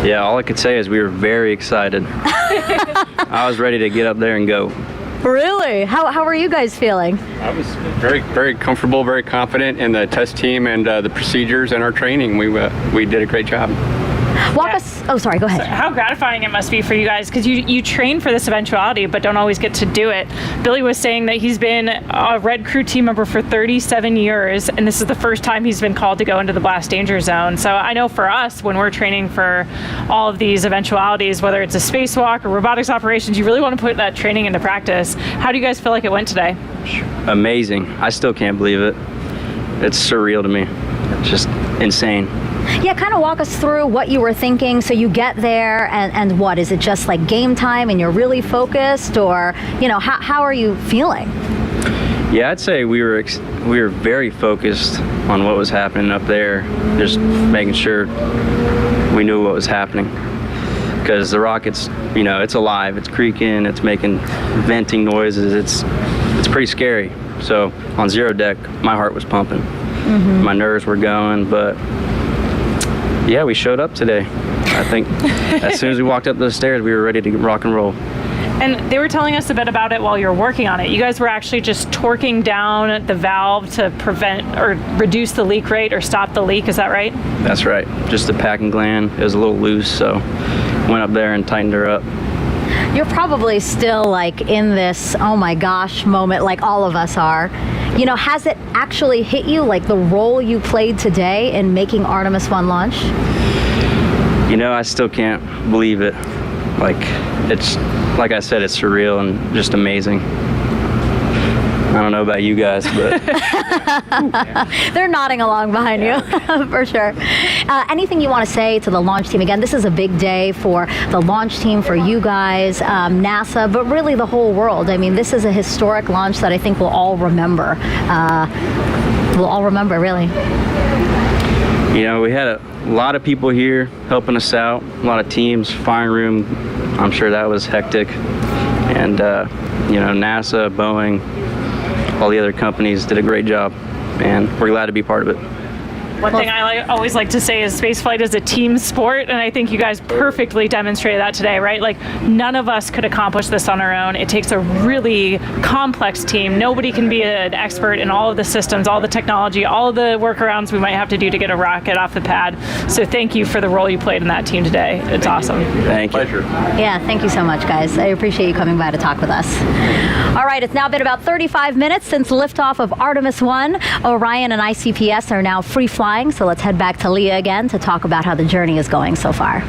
Yeah, all I could say is we were very excited. I was ready to get up there and go. Really? How are you guys feeling? I was very comfortable, very confident in the test team and the procedures and our training. We did a great job. Walk us. Oh, sorry. Go ahead. How gratifying it must be for you guys, because you train for this eventuality, but don't always get to do it. Billy was saying that he's been a Red Crew team member for 37 years, and this is the first time he's been called to go into the blast danger zone. So I know for us, when we're training for all of these eventualities, whether it's a spacewalk or robotics operations, you really want to put that training into practice. How do you guys feel like it went today? Amazing. I still can't believe it. It's surreal to me. It's just insane. Yeah, kind of walk us through what you were thinking. So you get there, and what? Is it just like game time and you're really focused, or, you know, how are you feeling? Yeah, I'd say we were very focused on what was happening up there, just making sure we knew what was happening. Because the rocket's, you know, it's alive, it's creaking, it's making venting noises, it's pretty scary. So on zero deck, my heart was pumping. Mm-hmm. My nerves were going, but yeah, we showed up today. I think as soon as we walked up those stairs, we were ready to rock and roll. And they were telling us a bit about it while you were working on it. You guys were actually just torquing down the valve to prevent or reduce the leak rate or stop the leak, is that right? That's right. Just the packing gland. It was a little loose, so went up there and tightened her up. You're probably still like in this, oh my gosh moment, like all of us are. You know, has it actually hit you, like the role you played today in making Artemis I launch? You know, I still can't believe it. Like, it's, like I said, it's surreal and just amazing. I don't know about you guys, but... They're nodding along behind you, for sure. Anything you want to say to the launch team? Again, this is a big day for the launch team, for you guys, NASA, but really the whole world. I mean, this is a historic launch that I think we'll all remember. Really. You know, we had a lot of people here helping us out, a lot of teams, firing room. I'm sure that was hectic. And, you know, NASA, Boeing, all the other companies did a great job, and we're glad to be part of it. One thing I always like to say is spaceflight is a team sport, and I think you guys perfectly demonstrated that today, right? Like, none of us could accomplish this on our own. It takes a really complex team. Nobody can be an expert in all of the systems, all the technology, all of the workarounds we might have to do to get a rocket off the pad. So thank you for the role you played in that team today. It's awesome. Thank you. Pleasure. Yeah, thank you so much, guys. I appreciate you coming by to talk with us. All right, it's now been about 35 minutes since liftoff of Artemis I. Orion and ICPS are now free flying, so let's head back to Leah again to talk about how the journey is going so far.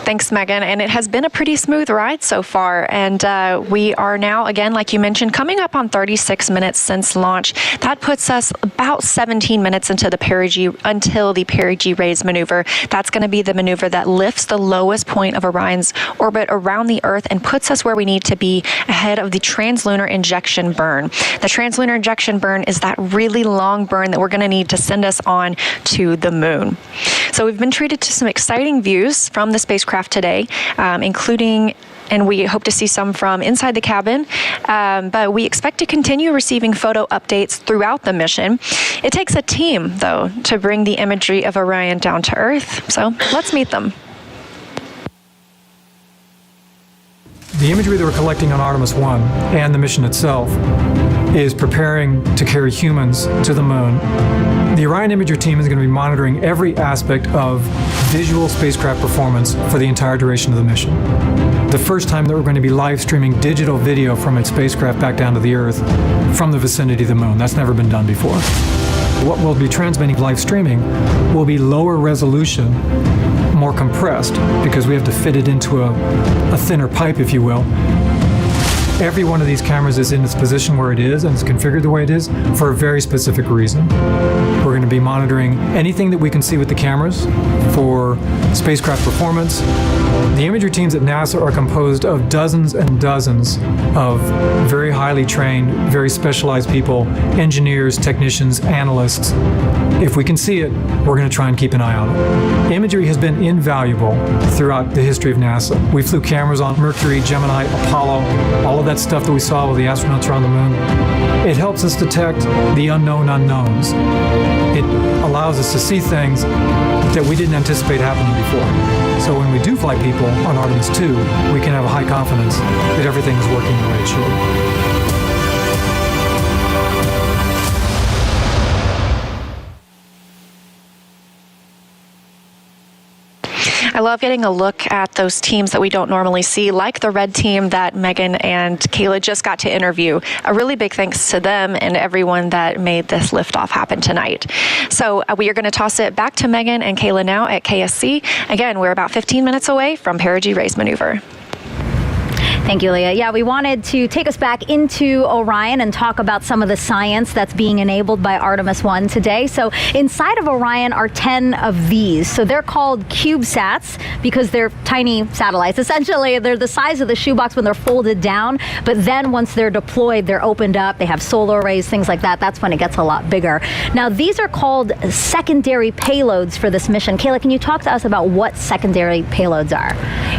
Thanks, Megan. And it has been a pretty smooth ride so far. And we are now, again, like you mentioned, coming up on 36 minutes since launch. That puts us about 17 minutes into the Perigee, until the Perigee raise maneuver. That's going to be the maneuver that lifts the lowest point of Orion's orbit around the Earth and puts us where we need to be ahead of the translunar injection burn. The translunar injection burn is that really long burn that we're going to need to send us on to the moon. So we've been treated to some exciting views from the spacecraft today, including, and we hope to see some from inside the cabin, but we expect to continue receiving photo updates throughout the mission. It takes a team, though, to bring the imagery of Orion down to Earth, so let's meet them. The imagery that we're collecting on Artemis I and the mission itself is preparing to carry humans to the moon. The Orion Imagery team is going to be monitoring every aspect of visual spacecraft performance for the entire duration of the mission. The first time that we're going to be live streaming digital video from its spacecraft back down to the Earth from the vicinity of the moon. That's never been done before. What we'll be transmitting live streaming will be lower resolution, more compressed, because we have to fit it into a thinner pipe, if you will. Every one of these cameras is in its position where it is and it's configured the way it is for a very specific reason. We're going to be monitoring anything that we can see with the cameras for spacecraft performance. The imagery teams at NASA are composed of dozens and dozens of very highly trained, very specialized people, engineers, technicians, analysts. If we can see it, we're going to try and keep an eye on it. Imagery has been invaluable throughout the history of NASA. We flew cameras on Mercury, Gemini, Apollo, all of that stuff that we saw with the astronauts around the moon. It helps us detect the unknown unknowns. It allows us to see things that we didn't anticipate happening before. So when we do fly people on Artemis II, we can have a high confidence that everything is working the way it should. I love getting a look at those teams that we don't normally see, like the red team that Megan and Kayla just got to interview. A really big thanks to them and everyone that made this liftoff happen tonight. So we are going to toss it back to Megan and Kayla now at KSC. Again, we're about 15 minutes away from Perigee raise maneuver. Thank you, Leah. Yeah, we wanted to take us back into Orion and talk about some of the science that's being enabled by Artemis I today. So inside of Orion are 10 of these. So they're called Cubesats because they're tiny satellites. Essentially, they're the size of the shoebox when they're folded down, but then once they're deployed, they're opened up. They have solar arrays, things like that. That's when it gets a lot bigger. Now, these are called secondary payloads for this mission. Kayla, can you talk to us about what secondary payloads are?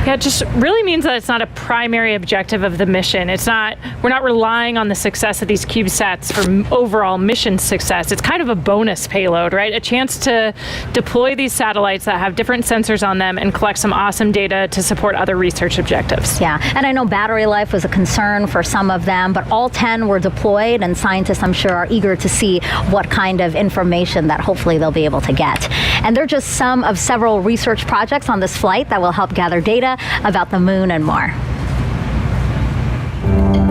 Yeah, it just really means that it's not a primary objective of the mission. We're not relying on the success of these CubeSats for overall mission success. It's kind of a bonus payload, right? A chance to deploy these satellites that have different sensors on them and collect some awesome data to support other research objectives. Yeah, and I know battery life was a concern for some of them, but all 10 were deployed, and scientists, I'm sure, are eager to see what kind of information that hopefully they'll be able to get. And they're just some of several research projects on this flight that will help gather data about the moon and more.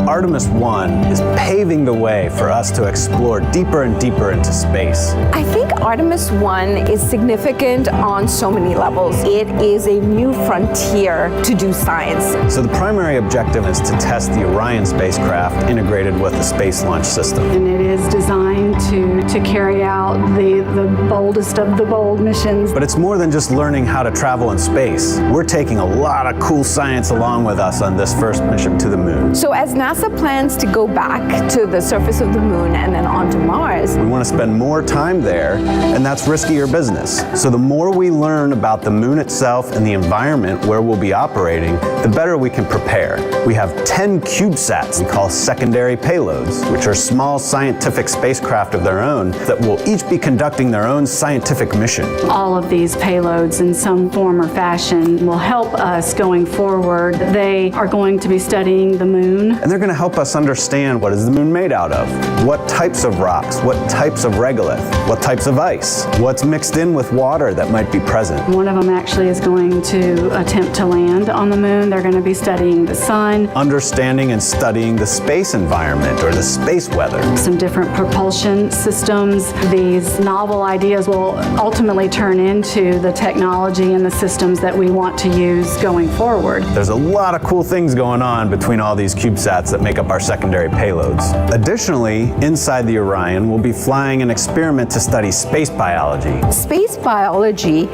Artemis I is paving the way for us to explore deeper and deeper into space. I think Artemis I is significant on so many levels. It is a new frontier to do science. So the primary objective is to test the Orion spacecraft integrated with the Space Launch System. And it is designed to carry out the boldest of the bold missions. But it's more than just learning how to travel in space. We're taking a lot of cool science along with us on this first mission to the moon. So as NASA plans to go back to the surface of the moon and then onto Mars, we want to spend more time there, and that's riskier business. So the more we learn about the moon itself and the environment where we'll be operating, the better we can prepare. We have 10 CubeSats we call secondary payloads, which are small scientific spacecraft of their own that will each be conducting their own scientific mission. All of these payloads in some form or fashion will help us going forward. They are going to be studying the moon. And they're going to help us understand what is the moon made out of, what types of rocks, what types of regolith, what types of ice, what's mixed in with water that might be present. One of them actually is going to attempt to land on the moon. They're going to be studying the sun. Understanding and studying the space environment or the space weather. Some different propulsion systems. These novel ideas will ultimately turn into the technology and the systems that we want to use going forward. There's a lot of cool things going on between all these CubeSats that make up our secondary payloads. Additionally, inside the Orion, we'll be flying an experiment to study space biology. Space biology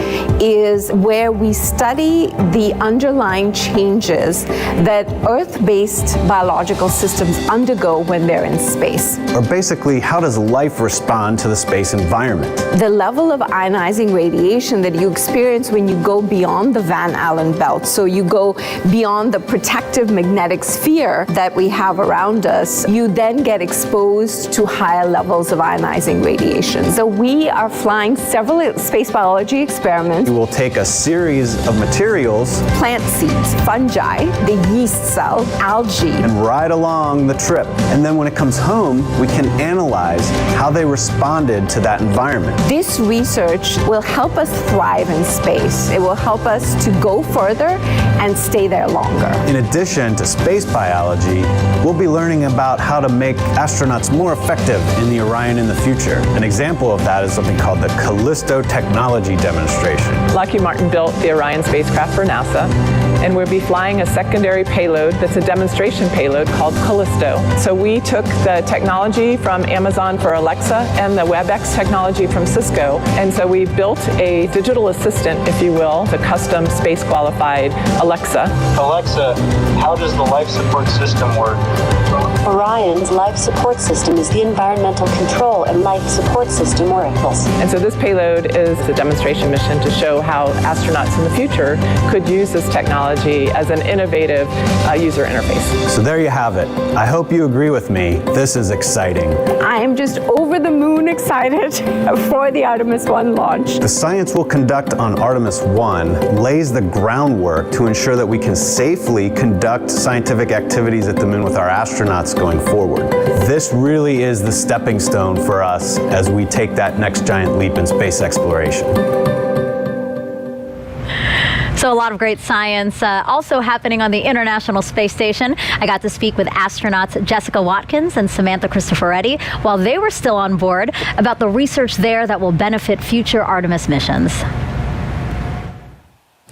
is where we study the underlying changes that Earth-based biological systems undergo when they're in space. Or basically, how does life respond to the space environment? The level of ionizing radiation that you experience when you go beyond the Van Allen belt, so you go beyond the protective magnetic sphere that we have around us, you then get exposed to higher levels of ionizing radiation. So we are flying several space biology experiments. We will take a series of materials, plant seeds, fungi, the yeast cell, algae, and ride along the trip. And then when it comes home, we can analyze how they responded to that environment. This research will help us thrive in space. It will help us to go further and stay there longer. In addition to space biology, we'll be learning about how to make astronauts more effective in the Orion in the future. An example of that is something called the Callisto Technology Demonstration. Lockheed Martin built the Orion spacecraft for NASA, and we'll be flying a secondary payload that's a demonstration payload called Callisto. So we took the technology from Amazon for Alexa and the WebEx technology from Cisco, and so we built a digital assistant, if you will, the custom space-qualified Alexa. Alexa, how does the life support system work? Orion's life support system is the environmental control and life support system oracles. And so this payload is a demonstration mission to show how astronauts in the future could use this technology as an innovative user interface. So there you have it. I hope you agree with me. This is exciting. I am just over the moon excited for the Artemis I launch. The science we'll conduct on Artemis I lays the groundwork to ensure that we can safely conduct scientific activities at the moon with our astronauts going forward. This really is the stepping stone for us as we take that next giant leap in space exploration. So a lot of great science also happening on the International Space Station. I got to speak with astronauts Jessica Watkins and Samantha Cristoforetti while they were still on board about the research there that will benefit future Artemis missions.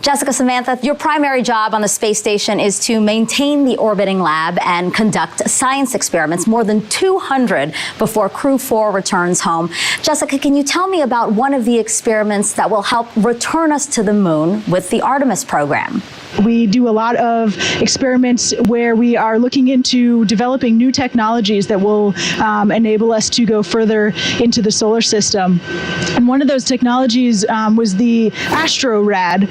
Jessica, Samantha, your primary job on the space station is to maintain the orbiting lab and conduct science experiments, more than 200 before Crew 4 returns home. Jessica, can you tell me about one of the experiments that will help return us to the moon with the Artemis program? We do a lot of experiments where we are looking into developing new technologies that will enable us to go further into the solar system. And one of those technologies was the AstroRad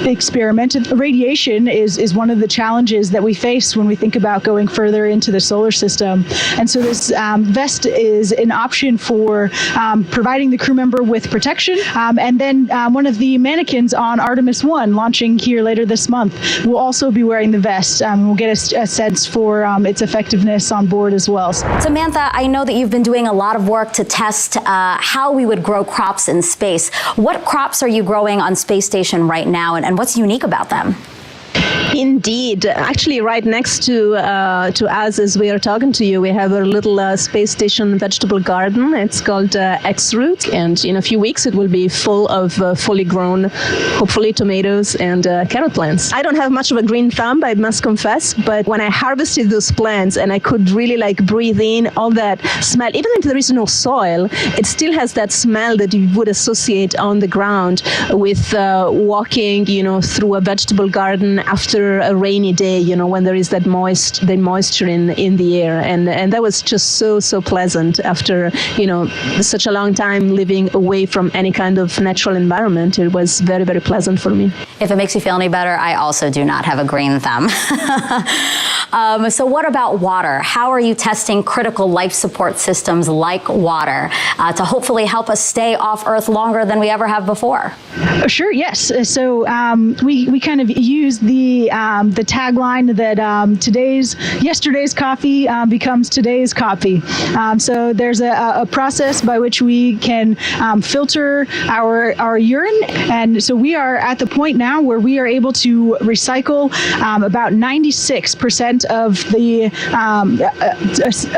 experiment. Radiation is one of the challenges that we face when we think about going further into the solar system. And so this vest is an option for providing the crew member with protection. And then one of the mannequins on Artemis I, launching here later this month, will also be wearing the vest. We'll get a sense for its effectiveness on board as well. Samantha, I know that you've been doing a lot of work to test how we would grow crops in space. What crops are you growing on Space Station right now, and what's unique about them? Indeed. Actually, right next to us as we are talking to you, we have a little space station vegetable garden. It's called X-Root, and in a few weeks it will be full of fully grown, hopefully, tomatoes and carrot plants. I don't have much of a green thumb, I must confess, but when I harvested those plants and I could really breathe in all that smell, even if there is no soil, it still has that smell that you would associate on the ground with walking, through a vegetable garden after a rainy day, when there is that moisture in the air, and that was just so pleasant after such a long time living away from any kind of natural environment. It was very, very pleasant for me. If it makes you feel any better, I also do not have a green thumb. So what about water? How are you testing critical life support systems like water to hopefully help us stay off Earth longer than we ever have before? Sure, yes. So we kind of use the tagline that yesterday's coffee becomes today's coffee. So there's a process by which we can filter our urine, and so we are at the point now where we are able to recycle about 96% of the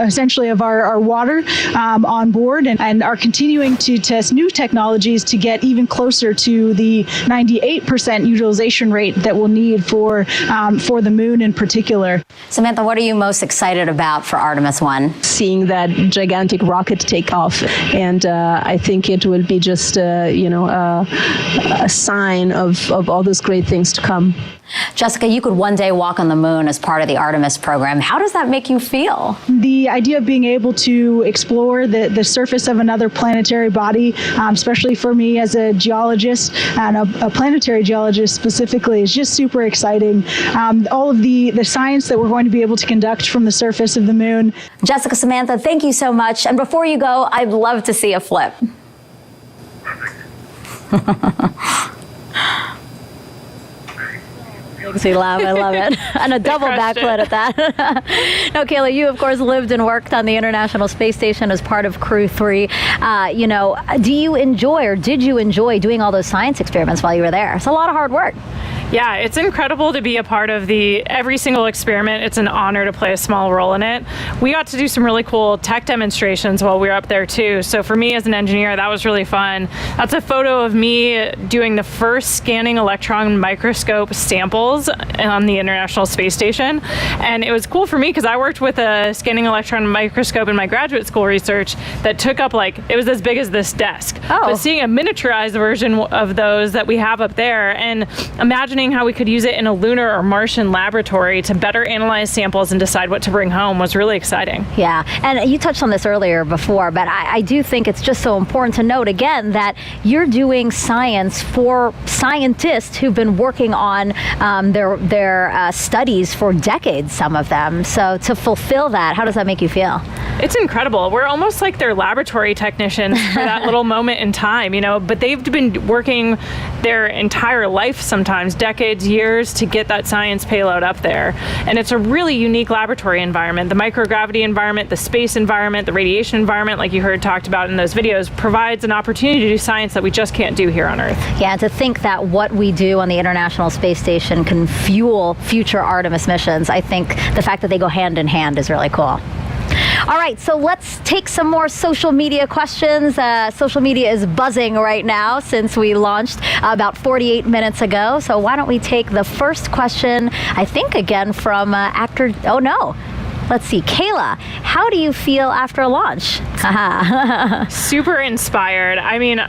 essentially of our water on board, and are continuing to test new technologies to get even closer to the 98% utilization rate that we'll need for the moon in particular. Samantha, what are you most excited about for Artemis I? Seeing that gigantic rocket take off, and I think it will be just a sign of all those great things to come. Jessica, you could one day walk on the moon as part of the Artemis program. How does that make you feel? The idea of being able to explore the surface of another planetary body, especially for me as a geologist and a planetary geologist specifically, is just super exciting. All of the science that we're going to be able to conduct from the surface of the moon. Jessica, Samantha, thank you so much. And before you go, I'd love to see a flip. Makes me laugh. I love it. And a double backflip at that. Now, Kayla, you, of course, lived and worked on the International Space Station as part of Crew 3. Do you enjoy, or did you enjoy doing all those science experiments while you were there? It's a lot of hard work. Yeah, it's incredible to be a part of every single experiment. It's an honor to play a small role in it. We got to do some really cool tech demonstrations while we were up there too. So for me as an engineer, that was really fun. That's a photo of me doing the first scanning electron microscope samples on the International Space Station. And it was cool for me because I worked with a scanning electron microscope in my graduate school research that took up it was as big as this desk. Oh. But seeing a miniaturized version of those that we have up there, and imagine how we could use it in a lunar or Martian laboratory to better analyze samples and decide what to bring home was really exciting. Yeah, and you touched on this earlier before, but I do think it's just so important to note again that you're doing science for scientists who've been working on their studies for decades, some of them. So to fulfill that, how does that make you feel? It's incredible. We're almost like their laboratory technicians for that little moment in time, but they've been working their entire life, sometimes decades, years, to get that science payload up there. And it's a really unique laboratory environment. The microgravity environment, the space environment, the radiation environment, like you heard talked about in those videos, provides an opportunity to do science that we just can't do here on Earth. Yeah, to think that what we do on the International Space Station can fuel future Artemis missions, I think the fact that they go hand in hand is really cool. All right, so let's take some more social media questions. Social media is buzzing right now since we launched about 48 minutes ago. So why don't we take the first question, I think again from actor, oh no. Let's see, Kayla, how do you feel after launch? Super inspired. I mean,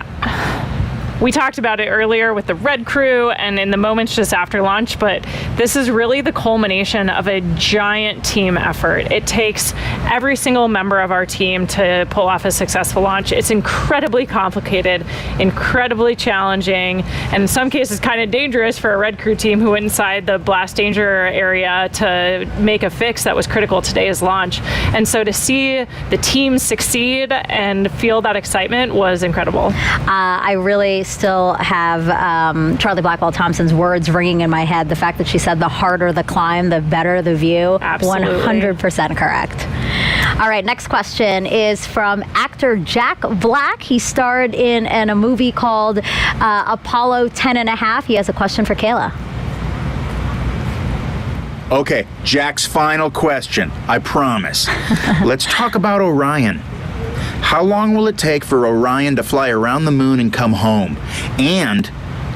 we talked about it earlier with the red crew and in the moments just after launch, but this is really the culmination of a giant team effort. It takes every single member of our team to pull off a successful launch. It's incredibly complicated, incredibly challenging, and in some cases kind of dangerous for a red crew team who went inside the blast danger area to make a fix that was critical to today's launch. And so to see the team succeed and feel that excitement was incredible. I really still have Charlie Blackwell Thompson's words ringing in my head. The fact that she said the harder the climb, the better the view. Absolutely. 100% correct. All right, next question is from actor Jack Black. He starred in a movie called Apollo 10.5. He has a question for Kayla. Okay, Jack's final question, I promise. Let's talk about Orion. How long will it take for Orion to fly around the moon and come home? And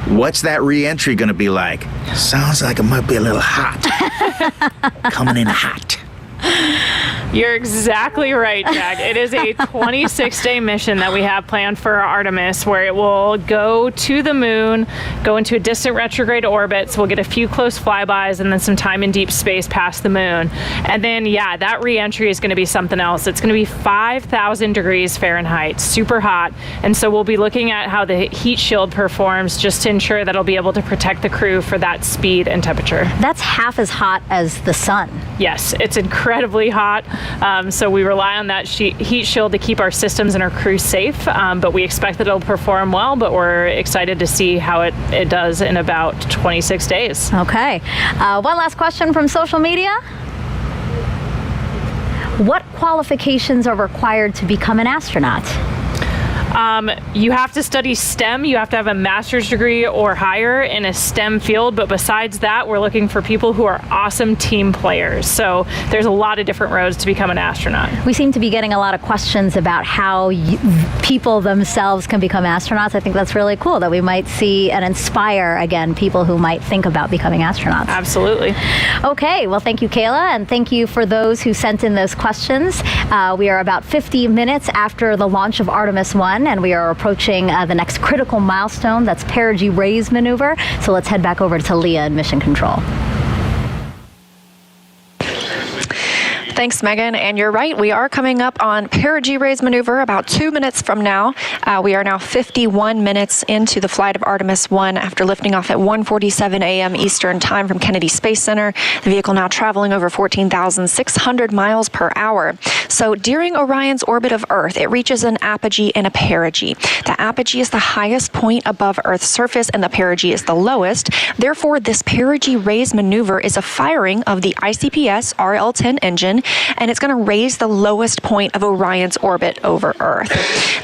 what's that re-entry going to be like? Sounds like it might be a little hot. Coming in hot. You're exactly right, Jack. It is a 26-day mission that we have planned for Artemis, where it will go to the moon, go into a distant retrograde orbit, so we'll get a few close flybys and then some time in deep space past the moon. And then, yeah, that re-entry is going to be something else. It's going to be 5,000 degrees Fahrenheit, super hot. And so we'll be looking at how the heat shield performs just to ensure that it'll be able to protect the crew for that speed and temperature. That's half as hot as the sun. Yes, it's incredibly hot. So we rely on that heat shield to keep our systems and our crew safe, but we expect that it'll perform well, but we're excited to see how it does in about 26 days. Okay. One last question from social media. What qualifications are required to become an astronaut? You have to study STEM. You have to have a master's degree or higher in a STEM field. But besides that, we're looking for people who are awesome team players. So there's a lot of different roads to become an astronaut. We seem to be getting a lot of questions about how people themselves can become astronauts. I think that's really cool that we might see and inspire, again, people who might think about becoming astronauts. Absolutely. Okay. Well, thank you, Kayla. And thank you for those who sent in those questions. We are about 50 minutes after the launch of Artemis I. And we are approaching the next critical milestone. That's Perigee raise maneuver. So let's head back over to Leah in Mission Control. Thanks, Megan. And you're right, we are coming up on Perigee raise maneuver about 2 minutes from now. We are now 51 minutes into the flight of Artemis I after lifting off at 1:47 a.m. Eastern Time from Kennedy Space Center. The vehicle now traveling over 14,600 miles per hour. So during Orion's orbit of Earth, it reaches an apogee and a perigee. The apogee is the highest point above Earth's surface and the perigee is the lowest. Therefore, this Perigee raise maneuver is a firing of the ICPS RL-10 engine, and it's going to raise the lowest point of Orion's orbit over Earth.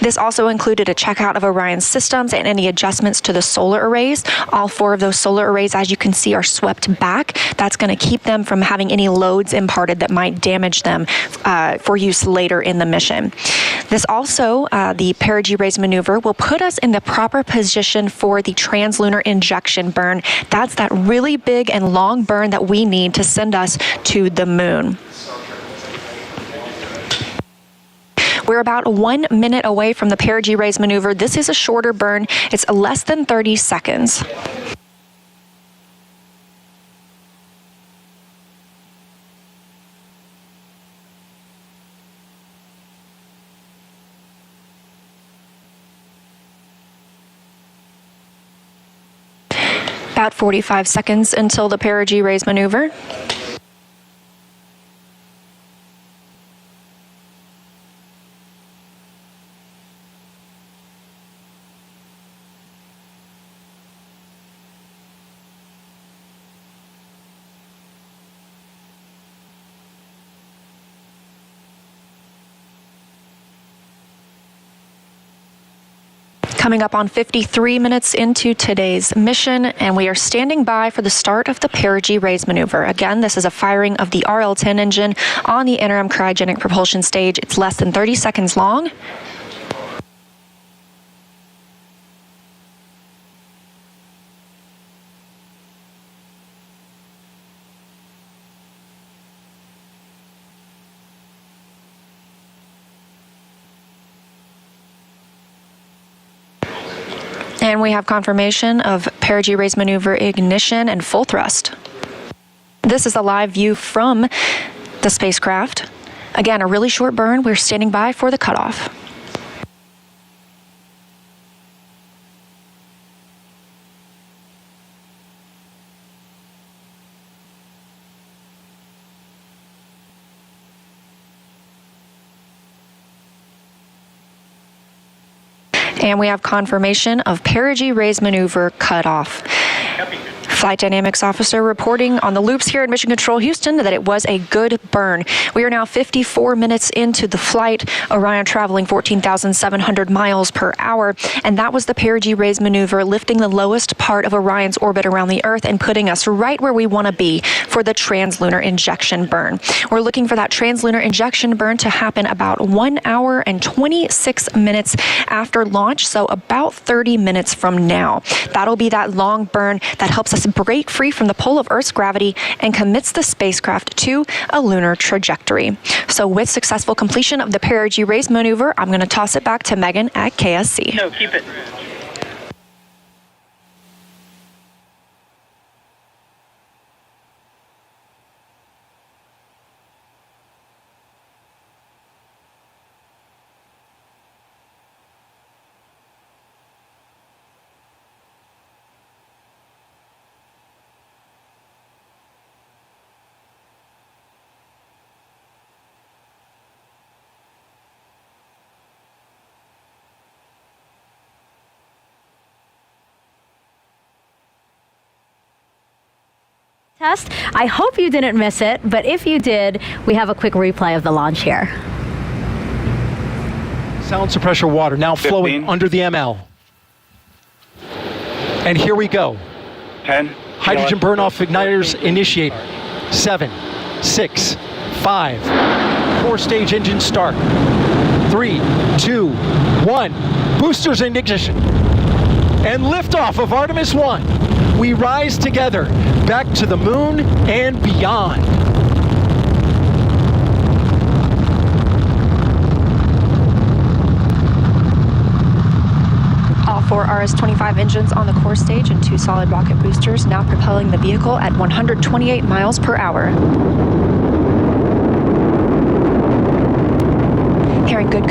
This also included a checkout of Orion's systems and any adjustments to the solar arrays. All 4 of those solar arrays, as you can see, are swept back. That's going to keep them from having any loads imparted that might damage them for use later in the mission. This also, the Perigee raise maneuver, will put us in the proper position for the translunar injection burn. That's that really big and long burn that we need to send us to the moon. We're about 1 minute away from the Perigee raise maneuver. This is a shorter burn. It's less than 30 seconds. About 45 seconds until the Perigee raise maneuver. Coming up on 53 minutes into today's mission, and we are standing by for the start of the Perigee raise maneuver. Again, this is a firing of the RL-10 engine on the interim cryogenic propulsion stage. It's less than 30 seconds long. And we have confirmation of Perigee raise maneuver ignition and full thrust. This is a live view from the spacecraft. Again, a really short burn. We're standing by for the cutoff. And we have confirmation of Perigee raise maneuver cutoff. Flight Dynamics Officer reporting on the loops here at Mission Control Houston that it was a good burn. We are now 54 minutes into the flight, Orion traveling 14,700 miles per hour, and that was the Perigee raise maneuver, lifting the lowest part of Orion's orbit around the Earth and putting us right where we want to be for the translunar injection burn. We're looking for that translunar injection burn to happen about 1 hour and 26 minutes after launch, so about 30 minutes from now. That'll be that long burn that helps us break free from the pull of Earth's gravity and commits the spacecraft to a lunar trajectory. So with successful completion of the Perigee raise maneuver, I'm going to toss it back to Megan at KSC. No, keep it. Test. I hope you didn't miss it, but if you did, we have a quick replay of the launch here. Sound suppressor water now 15. Flowing under the ML. And here we go. 10. Hydrogen burn-off igniters initiate. 7, 6, 5. 4-stage engine start. 3, 2, 1. Boosters in ignition. And liftoff of Artemis I. We rise together back to the moon and beyond. All 4 RS-25 engines on the core stage and 2 solid rocket boosters now propelling the vehicle at 128 miles per hour. Hearing good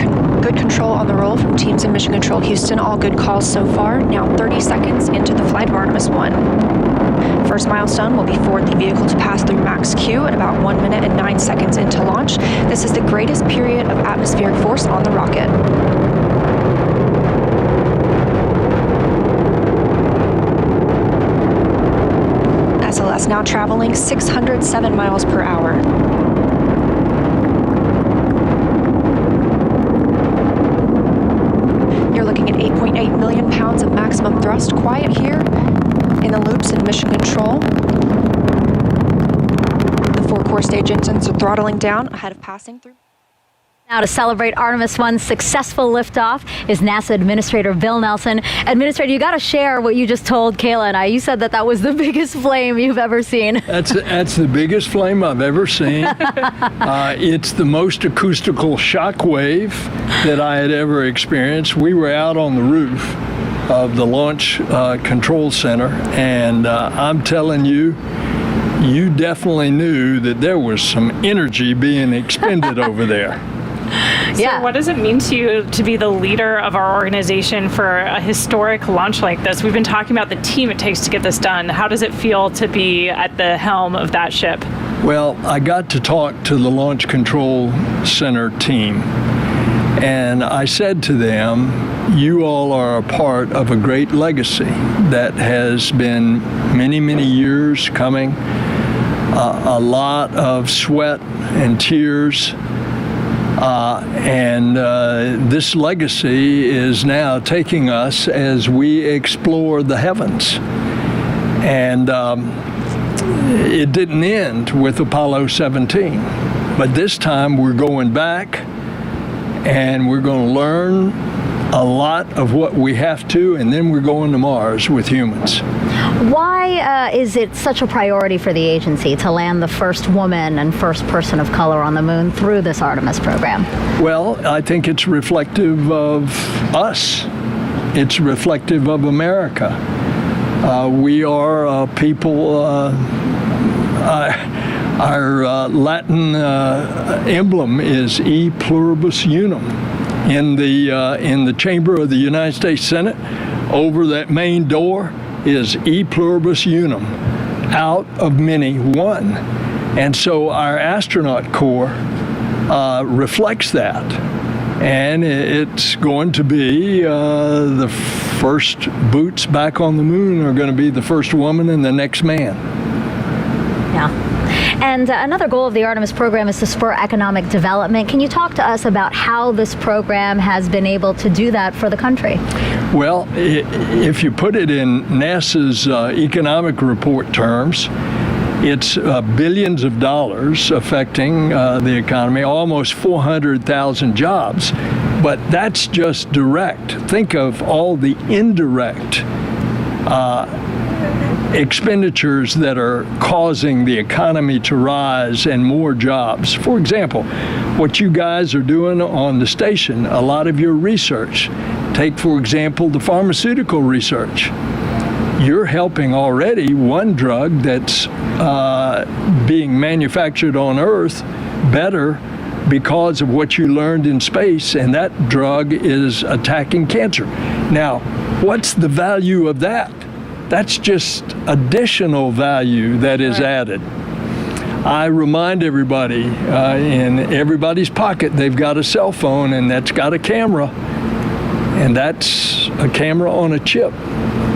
control on the roll from teams in Mission Control Houston. All good calls so far. Now 30 seconds into the flight of Artemis I. First milestone will be for the vehicle to pass through max Q at about 1 minute and 9 seconds into launch. This is the greatest period of atmospheric force on the rocket. SLS now traveling 607 miles per hour. You're looking at 8.8 million pounds of maximum thrust. Quiet here in the loops in Mission Control. The 4 core stage engines are throttling down ahead of passing through. Now to celebrate Artemis I's successful liftoff is NASA Administrator Bill Nelson. Administrator, you got to share what you just told Kayla and I. You said that that was the biggest flame you've ever seen. That's the biggest flame I've ever seen. It's the most acoustical shock wave that I had ever experienced. We were out on the roof of the Launch Control Center, and I'm telling you, you definitely knew that there was some energy being expended over there. So what does it mean to you to be the leader of our organization for a historic launch like this? We've been talking about the team it takes to get this done. How does it feel to be at the helm of that ship? Well, I got to talk to the Launch Control Center team, and I said to them, you all are a part of a great legacy that has been many, many years coming, a lot of sweat and tears, This legacy is now taking us as we explore the heavens. And it didn't end with Apollo 17, but this time we're going back and we're going to learn a lot of what we have to, and then we're going to Mars with humans. Why is it such a priority for the agency to land the first woman and first person of color on the moon through this Artemis program? Well, I think it's reflective of us. It's reflective of America. We are people, our Latin emblem is E pluribus unum. In the chamber of the United States Senate, over that main door is E pluribus unum, out of many, one. And so our astronaut corps reflects that. And it's going to be the first boots back on the moon are going to be the first woman and the next man. Yeah. And another goal of the Artemis program is to spur economic development. Can you talk to us about how this program has been able to do that for the country? Well, if you put it in NASA's economic report terms, it's billions of dollars affecting the economy, almost 400,000 jobs. But that's just direct. Think of all the indirect expenditures that are causing the economy to rise and more jobs. For example, what you guys are doing on the station, a lot of your research. Take, for example, the pharmaceutical research. You're helping already one drug that's being manufactured on Earth better because of what you learned in space, and that drug is attacking cancer. Now, what's the value of that? That's just additional value that is added. I remind everybody, in everybody's pocket, they've got a cell phone, and that's got a camera. And that's a camera on a chip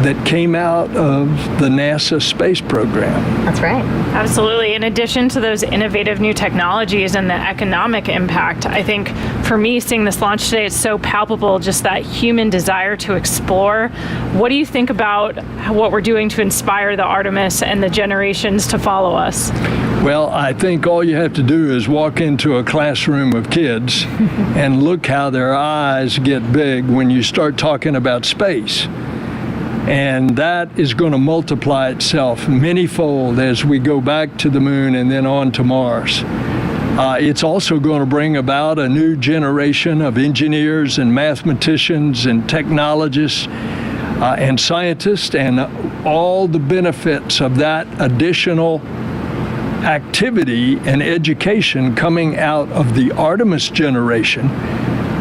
that came out of the NASA space program. That's right. Absolutely. In addition to those innovative new technologies and the economic impact, I think for me, seeing this launch today, it's so palpable, just that human desire to explore. What do you think about what we're doing to inspire the Artemis and the generations to follow us? Well, I think all you have to do is walk into a classroom of kids and look how their eyes get big when you start talking about space. And that is going to multiply itself many-fold as we go back to the moon and then on to Mars. It's also going to bring about a new generation of engineers and mathematicians and technologists and scientists, and all the benefits of that additional activity and education coming out of the Artemis generation.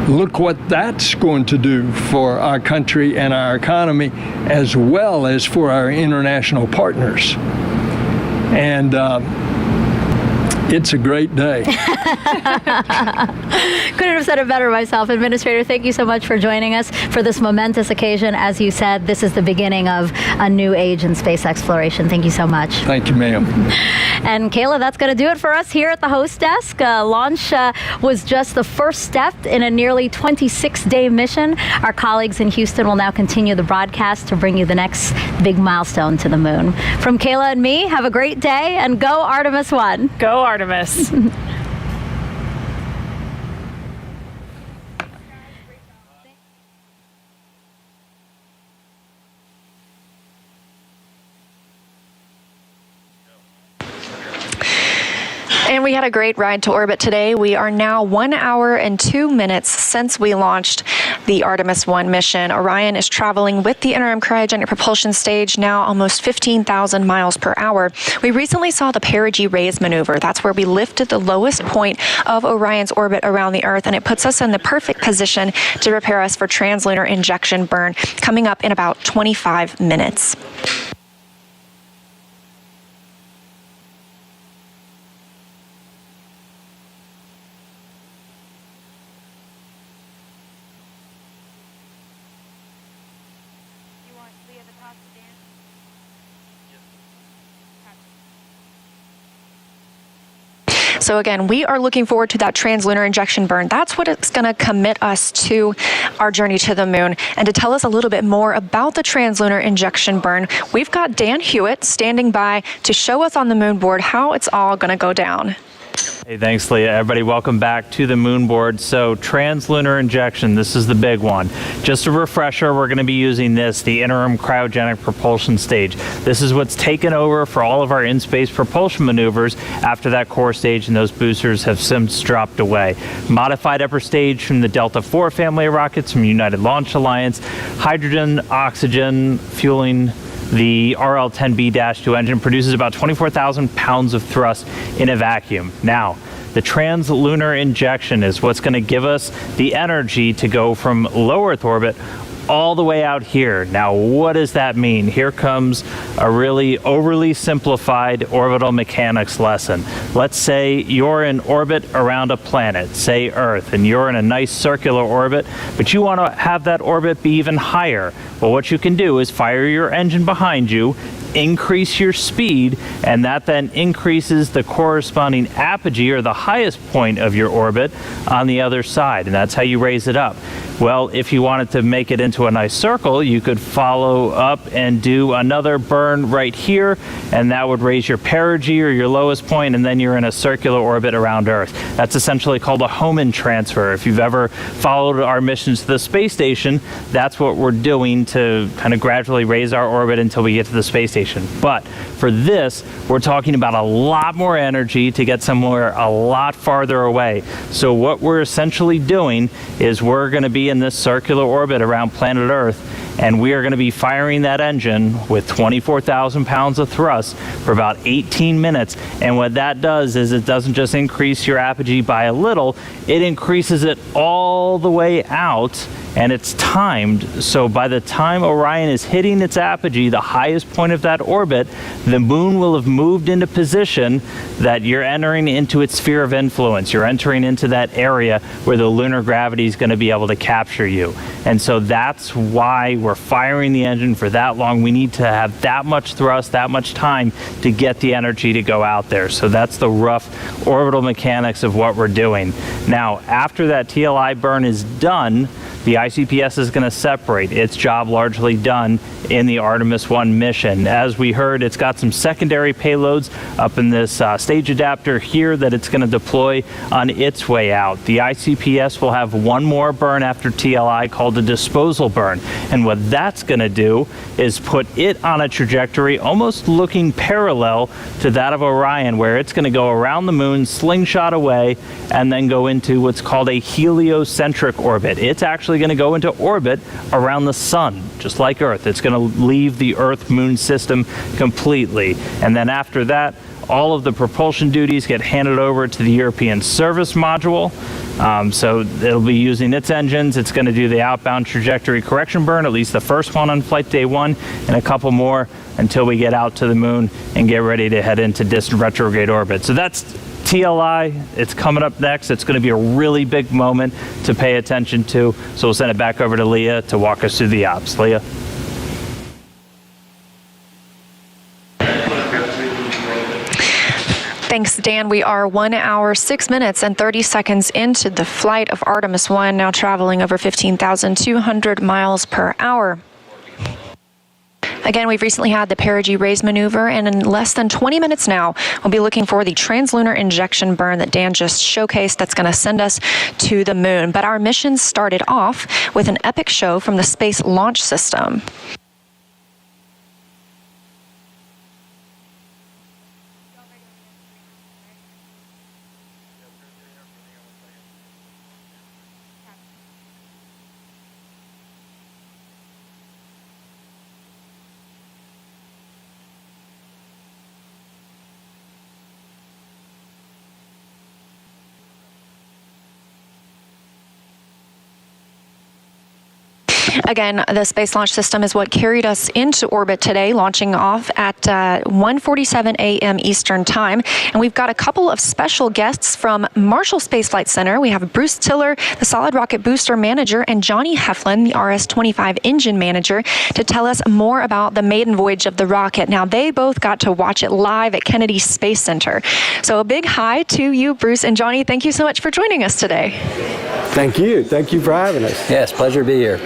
Look what that's going to do for our country and our economy, as well as for our international partners. And it's a great day. Couldn't have said it better myself. Administrator, thank you so much for joining us for this momentous occasion. As you said, this is the beginning of a new age in space exploration. Thank you so much. Thank you, ma'am. And Kayla, that's going to do it for us here at the host desk. Launch was just the first step in a nearly 26-day mission. Our colleagues in Houston will now continue the broadcast to bring you the next big milestone to the moon. From Kayla and me, have a great day, and go Artemis I. Go Artemis. And we had a great ride to orbit today. We are now 1 hour and 2 minutes since we launched the Artemis I mission. Orion is traveling with the interim cryogenic propulsion stage, now almost 15,000 miles per hour. We recently saw the Perigee raise maneuver. That's where we lifted the lowest point of Orion's orbit around the Earth, and it puts us in the perfect position to prepare us for translunar injection burn coming up in about 25 minutes. So again, we are looking forward to that translunar injection burn. That's what it's going to commit us to our journey to the moon. And to tell us a little bit more about the translunar injection burn, we've got Dan Hewitt standing by to show us on the moon board how it's all going to go down. Hey, thanks, Leah. Everybody, welcome back to the moon board. So, translunar injection, this is the big one. Just a refresher, we're going to be using this, the interim cryogenic propulsion stage. This is what's taken over for all of our in-space propulsion maneuvers after that core stage and those boosters have since dropped away. Modified upper stage from the Delta IV family of rockets from United Launch Alliance, hydrogen, oxygen, fueling. The RL-10B-2 engine produces about 24,000 pounds of thrust in a vacuum. Now, the translunar injection is what's going to give us the energy to go from low Earth orbit all the way out here. Now, what does that mean? Here comes a really overly simplified orbital mechanics lesson. Let's say you're in orbit around a planet, say Earth, and you're in a nice circular orbit, but you want to have that orbit be even higher. Well, what you can do is fire your engine behind you, increase your speed, and that then increases the corresponding apogee, or the highest point of your orbit, on the other side, and that's how you raise it up. Well, if you wanted to make it into a nice circle, you could follow up and do another burn right here, and that would raise your perigee, or your lowest point, and then you're in a circular orbit around Earth. That's essentially called a Hohmann transfer. If you've ever followed our missions to the space station, that's what we're doing to kind of gradually raise our orbit until we get to the space station. But for this, we're talking about a lot more energy to get somewhere a lot farther away. So what we're essentially doing is we're going to be in this circular orbit around planet Earth, and we are going to be firing that engine with 24,000 pounds of thrust for about 18 minutes. And what that does is it doesn't just increase your apogee by a little, it increases it all the way out, and it's timed. So by the time Orion is hitting its apogee, the highest point of that orbit, the moon will have moved into position that you're entering into its sphere of influence. You're entering into that area where the lunar gravity is going to be able to capture you. And so that's why we're firing the engine for that long. We need to have that much thrust, that much time to get the energy to go out there. So that's the rough orbital mechanics of what we're doing. Now, after that TLI burn is done, the ICPS is going to separate. Its job largely done in the Artemis I mission. As we heard, it's got some secondary payloads up in this stage adapter here that it's going to deploy on its way out. The ICPS will have one more burn after TLI called a disposal burn. And what that's going to do is put it on a trajectory almost looking parallel to that of Orion, where it's going to go around the moon, slingshot away, and then go into what's called a heliocentric orbit. It's actually going to go into orbit around the sun, just like Earth. It's going to leave the Earth-Moon system completely. And then after that, all of the propulsion duties get handed over to the European Service Module. So it'll be using its engines. It's going to do the outbound trajectory correction burn, at least the first one on flight day 1, and a couple more until we get out to the moon and get ready to head into distant retrograde orbit. So that's TLI. It's coming up next. It's going to be a really big moment to pay attention to. So we'll send it back over to Leah to walk us through the ops. Leah. Thanks, Dan. We are 1 hour, 6 minutes, and 30 seconds into the flight of Artemis I, now traveling over 15,200 miles per hour. Again, we've recently had the Perigee raise maneuver, and in less than 20 minutes now, we'll be looking for the translunar injection burn that Dan just showcased that's going to send us to the moon. But our mission started off with an epic show from the Space Launch System. Again, the Space Launch System is what carried us into orbit today, launching off at 1:47 a.m. Eastern Time. And we've got a couple of special guests from Marshall Space Flight Center. We have Bruce Tiller, the Solid Rocket Booster Manager, and Johnny Heflin, the RS-25 Engine Manager, to tell us more about the maiden voyage of the rocket. Now, they both got to watch it live at Kennedy Space Center. So a big hi to you, Bruce and Johnny. Thank you so much for joining us today. Thank you. Thank you for having us. Yes, pleasure to be here.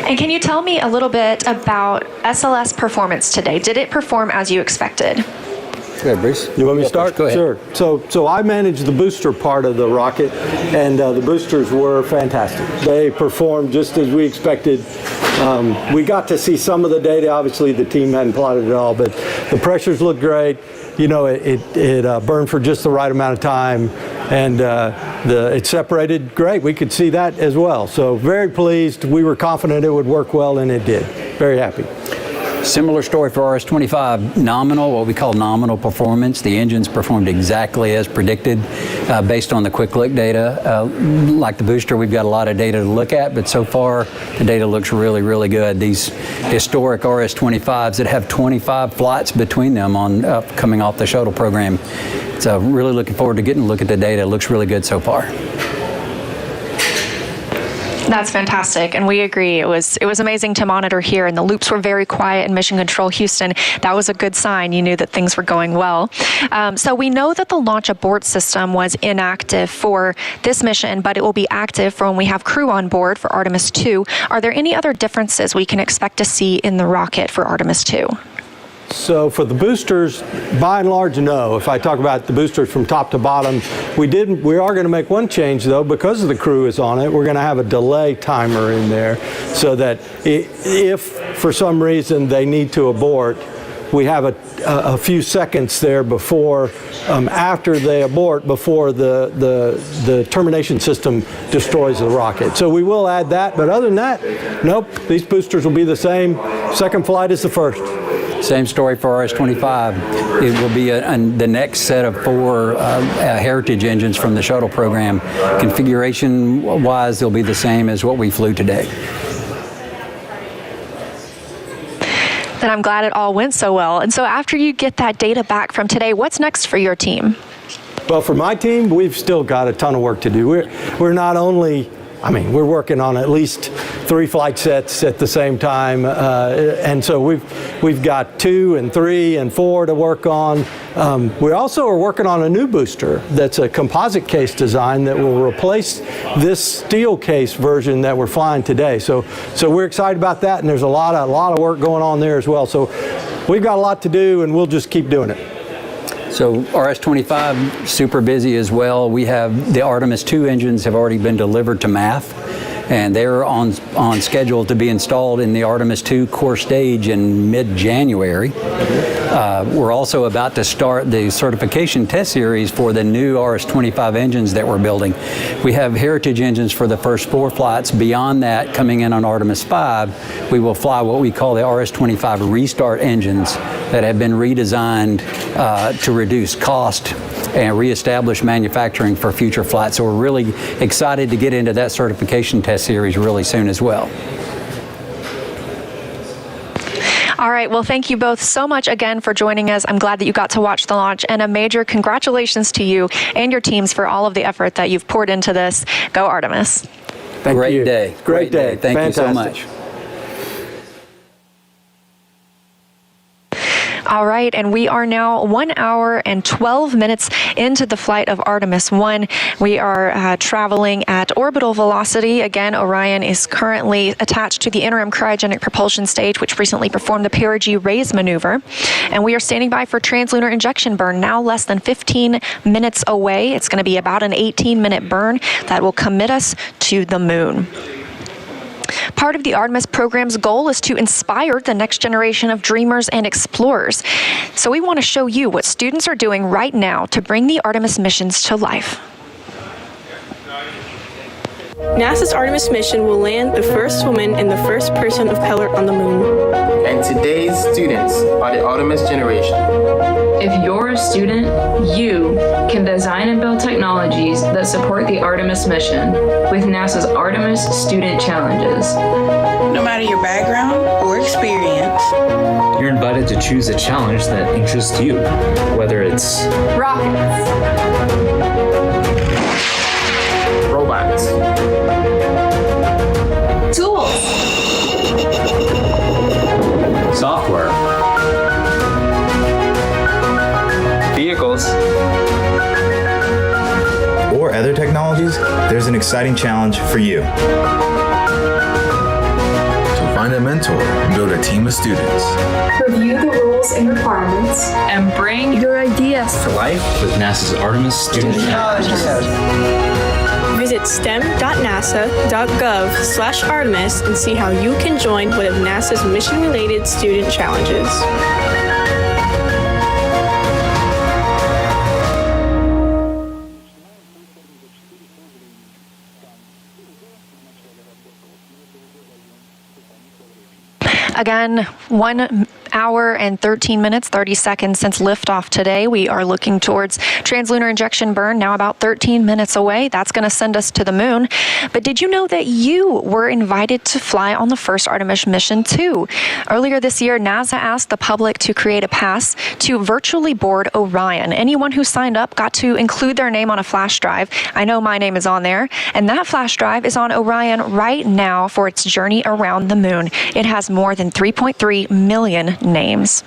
And can you tell me a little bit about SLS performance today? Did it perform as you expected? Go ahead, Bruce. You want me to start? Go ahead. Sure. So I managed the booster part of the rocket, and the boosters were fantastic. They performed just as we expected. We got to see some of the data. Obviously, the team hadn't plotted it all, but the pressures looked great. You know, it burned for just the right amount of time, and it separated great. We could see that as well. So very pleased. We were confident it would work well, and it did. Very happy. Similar story for RS-25, nominal, what we call nominal performance. The engines performed exactly as predicted based on the quick look data. Like the booster, we've got a lot of data to look at, but so far the data looks really, really good. These historic RS-25s that have 25 flights between them on coming off the shuttle program. So really looking forward to getting a look at the data. It looks really good so far. That's fantastic, and we agree. It was amazing to monitor here, and the loops were very quiet in Mission Control Houston. That was a good sign. You knew that things were going well. So we know that the launch abort system was inactive for this mission, but it will be active for when we have crew on board for Artemis II. Are there any other differences we can expect to see in the rocket for Artemis II? So for the boosters, by and large, no. If I talk about the boosters from top to bottom, we are going to make one change though, because the crew is on it. We're going to have a delay timer in there so that if for some reason they need to abort, we have a few seconds there before, after they abort, before the termination system destroys the rocket. So we will add that, but other than that, nope, these boosters will be the same. Second flight is the first. Same story for RS-25. It will be the next set of 4 heritage engines from the shuttle program. Configuration-wise, they'll be the same as what we flew today. Then I'm glad it all went so well. And so after you get that data back from today, what's next for your team? Well, for my team, we've still got a ton of work to do. We're not only, we're working on at least 3 flight sets at the same time, and so we've got 2 and 3 and 4 to work on. We also are working on a new booster that's a composite case design that will replace this steel case version that we're flying today. So we're excited about that, and there's a lot of work going on there as well. So we've got a lot to do, and we'll just keep doing it. So RS-25, super busy as well. We have the Artemis II engines have already been delivered to MAF, and they're on schedule to be installed in the Artemis II core stage in mid-January. We're also about to start the certification test series for the new RS-25 engines that we're building. We have heritage engines for the first 4 flights. Beyond that, coming in on Artemis V, we will fly what we call the RS-25 restart engines that have been redesigned to reduce cost and reestablish manufacturing for future flights. So we're really excited to get into that certification test series really soon as well. All right, well, thank you both so much again for joining us. I'm glad that you got to watch the launch, and a major congratulations to you and your teams for all of the effort that you've poured into this. Go Artemis. Great day. Great day. Thank Fantastic. you so much. All right, and we are now 1 hour and 12 minutes into the flight of Artemis I. We are traveling at orbital velocity. Again, Orion is currently attached to the interim cryogenic propulsion stage, which recently performed the Perigee raise maneuver. And we are standing by for translunar injection burn, now less than 15 minutes away. It's going to be about an 18-minute burn that will commit us to the moon. Part of the Artemis program's goal is to inspire the next generation of dreamers and explorers. So we want to show you what students are doing right now to bring the Artemis missions to life. NASA's Artemis mission will land the first woman and the first person of color on the moon. And today's students are the Artemis generation. If you're a student, you can design and build technologies that support the Artemis mission with NASA's Artemis Student Challenges. No matter your background or experience, you're invited to choose a challenge that interests you, whether it's rockets, robots, tools, software, vehicles, or other technologies. There's an exciting challenge for you. Find a mentor and build a team of students. Review the rules and requirements, and bring your ideas to life with NASA's Artemis Student Challenges. Visit stem.nasa.gov/Artemis and see how you can join one of NASA's mission-related student challenges. Again, 1 hour and 13 minutes, 30 seconds since liftoff today. We are looking towards Translunar injection burn, now about 13 minutes away. That's going to send us to the moon. But did you know that you were invited to fly on the first Artemis mission too? Earlier this year, NASA asked the public to create a pass to virtually board Orion. Anyone who signed up got to include their name on a flash drive. I know my name is on there. And that flash drive is on Orion right now for its journey around the moon. It has more than 3.3 million names.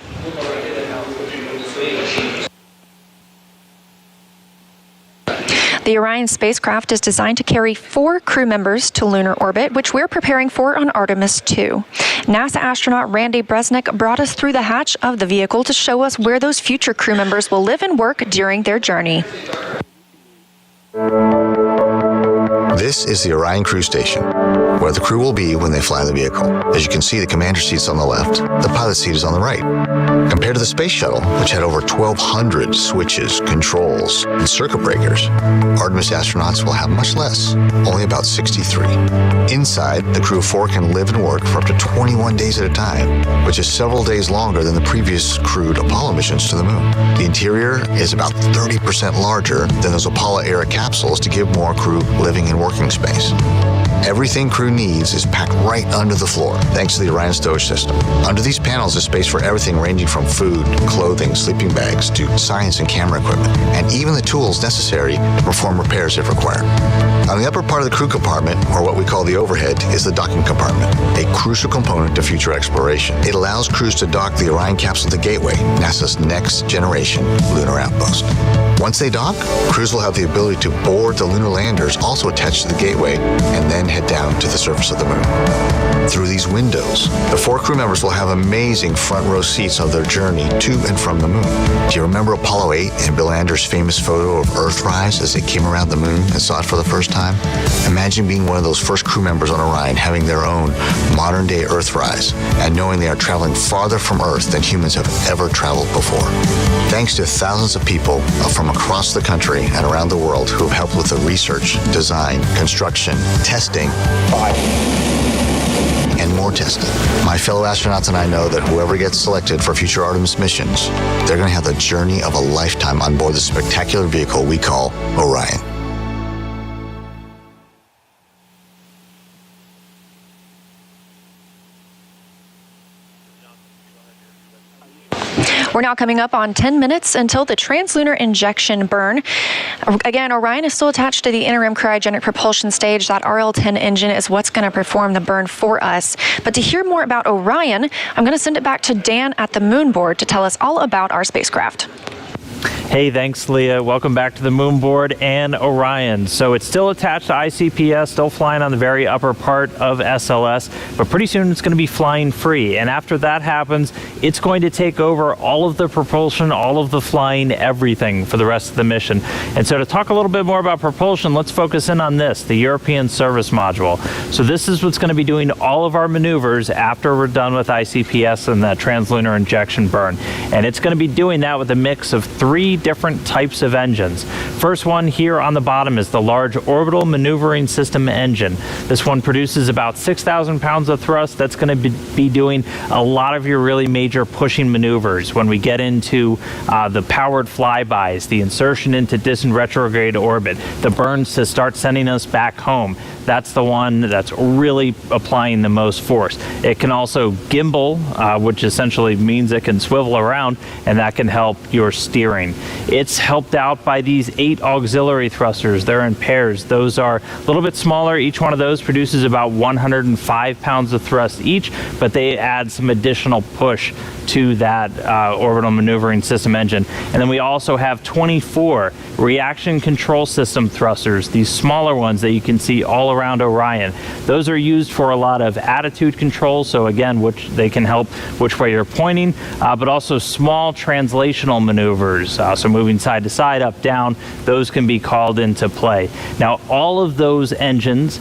The Orion spacecraft is designed to carry 4 crew members to lunar orbit, which we're preparing for on Artemis II. NASA astronaut Randy Bresnik brought us through the hatch of the vehicle to show us where those future crew members will live and work during their journey. This is the Orion crew station, where the crew will be when they fly the vehicle. As you can see, the commander seat's on the left, the pilot seat is on the right. Compared to the space shuttle, which had over 1,200 switches, controls, and circuit breakers, Artemis astronauts will have much less, only about 63. Inside, the crew of 4 can live and work for up to 21 days at a time, which is several days longer than the previous crewed Apollo missions to the moon. The interior is about 30% larger than those Apollo-era capsules to give more crew living and working space. Everything crew needs is packed right under the floor, thanks to the Orion stowage system. Under these panels is space for everything ranging from food, clothing, sleeping bags, to science and camera equipment, and even the tools necessary to perform repairs if required. On the upper part of the crew compartment, or what we call the overhead, is the docking compartment, a crucial component to future exploration. It allows crews to dock the Orion capsule to Gateway, NASA's next generation lunar outpost. Once they dock, crews will have the ability to board the lunar landers also attached to the Gateway, and then head down to the surface of the moon. Through these windows, the 4 crew members will have amazing front row seats of their journey to and from the moon. Do you remember Apollo 8 and Bill Anders' famous photo of Earthrise as they came around the moon and saw it for the first time? Imagine being one of those first crew members on Orion, having their own modern-day Earthrise, and knowing they are traveling farther from Earth than humans have ever traveled before. Thanks to thousands of people from across the country and around the world who have helped with the research, design, construction, testing, and more testing. My fellow astronauts and I know that whoever gets selected for future Artemis missions, they're going to have the journey of a lifetime on board the spectacular vehicle we call Orion. We're now coming up on 10 minutes until the Translunar injection burn. Again, Orion is still attached to the interim cryogenic propulsion stage. That RL-10 engine is what's going to perform the burn for us. But to hear more about Orion, I'm going to send it back to Dan at the moon board to tell us all about our spacecraft. Hey, thanks, Leah. Welcome back to the moon board and Orion. So it's still attached to ICPS, still flying on the very upper part of SLS, but pretty soon it's going to be flying free. And after that happens, it's going to take over all of the propulsion, all of the flying, everything for the rest of the mission. And so to talk a little bit more about propulsion, let's focus in on this, the European Service Module. So this is what's going to be doing all of our maneuvers after we're done with ICPS and the Translunar injection burn. And it's going to be doing that with a mix of 3 different types of engines. First one here on the bottom is the Large Orbital Maneuvering System engine. This one produces about 6,000 pounds of thrust. That's going to be doing a lot of your really major pushing maneuvers. When we get into the powered flybys, the insertion into distant retrograde orbit, the burns to start sending us back home, that's the one that's really applying the most force. It can also gimbal, which essentially means it can swivel around, and that can help your steering. It's helped out by these 8 auxiliary thrusters. They're in pairs. Those are a little bit smaller. Each one of those produces about 105 pounds of thrust each, but they add some additional push to that orbital maneuvering system engine. And then we also have 24 reaction control system thrusters, these smaller ones that you can see all around Orion. Those are used for a lot of attitude control, so again, which they can help which way you're pointing, but also small translational maneuvers, so moving side to side, up, down, those can be called into play. Now, all of those engines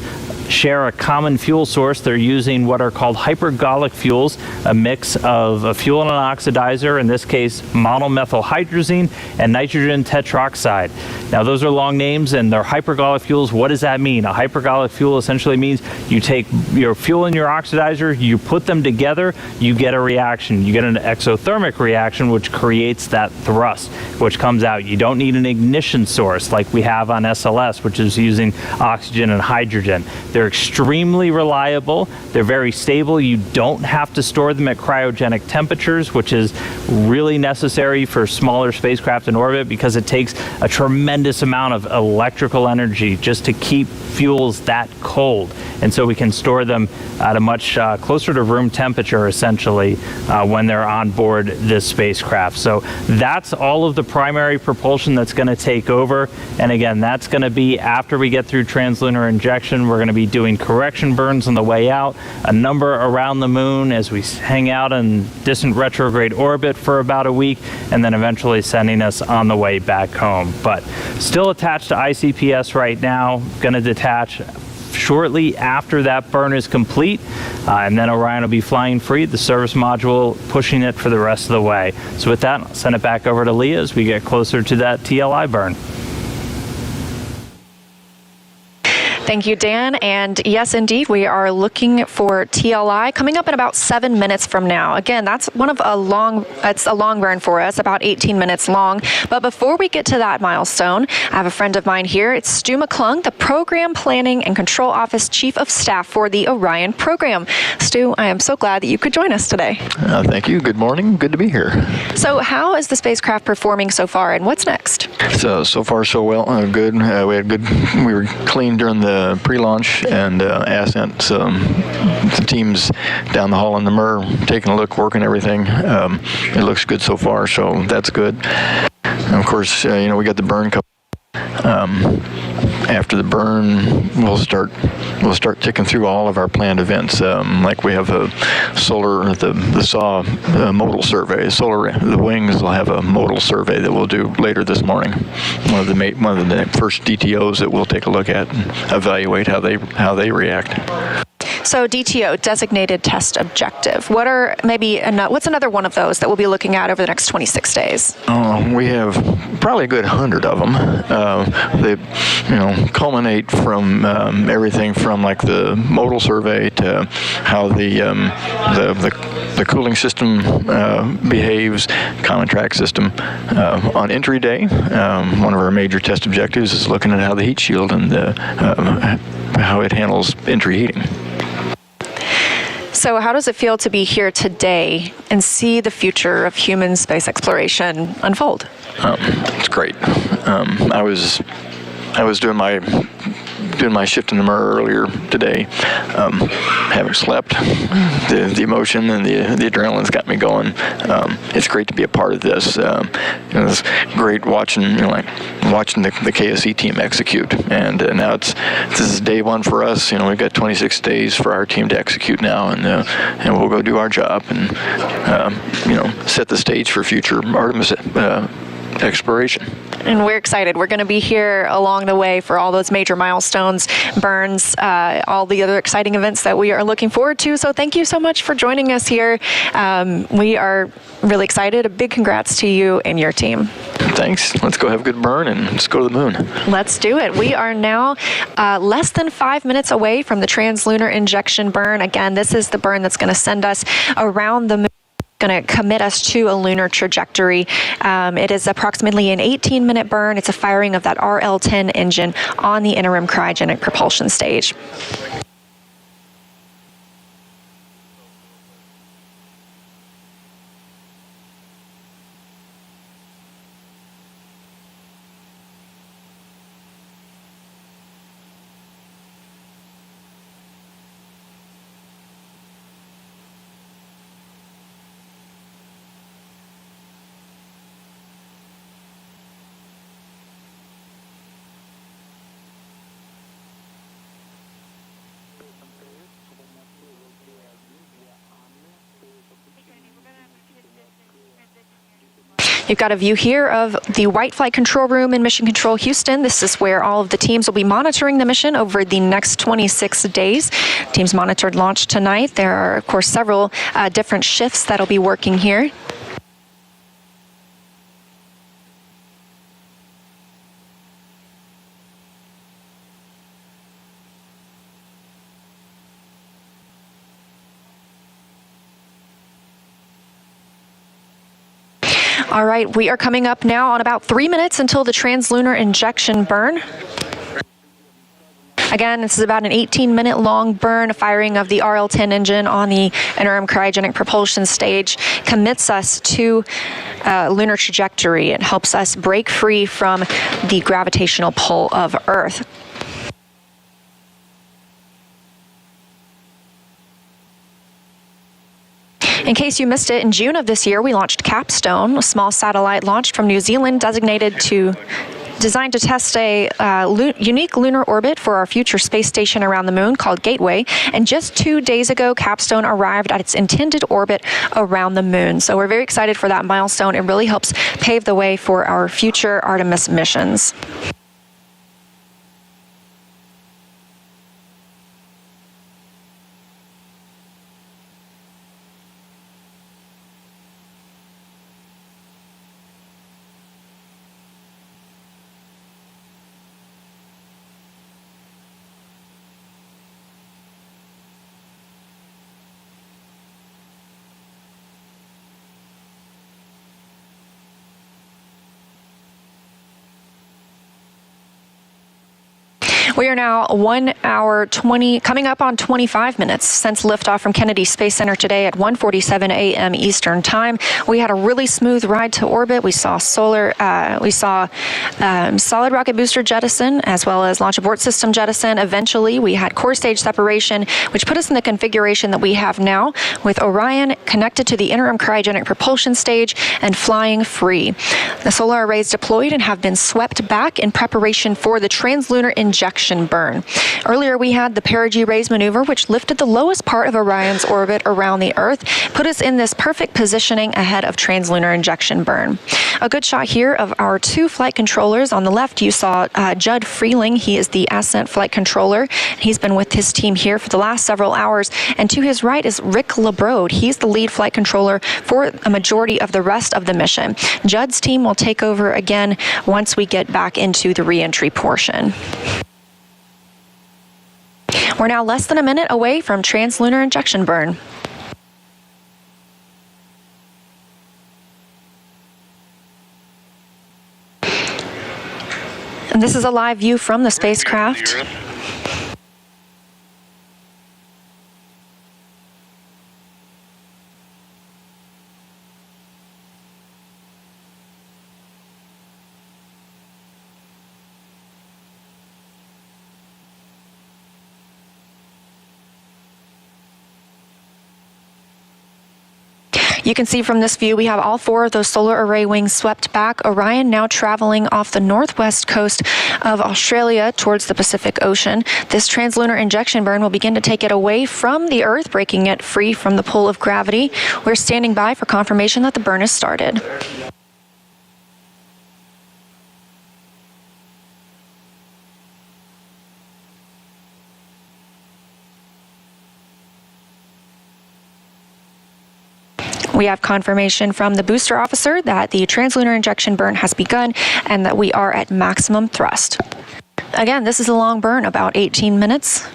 share a common fuel source. They're using what are called hypergolic fuels, a mix of a fuel and an oxidizer, in this case monomethylhydrazine and nitrogen tetroxide. Now those are long names and they're hypergolic fuels. What does that mean? A hypergolic fuel essentially means you take your fuel and your oxidizer, you put them together, you get a reaction. You get an exothermic reaction which creates that thrust which comes out. You don't need an ignition source like we have on SLS, which is using oxygen and hydrogen. They're extremely reliable. They're very stable. You don't have to store them at cryogenic temperatures, which is really necessary for smaller spacecraft in orbit because it takes a tremendous amount of electrical energy just to keep fuels that cold. And so we can store them at a much closer to room temperature, essentially, when they're on board this spacecraft. So that's all of the primary propulsion that's going to take over. And again, that's going to be after we get through translunar injection. We're going to be doing correction burns on the way out, a number around the moon as we hang out in distant retrograde orbit for about a week, and then eventually sending us on the way back home. But still attached to ICPS right now, going to detach shortly after that burn is complete, and then Orion will be flying free, the service module pushing it for the rest of the way. So with that, I'll send it back over to Leah as we get closer to that TLI burn. Thank you, Dan. And yes, indeed, we are looking for TLI coming up in about 7 minutes from now. Again, that's it's a long burn for us, about 18 minutes long. But before we get to that milestone, I have a friend of mine here. It's Stu McClung, the Program Planning and Control Office Chief of Staff for the Orion program. Stu, I am so glad that you could join us today. Thank you. Good morning. Good to be here. So how is the spacecraft performing so far, and what's next? So far so well. Good. We were clean during the pre-launch and Ascent. The team's down the hall in the MER taking a look, working everything. It looks good so far, so that's good. And of course, we got the burn coming. After the burn, we'll start ticking through all of our planned events. Like we have a the SAW modal survey. The wings will have a modal survey that we'll do later this morning. One of the first DTOs that we'll take a look at and evaluate how they react. So DTO, designated test objective. What's another one of those that we'll be looking at over the next 26 days? We have probably a good 100 of them. They, culminate from everything from like the modal survey to how the cooling system behaves, common track system. On entry day, one of our major test objectives is looking at how the heat shield and how it handles entry heating. So how does it feel to be here today and see the future of human space exploration unfold? It's great. I was doing my shift in the MER earlier today. Haven't slept. The emotion and the adrenaline's got me going. It's great to be a part of this. It's great watching the KSE team execute. And now this is day one for us. We've got 26 days for our team to execute now, and we'll go do our job and set the stage for future Artemis exploration. And we're excited. We're going to be here along the way for all those major milestones, burns, all the other exciting events that we are looking forward to. So thank you so much for joining us here. We are really excited. A big congrats to you and your team. Thanks. Let's go have a good burn and let's go to the moon. Let's do it. We are now less than 5 minutes away from the translunar injection burn. Again, this is the burn that's going to send us around the moon, going to commit us to a lunar trajectory. It is approximately an 18-minute burn. It's a firing of that RL-10 engine on the interim cryogenic propulsion stage. You've got a view here of the White Flight Control Room in Mission Control Houston. This is where all of the teams will be monitoring the mission over the next 26 days. Teams monitored launch tonight. There are, of course, several different shifts that'll be working here. All right, we are coming up now on about 3 minutes until the translunar injection burn. Again, this is about an 18-minute long burn. Firing of the RL-10 engine on the interim cryogenic propulsion stage commits us to lunar trajectory. It helps us break free from the gravitational pull of Earth. In case you missed it, in June of this year, we launched Capstone, a small satellite launched from New Zealand designed to test a unique lunar orbit for our future space station around the moon called Gateway. And just 2 days ago, Capstone arrived at its intended orbit around the moon. So we're very excited for that milestone. It really helps pave the way for our future Artemis missions. We are now coming up on 25 minutes since liftoff from Kennedy Space Center today at 1:47 a.m. Eastern Time. We had a really smooth ride to orbit. We saw solid rocket booster jettison as well as launch abort system jettison. Eventually, we had core stage separation, which put us in the configuration that we have now with Orion connected to the interim cryogenic propulsion stage and flying free. The solar arrays deployed and have been swept back in preparation for the translunar injection burn. Earlier, we had the Perigee raise maneuver, which lifted the lowest part of Orion's orbit around the Earth, put us in this perfect positioning ahead of translunar injection burn. A good shot here of our two flight controllers. On the left, you saw Judd Freeling. He is the Ascent flight controller. He's been with his team here for the last several hours. And to his right is Rick LeBrode. He's the lead flight controller for a majority of the rest of the mission. Judd's team will take over again once we get back into the re-entry portion. We're now less than a minute away from translunar injection burn. And this is a live view from the spacecraft. You can see from this view we have all four of those solar array wings swept back. Orion now traveling off the northwest coast of Australia towards the Pacific Ocean. This translunar injection burn will begin to take it away from the Earth, breaking it free from the pull of gravity. We're standing by for confirmation that the burn has started. We have confirmation from the booster officer that the translunar injection burn has begun and that we are at maximum thrust. Again, this is a long burn, about 18 minutes.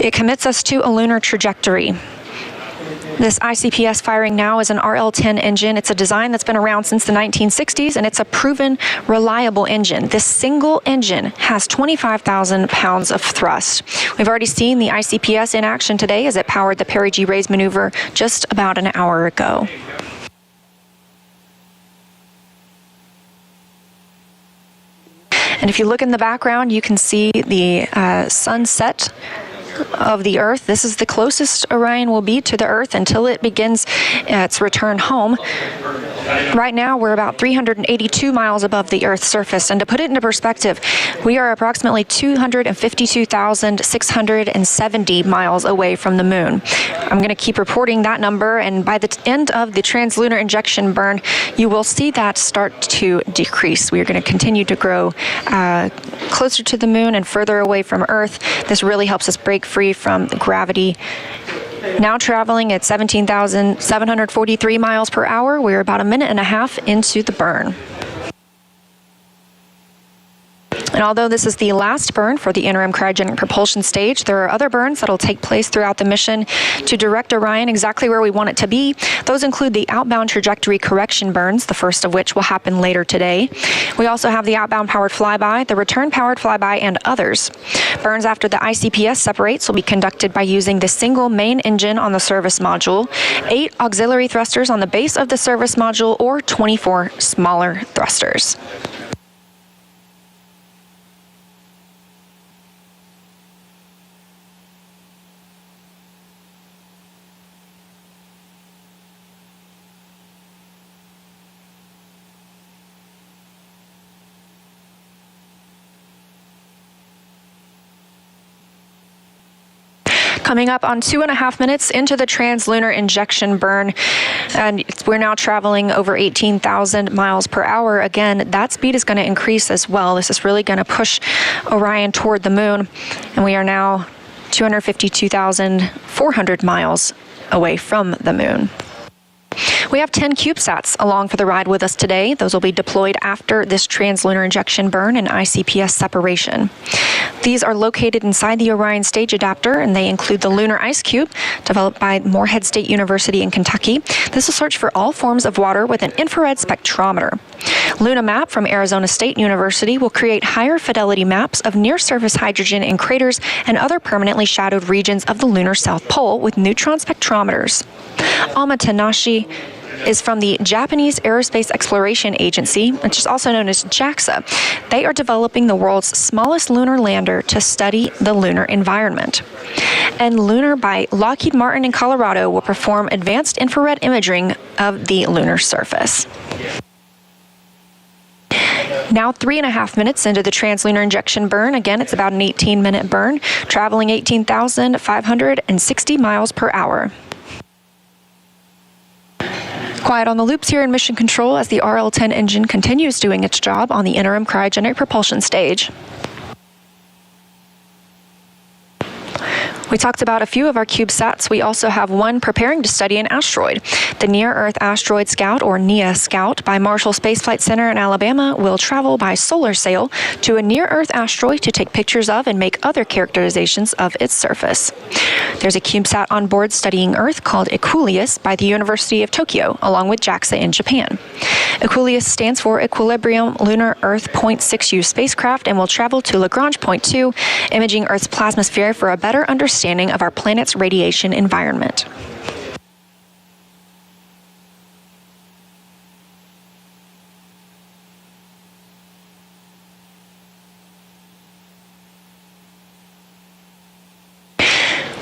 It commits us to a lunar trajectory. This ICPS firing now is an RL-10 engine. It's a design that's been around since the 1960s, and it's a proven, reliable engine. This single engine has 25,000 pounds of thrust. We've already seen the ICPS in action today as it powered the Perigee raise maneuver just about an hour ago. And if you look in the background, you can see the sunset of the Earth. This is the closest Orion will be to the Earth until it begins its return home. Right now, we're about 382 miles above the Earth's surface. And to put it into perspective, we are approximately 252,670 miles away from the Moon. I'm going to keep reporting that number, and by the end of the translunar injection burn, you will see that start to decrease. We are going to continue to grow closer to the Moon and further away from Earth. This really helps us break free from gravity. Now traveling at 17,743 miles per hour, we're about a minute and a half into the burn. And although this is the last burn for the interim cryogenic propulsion stage, there are other burns that will take place throughout the mission to direct Orion exactly where we want it to be. Those include the outbound trajectory correction burns, the first of which will happen later today. We also have the outbound powered flyby, the return powered flyby, and others. Burns after the ICPS separates will be conducted by using the single main engine on the service module, 8 auxiliary thrusters on the base of the service module, or 24 smaller thrusters. Coming up on 2.5 minutes into the translunar injection burn, and we're now traveling over 18,000 miles per hour. Again, that speed is going to increase as well. This is really going to push Orion toward the Moon, and we are now 252,400 miles away from the Moon. We have 10 Cubesats along for the ride with us today. Those will be deployed after this translunar injection burn and ICPS separation. These are located inside the Orion stage adapter, and they include the Lunar Ice Cube, developed by Morehead State University in Kentucky. This will search for all forms of water with an infrared spectrometer. Luna Map from Arizona State University will create higher fidelity maps of near-surface hydrogen in craters and other permanently shadowed regions of the lunar South Pole with neutron spectrometers. Amatanashi is from the Japanese Aerospace Exploration Agency, which is also known as JAXA. They are developing the world's smallest lunar lander to study the lunar environment. And Lunar by Lockheed Martin in Colorado will perform advanced infrared imaging of the lunar surface. Now 3.5 minutes into the translunar injection burn. Again, it's about an 18-minute burn, traveling 18,560 miles per hour. Quiet on the loops here in Mission Control as the RL-10 engine continues doing its job on the interim cryogenic propulsion stage. We talked about a few of our CubeSats. We also have one preparing to study an asteroid. The Near-Earth Asteroid Scout, or NEA Scout, by Marshall Space Flight Center in Alabama will travel by solar sail to a near-Earth asteroid to take pictures of and make other characterizations of its surface. There's a CubeSat on board studying Earth called Equuleus by the University of Tokyo, along with JAXA in Japan. Equuleus stands for Equilibrium Lunar Earth Point 6U spacecraft and will travel to Lagrange Point 2, imaging Earth's plasmasphere for a better understanding of our planet's radiation environment.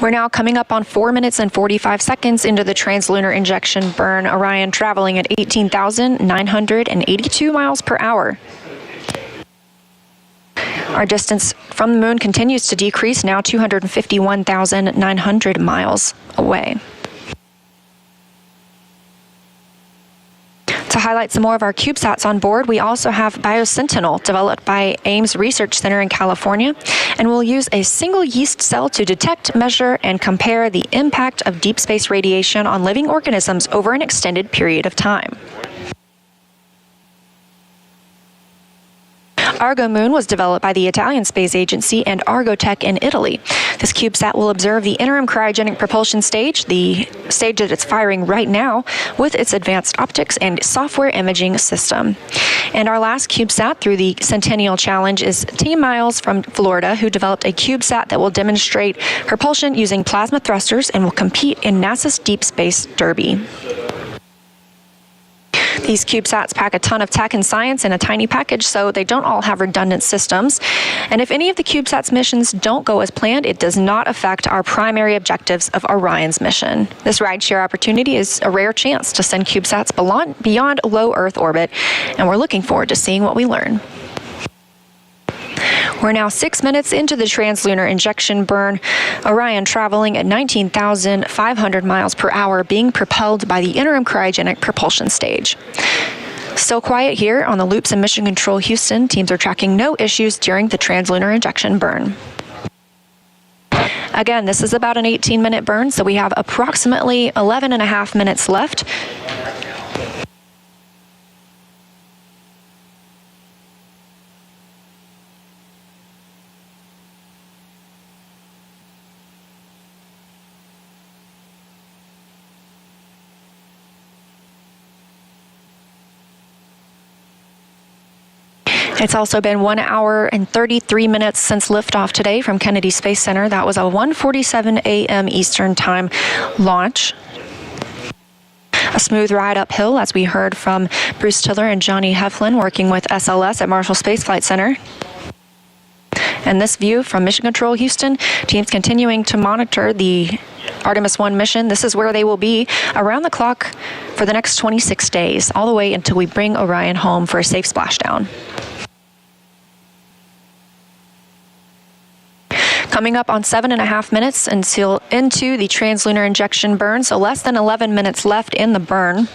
We're now coming up on 4 minutes and 45 seconds into the translunar injection burn. Orion traveling at 18,982 miles per hour. Our distance from the Moon continues to decrease, now 251,900 miles away. To highlight some more of our CubeSats on board, we also have BioSentinel, developed by Ames Research Center in California, and will use a single yeast cell to detect, measure, and compare the impact of deep space radiation on living organisms over an extended period of time. Argo Moon was developed by the Italian Space Agency and Argotech in Italy. This CubeSat will observe the interim cryogenic propulsion stage, the stage that it's firing right now, with its advanced optics and software imaging system. And our last CubeSat through the Centennial Challenge is Team Miles from Florida, who developed a CubeSat that will demonstrate propulsion using plasma thrusters and will compete in NASA's Deep Space Derby. These CubeSats pack a ton of tech and science in a tiny package, so they don't all have redundant systems. And if any of the CubeSats missions don't go as planned, it does not affect our primary objectives of Orion's mission. This rideshare opportunity is a rare chance to send CubeSats beyond low Earth orbit, and we're looking forward to seeing what we learn. We're now 6 minutes into the translunar injection burn. Orion traveling at 19,500 miles per hour, being propelled by the interim cryogenic propulsion stage. Still quiet here on the loops in Mission Control Houston. Teams are tracking no issues during the translunar injection burn. Again, this is about an 18-minute burn, so we have approximately 11 and a half minutes left. It's also been 1 hour and 33 minutes since liftoff today from Kennedy Space Center. That was a 1:47 a.m. Eastern Time launch. A smooth ride uphill, as we heard from Bruce Tiller and Johnny Heflin working with SLS at Marshall Space Flight Center. And this view from Mission Control Houston, teams continuing to monitor the Artemis I mission. This is where they will be around the clock for the next 26 days, all the way until we bring Orion home for a safe splashdown. Coming up on 7.5 minutes until into the translunar injection burn, so less than 11 minutes left in the burn.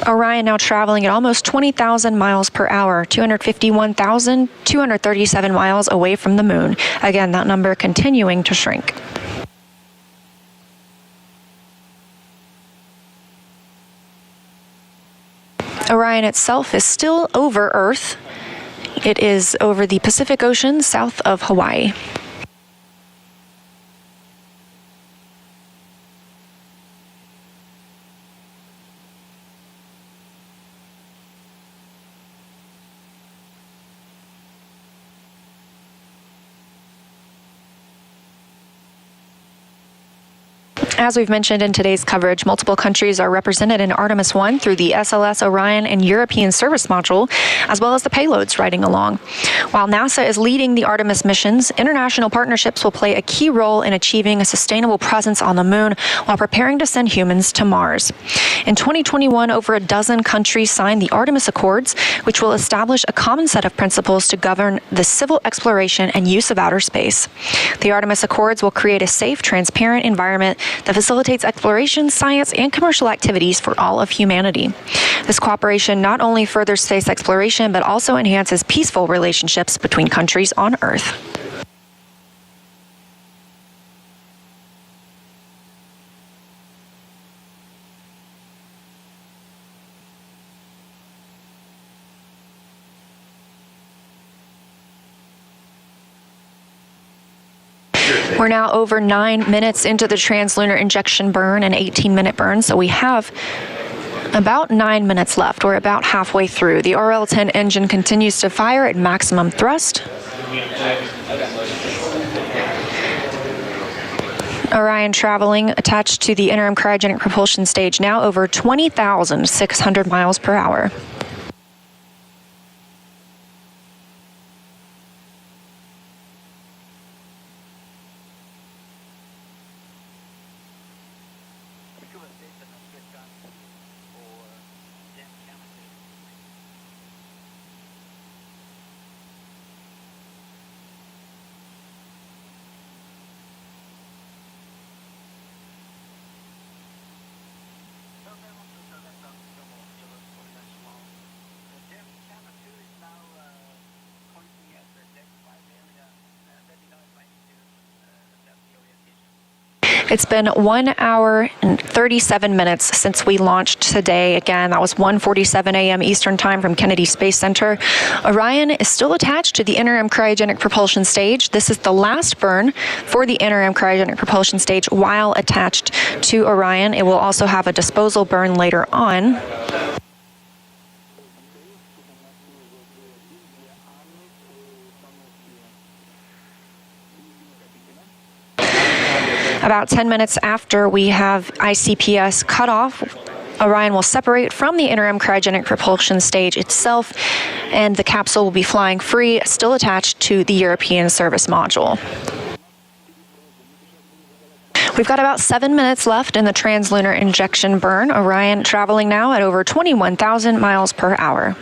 Orion now traveling at almost 20,000 miles per hour, 251,237 miles away from the moon. Again, that number continuing to shrink. Orion itself is still over Earth. It is over the Pacific Ocean south of Hawaii. As we've mentioned in today's coverage, multiple countries are represented in Artemis I through the SLS Orion and European Service Module, as well as the payloads riding along. While NASA is leading the Artemis missions, international partnerships will play a key role in achieving a sustainable presence on the moon while preparing to send humans to Mars. In 2021, over a dozen countries signed the Artemis Accords, which will establish a common set of principles to govern the civil exploration and use of outer space. The Artemis Accords will create a safe, transparent environment that facilitates exploration, science, and commercial activities for all of humanity. This cooperation not only furthers space exploration, but also enhances peaceful relationships between countries on Earth. We're now over 9 minutes into the translunar injection burn, an 18-minute burn, so we have about 9 minutes left. We're about halfway through. The RL-10 engine continues to fire at maximum thrust. Orion traveling attached to the interim cryogenic propulsion stage, now over 20,600 miles per hour. It's been 1 hour and 37 minutes since we launched today. Again, that was 1:47 a.m. Eastern Time from Kennedy Space Center. Orion is still attached to the interim cryogenic propulsion stage. This is the last burn for the interim cryogenic propulsion stage while attached to Orion. It will also have a disposal burn later on. About 10 minutes after we have ICPS cutoff, Orion will separate from the interim cryogenic propulsion stage itself, and the capsule will be flying free, still attached to the European service module. We've got about 7 minutes left in the translunar injection burn. Orion traveling now at over 21,000 miles per hour.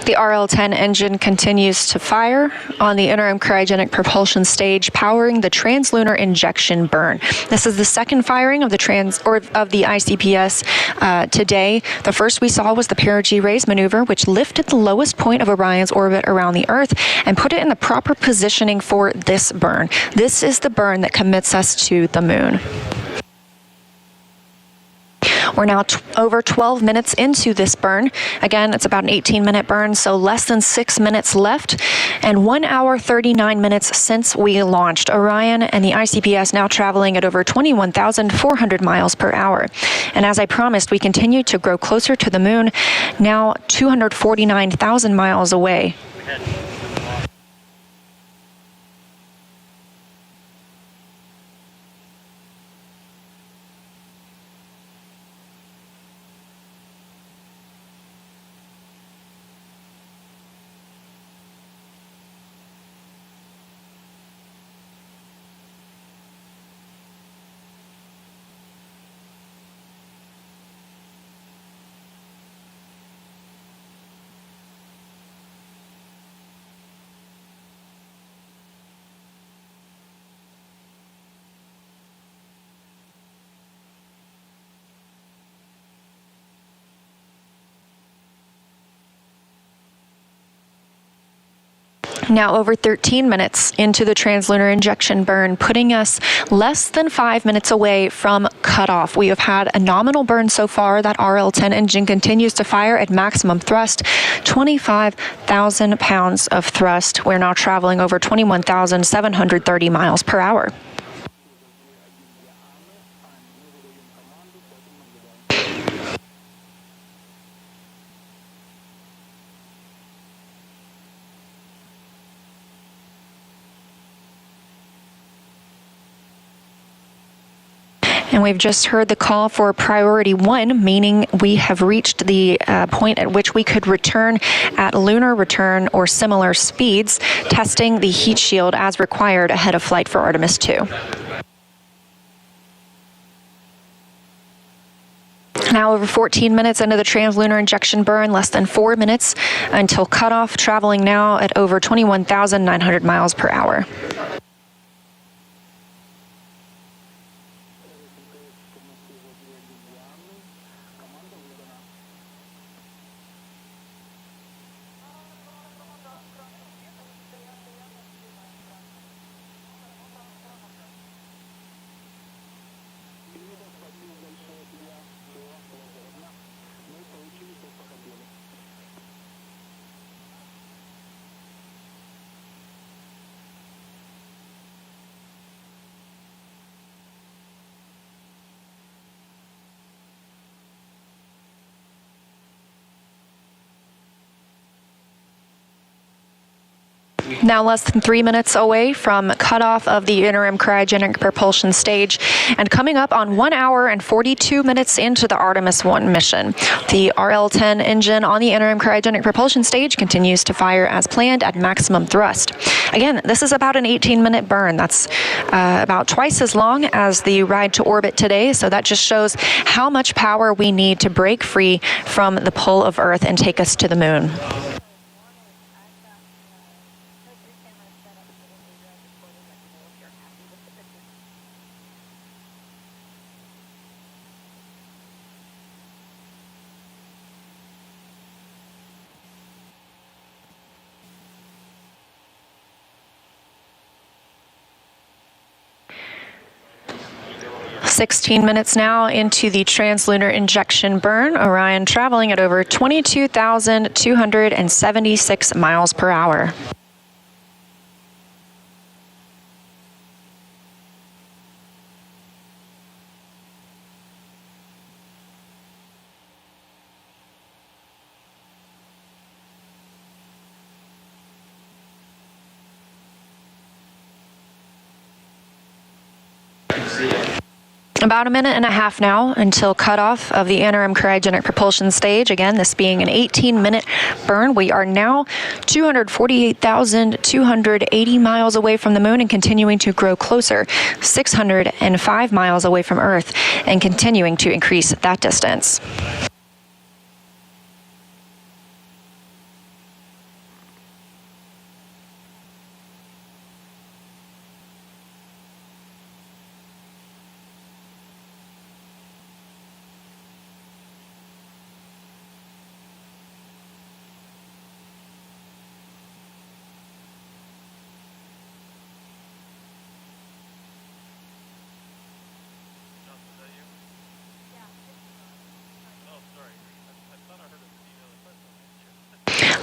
The RL-10 engine continues to fire on the interim cryogenic propulsion stage, powering the translunar injection burn. This is the second firing of the ICPS today. The first we saw was the Perigee raise maneuver, which lifted the lowest point of Orion's orbit around the Earth and put it in the proper positioning for this burn. This is the burn that commits us to the moon. We're now over 12 minutes into this burn. Again, it's about an 18-minute burn, so less than 6 minutes left, and 1 hour 39 minutes since we launched. Orion and the ICPS now traveling at over 21,400 miles per hour. And as I promised, we continue to grow closer to the moon, now 249,000 miles away. Now over 13 minutes into the translunar injection burn, putting us less than 5 minutes away from cutoff. We have had a nominal burn so far. That RL-10 engine continues to fire at maximum thrust, 25,000 pounds of thrust. We're now traveling over 21,730 miles per hour. And we've just heard the call for priority 1, meaning we have reached the point at which we could return at lunar return or similar speeds, testing the heat shield as required ahead of flight for Artemis II. Now over 14 minutes into the translunar injection burn, less than 4 minutes until cutoff, traveling now at over 21,900 miles per hour. Now less than 3 minutes away from cutoff of the interim cryogenic propulsion stage, and coming up on 1 hour and 42 minutes into the Artemis I mission. The RL-10 engine on the interim cryogenic propulsion stage continues to fire as planned at maximum thrust. Again, this is about an 18-minute burn. That's about twice as long as the ride to orbit today, so that just shows how much power we need to break free from the pull of Earth and take us to the moon. "16 minutes now into the translunar injection burn, Orion traveling at over 22,276 miles per hour. About a minute and a half now until cutoff of the interim cryogenic propulsion stage. Again, this being an 18-minute burn. We are now 248,280 miles away from the moon and continuing to grow closer, 605 miles away from Earth, and continuing to increase that distance.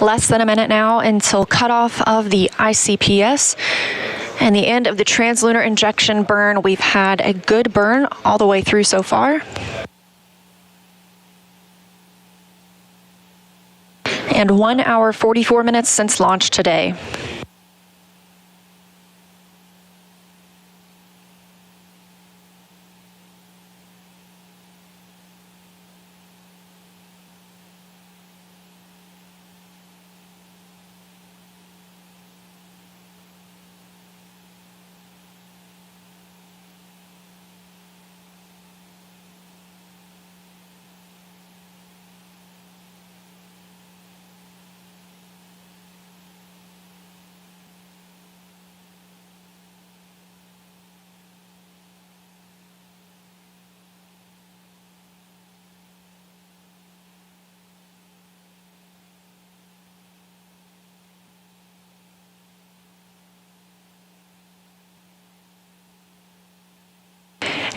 Less than a minute now until cutoff of the ICPS and the end of the translunar injection burn. We've had a good burn all the way through so far. And 1 hour 44 minutes since launch today.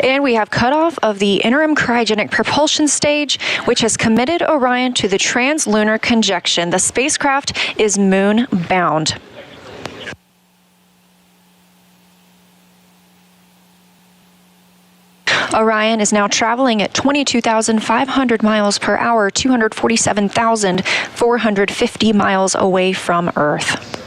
And we have cutoff of the interim cryogenic propulsion stage, which has committed Orion to the translunar conjunction. The spacecraft is moon-bound. Orion is now traveling at 22,500 miles per hour, 247,450 miles away from Earth.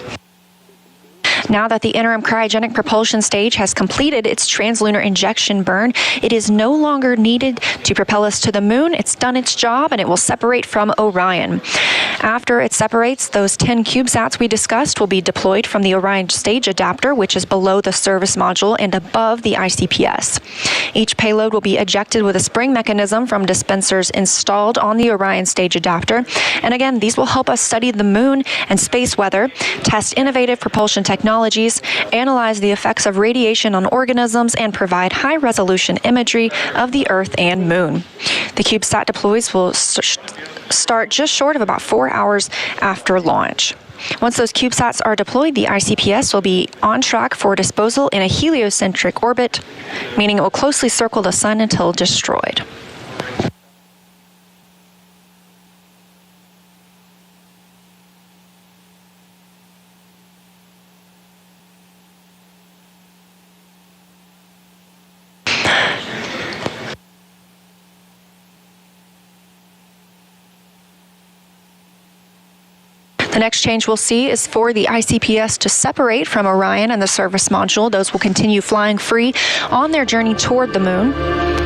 Now that the interim cryogenic propulsion stage has completed its translunar injection burn, it is no longer needed to propel us to the moon. It's done its job, and it will separate from Orion. After it separates, those 10 Cubesats we discussed will be deployed from the Orion stage adapter, which is below the service module and above the ICPS. Each payload will be ejected with a spring mechanism from dispensers installed on the Orion stage adapter. And again, these will help us study the moon and space weather, test innovative propulsion technologies, analyze the effects of radiation on organisms, and provide high-resolution imagery of the Earth and moon. The Cubesat deploys will start just short of about 4 hours after launch. Once those Cubesats are deployed, the ICPS will be on track for disposal in a heliocentric orbit, meaning it will closely circle the Sun until destroyed. The next change we'll see is for the ICPS to separate from Orion and the service module. Those will continue flying free on their journey toward the moon.